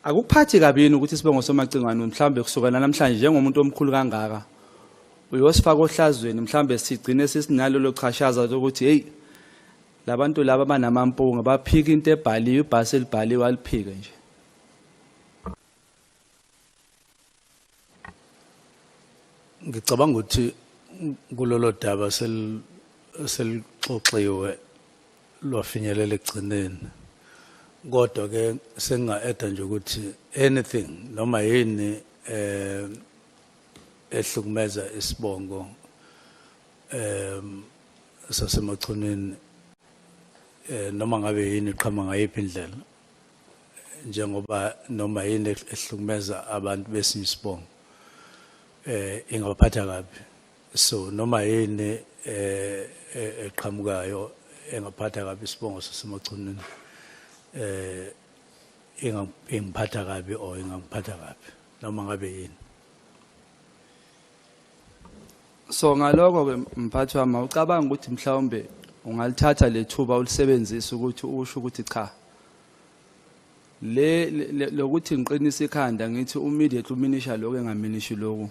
Akuphathi kabini ukuthi isibongo somacingwane mhlambe kusukela namhlanje njengomuntu omkhulu kangaka uyosifaka ohlazweni mhlambe sigcine sisinalo lochashaza ukuthi hey labantu laba banamampunga baphika into ebhaliwe ibhasi elibhaliwe aliphike nje. Ngicabanga ukuthi kulolo daba selixoxiwe lwafinyelela ekugcineni. Kodwa ke senga-eda nje ukuthi anything noma yini ehlukumeza isibongo sasemachuneni noma ngabe yini iqhama ngayiphi indlela njengoba noma yini ehlukumeza abantu besinye isibongo ingabaphatha kabi So noma yini eqhamukayo engaphatha kabi isibongo saseMachuneni ingiphatha kabi or ingangiphatha kabi noma ngabe yini. So ngaloko ke mphathi wami ucabanga ukuthi mhlawumbe ungalithatha lethuba ulisebenzisa ukuthi usho ukuthi cha lokuthi ngiqinisa ikhanda ngithi immediate uminisha lokho engaminishi lokho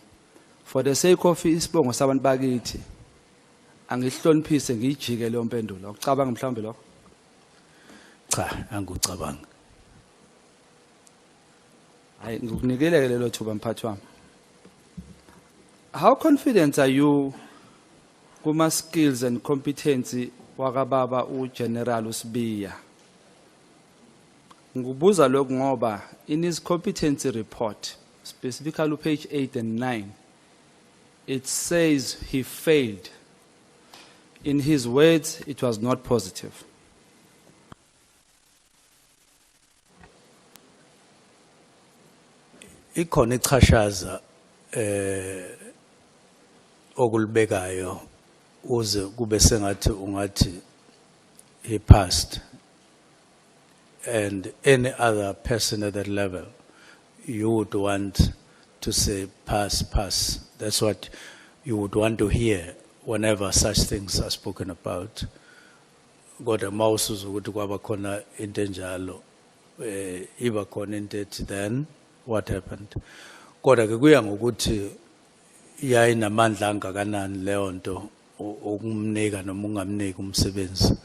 for the sake of isibongo sabantu bakithi angihloniphise ngijike leyo mpendulo ucabanga mhlawumbe lokho Cha angikucabanga. hayi ngikunikele lelo thuba mphathi wami. How confident are you kuma skills and competency wakababa uGeneral Sibiya? Ngubuza lokhu ngoba in his competency report, specifically page 8 and 9, it says he failed. In his words, it was not positive. Ikhona ichashaza okulibekayo uze kube sengathi ungathi he passed, and any other person at that level you would want to say pass. That's what you would want to hear whenever such things are spoken about. Kodwa mawusuza ukuthi kwaba khona into enjalo iba khona into ethi then what happened. Kodwa ke kuya ngokuthi yayinamandla angakanani leyo nto ukumnika noma ungamnika umsebenzi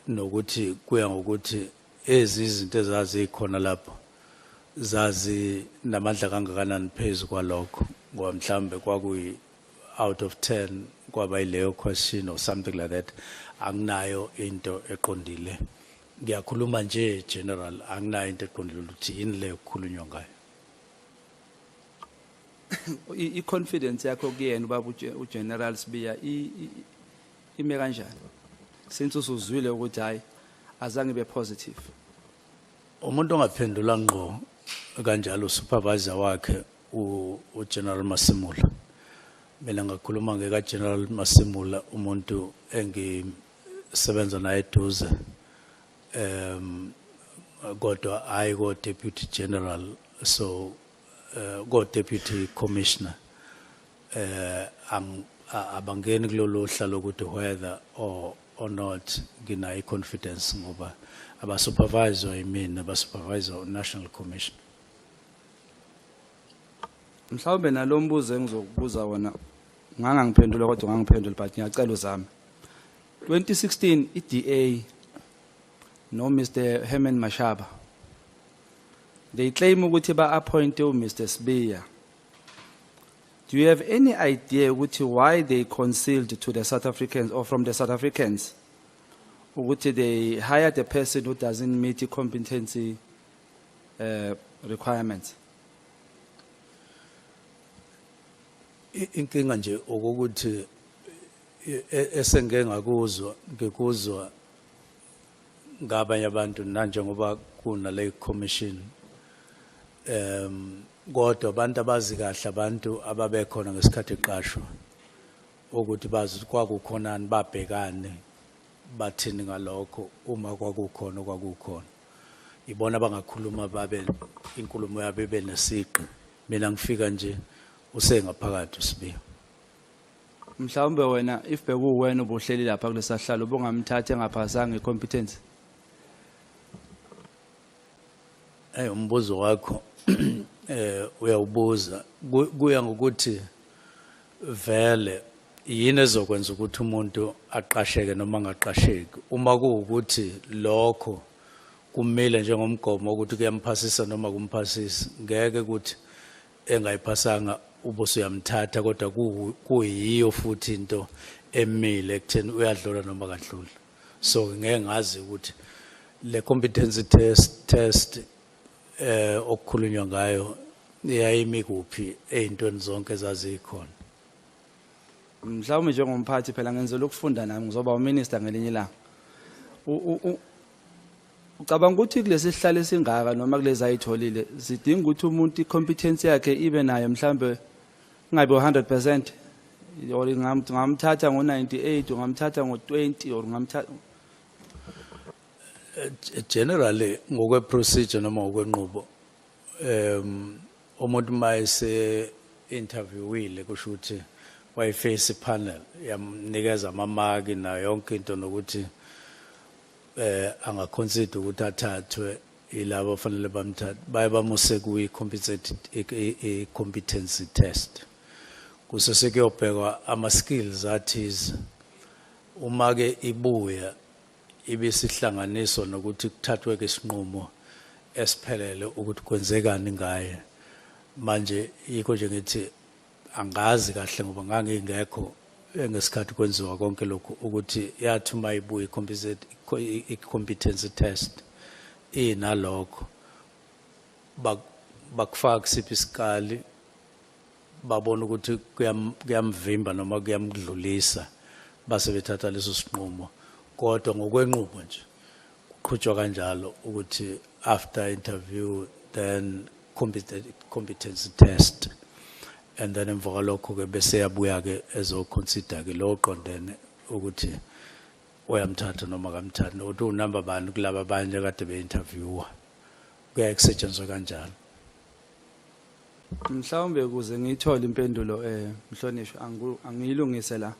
nokuthi kuya ngokuthi izinto ezazikhona lapho zazi namandla kangakanani phezulu kwalokho ngoba mhlambe kwakuyi out of 10 kwaba ileyo question or something like that. Anginayo into eqondile, ngiyakhuluma nje general, anginayo into eqondile ukuthi yini leyo kukhulunywa ngayo. I-confidence yakho kuyena ubaba uGeneral Sibiya ime kanjani since usuzwile ukuthi hayi azange be positive? Umuntu ongaphendula ngqo kanjalo supervisor wakhe uGeneral Masimula. Mina ngakhuluma ngeka General Masimula, umuntu engisebenza naye eduze kodwa hayi go deputy general, so go deputy commissioner abangeni kulolu hlalo ukuthi whether or not nginayo confidence ngoba aba supervisor imini aba supervisor national commission. Mhlawumbe nalombuzo engizokubuza wona ngangangiphendula kodwa ngangiphendula but ngiyacela uzame. 2016 iDA no Mr. Herman Mashaba, they claim ukuthi ba appoint Mr. Sibiya. Do you have any idea ukuthi why they concealed to the South Africans or from the South Africans ukuthi they hired a person who doesn't meet the competency requirements? Inkinga nje ukuthi esengeke ngikuzwa ngabanye abantu nanjengoba kuna le commission kodwa abantu abazi kahle abantu ababekhona ngesikhathi eqashwa ukuthi bazi kwakukhonani babhekane bathini ngalokho uma kwakukhona ibona bangakhuluma babe inkulumo yabo benesiqi. Mina ngifika nje usengaphakathi uSibiya. Mhlawumbe wena if bekuwena ubuhleli lapha kulesahlalo ubungamthatha engaphasanga icompetence? Umbuzo wakho uyawubuza kuya ngokuthi vele yini ezokwenza ukuthi umuntu aqasheke noma angaqasheki. Uma kuwukuthi lokho kumele njengomgomo ukuthi kuyamphasisa noma kumphasisi, ngeke ukuthi engayiphasanga ubuso uyamthatha kodwa kuyiyo futhi into emile ekutheni uyadlula noma kadlula. So ngeke ngazi ukuthi le competency test okukhulunywa ngayo iyayimi kuphi ezintweni zonke ezazikhona. Mhlawumbe njengomphathi phela ngenzela ukufunda nami ngizoba uminister ngelinye ilanga. Ucabanga ukuthi kulesi sihlalo esingaka noma kulezi ayitholile sidinga ukuthi umuntu icompetence yakhe ibe nayo mhlambe ngabe 100% or ngamthatha ngo-98 or ngamthatha ngo-20 or ngamthatha Generally, ngokwe procedure noma ngokwenqubo, umuntu mayese interviewile kusho ukuthi wayiface panel yamnikeza amamaki na yonke into nokuthi angaconsider ukuthi athathwe ilabo fanele bamthathe baye bamuse kuyi competency test kusese kuyobhekwa ama skills athize uma ke ibuya ibisihlanganiso nokuthi kuthathwe ke isinqumo esiphelele ukuthi kwenzekani ngaye manje yikho nje ngithi angazi kahle ngoba ngangingekho ngesikhathi kwenziwa konke lokho ukuthi yathi uma ibuya i-competency test inalokho bakufaka kusiphi isikali babona ukuthi kuyamvimba noma kuyamdlulisa base bethatha leso sinqumo kodwa ngokwenqubo nje kuqhutshwa kanjalo ukuthi after interview then competency test and then emva kwalokho ke bese yabuya ke ezoconsider ke lo qondene ukuthi uyamthatha noma kamthatha nokuthi unamba bani kulaba abanye kade beinterviewa kuyakusetshenziswa kanjalo. Mhlawumbe ukuze ngithole impendulo Mhlonishwa angiyilungise la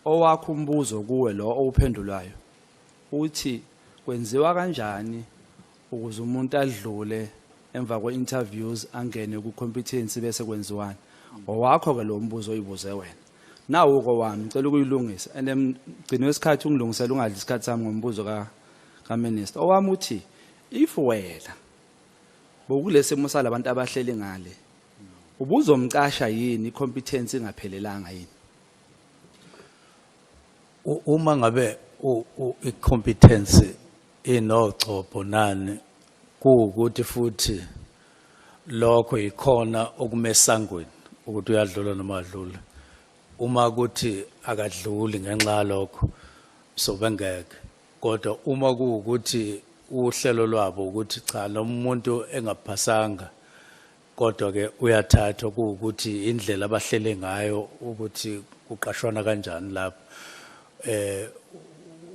owakho umbuzo kuwe lo owuphendulayo uthi kwenziwa kanjani ukuze umuntu adlule emva kwe-interviews angene ku-competency bese kwenziwani owakho ke lo mbuzo oyibuze wena nawo kowami ngicela ukuyilungisa and gcina wesikhathi ungilungisela ungadli isikhathi sami ngombuzo ka-minister owami uthi if wena bokulesi simo salabantu abahleli ngale ubuzomcasha yini i-competence ingaphelelanga yini uma ngabe i-competence inogcopho nani kuukuthi futhi lokho ikhona okumesangweni ukuthi uyadlula noma adlule uma kuthi akadluli ngenxa lokho so bengeke kodwa uma kuukuthi uhlelo lwabo ukuthi cha lo muntu engaphasanga kodwa ke uyathathwa kuukuthi indlela abahlele ngayo ukuthi kuqashwana kanjani lapho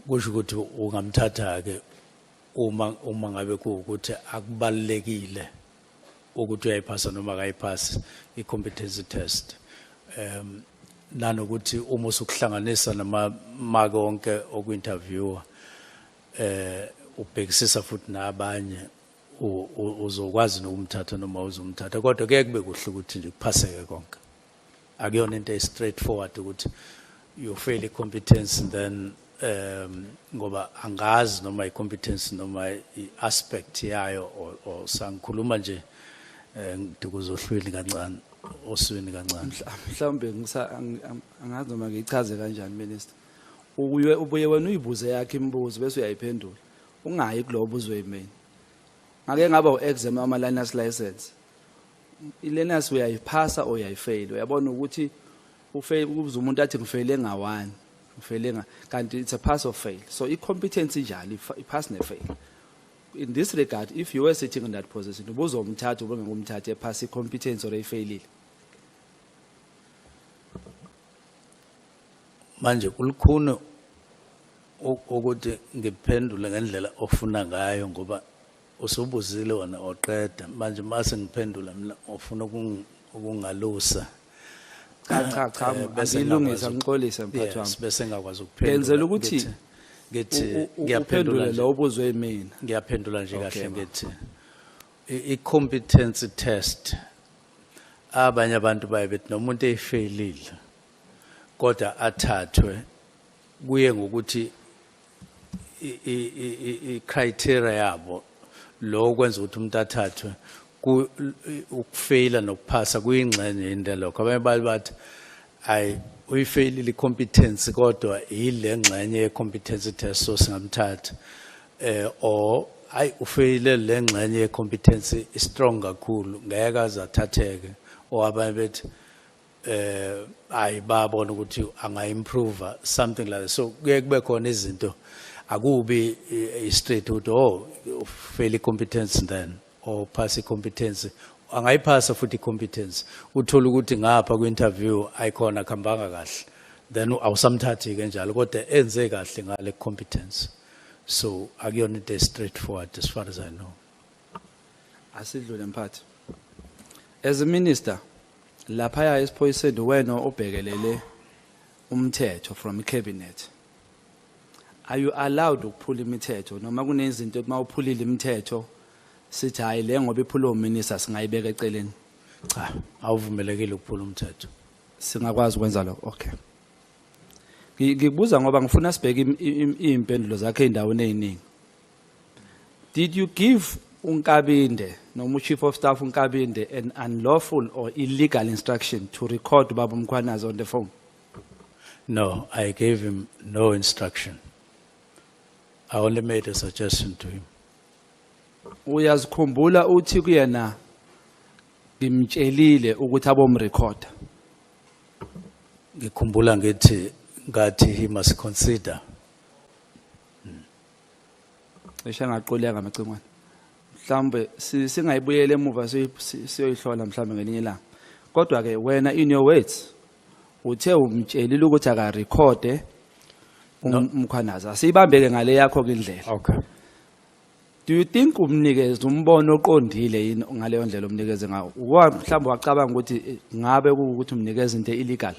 kusho ukuthi ungamthatha ke uma ngabe kuukuthi akubalekile ukuthi uyayiphasa noma akayiphasi i-competency test nanokuthi uma usukuhlanganisa namamake onke oku-interviewa ubhekisisa futhi nabanye uzokwazi nokumthatha noma uzumthatha kodwa kuye kube kuhle ukuthi nje kuphaseke konke akuyona into straightforward ukuthi you fail i-competence then ngoba angazi noma i-competence noma i-aspect yayo or sangikhuluma nje ngikuzohlwini kancane oswini kancane mhlawumbe angazi noma ngichaze kanjani minister ubuye wena uyibuze yakhe imibuzo bese uyayiphendula ungayi kulobo uzoyimeni ngake ngaba u-exam ama-learners license i-learners uyayiphasa or uyayifail uyabona ukuthi ubuze umuntu athi ngifeyile nga-1 ngifeyile kanti it's a pass or fail so i-competence njalo i-pass ne-fail in this regard if you were sitting in that position ubuzomthatha ubengengumthatha ephasa i-competence or eyifeyilile manje kulukhuni ukuthi ngiphendule ngendlela ofuna ngayo ngoba usubuzile wona oqeda manje mase ngiphendula mina ofuna ukungalusa cha angilungisa ngixolisa mphathi wami bese ngakwazi ukuphendula ngenzela ukuthi ngithi ngiyaphendula lo ubuzwe mina ngiyaphendula nje kahle ngithi i-competency test abanye abantu baye bethi nomuntu eyifailile kodwa athathwe kuye ngokuthi i-criteria yabo lo kwenza ukuthi umuntu athathwe ukufeyila nokuphasa kuyingxenye into lokho abanye bathi ayi uyifeyilile i-competence kodwa yile ngxenye ye-competency test so singamthatha or ayi ufeyile le ngxenye ye-competence strong kakhulu ngeke azathatheke or abanye bethi ayi babona ukuthi anga-improve something like that so kuye kube khona izinto akubi straight ukuthi oh fail i-competence then or pass competence angayiphasa futhi competence uthola ukuthi ngapha ku-interview ayikhona khambanga kahle then awusamthathi ke njalo kodwa enze kahle ngale competence so akuyona into straightforward as far as I know. Asidlule mphathi. As a minister, laphaya esiphoyiseni wena obhekelele umthetho from cabinet. Are you allowed ukuphula imithetho noma kunezinto uma uphulile imithetho sithi hayi le ngoba iphula uminister singayibeka eceleni? Cha, awuvumelekile ukuphula umthetho. Singakwazi ukwenza lokho. Okay. Ngikubuza ngoba ngifuna sibheke impendulo zakhe endaweni eziningi. Did you give uNkabinde noma chief of staff uNkabinde an unlawful or illegal instruction to record Baba Mkhwanazi on the phone? No, I gave him no instruction. I only made a suggestion to him. Uyazikhumbula uthi kuyena ngimtshelile ukuthi abomrecorda. Ngikhumbula ngathi he must consider. Esha ngaqoleka amacingwane. Mhlambe singayibuyele emuva siyoyihlola mhlambe ngelinye ilanga. Kodwa ke wena in your words uthe umtshelile ukuthi aka record Mkhwanazi. Asibambeke ngale yakho kindlela. Okay. Do you think umnikeze umbono oqondile yini ngale ndlela umnikeze ngawo? Mhlambe wacabanga ukuthi ngabe ukuthi umnikeze into illegal?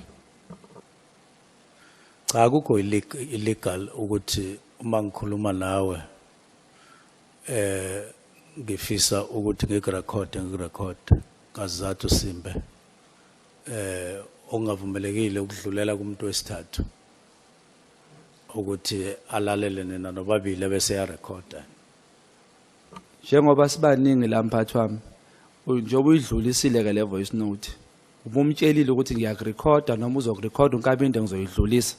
Cha akukho illegal ukuthi uma ngikhuluma nawe ngifisa ukuthi ngikurecord ngazathu simbe ongavumelekile ukudlulela kumuntu wesithathu ukuthi alalele nina nobabili bese ya recorda. Njengoba sibaningi la mphathi wami njengoba uyidlulisile ke le voice note ubumtshelile ukuthi ngiyakurecorda noma uzokurecorda uNkabinde ngizoyidlulisa.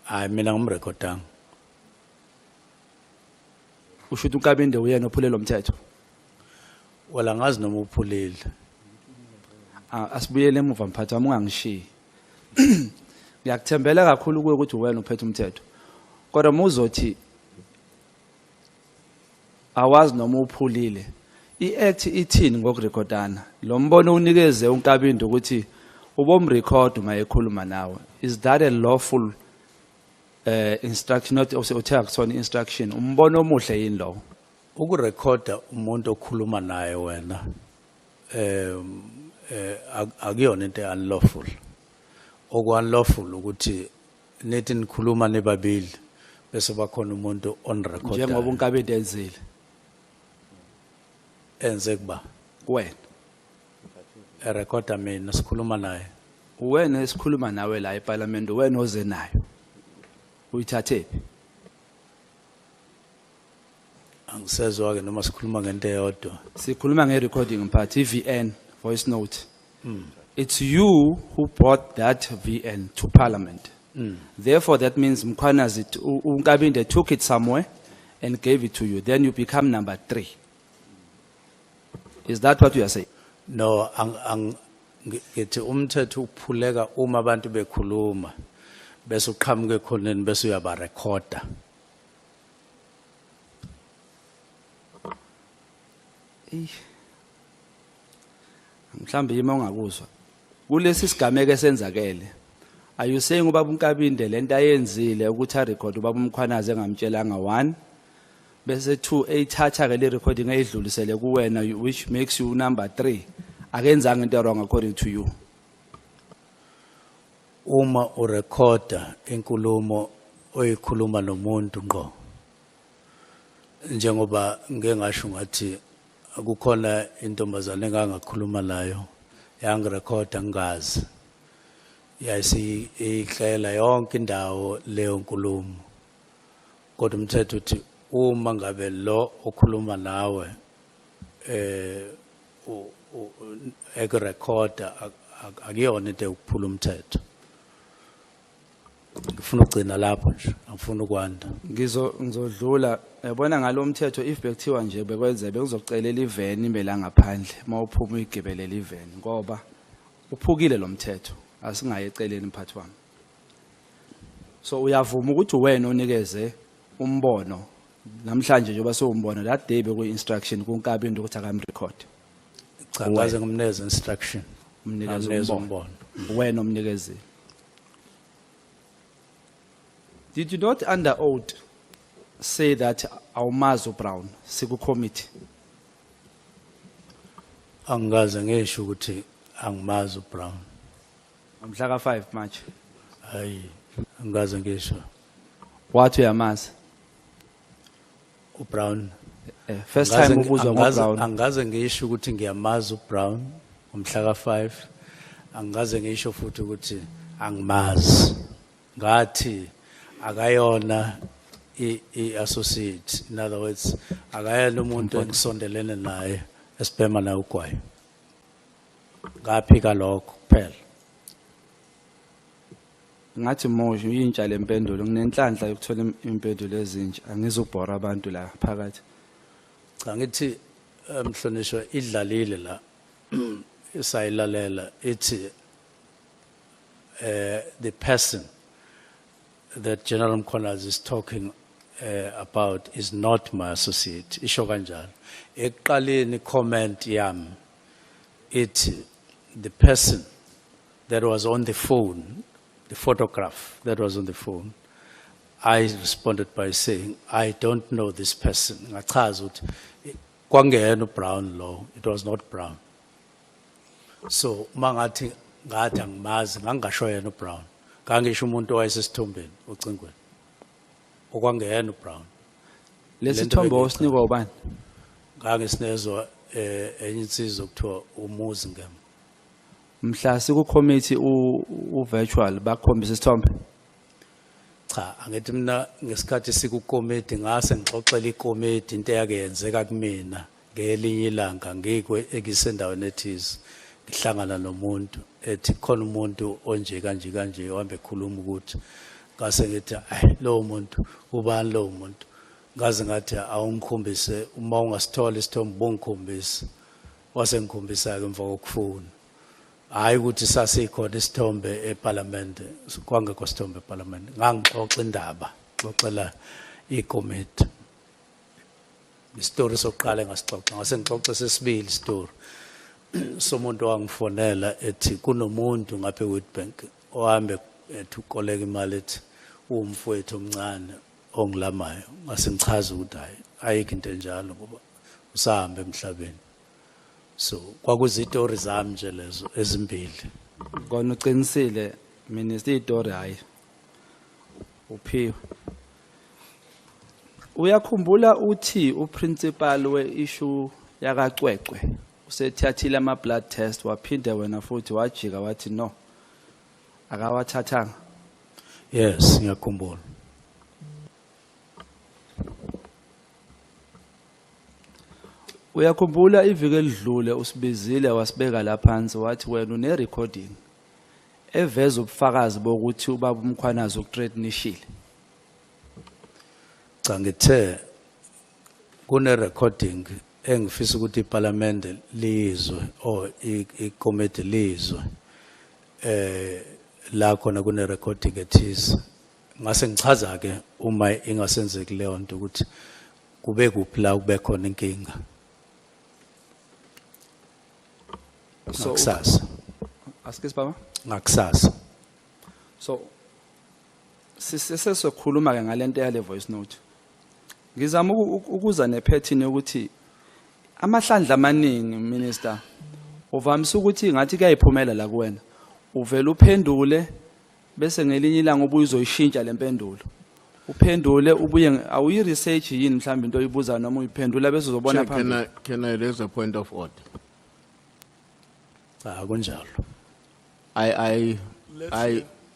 Hayi mina ngimrecordanga. Ushuthi uNkabinde uyena ophulele umthetho? Wala ngazi noma uphulile. Asibuyele emuva mphathi wami ungangishiyi. Ngiyakuthembela kakhulu kuwe ukuthi wena uphethe umthetho. Kodwa muzothi awazi noma uphulile. I-act ithini ngokurecordana? Lo mbono unikeze uNkabinde ukuthi ubomrecord uma ekhuluma nawe. Is that a lawful instruction, not also a instruction? Umbono omuhle yini lo? Ukurecorda umuntu okhuluma naye wena akuyona into unlawful. Oku-unlawful ukuthi nethi nikhuluma nebabili bese bakhona umuntu on record. Njengoba uNkabinde enzile. Enze kuba wena erecorda mina sikhuluma naye. Wena esikhuluma nawe la eParliament wena oze nayo. Uyithathe? Angisezwa ke noma sikhuluma ngento eyodwa. Sikhuluma ngerecording mphathi VN voice note. It's you who brought that VN to Parliament. Therefore that means Mkhwanazi uNkabinde took it somewhere and gave it to you. Then you become number 3. Is that what you are saying? No, ngithi umthetho uphuleka uma abantu bekhuluma bese uqhamuke khoneni bese uyaba recorda. Mhlambe yima ungakuzwa. Kulesi sigameko esenzakele. Are you saying ubaba uNkabinde lento ayenzile ukuthi a record ubaba Mkhwanazi engamtshelanga 1 bese 2 eyithatha ke le recording ayidlulisele kuwena which makes you number 3 akenzanga into wrong according to you? Uma urecorda inkulumo oyikhuluma nomuntu ngqo njengoba ngeke ngasho ngathi akukhona intombazane engangakhuluma nayo yangirecorda ngazi yayisi ihlela yonke indawo leyo nkulumo kodwa umthetho uthi uma ngabe lo okhuluma nawe ekurecorda akuyona into ukuphula umthetho. Ngifuna ukugcina lapho nje angifuna ukwanda. Ngizodlula yabona ngalomthetho if bekuthiwa nje bekwenze bekuzocelela iveni imela ngaphandle mawuphuma uyigebelela iveni ngoba uphukile lo mthetho asingaye eceleni mphathi wami. So uyavuma ukuthi wena onikeze umbono namhlanje njengoba sombona that day beku instruction kunkabi into ukuthi akamrecord Cha ngaze ngimnikeze instruction. umnikeze Ngamnikeza umbono umbono. wena umnikezile. Did you not under oath say that awumazi Brown siku committee? Angaze ngisho ukuthi angimazi uBrown. Mhla ka 5 March. Hayi, angaze ngisho Wathi uyamazi? uBrown. First time ubuzwa Angaze- ngoBrown. Angaze ngisho ukuthi ngiyamazi uBrown ngomhla ka 5. Angaze ngisho futhi ukuthi angimazi. Ngathi akayona i-associate. In other words, akayena umuntu engisondelene naye esibhema naye ugwayi. Ngaphika lokho kuphela. Ngathi Moshi uyintsha lempendulo nginenhlanhla yokuthola impendulo ezintsha angizubhora abantu la phakathi. Cha ngithi mhlonishwa idlalile la isayilalela ithi the person that General Mkhwanazi is talking about is not my associate. Isho kanjalo. Ekuqaleni comment yami ithi the person that was on the phone, the photograph that was on the phone, I responded by saying, I don't know this person. Ngachaza ukuthi kwangena uBrown lo, it was not Brown. So mangathi angimazi ngangasho yena uBrown. Ngangisho umuntu owayesesithombeni ocingweni. Okwangena uBrown. Lesithombe osinikwa ubani? Ngangisinezwa enye insizwa kuthiwa umuzi ngem. Mhla siku committee u virtual bakhombisa isithombe. Cha, angithi mina ngesikhathi sikukomiti ngase ngixoxela ikomiti into eyake yenzeka kumina ngelinye ilanga ngikwe ekisendaweni ethize ngihlangana nomuntu ethi khona umuntu onje kanje ohambe ekhuluma ukuthi ngase ngithi lo muntu ubani lo muntu ngaze ngathi awungikhombise uma ungasithola isithombe bongikhombisa wase ngikhombisa ke emva kokufuna hayi ukuthi sasikhona isithombe eParliament kwangekho isithombe eParliament ngangixoxa indaba xoxela ikomiti istory sokuqala engasixoxa ngase ngixoxe sesibili story somuntu wangifonela ethi kunomuntu ngaphe Witbank ohambe ethi ukoleka imali ethi umfowethu omncane ongilamayo ngase ngichaza ukuthi hayi ayikho into enjalo ngoba usahamba emhlabeni. So kwakuzitori zami nje lezo ezimbili. Kona uqinisile minister itori hayi. Uphiwe. Uyakhumbula uthi uprincipal weissue yakacwecwe usethathile ama blood test waphinde wena futhi wajika wathi no akawathathanga. Yes, ngiyakhumbula. Uyakhumbula iviki elidlule usibizile wasibeka la phansi wathi wena une recording eveza ubufakazi bokuthi ubaba uMkhwanazi ukuthreatenishile. Cha ngithe kune recording engifisa ukuthi iParliament lizwe or iCommittee lizwe la khona kune recording ethize ngase ngichaza ke uma ingasenzeki leyo nto ukuthi kube kuphi la kube khona inkinga. So Ngakusasa. Askes baba? Ngakusasa. So sisesokhuluma ke ngalento yale voice note. Ngizama ukuza nepattern yokuthi amahlandla amaningi minister uvamise ukuthi ngathi kuyayiphumela la kuwena uvela uphendule bese ngelinye ilanga ubuye uzoyishintsha lempendulo uphendule ubuye awuyi research yini mhlawumbe into oyibuza noma uyiphendula bese uzobona phambili. Can I raise a point of order? Kunjalo.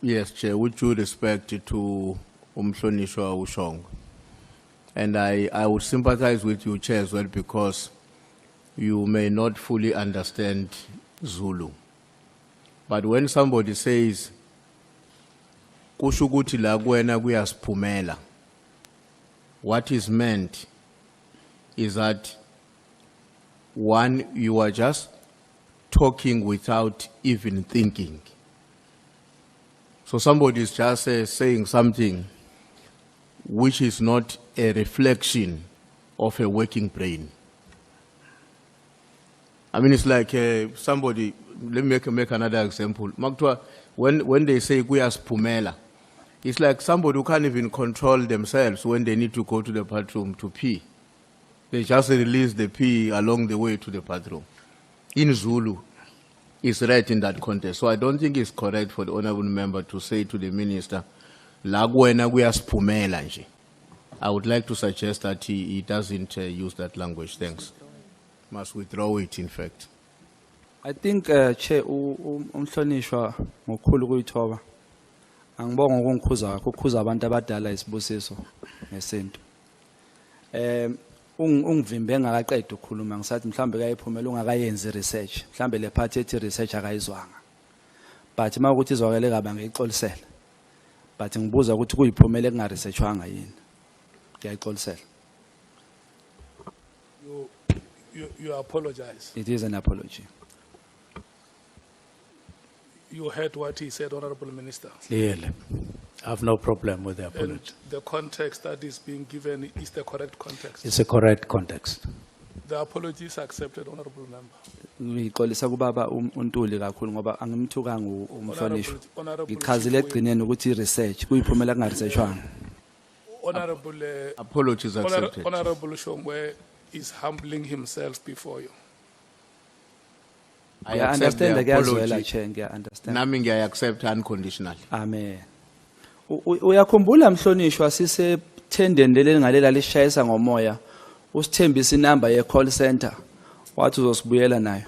Yes, Chair, with due respect to Umhlonishwa Ushong. And I would sympathize with you, Chair, as well, because you may not fully understand Zulu. But when somebody says, Kushuguti la kuwena kuyasiphumela, what is meant is that, one, you are just talking without even thinking. So somebody is just saying something which is not a reflection of a working brain. I mean, it's like somebody, let me make another example. Makutwa, when they say kuyasphumela, it's like somebody who can't even control themselves when they need to go to the bathroom to pee. They just release the pee along the way to the bathroom. In Zulu, it's right in that context. So I don't think it's correct for the honorable member to say to the minister, "La kwena kuyasphumela nje." I would like to suggest that he doesn't use that language. Thanks. Must withdraw it, in fact. I think Chair umhlonishwa ngokukhulu kuyithoba. Angibonga ukungikhuza ukukhuza abantu abadala isibusiso ngesinto. Ungivimbe engakaqeda ukukhuluma ngisathi mhlambe kayiphumela ungakayenzi research. Mhlambe le part ethi research akayizwanga. But mawukuthi izwakele kabe ngiyixolisela. But ngibuza ukuthi kuyiphumela kunga researchwanga yini. Ngiyayixolisela. You apologize. It is an apology. You heard what he said, Honorable Minister. Clearly. I have no problem with the apology. And the context that is being given is the correct context. It's a correct context. The apology is accepted, Honorable Member. Ngixolisa kubaba uNtuli kakhulu ngoba angimthukanga umhlonishwa. Ngichazile egcineni ukuthi research kuyiphumela kunga researchwanga. Honorable apologies accepted. Honorable Shongwe is humbling himself before you. I understand the apology. Chair, I understand. Nami I accept unconditionally. Amen. Uyakhumbula mhlonishwa sise tendeni leli ngalela lishayisa ngomoya usithembisa inamba ye call center wathi uzosibuyela nayo.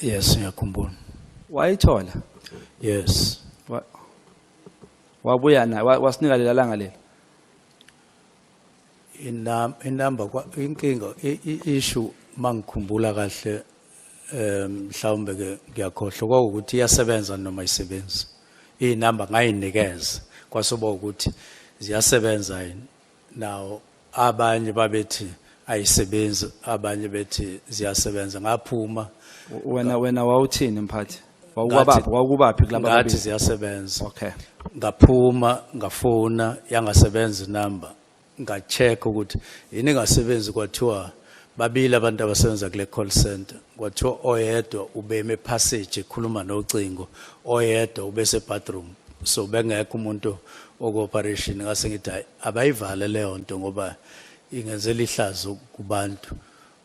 Yes, ngiyakhumbula. Wayithola? Yes. Wabuya nayo wasinika lela langa lela. Inamba inkinga issue mangikhumbula kahle mhlawumbe ke ngiyakhohlwa ukuthi iyasebenza noma isebenza. Inamba ngayinikeza kwasoba ukuthi ziyasebenza yini. Now abanye babethi ayisebenzi abanye bethi ziyasebenza ngaphuma. Wena wawuthini mphathi? Wawukubaphi kulaba babili? Ngathi ziyasebenza. Okay. Ngaphuma ngafona yangasebenza inamba. Ngacheck ukuthi yini ngasebenzi kwathiwa babili abantu abasebenza kule call center kwathiwa oyedwa ubeme passage ekhuluma nocingo oyedwa ubese bathroom so bengekho umuntu operation ngase ngithi abayivale leyo nto ngoba ingenzela ihlazo kubantu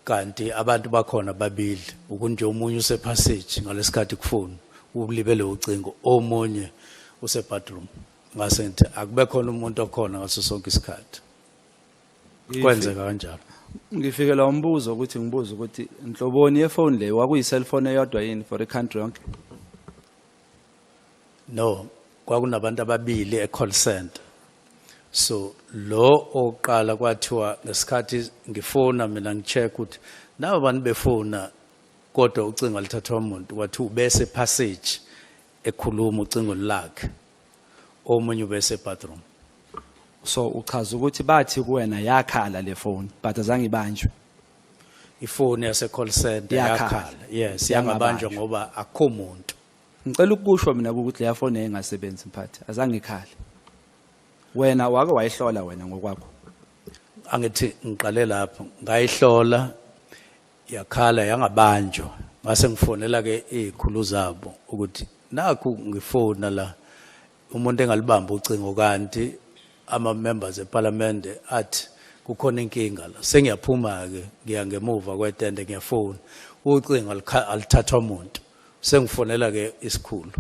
kanti abantu bakhona babili ukunje omunye use passage ngalesikhathi kufuna ulibele ucingo omunye use bathroom ngase ngithi akube khona umuntu okhona ngaso sonke isikhathi. Kwenzeka kanjalo. Ngifikela umbuzo ukuthi ngibuza ukuthi inhloboni yefone le wakuyi cellphone eyodwa yini for the country yonke? No, kwakunabantu ababili e-call center. So lo oqala kwathiwa ngesikhathi ngifona mina ngicheck ukuthi nawo abantu befona kodwa ucingo lithathwa umuntu kwathi ubese passage ekhuluma ucingo lakhe omunye ubese bathroom. So uchaza ukuthi bathi kuwena yakhala le phone but azange ibanjwe. Ifone yase call center yakhala. Yes, yangabanjwa ngoba akho umuntu. Ngicela ukusho mina ukuthi le phone engasebenzi mphathi azange ikhale. Wena wake wayihlola wena ngokwakho? Angithi ngiqale lapho ngayihlola yakhala yangabanjwa ngase ngifonela ke izikhulu zabo ukuthi nakho ngifona la umuntu engalibamba ucingo kanti ama members eParliament athi kukhona inkinga la sengiyaphuma ke ngiya ngemuva kwetende ngiyafona ucingo alithathwa umuntu sengifonela ke isikhulu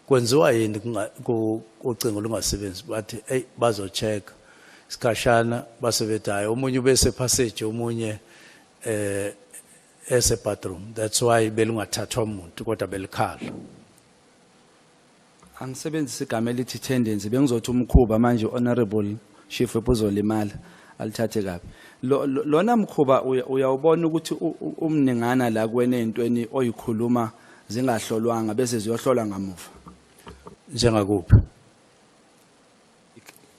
kwenziwa yini ucingo lungasebenzi bathi hey bazo check isikashana basebethi hayi omunye ubese passage omunye ese bathroom that's why belungathathwa umuntu kodwa belikhala. Angisebenzisa igama elithi tendency bengizothi umkhuba manje honorable chief webuzolimala alithathe kabi. Lona mkhuba uyawubona ukuthi umningana la kuwena entweni oyikhuluma zingahlolwanga bese ziyohlolwa ngamuva. Njengakuphi?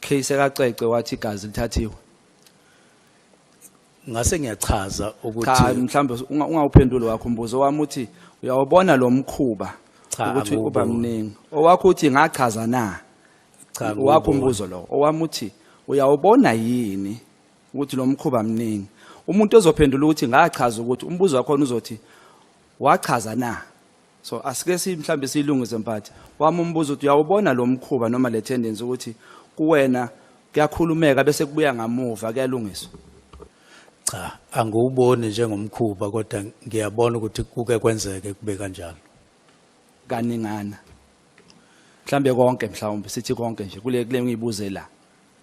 Case ekacece wathi igazi lithathiwe. Ngase ngiyachaza ukuthi cha mhlambe ungawuphendula wakho umbuzo wami uthi uyawubona lo mkhuba Cha, ukuthi uba angikuboni. mningi. Owakho uthi ngachaza na. Cha, Wakho angikuboni. umbuzo lo. Owami uthi uyawubona yini ukuthi lo mkhuba mningi. Umuntu ozophendula ukuthi ngachaza ukuthi umbuzo wakho uzothi wachaza na. So asike mhlambe silungise mphathi. Wami umbuzo uthi uyawubona lo mkhuba noma le tendency ukuthi kuwena kuyakhulumeka bese kubuya ngamuva kuyalungiswa. Cha, angiwuboni njengomkhuba kodwa ngiyabona ukuthi kuke kwenzeke kube kanjalo. Kaningana. Mhlambe konke mhlawumbe sithi konke nje kule ngiyibuze la.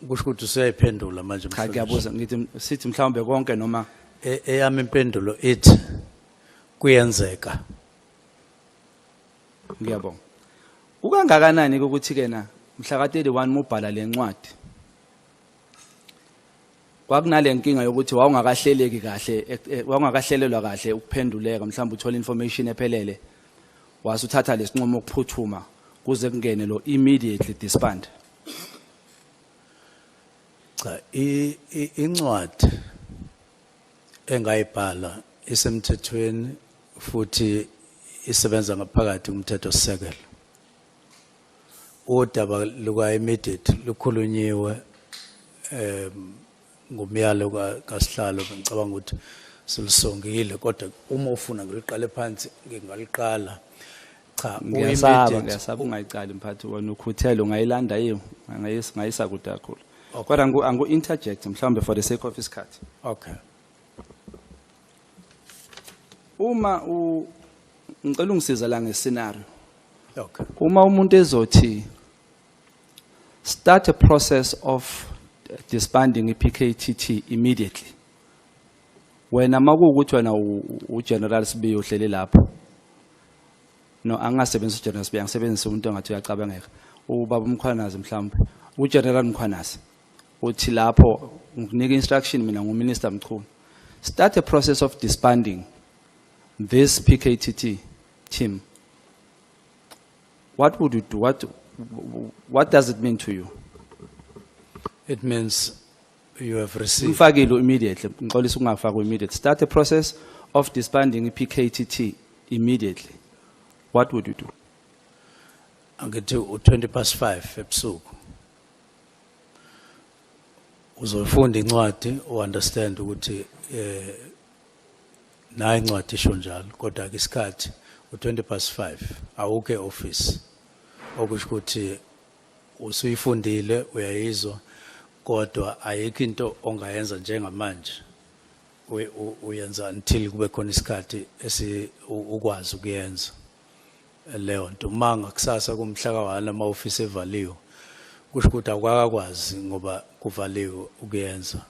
Kusho ukuthi useyiphendula manje Cha mfowethu. ngiyabuza ngithi sithi mhlawumbe konke noma Eyami impendulo ithi kuyenzeka. ngiyabonga. Ukangakanani ukuthi kena mhla ka 31 mubhala lencwadi. Kwakunale nkinga yokuthi wawungakahleleki kahle wawungakahlelelwa kahle ukuphenduleka mhlawumbe uthola information ephelele wasuthatha lesinqumo ukuphuthuma kuze kungene lo immediately disband. Cha, incwadi engayibhala isemthethweni futhi isebenza ngaphakathi kumthetho sisekelo. Udaba luka immediate lukhulunyiwe ngomyalo kaSihlalo ngicabanga ukuthi silisongile kodwa uma ufuna ngiliqale phansi ngingaliqala. Cha, Ngiyasaba ungayicali mphathi wona ukhuthele ungayilanda yiyo ngayisa kude kakhulu. Kodwa angu interject mhlawumbe for the sake of isikhathi. Okay. Uma ngicela ungisiza la ngescenario. Okay. Uma umuntu ezothi start a process of disbanding iPKTT immediately. Wena makuwukuthi wena uGeneral Sibiya uhlele lapho. No angasebenzisa uGeneral Sibiya ngisebenzisa umuntu ongathi uyacabangeka. Ubaba Mkhwanazi mhlawumbe. uGeneral Mkhwanazi uthi lapho ngikunika instruction mina nguMinister Mchunu. Start a process of disbanding this PKTT team. What would you do? What does it mean to you? It means you have received. Mfakile immediately. Ngixolisa ungafaka immediately. Start a process of disbanding iPKTT immediately. What would you do? Angithi 5:20 ebusuku. Uzofunda incwadi understand ukuthi nayi incwadi isho njalo kodwa ke isikhathi 5:20 awuke office. Okusho ukuthi usuyifundile uyayizwa kodwa ayikho into ongayenza njengamanje. Uyenza until kube khona isikhathi ukwazi ukuyenza leyo nto. Manga kusasa kumhla ka1 ama office evaliwe kusho ukuthi akwakwazi ngoba kuvaliwe ukuyenza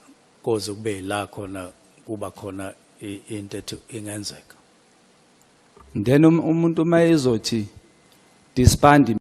koze kube la khona kuba khona into ethi ingenzeka. Then umuntu mayezothi disband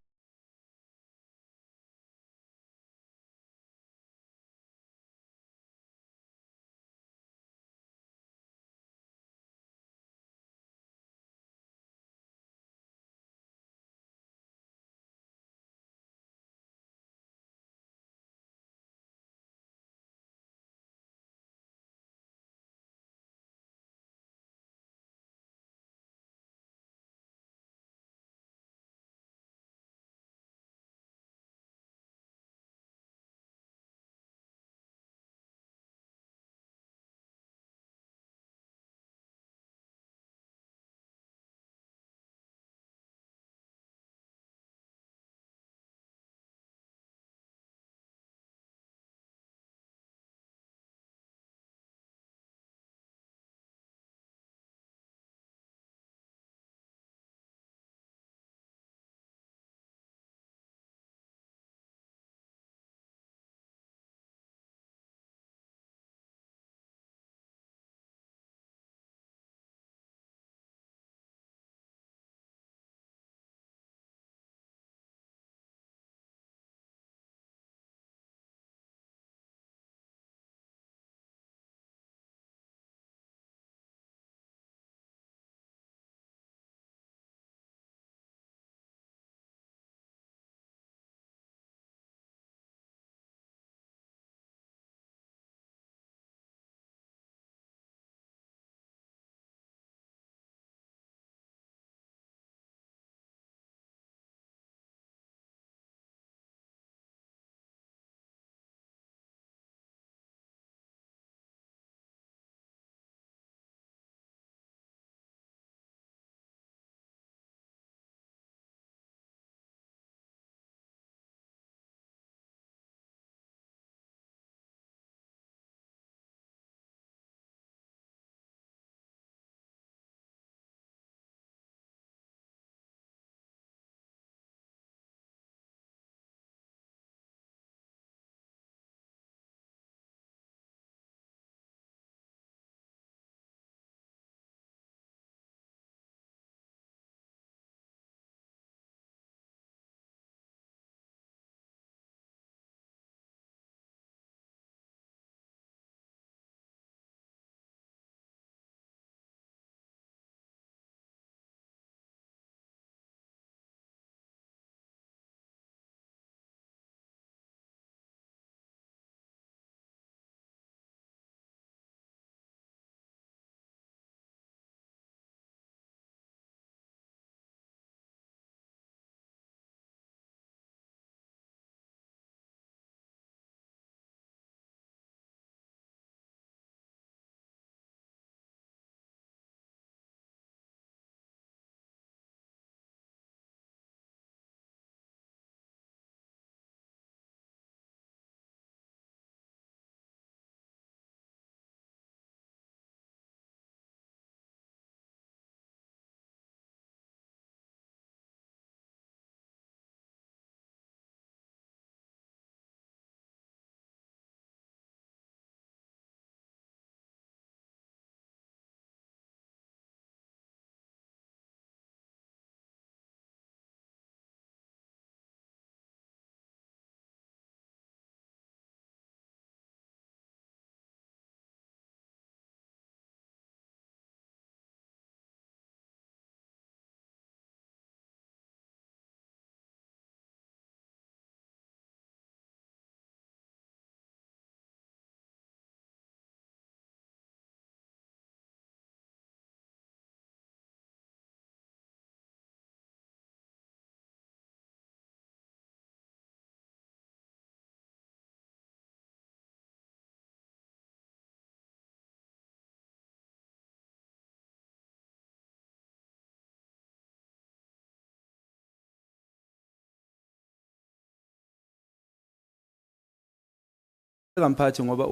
Ngamphathi ngoba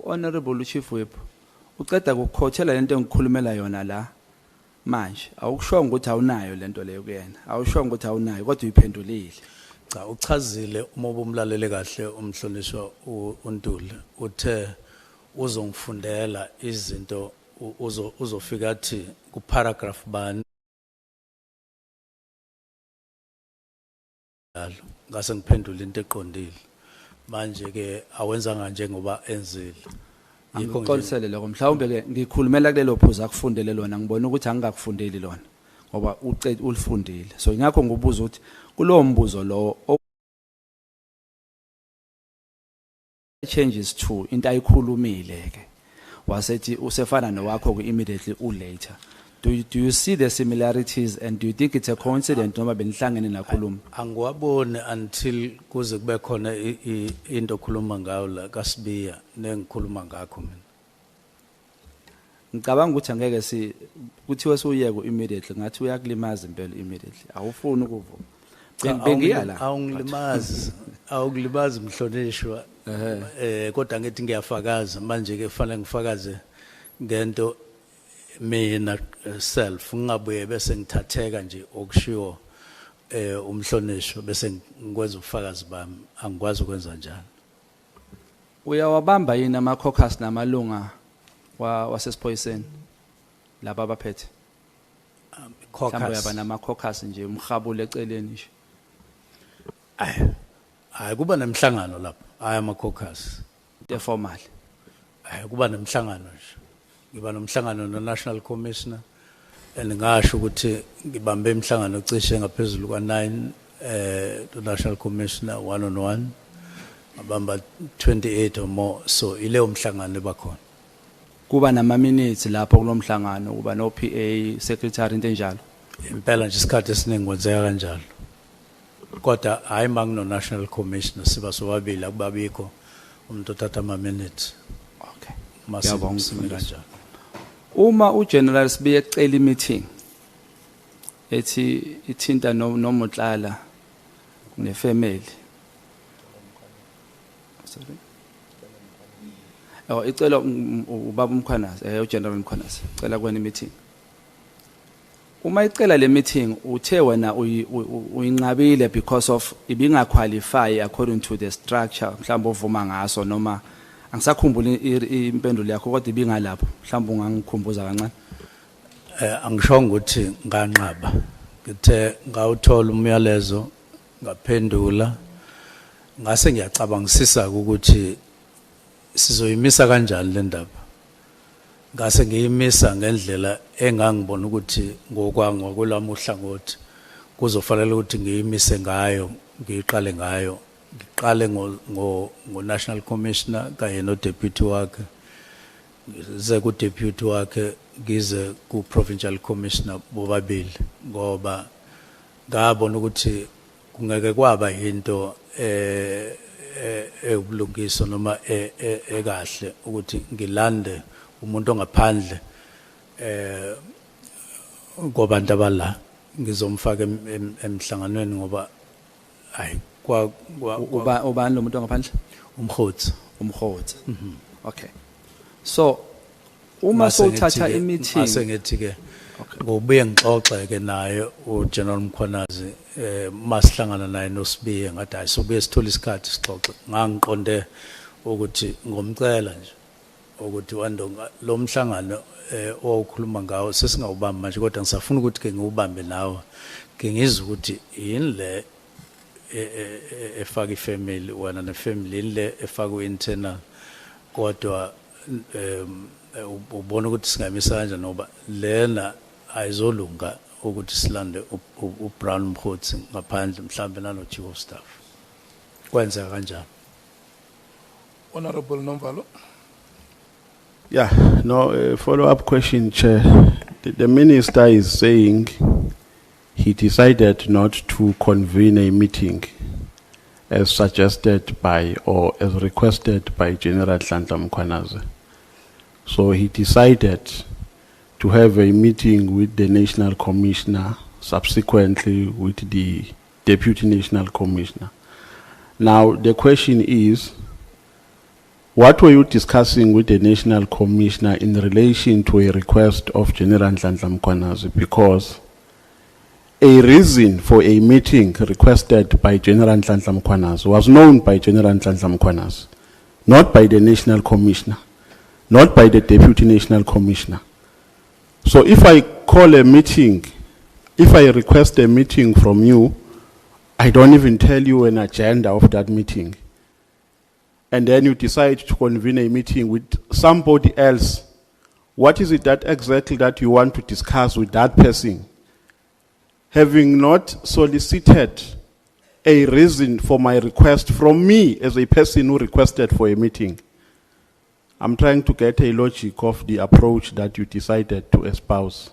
honorable chief whip uqeda ukukhothela lento engikhulumela yona la manje awukusho ukuthi awunayo lento leyo kuyena awusho ukuthi awunayo kodwa uyiphendulile. Cha uchazile uma ubumlalele kahle umhlonishwa uNtuli uthe uzongifundela izinto uzofika athi ku paragraph bani ngase ngiphendula into eqondile manje ke awenzanga nje ngoba enzile. Ngixolisele lokho mhlawumbe ke ngikhulumela kulelo phuzu akufundele lona ngibona ukuthi angikakufundeli lona ngoba ucede ulifundile so ngakho ngubuza ukuthi kulowo mbuzo lo changes to into ayikhulumile ke wasethi usefana nowakho ku immediately later do you see the similarities and do you think it's a coincidence noma benihlangene nakhuluma? Angiwabone until kuze kube khona into okhuluma ngayo la kaSibiya nengikhuluma ngakho mina. Ngicabanga ukuthi angeke kuthiwe suyeke immediately ngathi uyakulimaza impela immediately awufuni ukuvuma. Bengiyala awukulimazi mhlonishwa kodwa ngithi ngiyafakaza manje ke kufanele ngifakaze ngento mina self ngingabuye bese ngithatheka nje okushiwo umhlonishwa bese ngikwenza ubufakazi bami angikwazi ukwenza njalo. Uyawabamba yini ama caucus namalunga wasesiphoyiseni laba abaphethe? Mhlawumbe uyaba nama caucus nje umhabule eceleni nje. Hayi kuba nemhlangano lapho hayi ama caucus the formal. Hayi kuba nemhlangano nje. Ngiba nomhlangano no National Commissioner and ngasho ukuthi ngibambe imhlangano cishe ngaphezulu kwa9 to National Commissioner 1-on-1 ngabamba 28 or more so ileyo mhlangano bakhona. Kuba nama minutes lapho kulomhlangano kuba no PA secretary into enjalo. Impela nje isikhathi esiningi kwenzeka kanjalo. Kodwa hayi mangino National Commissioner siba sobabili akubabikho umuntu othatha ama minutes. Okay. Masibonga kanjalo. Uma uGeneral Sibiya ecela meeting ethi ithinta noMotlala nefamily. Sorry. Icela ubaba Mkhwanazi uGeneral Mkhwanazi icela kwena meeting. Uma icela le meeting uthe wena uyinqabile because of ibinga qualify according to the structure mhlawumbe ovuma ngaso noma angisakhumbula impendulo yakho kodwa ibingalapho mhlawumbe ungangikhumbuza kancane. Angishongo ukuthi nganqaba ngithe ngawuthola umyalezo ngaphendula ngase ngiyacabangisisa ukuthi sizoyimisa kanjani le ndaba ngase ngiyimisa ngendlela engangibona ukuthi ngokwelami uhlangothi kuzofanele ukuthi ngiyimise ngayo ngiqale ngayo. Ngiqale ngo National Commissioner kanye no deputy wakhe ze ku deputy wakhe ngize ku Provincial Commissioner bobabili ngoba ngabona ukuthi kungeke kwaba into ebulungiso noma ekahle ukuthi ngilande umuntu ongaphandle ngobantu abala ngizomfaka emhlanganweni ngoba hayi ubani lo muntu ongaphandle? Umkhotsi. Okay. So uma sowuthatha imeeting masengithi ke ngobuye ngixoxe ke naye uGeneral Mkhwanazi masihlangana naye noSibiya ngathi ayisobuye sithola isikhathi sixoxe ngangiqonde ukuthi ngomcela nje ukuthi wandonga lo mhlangano okhuluma ngawo sesingawubamba manje kodwa ngisafuna ukuthi ke ngiubambe nawe ke ngizwe ukuthi yini le efaka ifamily wena nefamily le efaka internal kodwa ubona ukuthi singamisa kanjani ngoba lena ayizolunga ukuthi silande uBrown Mkhotsi ngaphandle mhlambe nano chief of staff kwenzeka kanjani. Honorable Nomvalo. Yeah, no, follow-up question, Chair. The Minister is saying he decided not to convene a meeting as suggested by or as requested by General Nhlanhla Mkhwanazi. So he decided to have a meeting with the National Commissioner, subsequently with the Deputy National Commissioner. Now, the question is, what were you discussing with the National Commissioner in relation to a request of General Nhlanhla Mkhwanazi? Because a reason for a meeting requested by General Nhlanhla Mkhwanazi was known by General Nhlanhla Mkhwanazi, not by the National Commissioner, not by the Deputy National Commissioner. So if I call a meeting, if I request a meeting from you, I don't even tell you an agenda of that meeting. And then you decide to convene a meeting with somebody else. What is it that exactly that you want to discuss with that person? Having not solicited a reason for my request from me as a person who requested for a meeting. I'm trying to get a logic of the approach that you decided to espouse.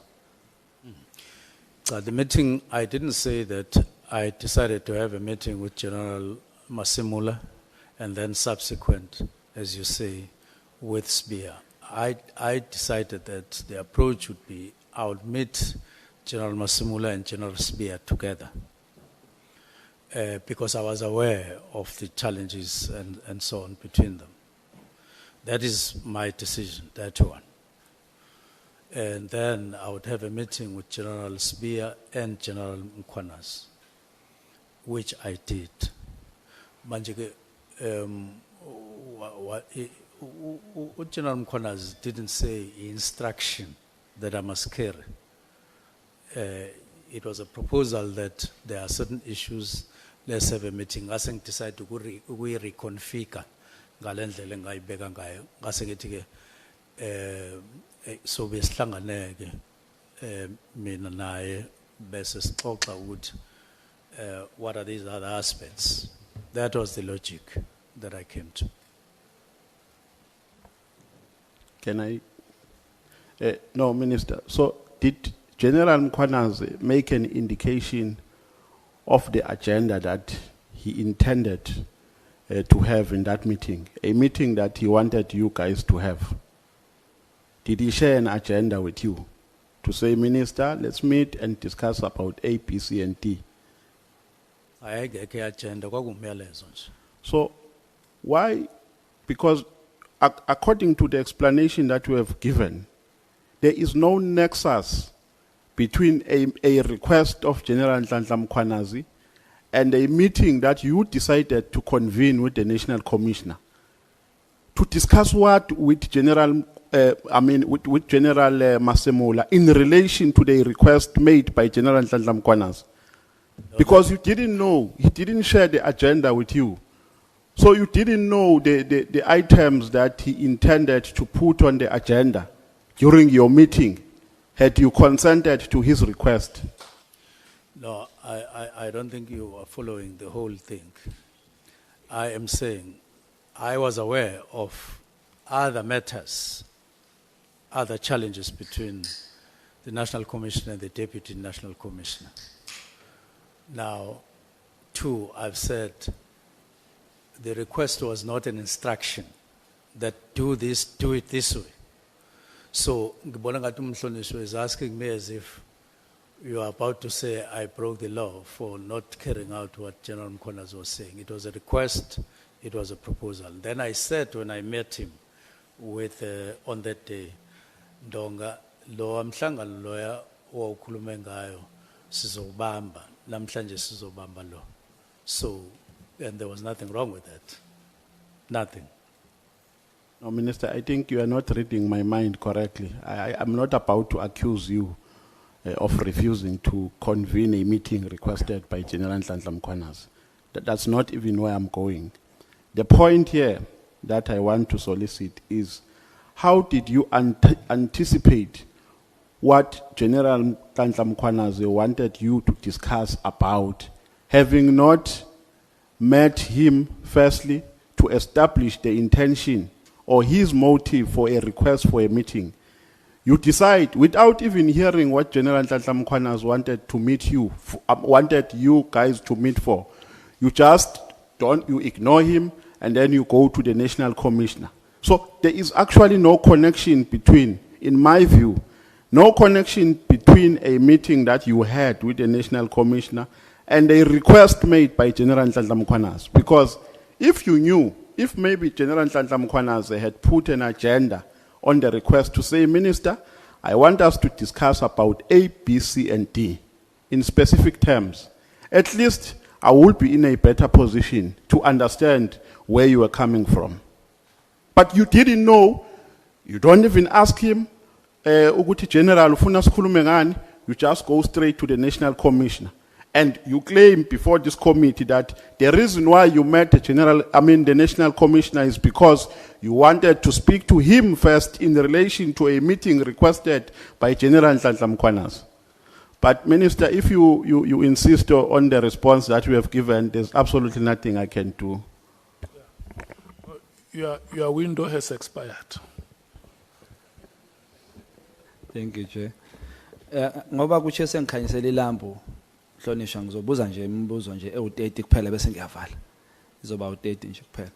The meeting, I didn't say that I decided to have a meeting with General Masimula and then subsequent, as you say, with SBIA. I decided that the approach would be I would meet General Masimula and General SBIA together because I was aware of the challenges and so on between them. That is my decision, that one. And then I would have a meeting with General SBIA and General Mkhwanazi, which I did. What General Mkhwanazi didn't say instruction that I must carry. It was a proposal that there are certain issues, let's have a meeting. I think decide to reconfigure ngalendlela engayibeka ngayo. Ngase ngithi ke so besihlanganeke mina naye bese sixoxa ukuthi what are these other aspects. That was the logic that I came to. Can I? No, Minister. So did General Mkhwanazi make an indication of the agenda that he intended to have in that meeting, a meeting that he wanted you guys to have? Did he share an agenda with you to say, Minister, let's meet and discuss about A, B, C, and D? So why? Because according to the explanation that you have given, there is no nexus between a request of General Nhlanhla Mkhwanazi and a meeting that you decided to convene with the National Commissioner to discuss what with General, with General Masemola in relation to the request made by General Nhlanhla Mkhwanazi. Because you didn't know, he didn't share the agenda with you. So you didn't know the items that he intended to put on the agenda during your meeting, had you consented to his request. No, I don't think you are following the whole thing. I am saying I was aware of other matters, other challenges between the National Commissioner and the Deputy National Commissioner. Now, two, I've said the request was not an instruction that do this, do it this way. So, Ngibona ngathi umhlonishwa is asking me as if you are about to say I broke the law for not carrying out what General Mkhwanazi was saying. It was a request, it was a proposal. Then I said when I met him with, on that day, Ndonga, lo amhlangano loya owukhulume ngayo sizobamba, namhlanje sizobamba lo. So, and there was nothing wrong with that. Nothing. No, Minister, I think you are not reading my mind correctly. I'm not about to accuse you of refusing to convene a meeting requested by General Nhlanhla Mkhwanazi. That's not even where I'm going. The point here that I want to solicit is, how did you anticipate what General Nhlanhla Mkhwanazi wanted you to discuss about, having not met him firstly to establish the intention or his motive for a request for a meeting? You decide without even hearing what General Nhlanhla Mkhwanazi wanted to meet you, wanted you guys to meet for. You just you ignore him and then you go to the National Commissioner. So there is actually no connection between, in my view, no connection between a meeting that you had with the National Commissioner and a request made by General Nhlanhla Mkhwanazi. Because if you knew if maybe General Nhlanhla Mkhwanazi had put an agenda on the request to say, Minister, I want us to discuss about A, B, C, and D in specific terms, at least I will be in a better position to understand where you are coming from. But you didn't know, you don't even ask him, Uguti General, ufuna sikhulume ngani, you just go straight to the National Commissioner. And you claim before this committee that the reason why you met the National Commissioner is because you wanted to speak to him first in relation to a meeting requested by General Nhlanhla Mkhwanazi. But Minister, if you insist on the response that you have given, there's absolutely nothing I can do. Your window has expired. Thank you, Chair. Ngoba kuche sengikhanyisela ilambu, Hlonishwa ngizobuza nje imibuzo nje ewu30 kuphela bese ngiyavala. Izoba u30 nje kuphela.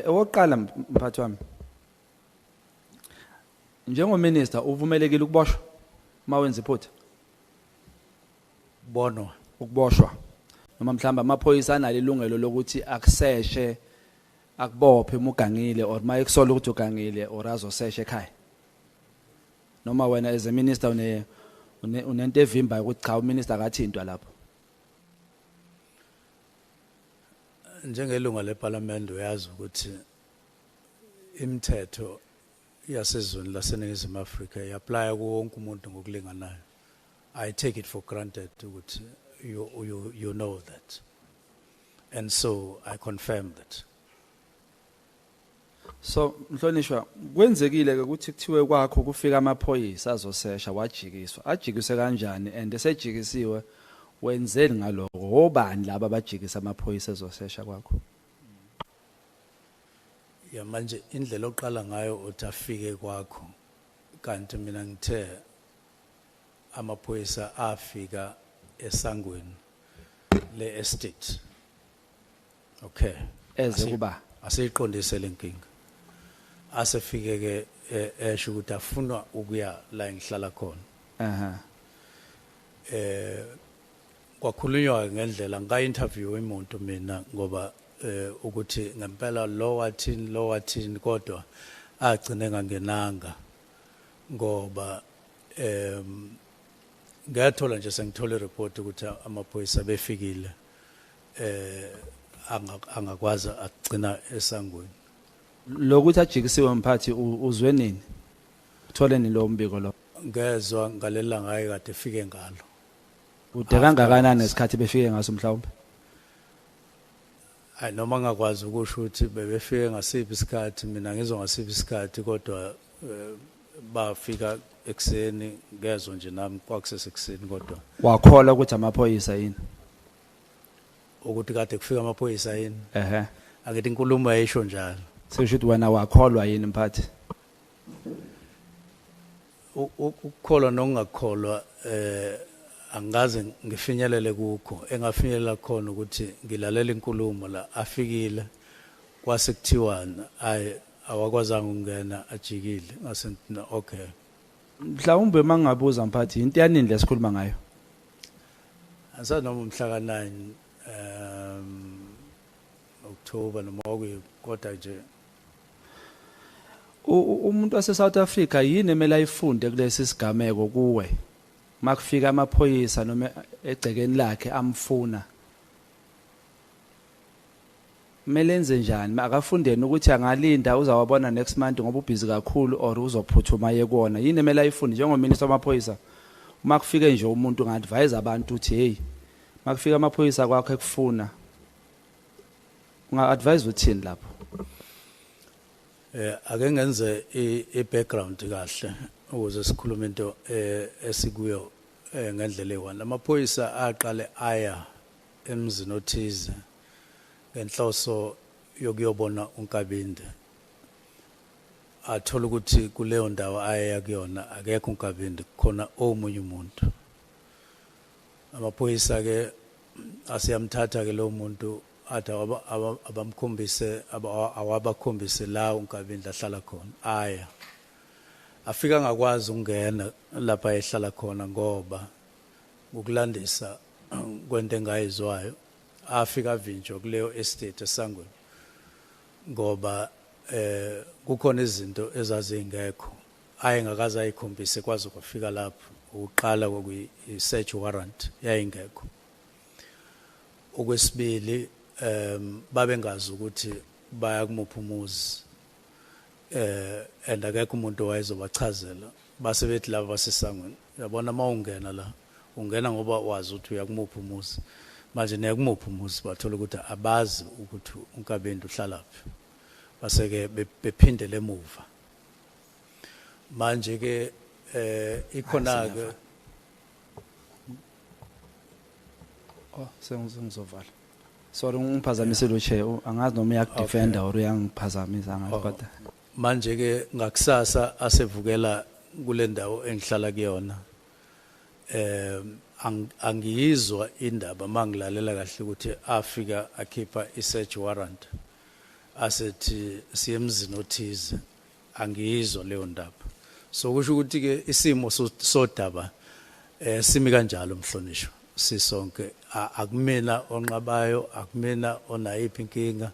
Owokuqala mphathi wami. Njengominister uvumelekile ukuboshwa mawenza iphutha? Bonwa. Ukuboshwa. Noma mhlamba amaphoyisa analo ilungelo lokuthi akuseshe akubophe umugangile or mayekusola ukuthi ugangile or azoseshe ekhaya. Noma wena as a minister unento evimba ukuthi cha uminister akathintwa lapho. Njengelunga leParliament uyazi ukuthi imithetho yasezweni laseNingizimu Afrika iapply kuwo wonke umuntu ngokulinganayo. I take it for granted ukuthi you know that. And so I confirm that. So Mhlonishwa kwenzekile ke ukuthi kuthiwe kwakho kufika amaphoyisa azosesha wajikiswa. Ajikiswe kanjani and esejikisiwe wenzeni ngaloko? Obani laba abajikisa amaphoyisa azosesha kwakho? Ya manje indlela oqala ngayo uthafike kwakho kanti mina ngithe amaphoyisa afika esangweni le estate. Okay. Eze kuba aseyiqondise lenkinga. Asefike ke esho ukuthi afuna ukuya la ngihlala khona. Kwakhulunywa ngendlela ngika-interview umuntu mina ngoba ukuthi ngempela lower tin kodwa agcine ngangenanga ngoba ngiyathola nje sengithola ireport ukuthi amaphoyisa befikile angakwazi agcina esangweni. Lokuthi ajikisiwe mphathi uzwe nini? Uthole ni lo mbiko lo? Ngezwe ngalela ngaye kade efike ngalo. Ude kangakanani isikhathi befike ngaso mhlawumbe? Hayi noma ngakwazi ukusho ukuthi bebefike ngasiphi isikhathi mina ngizwa ngasiphi isikhathi kodwa bafika ekseni ngezwe nje nami kwakusesekuseni kodwa. Wakhola ukuthi amaphoyisa yini? Ukuthi kade kufika amaphoyisa yini? Akithi inkulumo ayisho njalo. Sesho ukuthi wena wakholwa yini mphathi? Ukukholwa nokungakholwa angaze ngifinyelele kukho engafinyelela khona ukuthi ngilalela inkulumo la afikile kwase kuthiwana awakwazanga ukungena ajikile ngase ngithi okay. Mhlawumbe mangabuza mphathi into yanini lesikhuluma ngayo? Asanoma mhla ka9 October noma kodwa nje umuntu wase South Africa yini emele ayifunde kulesi sigameko kuwe makufika amaphoyisa noma egcekeni lakhe amfuna mele enze njani akafundeni ukuthi angalinda uzawabona next month ngoba ubhizi kakhulu or uzophuthuma yekona yini emele ayifunde njengominister wamaphoyisa uma kufike nje umuntu unga-advise abantu uthi hey makufika amaphoyisa kwakho ekufuna unga-advise uthini lapho? Ake ngenze i-background kahle ukuze sikhulume into esikuyo ngendlela eyi-1. Amaphoyisa aqale aya emzini othize ngenhloso yokuyobona uNkabinde. Athola ukuthi kuleyo ndawo aya kuyona akekho uNkabinde khona omunye umuntu. Amaphoyisa ke asiyamthatha ke lo muntu athi abamkhombise awabakhombise la uNkabinde ahlala khona aya afika ngakwazi ukungena lapha ehlala khona ngoba ukulandisa kwento engayizwayo afika vinjo kuleyo estate esangweni ngoba kukhona izinto ezazingekho ayengakaze ayikhombise kwaze kwafika lapho uqala kwi-search warrant yayingekho. Okwesibili babengazi ukuthi baya kumuphi umuzi and akekho umuntu owayezobachazela base bethi laba basesangweni yabona mawungena la ungena ngoba wazi ukuthi uya kumuphi umuzi manje nekumuphi umuzi bathola ukuthi abazi ukuthi uNkabeni uhlalaphi base ke bephindele emuva manje ke ikhona ke sengizovala. Sorry ungiphazamisile chair angazi noma uyakudefenda or uyangiphazamisa ngathi kodwa manje ke ngakusasa asevukela kule ndawo engihlala kuyona angiyizwa indaba mangilalela kahle ukuthi afika akhipha i-search warrant asethi siyemzini othize angiyizwa leyo ndaba so kusho ukuthi ke isimo sodaba simi kanjalo mhlonishwa sisonke akumina onqabayo akumina onayiphi inkinga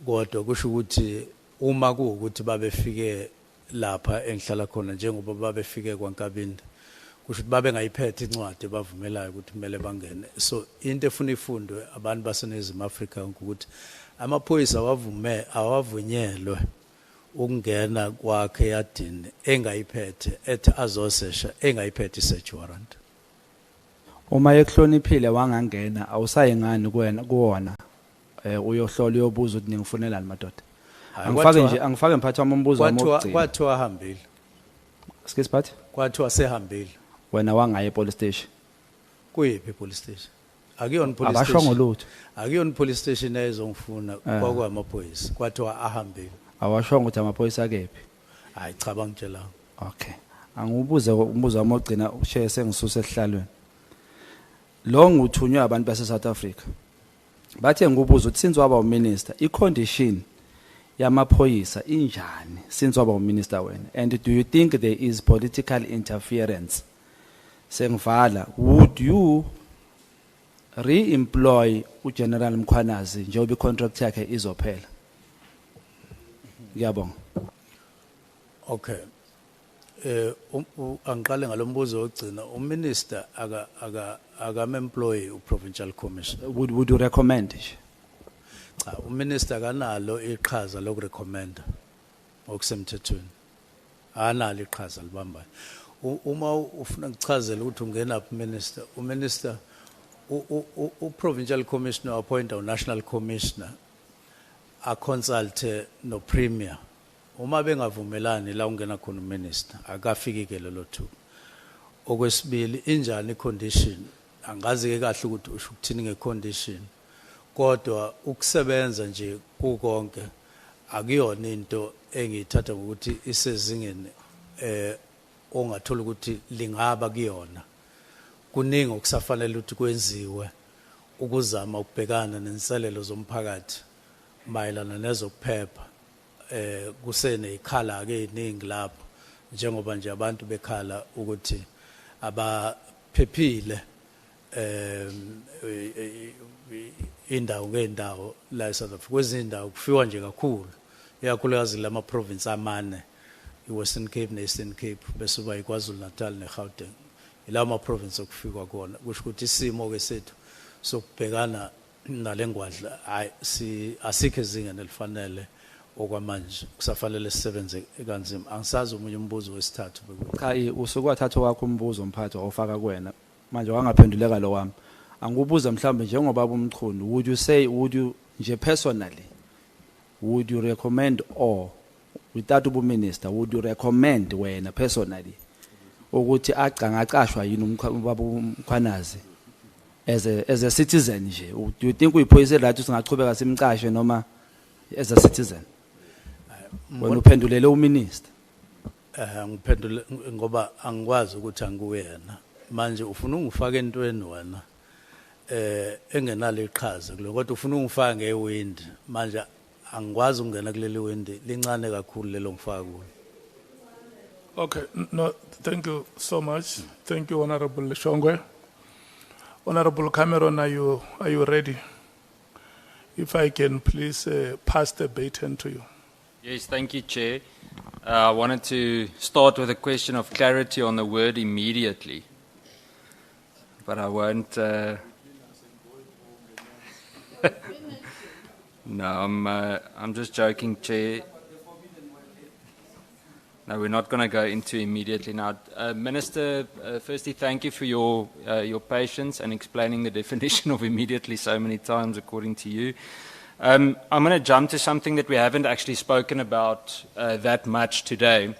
kodwa kusho ukuthi uma kuukuthi babefike lapha engihlala khona njengoba babefike kwaNkabini kusho ukuthi babe ngayiphethe incwadi bavumelayo ukuthi kumele bangene so into efuna ifundwe abantu baseNingizimu Afrika ukuthi amaphoyisa awavunyelwe ukungena kwakhe yadini engayiphethe ethi azosesha engayiphethe i-search warrant. Uma ekuhloniphile wangangena awusayengani kuwona uyohlola uyobuza ukuthi ningifunelani madoda. Angifake mphathi wami umbuzo wami wokugcina. Kwathiwa ahambile. Skes phathi? Kwathiwa sehambile. Wena wangaye police station. Kuyiphi police station? Akuyona police station. Abasho ngolutho. Akuyona police station ezongifuna kwakwamaphoyisa. Kwathiwa ahambile. Awasho ukuthi amaphoyisa akephi. Hayi cha bangitshela. Okay. Angibuze umbuzo wami wokugcina ushiye sengisuse esihlalweni. Lo nguthunywa abantu base South Africa. Bathe ngubuza ukuthi since waba uminister icondition yamaphoyisa injani since waba uminister wena and do you think there is political interference? Sengivala, would you re-employ uGeneral Mkhwanazi njengoba icontract yakhe izophela? Ngiyabonga. Okay. Angiqale ngalombuzo ogcina uminister akam-employ uprovincial commissioner. Would you recommend? Cha uminister kanalo iqhaza lokurecommenda okusemthethweni. Analo iqhaza libambayo. Uma ufuna ukuchazela ukuthi ungena minister uminister uprovincial commissioner appointa unational commissioner aconsulte no premier uma bengavumelani la ungena khona uminister akafiki ke lelo thuba. Okwesibili injani icondition angazi ke kahle ukuthi usho ukuthini ngecondition kodwa ukusebenza nje kukonke akuyona into engiyithatha ukuthi isezingeni ongathola ukuthi lingaba kuyona kuningi okusafanele ukuthi kwenziwe ukuzama ukubhekana nenselelo zomphakathi mayelana nezokuphepha kusene ikhala ke iningi lapho njengoba nje abantu bekhala ukuthi abaphephile indawo ngendawo la eSouth Africa kwezindawo kufiwa nje kakhulu ikakhulukazi lama province amane iWestern Cape neEastern Cape bese kuba iKwaZulu Natal neGauteng ilawo ma province okufikwa khona kusho ukuthi isimo ke sethu sokubhekana nalengwadla asikho ezingeni elifanele okwamanje kusafanele sisebenze kanzima angisazi umunye umbuzo wesithathu cha usukwathatha wakho umbuzo umphathi awufaka kuwena manje wangaphenduleka lo wami angubuza mhlawumbe njengoba umchunu would you nje personally would you recommend or without ubu minister would you recommend wena personally ukuthi acangacashwa yini ubaba uMkhwanazi as a citizen nje do you think uyiphoyise right usingachubeka simcashe noma as a citizen wena uphendulele uminister ngiphendule ngoba angikwazi ukuthi angikuyena manje ufuna ungifaka entweni wena engenalo iqhaza kulo kodwa ufuna ungifaka ngewind manje angikwazi ukungena kuleli wind lincane kakhulu lelo ngifaka kulo. Okay, no, thank you so much. Thank you, Honorable Shongwe. Honorable Cameron, are you ready? If I can please pass the baton to you. Yes, thank you, Chair. I wanted to start with a question of clarity on the word immediately, but I won't. No, I'm just joking, Chair. No, we're not going to go into immediately now. Minister, firstly, thank you for your patience and explaining the definition of immediately so many times, according to you. I'm going to jump to something that we haven't actually spoken about that much today,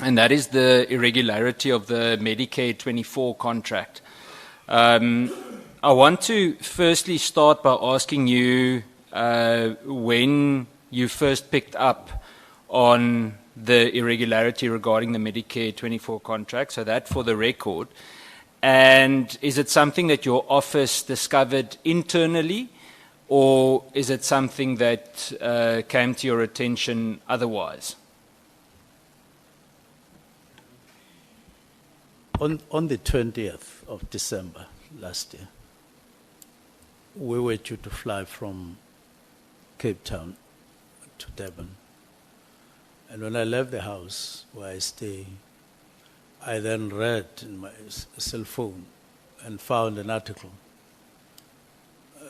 and that is the irregularity of the Medicare 24 contract. I want to firstly start by asking you when you first picked up on the irregularity regarding the Medicare 24 contract, so that for the record. And is it something that your office discovered internally, or is it something that came to your attention otherwise? On the 20th of December last year, we were due to fly from Cape Town to Durban. And when I left the house where I stay, I then read in my cell phone and found an article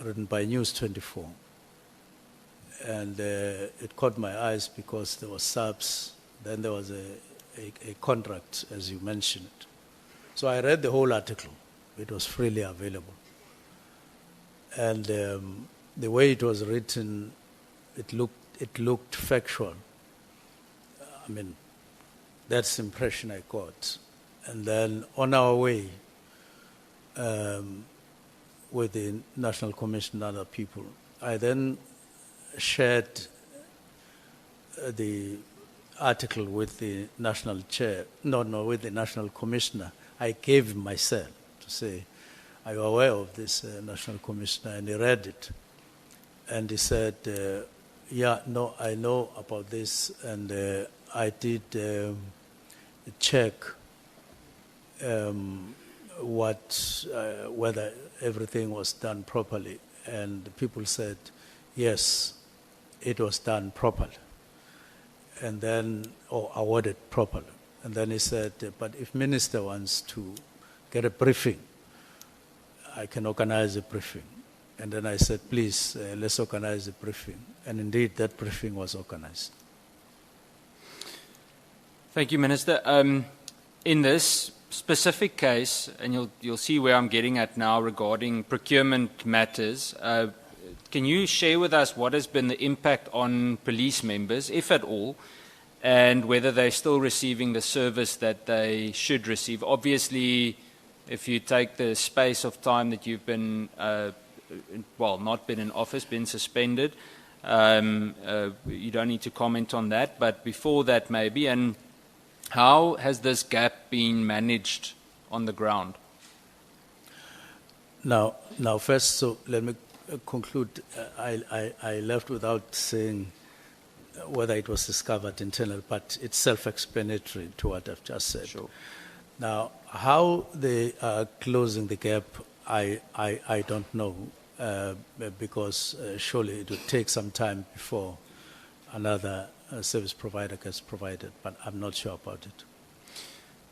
written by News 24. And it caught my eyes because there was SAPS, then there was a contract, as you mentioned. So I read the whole article. It was freely available. And the way it was written, it looked factual. I mean, that's the impression I got. And then on our way, with the National Commission and other people, I then shared the article with the National Chair, with the National Commissioner. I gave him my cell to say, are you aware of this National Commissioner? And he read it. And he said, yeah, no, I know about this, and I did check whether everything was done properly, and the people said, yes, it was done properly, and then, or awarded properly. And then he said, but if Minister wants to get a briefing, I can organize a briefing. And then I said, please, let's organize a briefing. And indeed, that briefing was organized. Thank you, Minister. In this specific case, and you'll see where I'm getting at now regarding procurement matters, can you share with us what has been the impact on police members, if at all, and whether they're still receiving the service that they should receive? Obviously, if you take the space of time that you've been, not been in office, been suspended, you don't need to comment on that, but before that maybe, and how has this gap been managed on the ground? Now first, so let me conclude. I left without saying whether it was discovered internal, but it's self-explanatory to what I've just said. Sure. Now, how they are closing the gap, I don't know, because surely it would take some time before another service provider gets provided, but I'm not sure about it.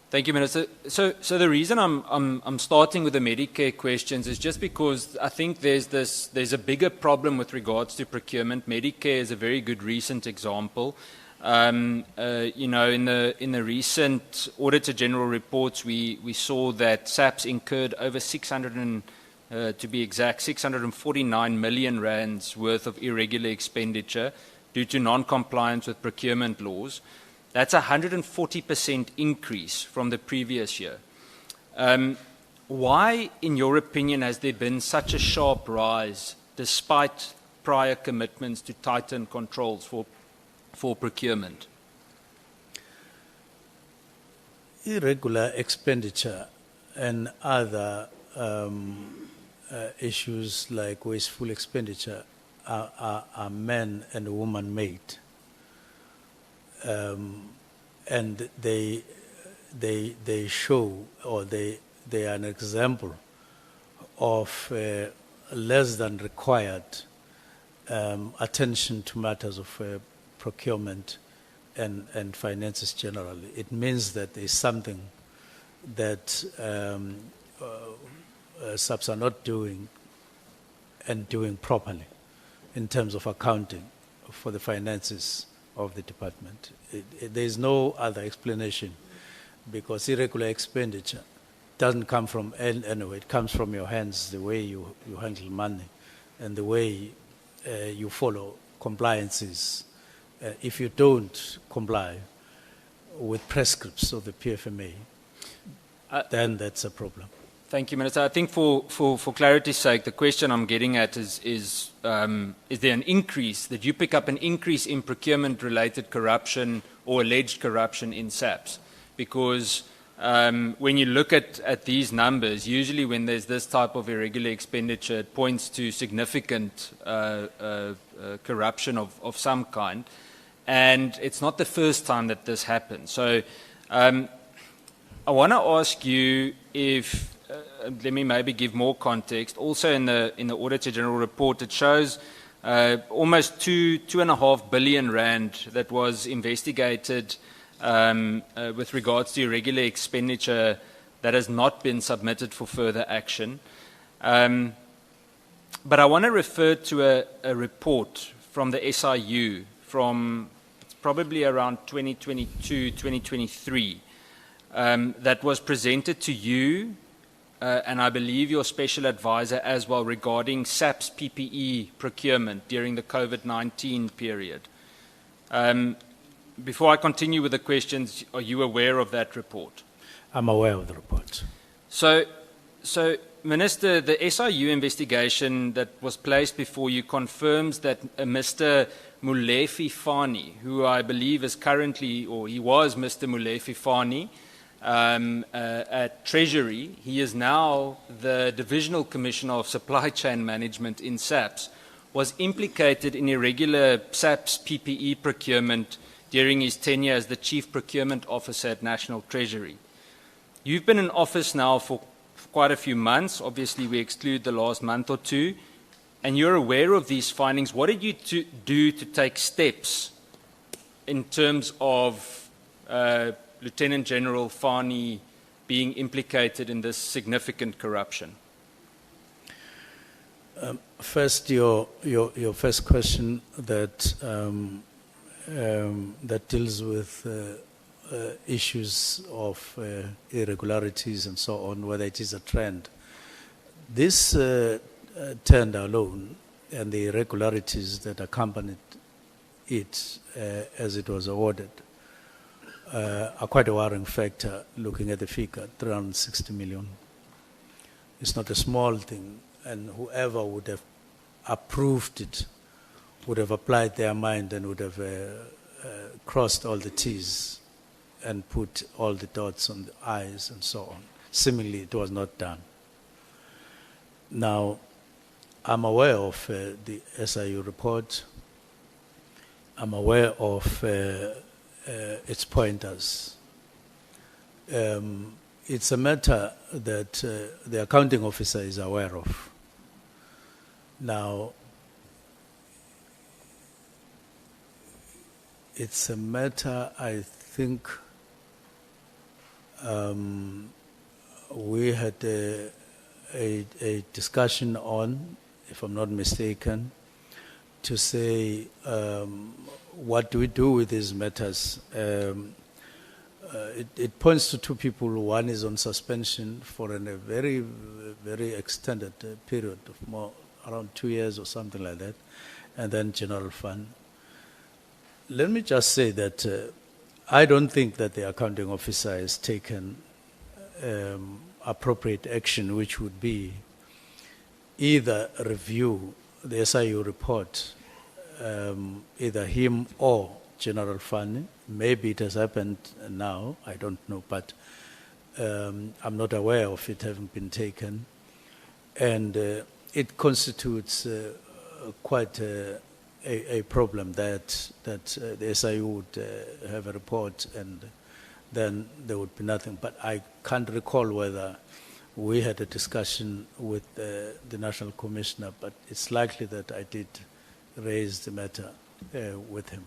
Thank you, Minister. So the reason I'm starting with the Medicare questions is just because I think there's a bigger problem with regards to procurement. Medicare is a very good recent example. In the recent Auditor General reports, we saw that SAPS incurred over 649 million rands worth of irregular expenditure due to non-compliance with procurement laws. That's a 140% increase from the previous year. Why, in your opinion, has there been such a sharp rise despite prior commitments to tighten controls for procurement? Irregular expenditure and other issues like wasteful expenditure are men and women made. And they show, or they are an example of less than required attention to matters of procurement and finances generally. It means that there's something that SAPS are not doing and doing properly in terms of accounting for the finances of the department. There is no other explanation, because irregular expenditure doesn't come from anywhere. It comes from your hands, the way you handle money and the way you follow compliances. If you don't comply with prescripts of the PFMA, then that's a problem. Thank you, Minister. I think for clarity's sake, the question I'm getting at is there an increase, did you pick up an increase in procurement-related corruption or alleged corruption in SAPS? Because when you look at these numbers, usually when there's this type of irregular expenditure, it points to significant corruption of some kind. And it's not the first time that this happened. So I want to ask you if, let me maybe give more context. Also in the Auditor General report, it shows almost 2.5 billion rand that was investigated with regards to irregular expenditure that has not been submitted for further action. But I want to refer to a report from the SIU from probably around 2022, 2023, that was presented to you, and I believe your special advisor as well, regarding SAPS PPE procurement during the COVID-19 period. Before I continue with the questions, are you aware of that report? I'm aware of the report. So Minister, the SIU investigation that was placed before you confirms that Mr. Molefe Fani, who I believe is currently, or he was Mr. Molefe Fani at Treasury, he is now the Divisional Commissioner of Supply Chain Management in SAPS, was implicated in irregular SAPS PPE procurement during his tenure as the Chief Procurement Officer at National Treasury. You've been in office now for quite a few months. Obviously, we exclude the last month or two. And you're aware of these findings. What did you do to take steps in terms of Lieutenant General Fani being implicated in this significant corruption? First, your first question that that deals with issues of irregularities and so on, whether it is a trend. This tender alone and the irregularities that accompanied it as it was awarded are quite a worrying factor, looking at the figure, 360 million. It's not a small thing, and whoever would have approved it would have applied their mind and would have crossed all the T's and put all the dots on the I's and so on. Seemingly, it was not done. Now, I'm aware of the SIU report. I'm aware of its pointers. It's a matter that the accounting officer is aware of. Now, it's a matter, I think, we had a discussion on, if I'm not mistaken, to say, what do we do with these matters? It points to two people. One is on suspension for a very, very extended period of more, around 2 years or something like that, and then general fund. Let me just say that I don't think that the accounting officer has taken appropriate action, which would be either review the SIU report, either him or General Fund. Maybe it has happened now, I don't know, but I'm not aware of it having been taken. And it constitutes quite a problem that the SIU would have a report and then there would be nothing. But I can't recall whether we had a discussion with the National Commissioner, but it's likely that I did raised the matter with him.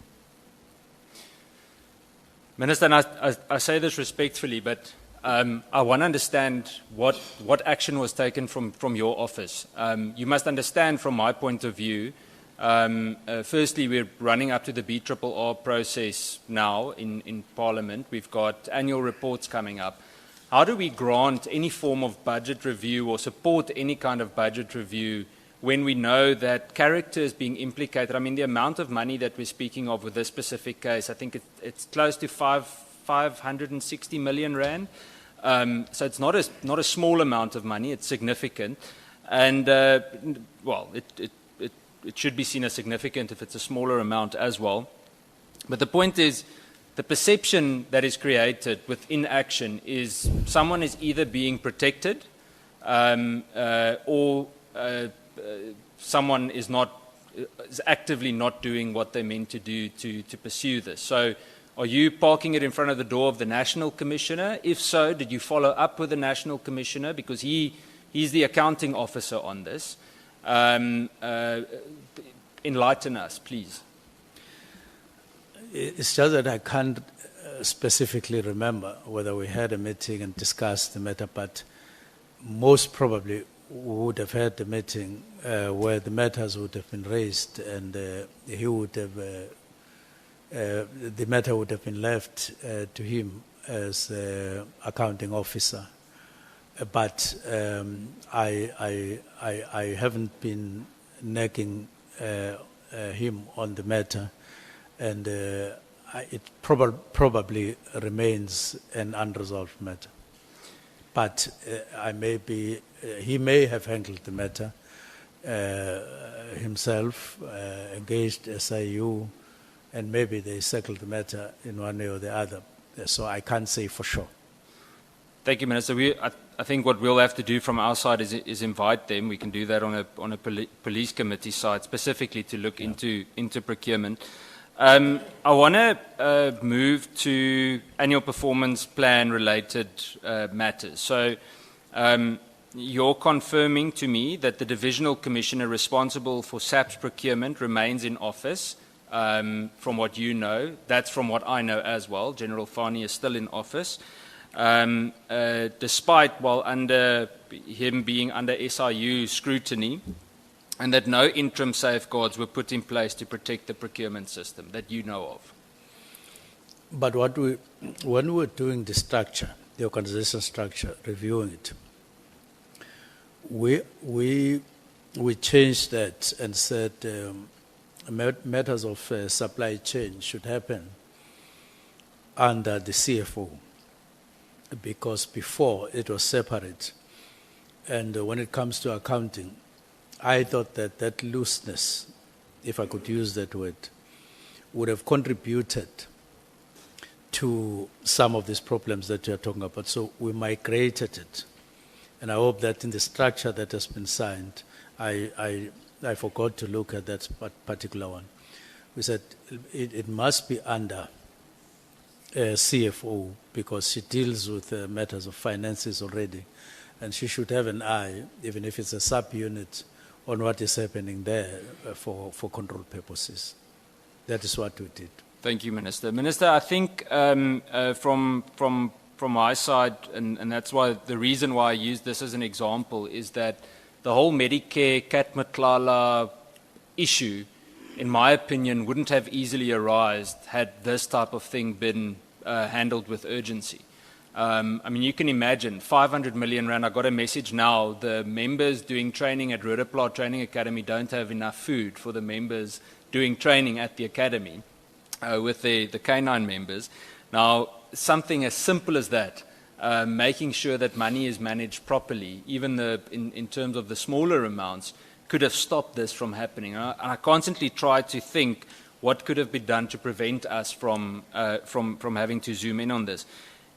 Minister, and I say this respectfully, but I want to understand what action was taken from your office. You must understand from my point of view, firstly, we're running up to the BRRR process now in Parliament. We've got annual reports coming up. How do we grant any form of budget review or support any kind of budget review when we know that character is being implicated? I mean, the amount of money that we're speaking of with this specific case, I think it's close to 560 million rand. So it's not a small amount of money, it's significant. And, well, it should be seen as significant if it's a smaller amount as well. But the point is, the perception that is created with inaction is someone is either being protected or someone is actively not doing what they're meant to do to pursue this. So are you parking it in front of the door of the National Commissioner? If so, did you follow up with the National Commissioner? Because he's the accounting officer on this. Enlighten us, please. It's just that I can't specifically remember whether we had a meeting and discussed the matter, but most probably we would have had the meeting where the matters would have been raised, and he would have, the matter would have been left to him as accounting officer. But I haven't been nagging him on the matter, and it probably remains an unresolved matter. But he may have handled the matter himself, engaged SIU, and maybe they settled the matter in one way or the other. So I can't say for sure. Thank you, Minister. I think what we'll have to do from our side is invite them. We can do that on a police committee side, specifically to look into procurement. I want to move to annual performance plan related matters. So you're confirming to me that the divisional commissioner responsible for SAPS procurement remains in office, from what you know. That's from what I know as well. General Nhlanhla is still in office. Despite, under him being under SIU scrutiny, and that no interim safeguards were put in place to protect the procurement system that you know of. But when we were doing the structure, the organization structure, reviewing it, we changed that and said matters of supply chain should happen under the CFO, because before it was separate. And when it comes to accounting, I thought that looseness, if I could use that word, would have contributed to some of these problems that you're talking about. So we migrated it. And I hope that in the structure that has been signed, I forgot to look at that particular one. We said it must be under CFO, because she deals with matters of finances already. And she should have an eye, even if it's a sub-unit, on what is happening there for control purposes. That is what we did. Thank you, Minister. Minister, I think from my side, and that's why the reason why I use this as an example, is that the whole Medicare Cat Matlala issue, in my opinion, wouldn't have easily arisen had this type of thing been handled with urgency. I mean, you can imagine, 500 million rand. I got a message now, the members doing training at Rudapla Training Academy don't have enough food for the members doing training at the academy with the K9 members. Now, something as simple as that, making sure that money is managed properly, even in terms of the smaller amounts, could have stopped this from happening. And I constantly try to think what could have been done to prevent us from having to zoom in on this.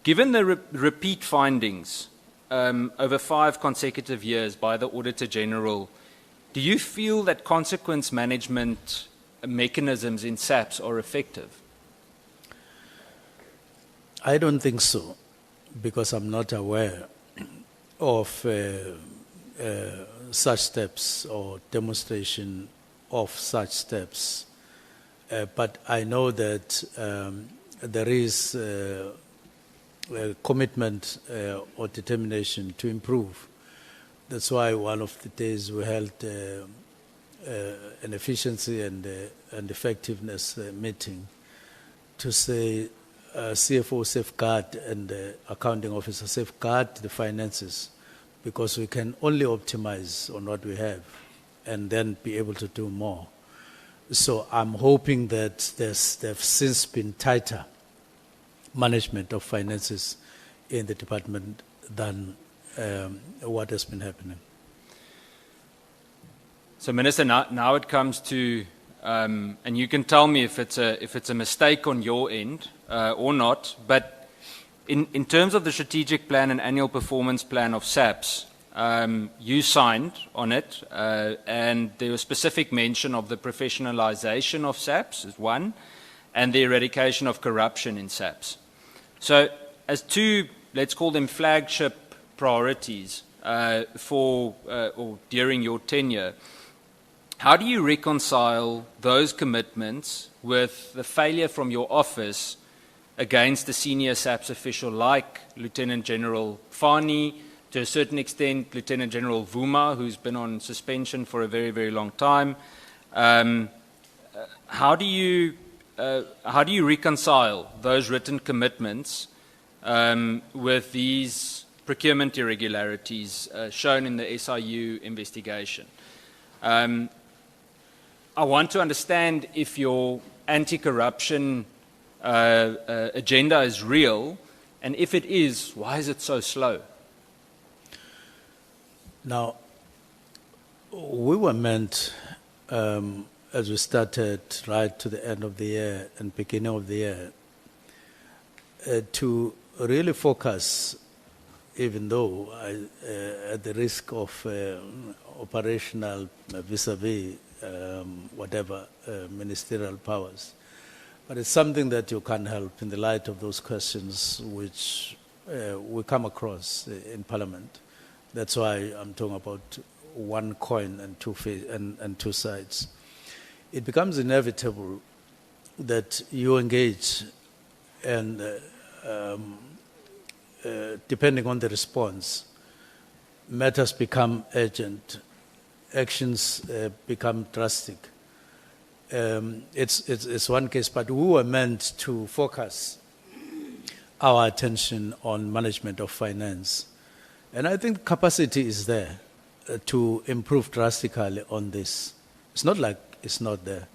Given the repeat findings over 5 consecutive years by the Auditor General, do you feel that consequence management mechanisms in SAPS are effective? I don't think so, because I'm not aware of such steps or demonstration of such steps. But I know that there is a commitment or determination to improve. That's why one of the days we held an efficiency and effectiveness meeting to say CFO safeguard and accounting officer safeguard the finances, because we can only optimize on what we have and then be able to do more. So I'm hoping that there've since been tighter management of finances in the department than what has been happening. So, Minister, now it comes to, and you can tell me if it's a mistake on your end or not, but in terms of the strategic plan and annual performance plan of SAPS, you signed on it, and there was specific mention of the professionalization of SAPS as one, and the eradication of corruption in SAPS. So, as two, let's call them flagship priorities for or during your tenure, how do you reconcile those commitments with the failure from your office against a senior SAPS official like Lieutenant General Mkhwanazi, to a certain extent Lieutenant General Vuma, who's been on suspension for a very, very long time? How do you reconcile those written commitments with these procurement irregularities shown in the SIU investigation? I want to understand if your anti-corruption agenda is real, and if it is, why is it so slow? Now, we were meant, as we started right to the end of the year and beginning of the year, to really focus, even though at the risk of operational vis-a-vis whatever ministerial powers. But it's something that you can't help in the light of those questions which we come across in Parliament. That's why I'm talking about one coin and two sides. It becomes inevitable that you engage, and depending on the response, matters become urgent, actions become drastic. It's one case, but we were meant to focus our attention on management of finance. And I think capacity is there to improve drastically on this. It's not like it's not there.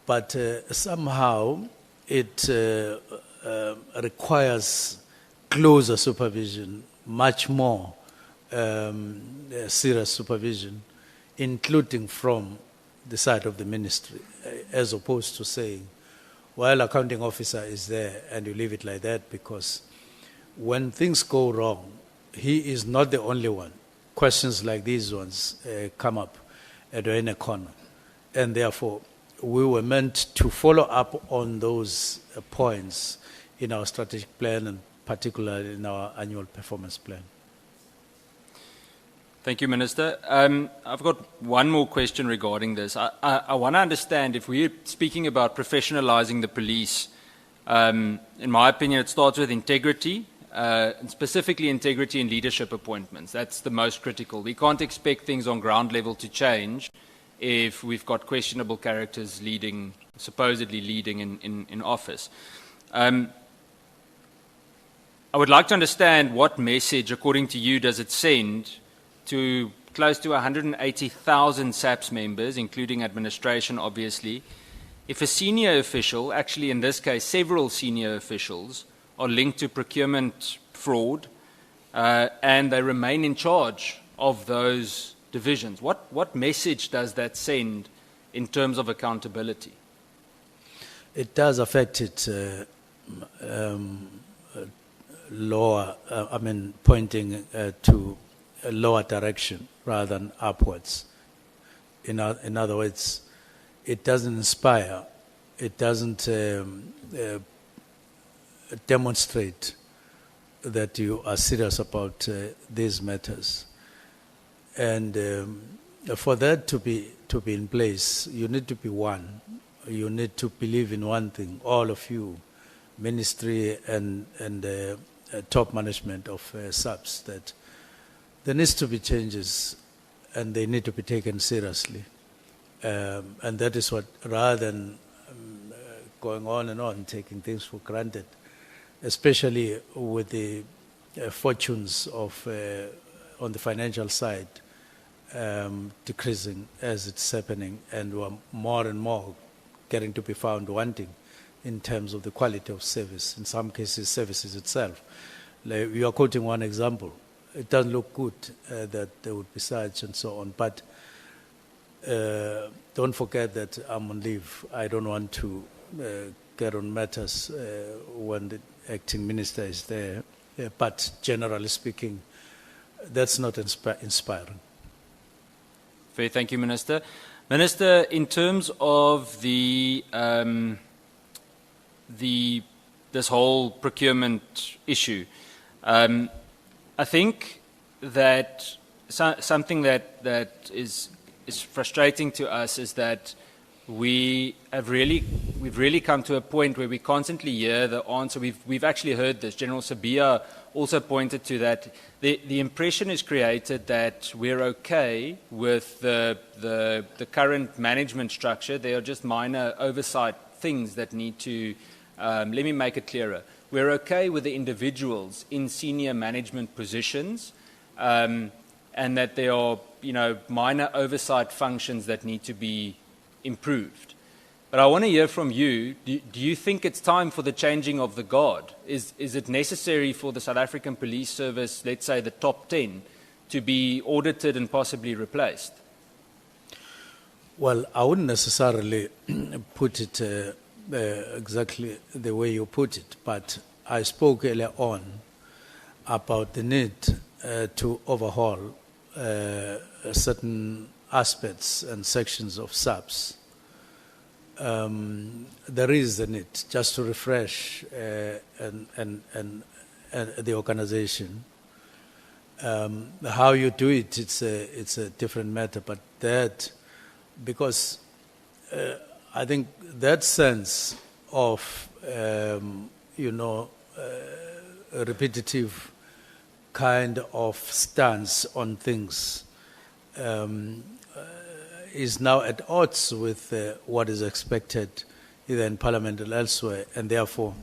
But somehow it requires closer supervision, much more serious supervision, including from the side of the ministry, as opposed to saying, well, accounting officer is there and you leave it like that, because when things go wrong, he is not the only one. Questions like these ones come up and we're in a corner. And therefore, we were meant to follow up on those points in our strategic plan, and particularly in our annual performance plan. Thank you, Minister. I've got one more question regarding this. I want to understand, if we're speaking about professionalizing the police, in my opinion, it starts with integrity, and specifically integrity in leadership appointments. That's the most critical. We can't expect things on ground level to change if we've got questionable characters leading, supposedly leading in office. I would like to understand what message, according to you, does it send to close to 180,000 SAPS members, including administration, obviously, if a senior official, actually in this case several senior officials, are linked to procurement fraud and they remain in charge of those divisions? What message does that send in terms of accountability? It does affect it lower, pointing to a lower direction rather than upwards. In other words, it doesn't inspire, it doesn't demonstrate that you are serious about these matters. And for that to be in place, you need to be one. You need to believe in one thing, all of you, ministry and top management of SAPS, that there needs to be changes and they need to be taken seriously. And that is what, rather than going on and on, taking things for granted, especially with the fortunes of, on the financial side, decreasing as it's happening, and we're more and more getting to be found wanting in terms of the quality of service, in some cases services itself. Like, you are quoting one example. It doesn't look good that there would be such and so on, but don't forget that I'm on leave. I don't want to get on matters when the acting minister is there, but generally speaking, that's not inspiring. Fair, thank you, Minister. Minister, in terms of this whole procurement issue, I think that something that is frustrating to us is that we've really come to a point where we constantly hear the answer. We've actually heard this. General Sabia also pointed to that. The impression is created that we're okay with the current management structure. There are just minor oversight things that need to, let me make it clearer. We're okay with the individuals in senior management positions, and that there are, minor oversight functions that need to be improved. But I want to hear from you. Do you think it's time for the changing of the guard? Is it necessary for the South African Police Service, let's say the top 10, to be audited and possibly replaced? Well, I wouldn't necessarily put it exactly the way you put it, but I spoke earlier on about the need to overhaul certain aspects and sections of SAPS. There is a need just to refresh the organization. How you do it, it's a different matter, but that, because I think that sense of, a repetitive kind of stance on things is now at odds with what is expected either in Parliament or elsewhere, and therefore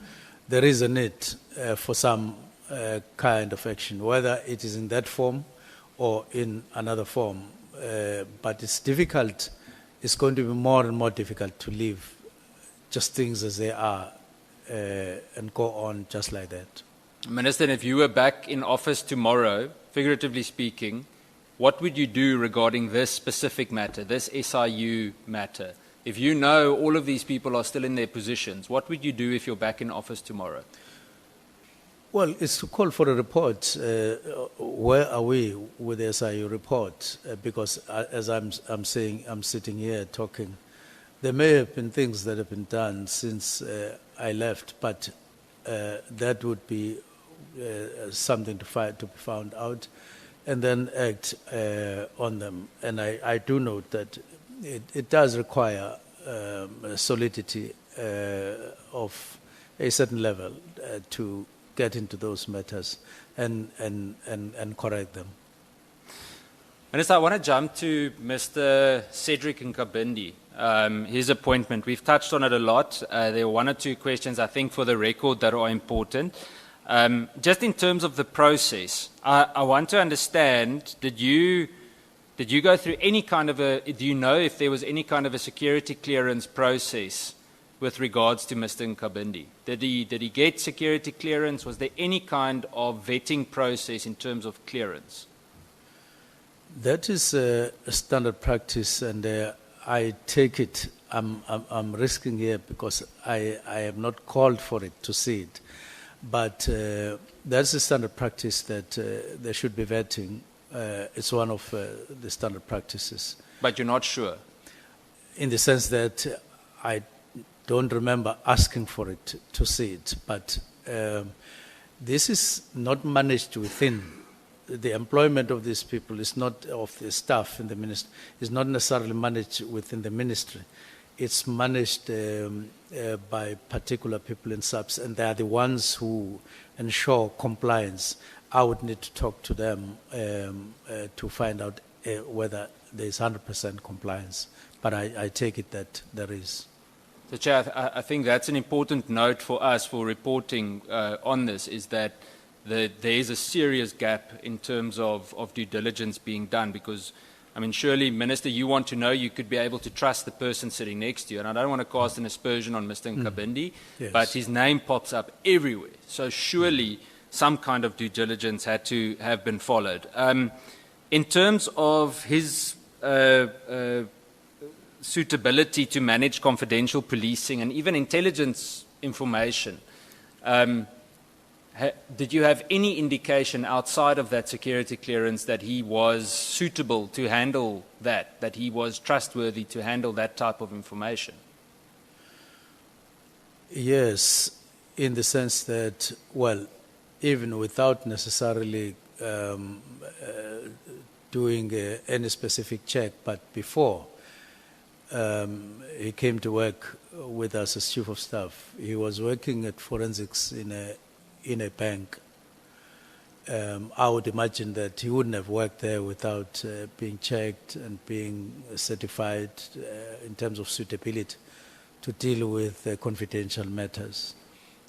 there is a need for some kind of action, whether it is in that form or in another form. But it's difficult, it's going to be more and more difficult to leave just things as they are and go on just like that. Minister, if you were back in office tomorrow, figuratively speaking, what would you do regarding this specific matter, this SIU matter? If you know all of these people are still in their positions, what would you do if you're back in office tomorrow? Well, it's to call for a report. Where are we with the SIU report? Because as I'm saying, I'm sitting here talking. There may have been things that have been done since I left, but that would be something to be found out, and then act on them. And I do note that it does require solidity of a certain level to get into those matters and correct them. Minister, I want to jump to Mr. Cedric Nkabindi, his appointment. We've touched on it a lot. There are one or two questions, I think, for the record that are important. Just in terms of the process, I want to understand, did you go through any kind of do you know if there was any kind of a security clearance process with regards to Mr. Nkabindi? Did he get security clearance? Was there any kind of vetting process in terms of clearance? That is a standard practice, and I take it, I'm risking here because I have not called for it to see it. But that's a standard practice that there should be vetting. It's one of the standard practices. But you're not sure? In the sense that I don't remember asking for it to see it. But this is not managed within the employment of these people is not, of the staff in the ministry, is not necessarily managed within the ministry. It's managed by particular people in SAPS, and they are the ones who ensure compliance. I would need to talk to them to find out whether there is 100% compliance. But I take it that there is. So, Chair, I think that's an important note for us for reporting on this, is that there is a serious gap in terms of due diligence being done, because, I mean, surely, Minister, you want to know, you could be able to trust the person sitting next to you. And I don't want to cast an aspersion on Mr. Nkabindi, Yes. but his name pops up everywhere. So surely some kind of due diligence had to have been followed. In terms of his suitability to manage confidential policing and even intelligence information, did you have any indication outside of that security clearance that he was suitable to handle that he was trustworthy to handle that type of information? Yes, in the sense that, well, even without necessarily doing any specific check, but before he came to work with us as Chief of Staff, he was working at forensics in a bank. I would imagine that he wouldn't have worked there without being checked and being certified in terms of suitability to deal with confidential matters.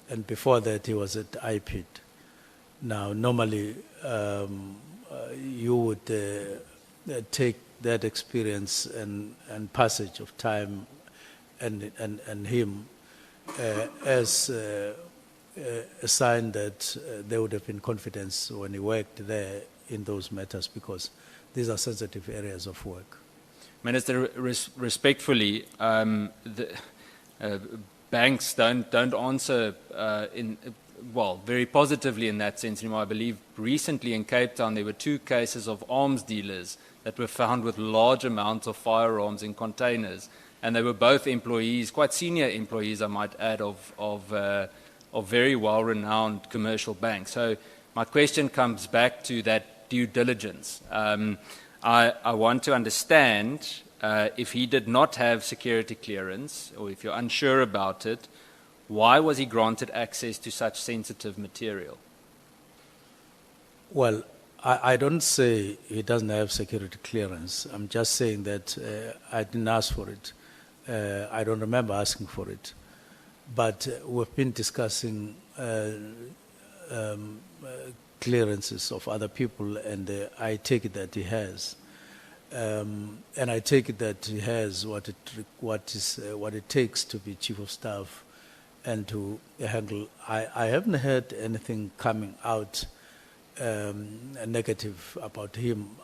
And before that, he was at IPID. Now, normally, you would take that experience and passage of time and him as a sign that there would have been confidence when he worked there in those matters, because these are sensitive areas of work. Minister, respectfully, banks don't answer very positively in that sense anymore. I believe recently in Cape Town there were 2 cases of arms dealers that were found with large amounts of firearms in containers, and they were both employees, quite senior employees, I might add, of very well-renowned commercial banks. So my question comes back to that due diligence. I want to understand if he did not have security clearance, or if you're unsure about it, why was he granted access to such sensitive material? Well, I don't say he doesn't have security clearance. I'm just saying that I didn't ask for it. I don't remember asking for it. But we've been discussing clearances of other people, and I take it that he has. And I take it that he has what it takes to be Chief of Staff and to handle. I haven't heard anything coming out negative about him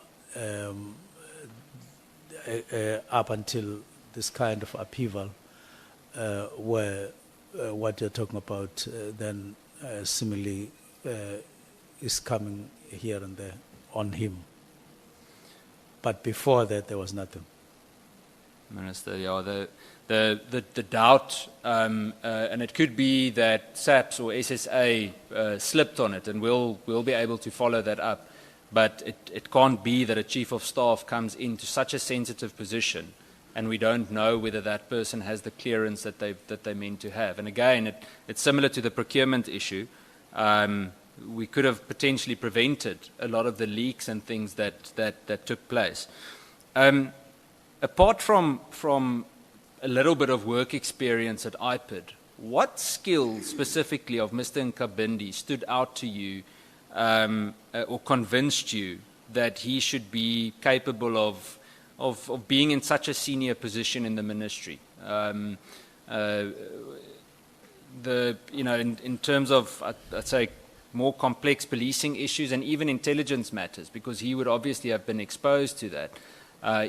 up until this kind of upheaval, where what you're talking about then similarly is coming here and there on him. But before that, there was nothing. Minister, yeah, the doubt, and it could be that SAPS or SSA slipped on it, and we'll be able to follow that up. But it can't be that a Chief of Staff comes into such a sensitive position and we don't know whether that person has the clearance that they meant to have. And again, it's similar to the procurement issue. We could have potentially prevented a lot of the leaks and things that took place. Apart from a little bit of work experience at IPID, what skills specifically of Mr. Nkabindi stood out to you or convinced you that he should be capable of being in such a senior position in the ministry? In terms of, I'd say, more complex policing issues and even intelligence matters, because he would obviously have been exposed to that.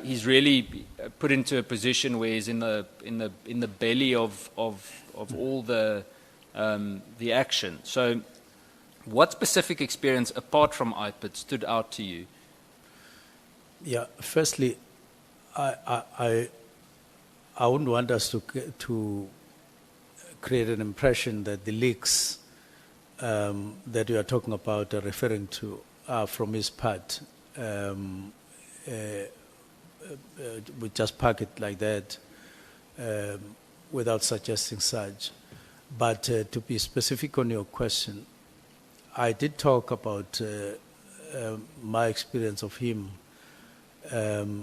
He's really put into a position where he's in the belly of all the action. So, what specific experience apart from IPID stood out to you? Yeah, firstly, I wouldn't want us to create an impression that the leaks that you are talking about are referring to from his part. We just park it like that without suggesting such. But to be specific on your question, I did talk about my experience of him at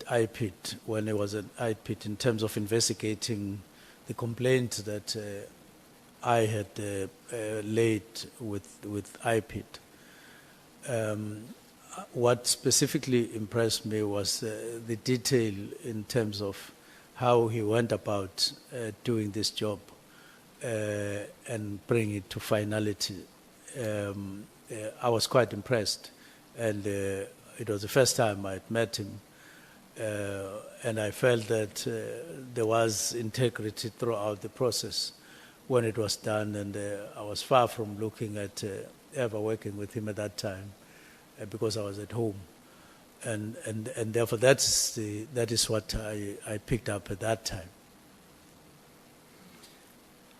IPIT, when he was at IPIT, in terms of investigating the complaint that I had laid with IPIT. What specifically impressed me was the detail in terms of how he went about doing this job and bring it to finality. I was quite impressed, and it was the first time I'd met him, and I felt that there was integrity throughout the process when it was done, and I was far from looking at ever working with him at that time because I was at home. And therefore that is what I picked up at that time.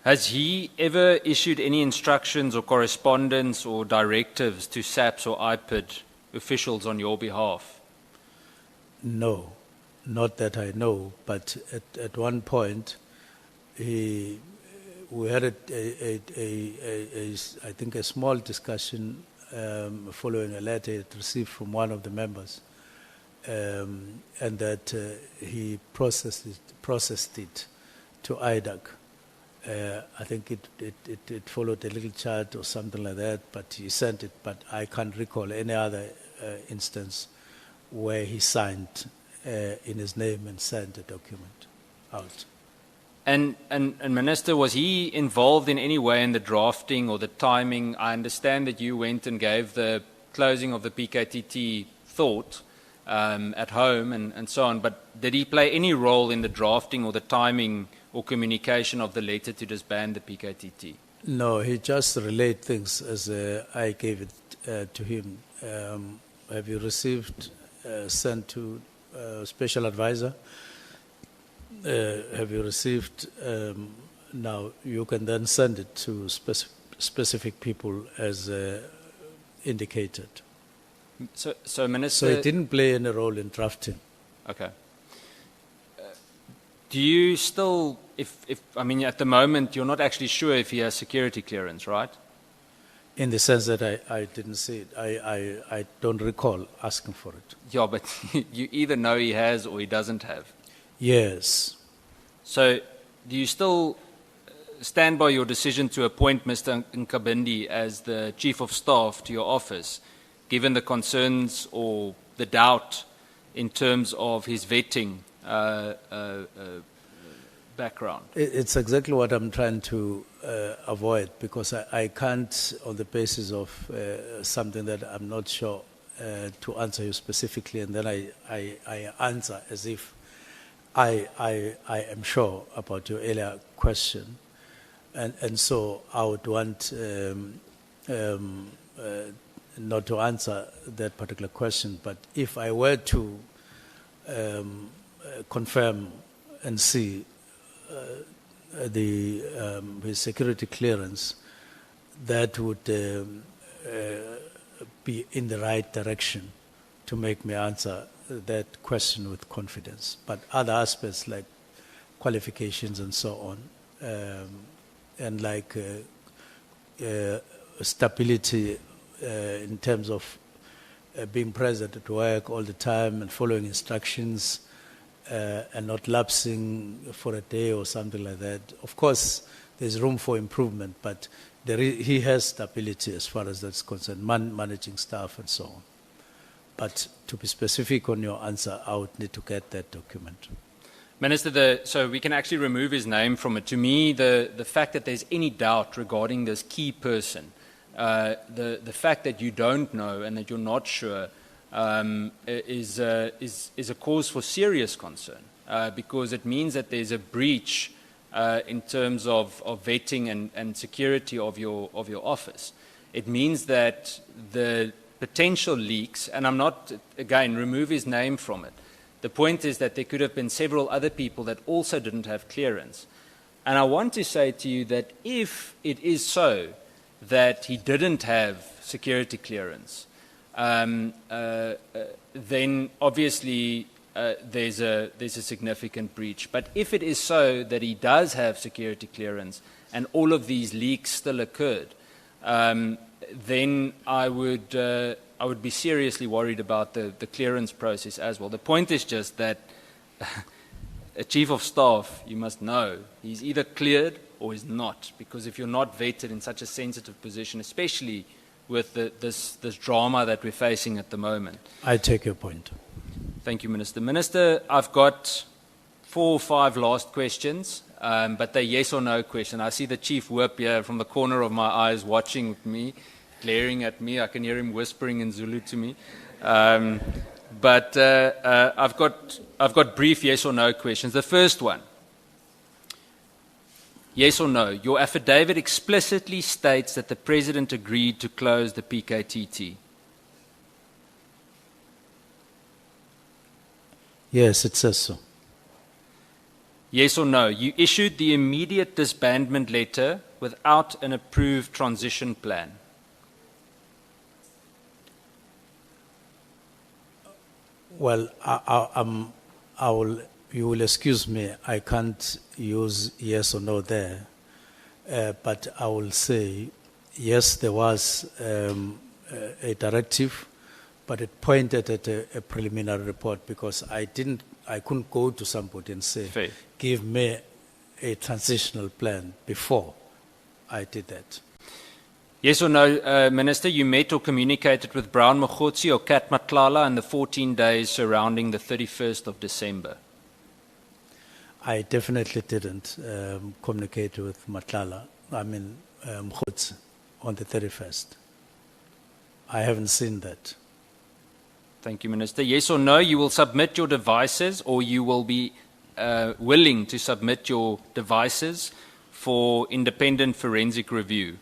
Has he ever issued any instructions or correspondence or directives to SAPS or IPID officials on your behalf? No, not that I know, but at one point we had I think a small discussion following a letter it received from one of the members, and that he processed it to IDAC. I think it followed a little chart or something like that, but he sent it, but I can't recall any other instance where he signed in his name and sent a document out. And Minister, was he involved in any way in the drafting or the timing? I understand that you went and gave the closing of the PKTT thought at home and so on, but did he play any role in the drafting or the timing or communication of the letter to disband the PKTT? No, he just relayed things as I gave it to him. Have you received, sent to special advisor? Have you received, now you can then send it to specific people as indicated. So Minister... So it didn't play any role in drafting. Okay. Do you still, I mean, at the moment, you're not actually sure if he has security clearance, right? In the sense that I didn't see it. I don't recall asking for it. Yeah, but you either know he has or he doesn't have. Yes. So do you still stand by your decision to appoint Mr. Nkabindi as the Chief of Staff to your office, given the concerns or the doubt in terms of his vetting background? It's exactly what I'm trying to avoid, because I can't, on the basis of something that I'm not sure to answer you specifically, and then I answer as if I am sure about your earlier question, and so I would want not to answer that particular question. But if I were to confirm and see his security clearance, that would be in the right direction to make me answer that question with confidence. But other aspects like qualifications and so on, and like stability in terms of being present at work all the time and following instructions, and not lapsing for a day or something like that. Of course, there's room for improvement, but he has stability as far as that's concerned, managing staff and so on. But to be specific on your answer, I would need to get that document. Minister, so we can actually remove his name from it. To me, the fact that there's any doubt regarding this key person, the fact that you don't know and that you're not sure, is a cause for serious concern, because it means that there's a breach in terms of vetting and security of your office. It means that the potential leaks, and I'm not, again, remove his name from it. The point is that there could have been several other people that also didn't have clearance. And I want to say to you that if it is so that he didn't have security clearance, then obviously there's a significant breach. But if it is so that he does have security clearance and all of these leaks still occurred, then I would be seriously worried about the clearance process as well. The point is just that a chief of staff, you must know, he's either cleared or he's not, because if you're not vetted in such a sensitive position, especially with this drama that we're facing at the moment. I take your point. Thank you, Minister. Minister, I've got 4 or 5 last questions, but they're yes or no questions. I see the Chief Whip here from the corner of my eyes watching me, glaring at me. I can hear him whispering in Zulu to me. But I've got brief yes or no questions. The first one, yes or no, your affidavit explicitly states that the President agreed to close the PKTT. Yes, it says so. Yes or no, you issued the immediate disbandment letter without an approved transition plan. Well, you will excuse me, I can't use yes or no there, but I will say, yes, there was a directive, but it pointed at a preliminary report because I couldn't go to somebody and say, Fair. give me a transitional plan before I did that. Yes or no, Minister, you met or communicated with Brown Mkhwanazi or Kat Matlala in the 14 days surrounding the 31st of December? I definitely didn't communicate with Mkhwanazi on the 31st. I haven't seen that. Thank you, Minister. Yes or no, you will submit your devices, or you will be willing to submit your devices for independent forensic review?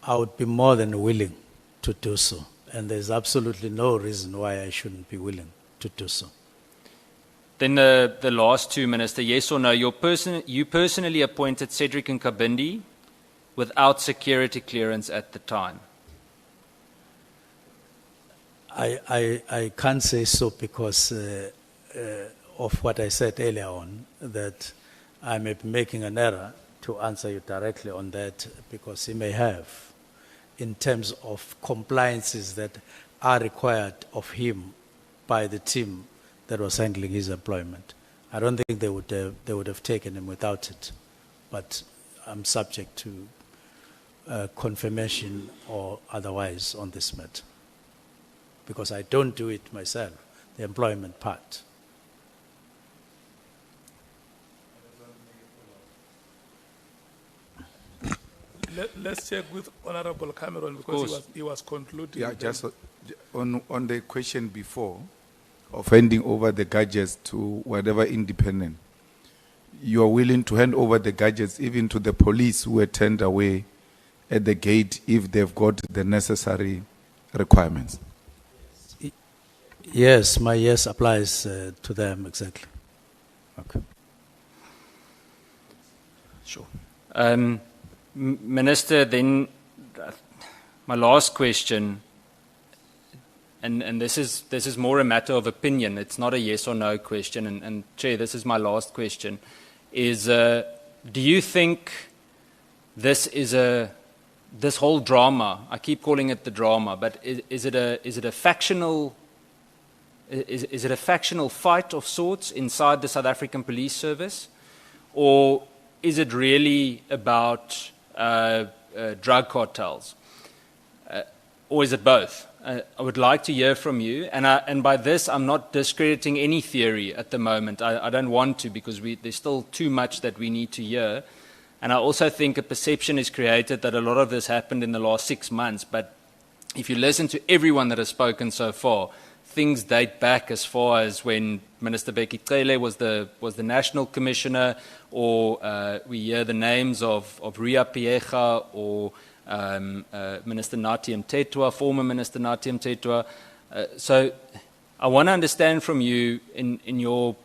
I would be more than willing to do so, and there's absolutely no reason why I shouldn't be willing to do so. Then the last 2, Minister, yes or no, you personally appointed Cedric Nkabindi without security clearance at the time? I can't say so because of what I said earlier on, that I may be making an error to answer you directly on that, because he may have, in terms of compliances that are required of him by the team that was handling his employment. I don't think they would have taken him without it, but I'm subject to confirmation or otherwise on this matter, because I don't do it myself, the employment part. Let's check with Honorable Cameron, because he was concluding. Yeah, just on the question before of handing over the gadgets to whatever independent, you are willing to hand over the gadgets even to the police who are turned away at the gate if they've got the necessary requirements? Yes, my yes applies to them exactly. Okay. Sure. Minister, then my last question, and this is more a matter of opinion. It's not a yes or no question. And Chair, this is my last question: is do you think this whole drama? I keep calling it the drama, but is it a factional? Is it a factional fight of sorts inside the South African Police Service, or is it really about drug cartels, or is it both? I would like to hear from you, and by this I'm not discrediting any theory at the moment. I don't want to, because there's still too much that we need to hear, and I also think a perception is created that a lot of this happened in the last 6 months, but if you listen to everyone that has spoken so far, things date back as far as when Minister Becky Cele was the National Commissioner, or we hear the names of Ria Piecha or Minister Nathi Mthethwa, former Minister Nathi Mthethwa. So I want to understand from you, in your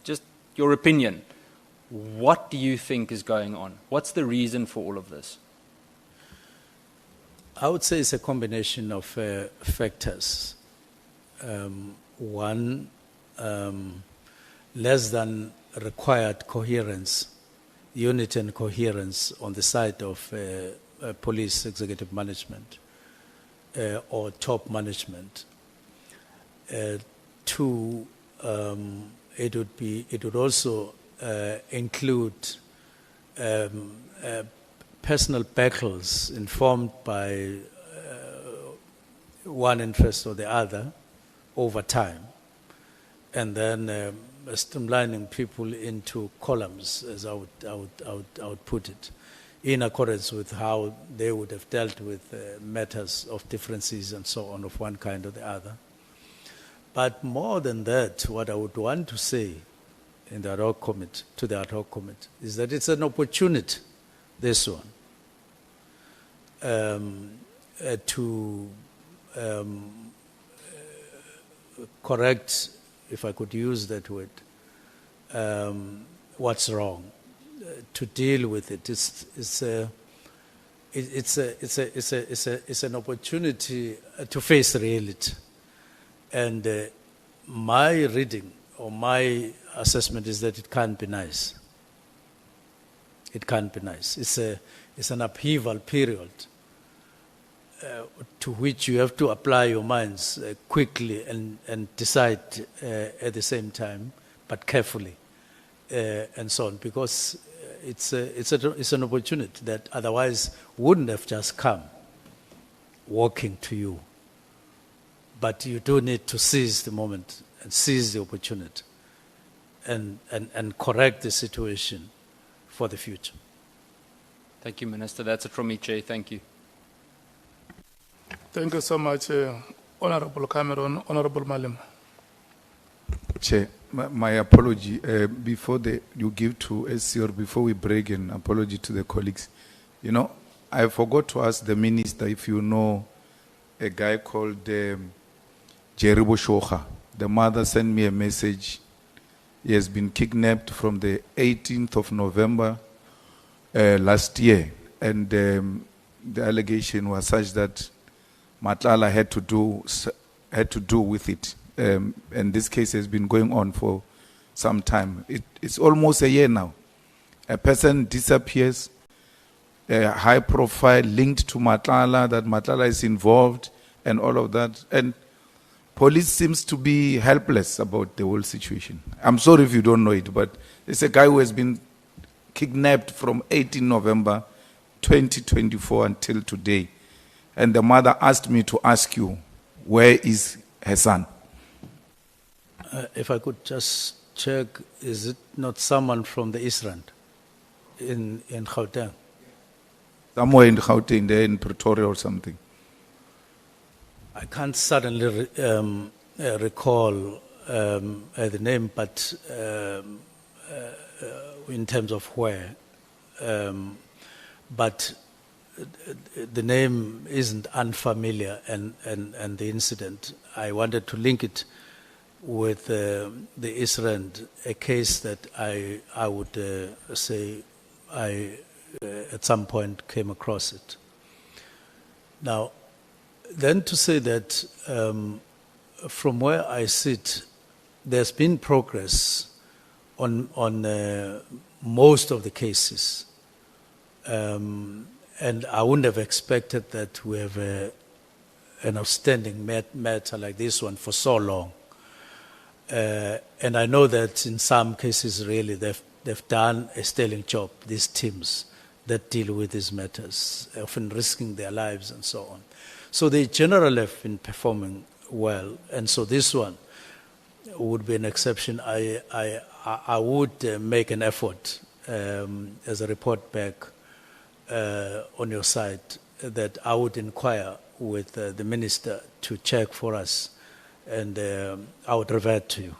just your opinion, what do you think is going on? What's the reason for all of this? I would say it's a combination of factors. One, less than required coherence, unity and coherence on the side of police executive management or top management. Two, it would also include personal battles informed by one interest or the other over time, and then streamlining people into columns, as I would put it, in accordance with how they would have dealt with matters of differences and so on of one kind or the other. But more than that, what I would want to say in the Ad Hoc Committee, to the Ad Hoc Committee, is that it's an opportunity, this one, to correct, if I could use that word, what's wrong, to deal with it. It's an opportunity to face reality. And my reading or my assessment is that it can't be nice. It can't be nice. It's an upheaval period to which you have to apply your minds quickly and decide at the same time, but carefully, and so on, because it's an opportunity that otherwise wouldn't have just come walking to you. But you do need to seize the moment and seize the opportunity and correct the situation for the future. Thank you, Minister. That's it from me, Chair. Thank you. Thank you so much, Honorable Cameron, Honorable Malim. Chair, my apology. Before you give to SC, or before we break, an apology to the colleagues. You know, I forgot to ask the Minister if you know a guy called Jerry Boshocha. The mother sent me a message. He has been kidnapped from the 18th of November last year. And the allegation was such that Nhlanhla had to do with it. And this case has been going on for some time. It's almost a year now. A person disappears, a high profile linked to Nhlanhla, that Nhlanhla is involved and all of that. And police seems to be helpless about the whole situation. I'm sorry if you don't know it, but it's a guy who has been kidnapped from 18 November 2024 until today. And the mother asked me to ask you, where is her son? If I could just check, is it not someone from the East Rand in Gauteng? Somewhere in Gauteng, there in Pretoria or something. I can't suddenly recall the name, but in terms of where. But the name isn't unfamiliar, and the incident, I wanted to link it with the East Rand, a case that I would say I at some point came across it. Now, then to say that from where I sit, there's been progress on most of the cases. And I wouldn't have expected that we have an outstanding matter like this one for so long. And I know that in some cases, really, they've done a sterling job, these teams that deal with these matters, often risking their lives and so on. So they generally have been performing well, and so this one would be an exception. I would make an effort as a report back on your side that I would inquire with the minister to check for us, and I would revert to you.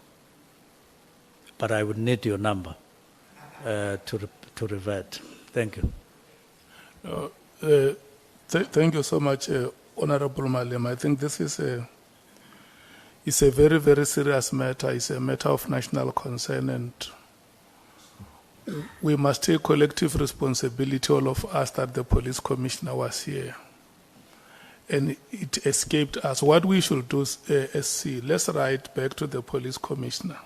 But I would need your number to revert. Thank you. Thank you so much, Honorable Malim. I think this is a very, very serious matter. It's a matter of national concern, and we must take collective responsibility, all of us, that the police commissioner was here. and it escaped us. What we should do, SC, let's write back to the police commissioner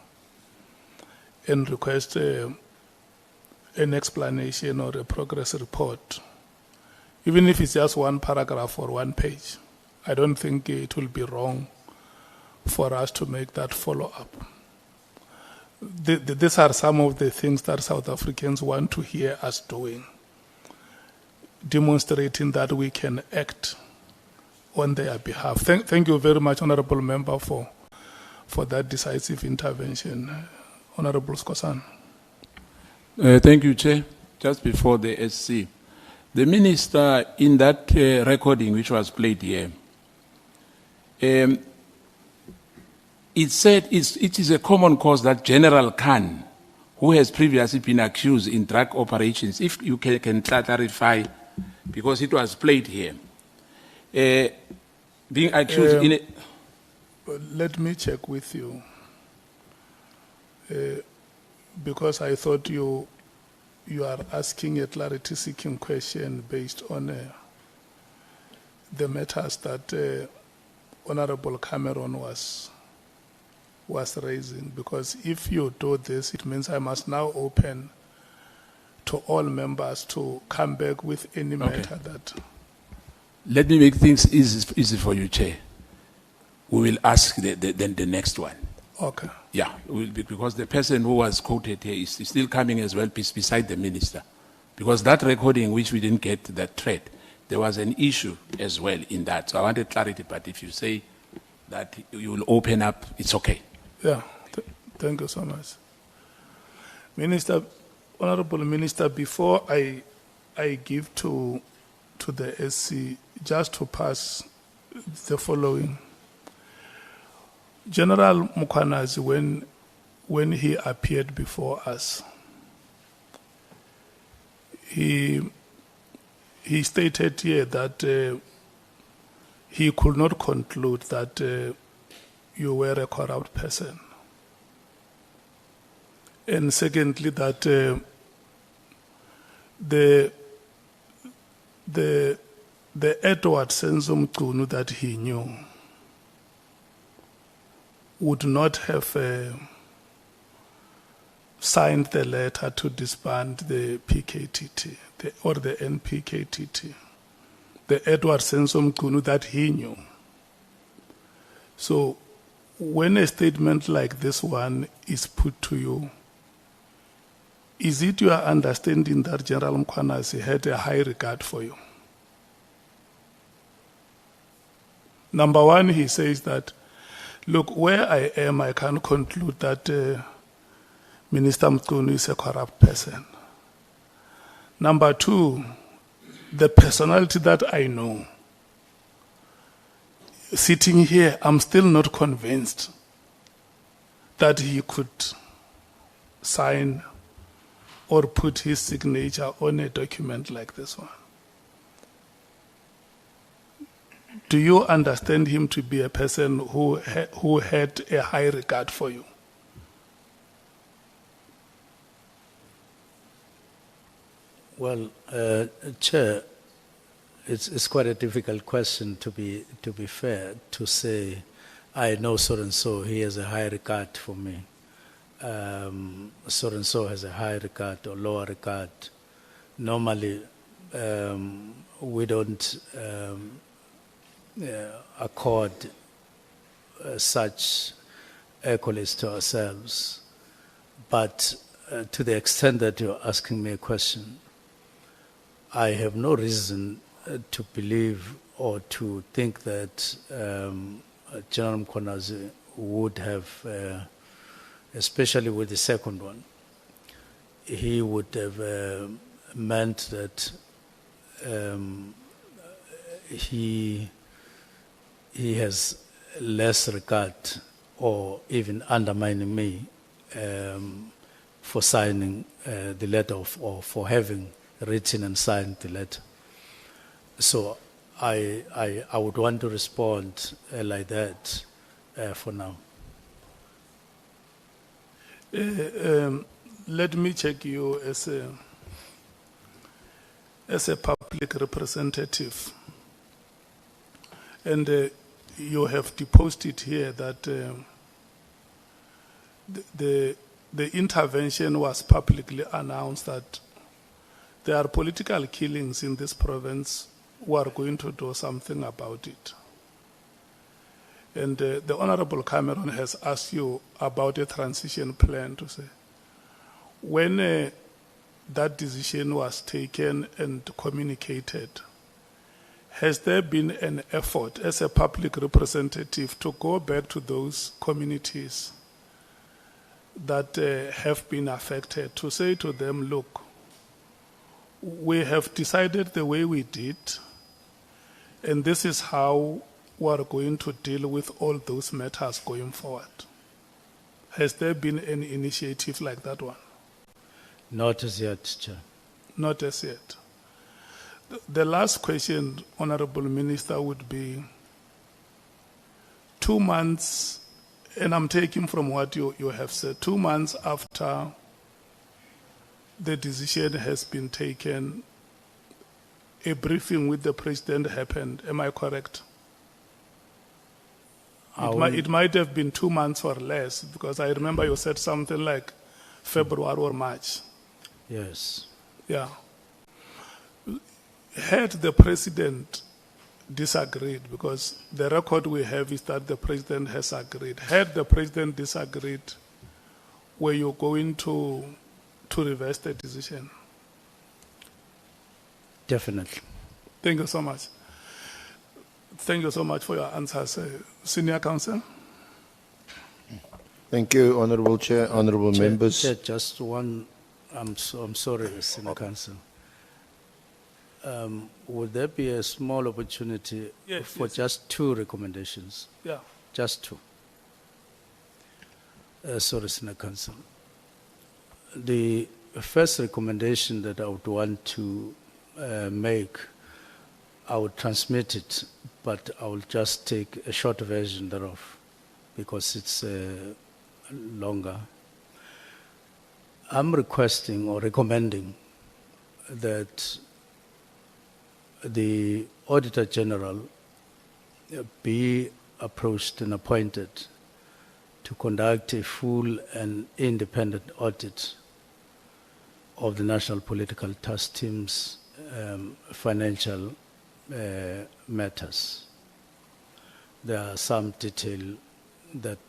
and request an explanation or a progress report, even if it's just one paragraph or one page. I don't think it will be wrong for us to make that follow-up. These are some of the things that South Africans want to hear us doing, demonstrating that we can act on their behalf. Thank you very much, Honorable Member, for that decisive intervention. Honorable Skosan. Thank you, Chair. Just before the SC, the Minister, in that recording which was played here, it said it is a common cause that General Khan, who has previously been accused in drug operations, if you can clarify, because it was played here, being accused in a... Let me check with you, because I thought you are asking a clarity-seeking question based on the matters that Honorable Cameron was raising. Because if you do this, it means I must now open to all members to come back with any matter that... Let me make things easy for you, Chair. We will ask the next one. Okay. Yeah, because the person who was quoted here is still coming as well beside the Minister. Because that recording, which we didn't get that thread, there was an issue as well in that. So I wanted clarity, but if you say that you will open up, it's okay. Yeah, thank you so much. Minister, Honorable Minister, before I give to the SC, just to pass the following. General Mkhwanazi, when he appeared before us, he stated here that he could not conclude that you were a corrupt person. And secondly, that the Edward Senzo Mchunu that he knew would not have signed the letter to disband the PKTT or the NPKTT. The Edward Senzo Mchunu that he knew. So when a statement like this one is put to you, is it your understanding that General Mkhwanazi had a high regard for you? Number one, he says that, look, where I am, I can conclude that Minister Mchunu is a corrupt person. Number two, the personality that I know, sitting here, I'm still not convinced that he could sign or put his signature on a document like this one. Do you understand him to be a person who had a high regard for you? Well, Chair, it's quite a difficult question to be fair, to say, I know so-and-so, he has a high regard for me. So-and-so has a high regard or lower regard. Normally, we don't accord such accolades to ourselves. But to the extent that you're asking me a question, I have no reason to believe or to think that General Mkhwanazi would have, especially with the second one, he would have meant that he has less regard or even undermining me for signing the letter or for having written and signed the letter. So I would want to respond like that for now. Let me check you as a public representative. And you have deposited here that the intervention was publicly announced that there are political killings in this province who are going to do something about it. And the Honorable Cameron has asked you about a transition plan to say, when that decision was taken and communicated, has there been an effort as a public representative to go back to those communities that have been affected to say to them, look, we have decided the way we did, and this is how we are going to deal with all those matters going forward? Has there been any initiative like that one? Not as yet, Chair. Not as yet. The last question, Honorable Minister, would be 2 months, and I'm taking from what you have said, 2 months after the decision has been taken, a briefing with the President happened. Am I correct? It might have been 2 months or less, because I remember you said something like February or March. Yes. Yeah. Had the President disagreed, because the record we have is that the President has agreed. Had the President disagreed, were you going to reverse the decision? Definitely. Thank you so much. Thank you so much for your answers. Senior Counsel? Thank you, Honorable Chair, Honorable members. Chair, just one, I'm sorry, Senior Counsel. Would there be a small opportunity for just 2 recommendations? Yeah. Just 2. Sorry, Senior Counsel. The first recommendation that I would want to make, I would transmit it, but I will just take a short version thereof because it's longer. I'm requesting or recommending that the Auditor General be approached and appointed to conduct a full and independent audit of the National Political Task Team's financial matters. There are some detail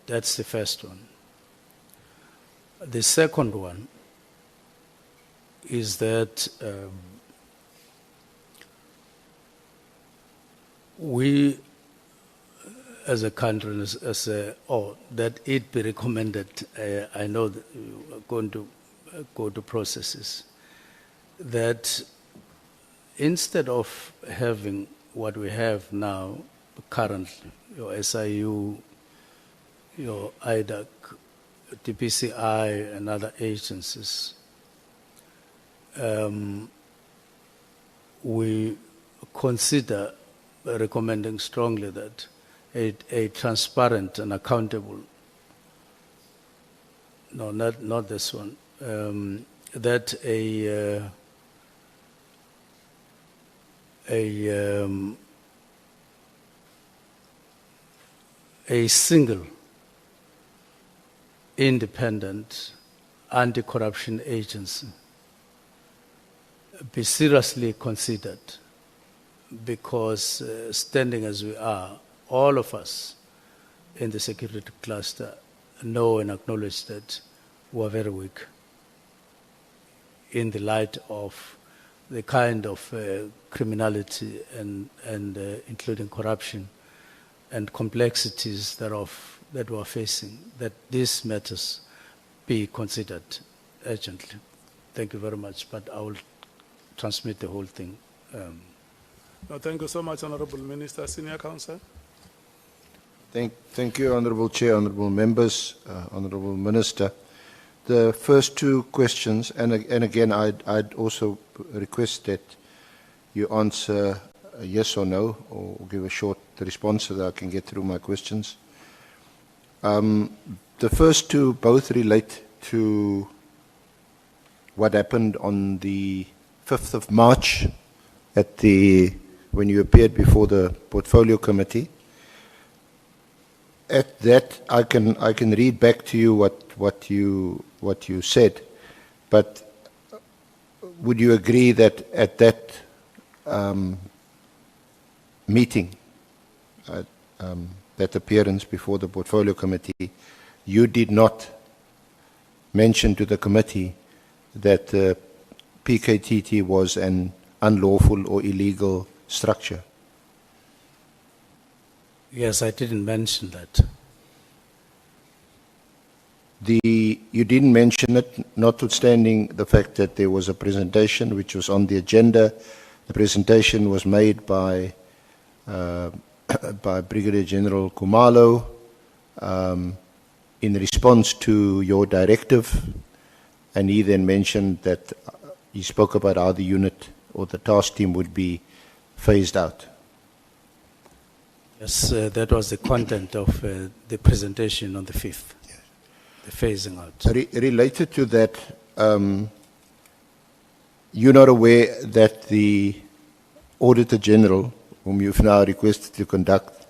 that's the first one. The second one is that we as a country, that it be recommended, I know that we're going to go to processes, that instead of having what we have now currently, your SIU, your IDAC, DPCI and other agencies, we consider recommending strongly that a transparent and accountable, no, not this one, that a single independent anti-corruption agency be seriously considered, because standing as we are, all of us in the security cluster know and acknowledge that we are very weak in the light of the kind of criminality and including corruption and complexities thereof that we are facing, that these matters be considered urgently. Thank you very much, but I will transmit the whole thing. No, thank you so much, Honorable Minister. Senior Counsel? Thank you, Honorable Chair, Honorable members, Honorable Minister. The first 2 questions, and again, I'd also request that you answer a yes or no, or give a short response so that I can get through my questions. The first 2 both relate to what happened on the 5th of March when you appeared before the Portfolio Committee. At that, I can read back to you what you said, but would you agree that at that meeting, that appearance before the Portfolio Committee, you did not mention to the committee that PKTT was an unlawful or illegal structure? Yes, I didn't mention that. You didn't mention it, notwithstanding the fact that there was a presentation which was on the agenda. The presentation was made by Brigadier General Khumalo in response to your directive, and he then mentioned that he spoke about how the unit or the task team would be phased out. Yes, that was the content of the presentation on the 5th, the phasing out. Related to that, you're not aware that the Auditor General, whom you've now requested to conduct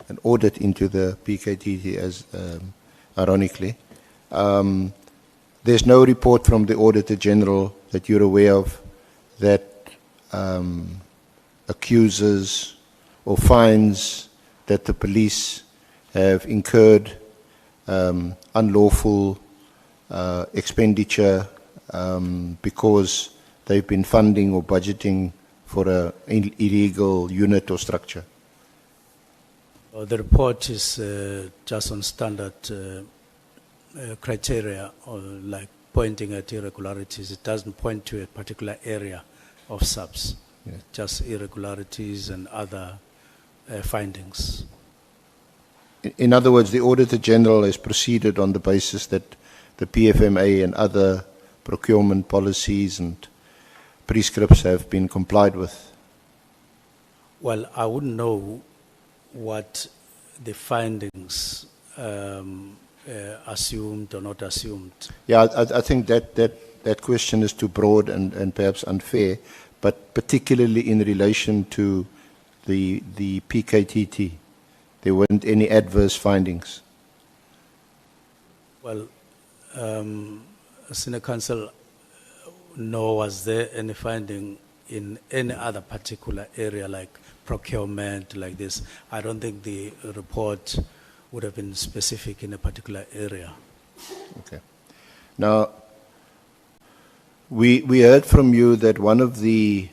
an audit into the PKTT, as ironically, there's no report from the Auditor General that you're aware of that accuses or finds that the police have incurred unlawful expenditure because they've been funding or budgeting for an illegal unit or structure? The report is just on standard criteria, or like pointing at irregularities. It doesn't point to a particular area of SAPS, just irregularities and other findings. In other words, the Auditor General has proceeded on the basis that the PFMA and other procurement policies and prescripts have been complied with. Well, I wouldn't know what the findings assumed or not assumed. Yeah, I think that question is too broad and perhaps unfair, but particularly in relation to the PKTT, there weren't any adverse findings. Well, Senior Counsel, nor was there any finding in any other particular area like procurement, like this. I don't think the report would have been specific in a particular area. Okay. Now, we heard from you that one of the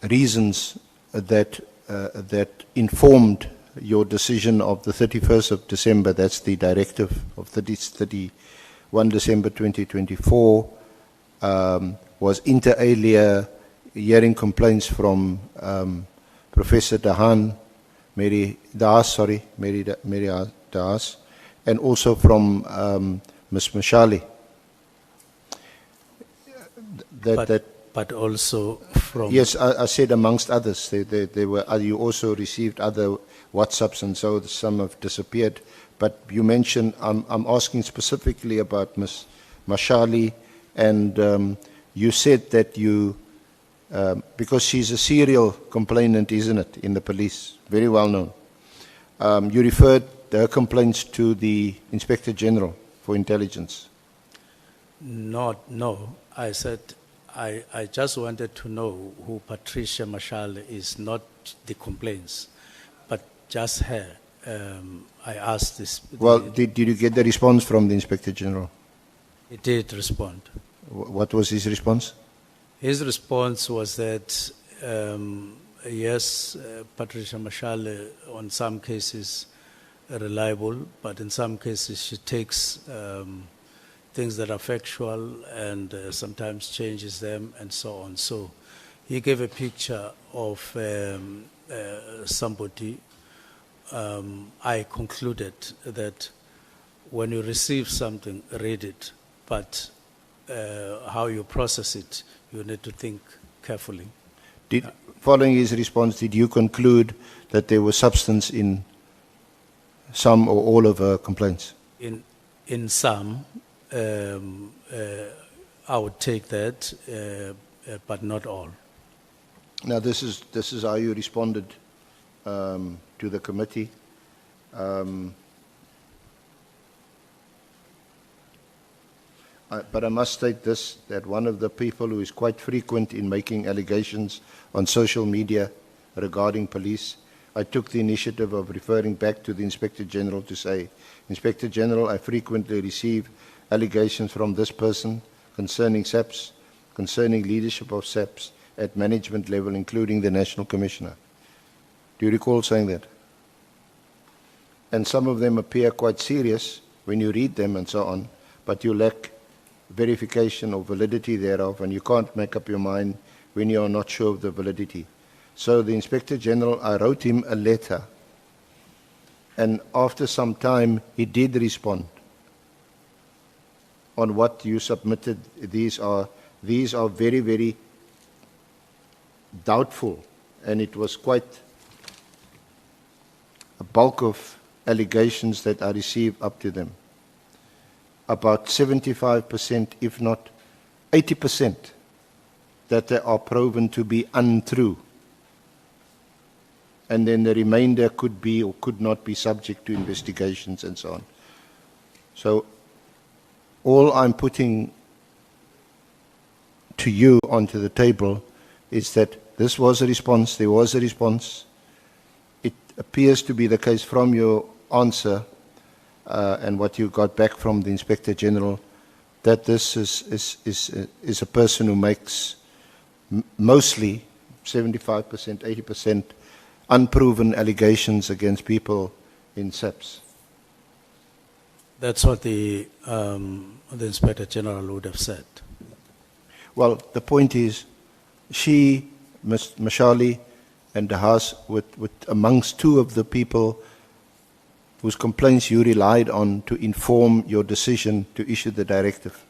reasons that informed your decision of the 31st of December, that's the directive of 31 December 2024, was inter alia hearing complaints from Professor Mary Dahas, and also from Ms. Mashali. But also from... Yes, I said amongst others. They were. You also received other WhatsApps, and so some have disappeared. But you mentioned, I'm asking specifically about Ms. Mashali, and you said that you, because she's a serial complainant, isn't it, in the police, very well known, you referred her complaints to the Inspector General for Intelligence. No, I said I just wanted to know who Patricia Mashal is, not the complaints, but just her. I asked this. Well, did you get the response from the Inspector General? He did respond. What was his response? His response was that, yes, Patricia Mashal, on some cases, reliable, but in some cases she takes things that are factual and sometimes changes them and so on. So he gave a picture of somebody. I concluded that when you receive something, read it, but how you process it, you need to think carefully. Following his response, did you conclude that there was substance in some or all of her complaints? In some, I would take that, but not all. Now, this is how you responded to the committee. But I must state this, that one of the people who is quite frequent in making allegations on social media regarding police, I took the initiative of referring back to the Inspector General to say, Inspector General, I frequently receive allegations from this person concerning SAPS, concerning leadership of SAPS at management level, including the National Commissioner. Do you recall saying that? And some of them appear quite serious when you read them and so on, but you lack verification or validity thereof, and you can't make up your mind when you are not sure of the validity. So the Inspector General, I wrote him a letter, and after some time he did respond on what you submitted. These are very, very doubtful, and it was quite a bulk of allegations that I received up to them. About 75%, if not 80%, that they are proven to be untrue. And then the remainder could be or could not be subject to investigations and so on. So all I'm putting to you onto the table is that this was a response, there was a response. It appears to be the case from your answer and what you got back from the Inspector General, that this is a person who makes mostly 75%, 80% unproven allegations against people in SAPS. That's what the Inspector General would have said. Well, the point is, she, Ms. Mashali, and the House, with amongst two of the people whose complaints you relied on to inform your decision to issue the directive.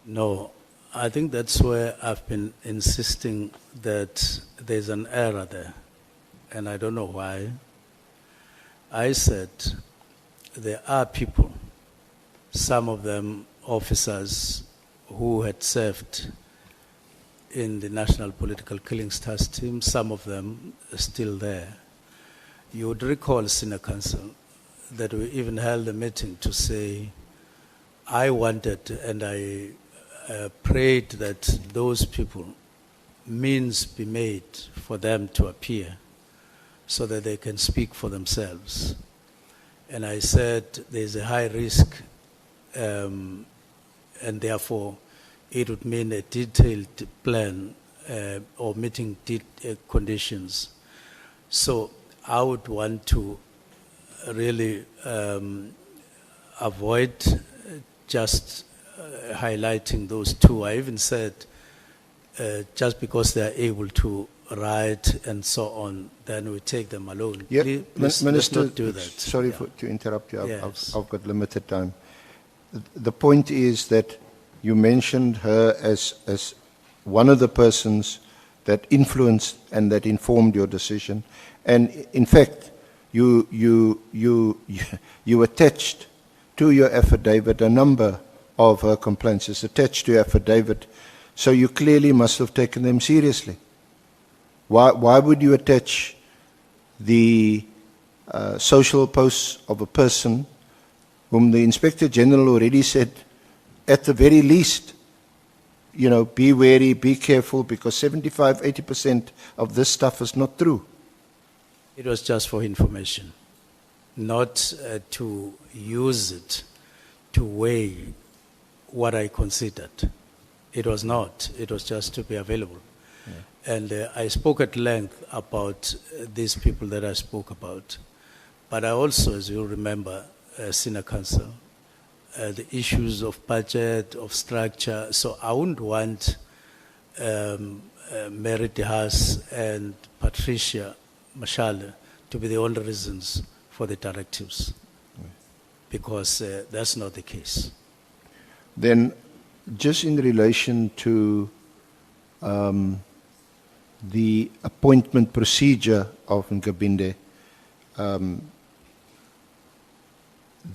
No, I think that's where I've been insisting that there's an error there, and I don't know why. I said there are people, some of them officers who had served in the National Political Killings Task Team, some of them are still there. You would recall, Senior Counsel, that we even held a meeting to say, I wanted and I prayed that those people, means be made for them to appear so that they can speak for themselves. And I said there's a high risk and therefore it would mean a detailed plan or meeting conditions. So I would want to really avoid just highlighting those two. I even said just because they are able to write and so on, then we take them alone. Yeah, Please, Minister, let's not do that. Sorry Yeah. to interrupt you. Yes. I've got limited time. The point is that you mentioned her as one of the persons that influenced and that informed your decision. And in fact, you attached to your affidavit a number of her complaints. It's attached to your affidavit. So you clearly must have taken them seriously. Why would you attach the social posts of a person whom the Inspector General already said, at the very least, you know, be wary, be careful, because 75, 80% of this stuff is not true. It was just for information, not to use it to weigh what I considered. It was not. It was just to be available. Yeah. And I spoke at length about these people that I spoke about. But I also, as you remember, Senior Counsel, the issues of budget, of structure. So I wouldn't want Mary DeHaas and Patricia Mashale to be the only reasons for the directives, because that's not the case. Then, just in relation to the appointment procedure of Nkabinde,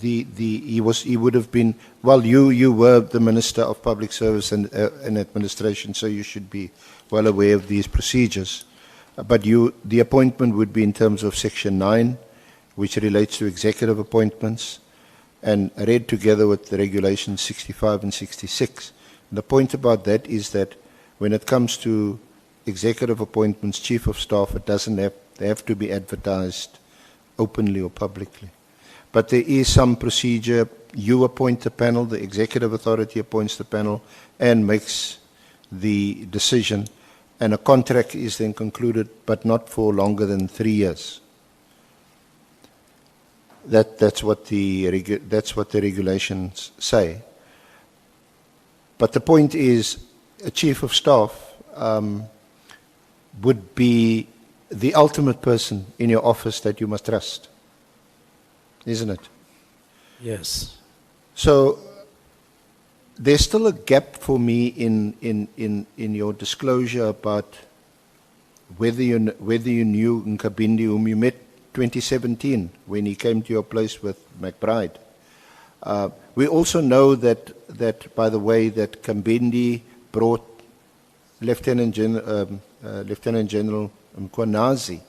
he would have been, well, you were the Minister of Public Service and Administration, so you should be well aware of these procedures. But the appointment would be in terms of Section 9, which relates to executive appointments, and read together with the regulations 65 and 66. The point about that is that when it comes to executive appointments, chief of staff, they have to be advertised openly or publicly. But there is some procedure. You appoint the panel, the executive authority appoints the panel and makes the decision, and a contract is then concluded, but not for longer than 3 years. That's what the regulations say. But the point is, a chief of staff would be the ultimate person in your office that you must trust, isn't it? Yes. So there's still a gap for me in your disclosure about whether you knew Nkabindi, whom you met 2017 when he came to your place with McBride. We also know that by the way, that Nkabindi brought Lieutenant General Mkhwanazi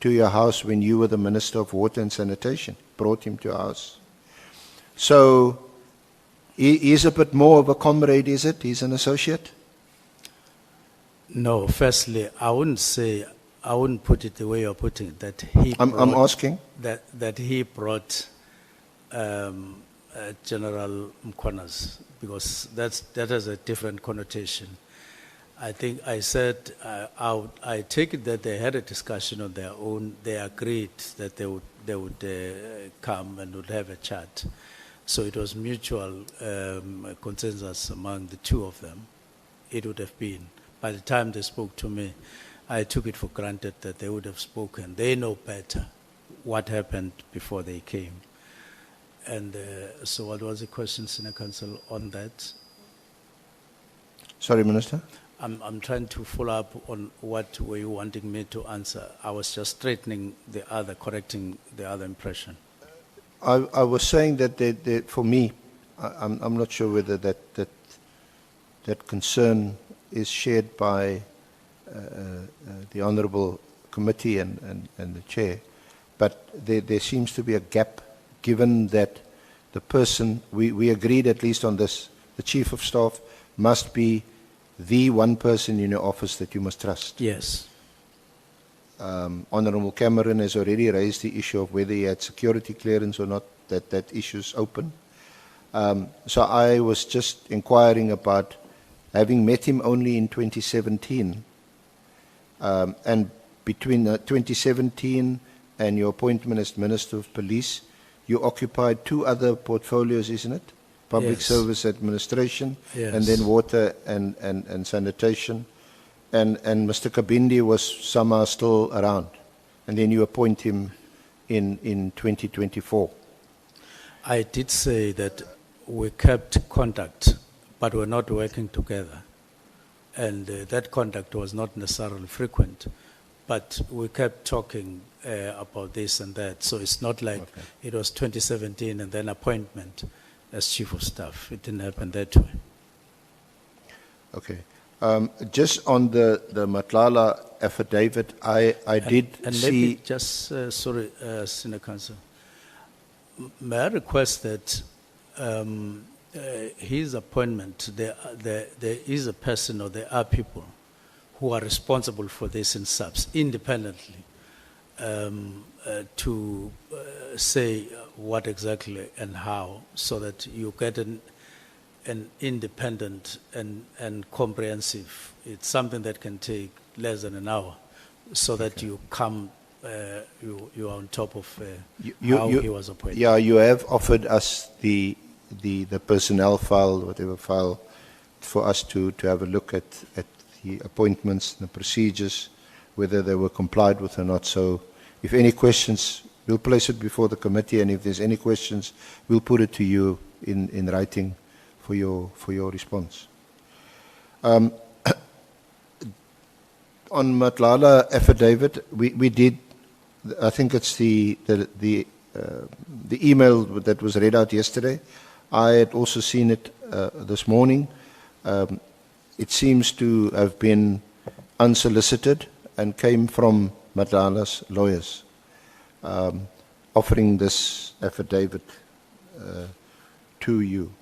to your house when you were the Minister of Water and Sanitation. Brought him to your house. So he is a bit more of a comrade, is it? He's an associate? No, firstly, I wouldn't put it the way you're putting it, that he I'm asking? That he brought General Mkhwanazi, because that has a different connotation. I think I said, I take it that they had a discussion on their own. They agreed that they would come and would have a chat. So it was mutual consensus among the two of them. It would have been. By the time they spoke to me, I took it for granted that they would have spoken. They know better what happened before they came. And so what was the question, Senior Counsel, on that? Sorry, Minister? I'm trying to follow up on what were you wanting me to answer. I was just straightening correcting the other impression. I was saying that for me, I'm not sure whether that concern is shared by the Honourable Committee and the Chair, but there seems to be a gap, given that the person, we agreed at least on this, the Chief of Staff must be the one person in your office that you must trust. Yes. Honourable Cameron has already raised the issue of whether he had security clearance or not, that issue is open. So I was just inquiring about, having met him only in 2017, and between 2017 and your appointment as Minister of Police, you occupied 2 other portfolios, isn't it? Public Yes. Service Administration, Yes. and then Water and Sanitation. And Mr. Nkabindi was somehow still around. And then you appoint him in 2024. I did say that we kept contact, but we're not working together. And that contact was not necessarily frequent, but we kept talking about this and that. So it's not like it was 2017 and then appointment as Chief of Staff. It didn't happen that way. Okay. Just on the Nhlanhla affidavit, I did and see... let me just, sorry, Senior Counsel. May I request that his appointment, there is a person or there are people who are responsible for this in SAPS independently to say what exactly and how, so that you get an independent and comprehensive. It's something that can take less than an hour, so that you come, you are on top of how he was appointed. Yeah, you have offered us the personnel file, whatever file, for us to have a look at the appointments, the procedures, whether they were complied with or not. So if any questions, we'll place it before the committee, and if there's any questions, we'll put it to you in writing for your response. On Nhlanhla affidavit, we did, I think it's the email that was read out yesterday. I had also seen it this morning. It seems to have been unsolicited. and came from Nhlanhla's lawyers, offering this affidavit to you.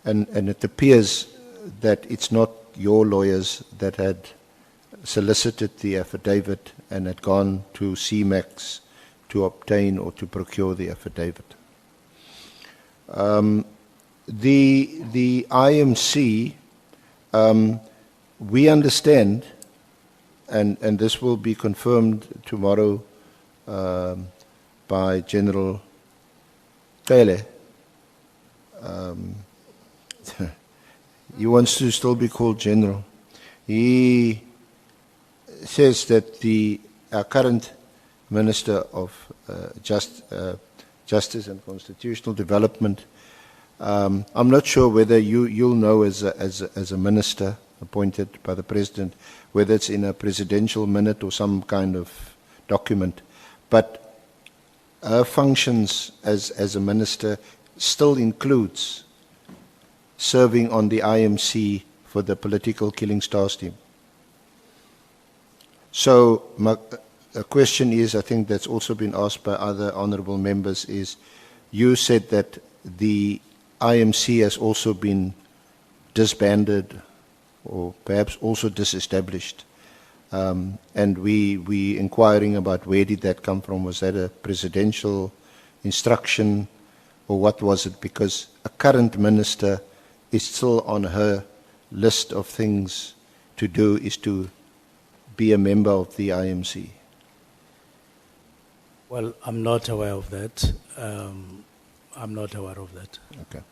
And it appears that it's not your lawyers that had solicited the affidavit and had gone to CMAX to obtain or to procure the affidavit. The IMC, we understand, and this will be confirmed tomorrow by General Nhlanhla. He wants to still be called General. He says that our current Minister of Justice and Constitutional Development, I'm not sure whether you'll know as a minister appointed by the President, whether it's in a presidential minute or some kind of document, but her functions as a minister still includes serving on the IMC for the political killing stars team. So a question is, I think that's also been asked by other honorable members, is you said that the IMC has also been disbanded or perhaps also disestablished. And we inquiring about where did that come from? Was that a presidential instruction or what was it? Because a current minister is still on her list of things to do is to be a member of the IMC. Well, I'm not aware of that. I'm not aware of that. Okay.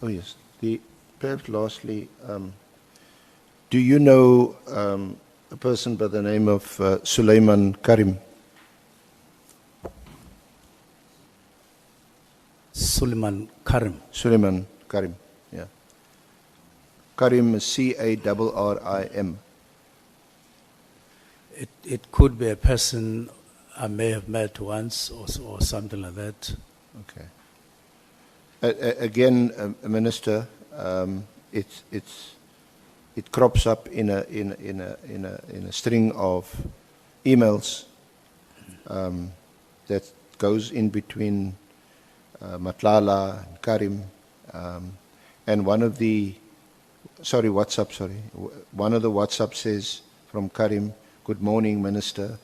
Oh yes. Perhaps lastly, do you know a person by the name of Suleiman Karim? Suleiman Karim. Suleiman Karim, yeah. Karim is C-A-R-R-I-M. It could be a person I may have met once or something like that. Okay. Again, Minister, it crops up in a string of emails that goes in between Nhlanhla and Karim, and one of the WhatsApp says from Karim, "Good morning, Minister.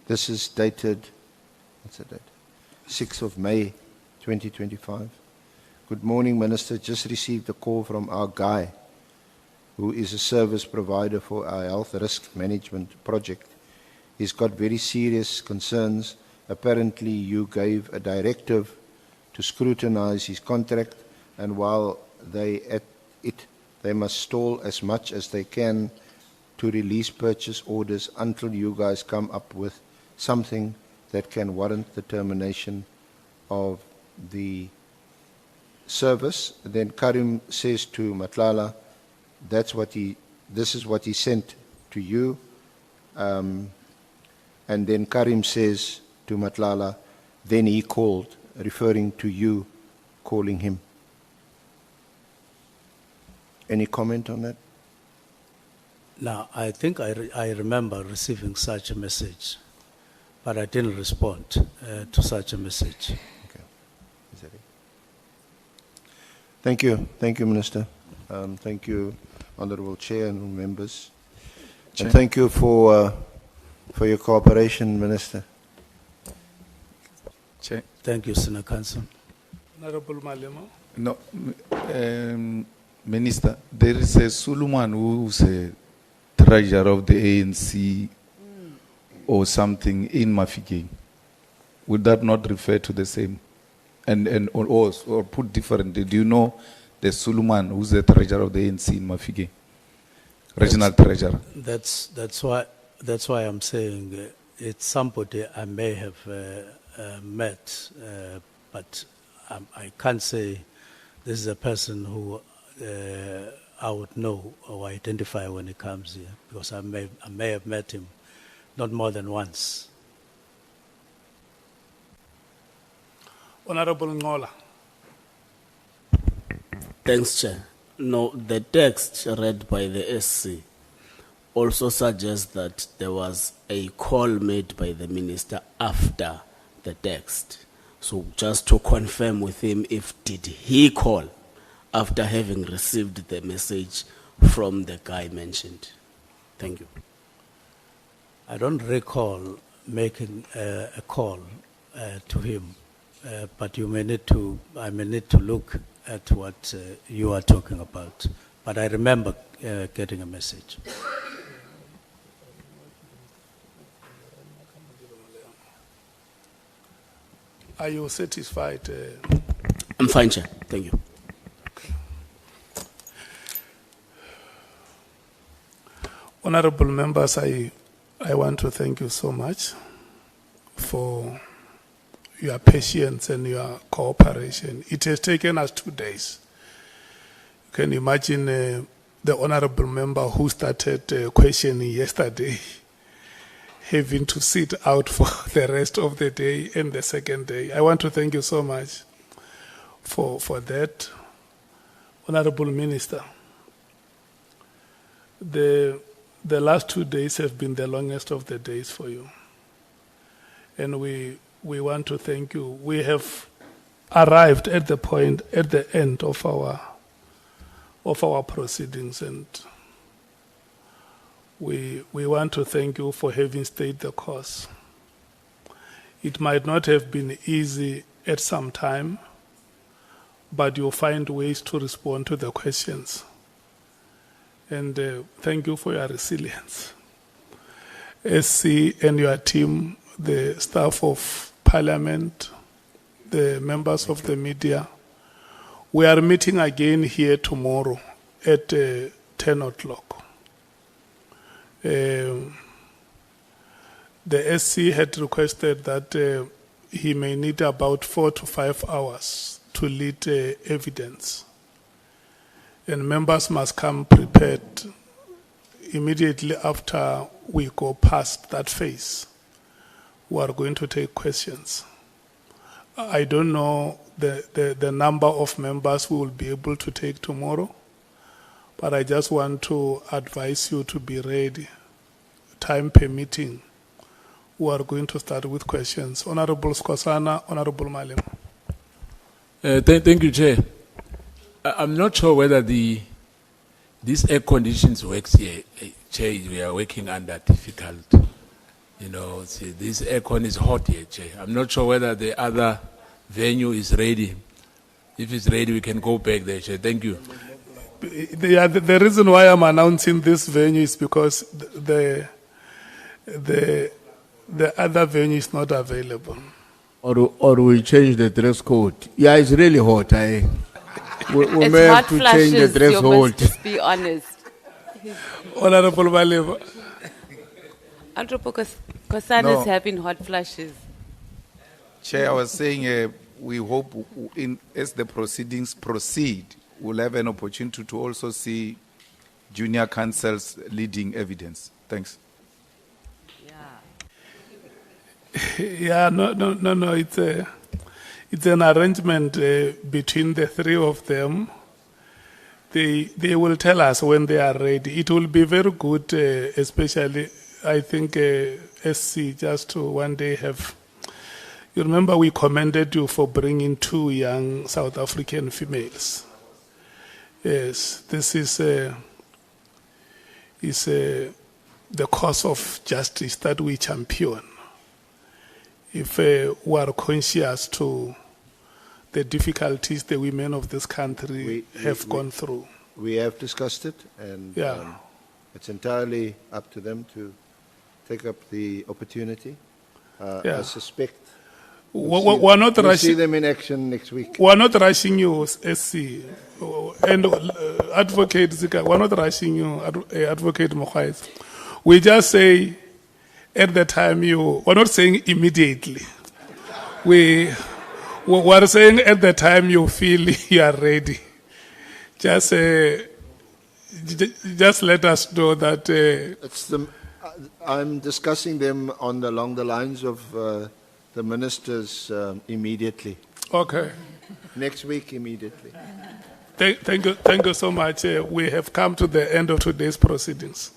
This is dated, what's the date? 6th of May, 2025. Good morning, Minister. Just received a call from our guy, who is a service provider for our health risk management project. He's got very serious concerns. Apparently, you gave a directive to scrutinize his contract, and while they must stall as much as they can to release purchase orders until you guys come up with something that can warrant the termination of the service." Then Karim says to Nhlanhla, this is what he sent to you. And then Karim says to Nhlanhla, then he called, referring to you calling him. Any comment on that? Now, I think I remember receiving such a message, but I didn't respond to such a message. Okay. Is that it? Thank you. Thank you, Minister. Thank you, Honorable Chair and members. Chair. And thank you for your cooperation, Minister. Chair. Thank you, Senator Council. Honorable Malema. No, Minister, there is a Suleiman who's a treasurer of the ANC or something in Mafeking. Would that not refer to the same? Or put differently, do you know the Suleiman who's the treasurer of the ANC in Mafeking? Regional treasurer. That's why I'm saying it's somebody I may have met, but I can't say this is a person who I would know or identify when he comes here, because I may have met him not more than once. Honorable Ngola. Thanks, Chair. No, the text read by the SC also suggests that there was a call made by the minister after the text. So just to confirm with him, did he call after having received the message from the guy mentioned? Thank you. I don't recall making a call to him, but I may need to look at what you are talking about. But I remember getting a message. Are you satisfied? I'm fine, Chair. Thank you. Honorable members, I want to thank you so much for your patience and your cooperation. It has taken us 2 days. You can imagine the honorable member who started questioning yesterday having to sit out for the rest of the day and the second day. I want to thank you so much for that. Honorable Minister, the last 2 days have been the longest of the days for you. And we want to thank you. We have arrived at the point, at the end of our proceedings, and we want to thank you for having stayed the course. It might not have been easy at some time, but you'll find ways to respond to the questions. And thank you for your resilience. SC and your team, the staff of Parliament, the members of the media, we are meeting again here tomorrow at 10 o'clock. The SC had requested that he may need about 4 to 5 hours to lead evidence. And members must come prepared immediately after we go past that phase. We are going to take questions. I don't know the number of members we will be able to take tomorrow, but I just want to advise you to be ready, time permitting. We are going to start with questions. Honorable Skosana, Honorable Malema. Thank you, Chair. I'm not sure whether these air conditions works here. Chair, we are working under difficult. You know, see, this aircon is hot here, Chair. I'm not sure whether the other venue is ready. If it's ready, we can go back there, Chair. Thank you. The reason why I'm announcing this venue is because the other venue is not available. Or we change the dress code. Yeah, it's really hot. We may have to change the dress code. Just be honest. Honorable Malema. Honorable Kosana is having hot flashes. Chair, I was saying we hope as the proceedings proceed, we'll have an opportunity to also see junior counsels leading evidence. Thanks. Yeah, no. It's an arrangement between the three of them. They will tell us when they are ready. It will be very good, especially, I think, SC, just to one day have. You remember we commended you for bringing 2 young South African females. Yes, this is the cause of justice that we champion. If we are conscious to the difficulties the women of this country have gone through. We have discussed it, and it's entirely up to them to take up the opportunity. I suspect we're not rushing. See them in action next week. We're not rushing you, SC, and Advocate Zika. We're not rushing you, Advocate Mkhwanazi. We just say, at the time we're not saying immediately. We're saying at the time you feel you are ready. Just let us know that. I'm discussing them along the lines of the ministers immediately. Okay. Next week immediately. Thank you so much. We have come to the end of today's proceedings.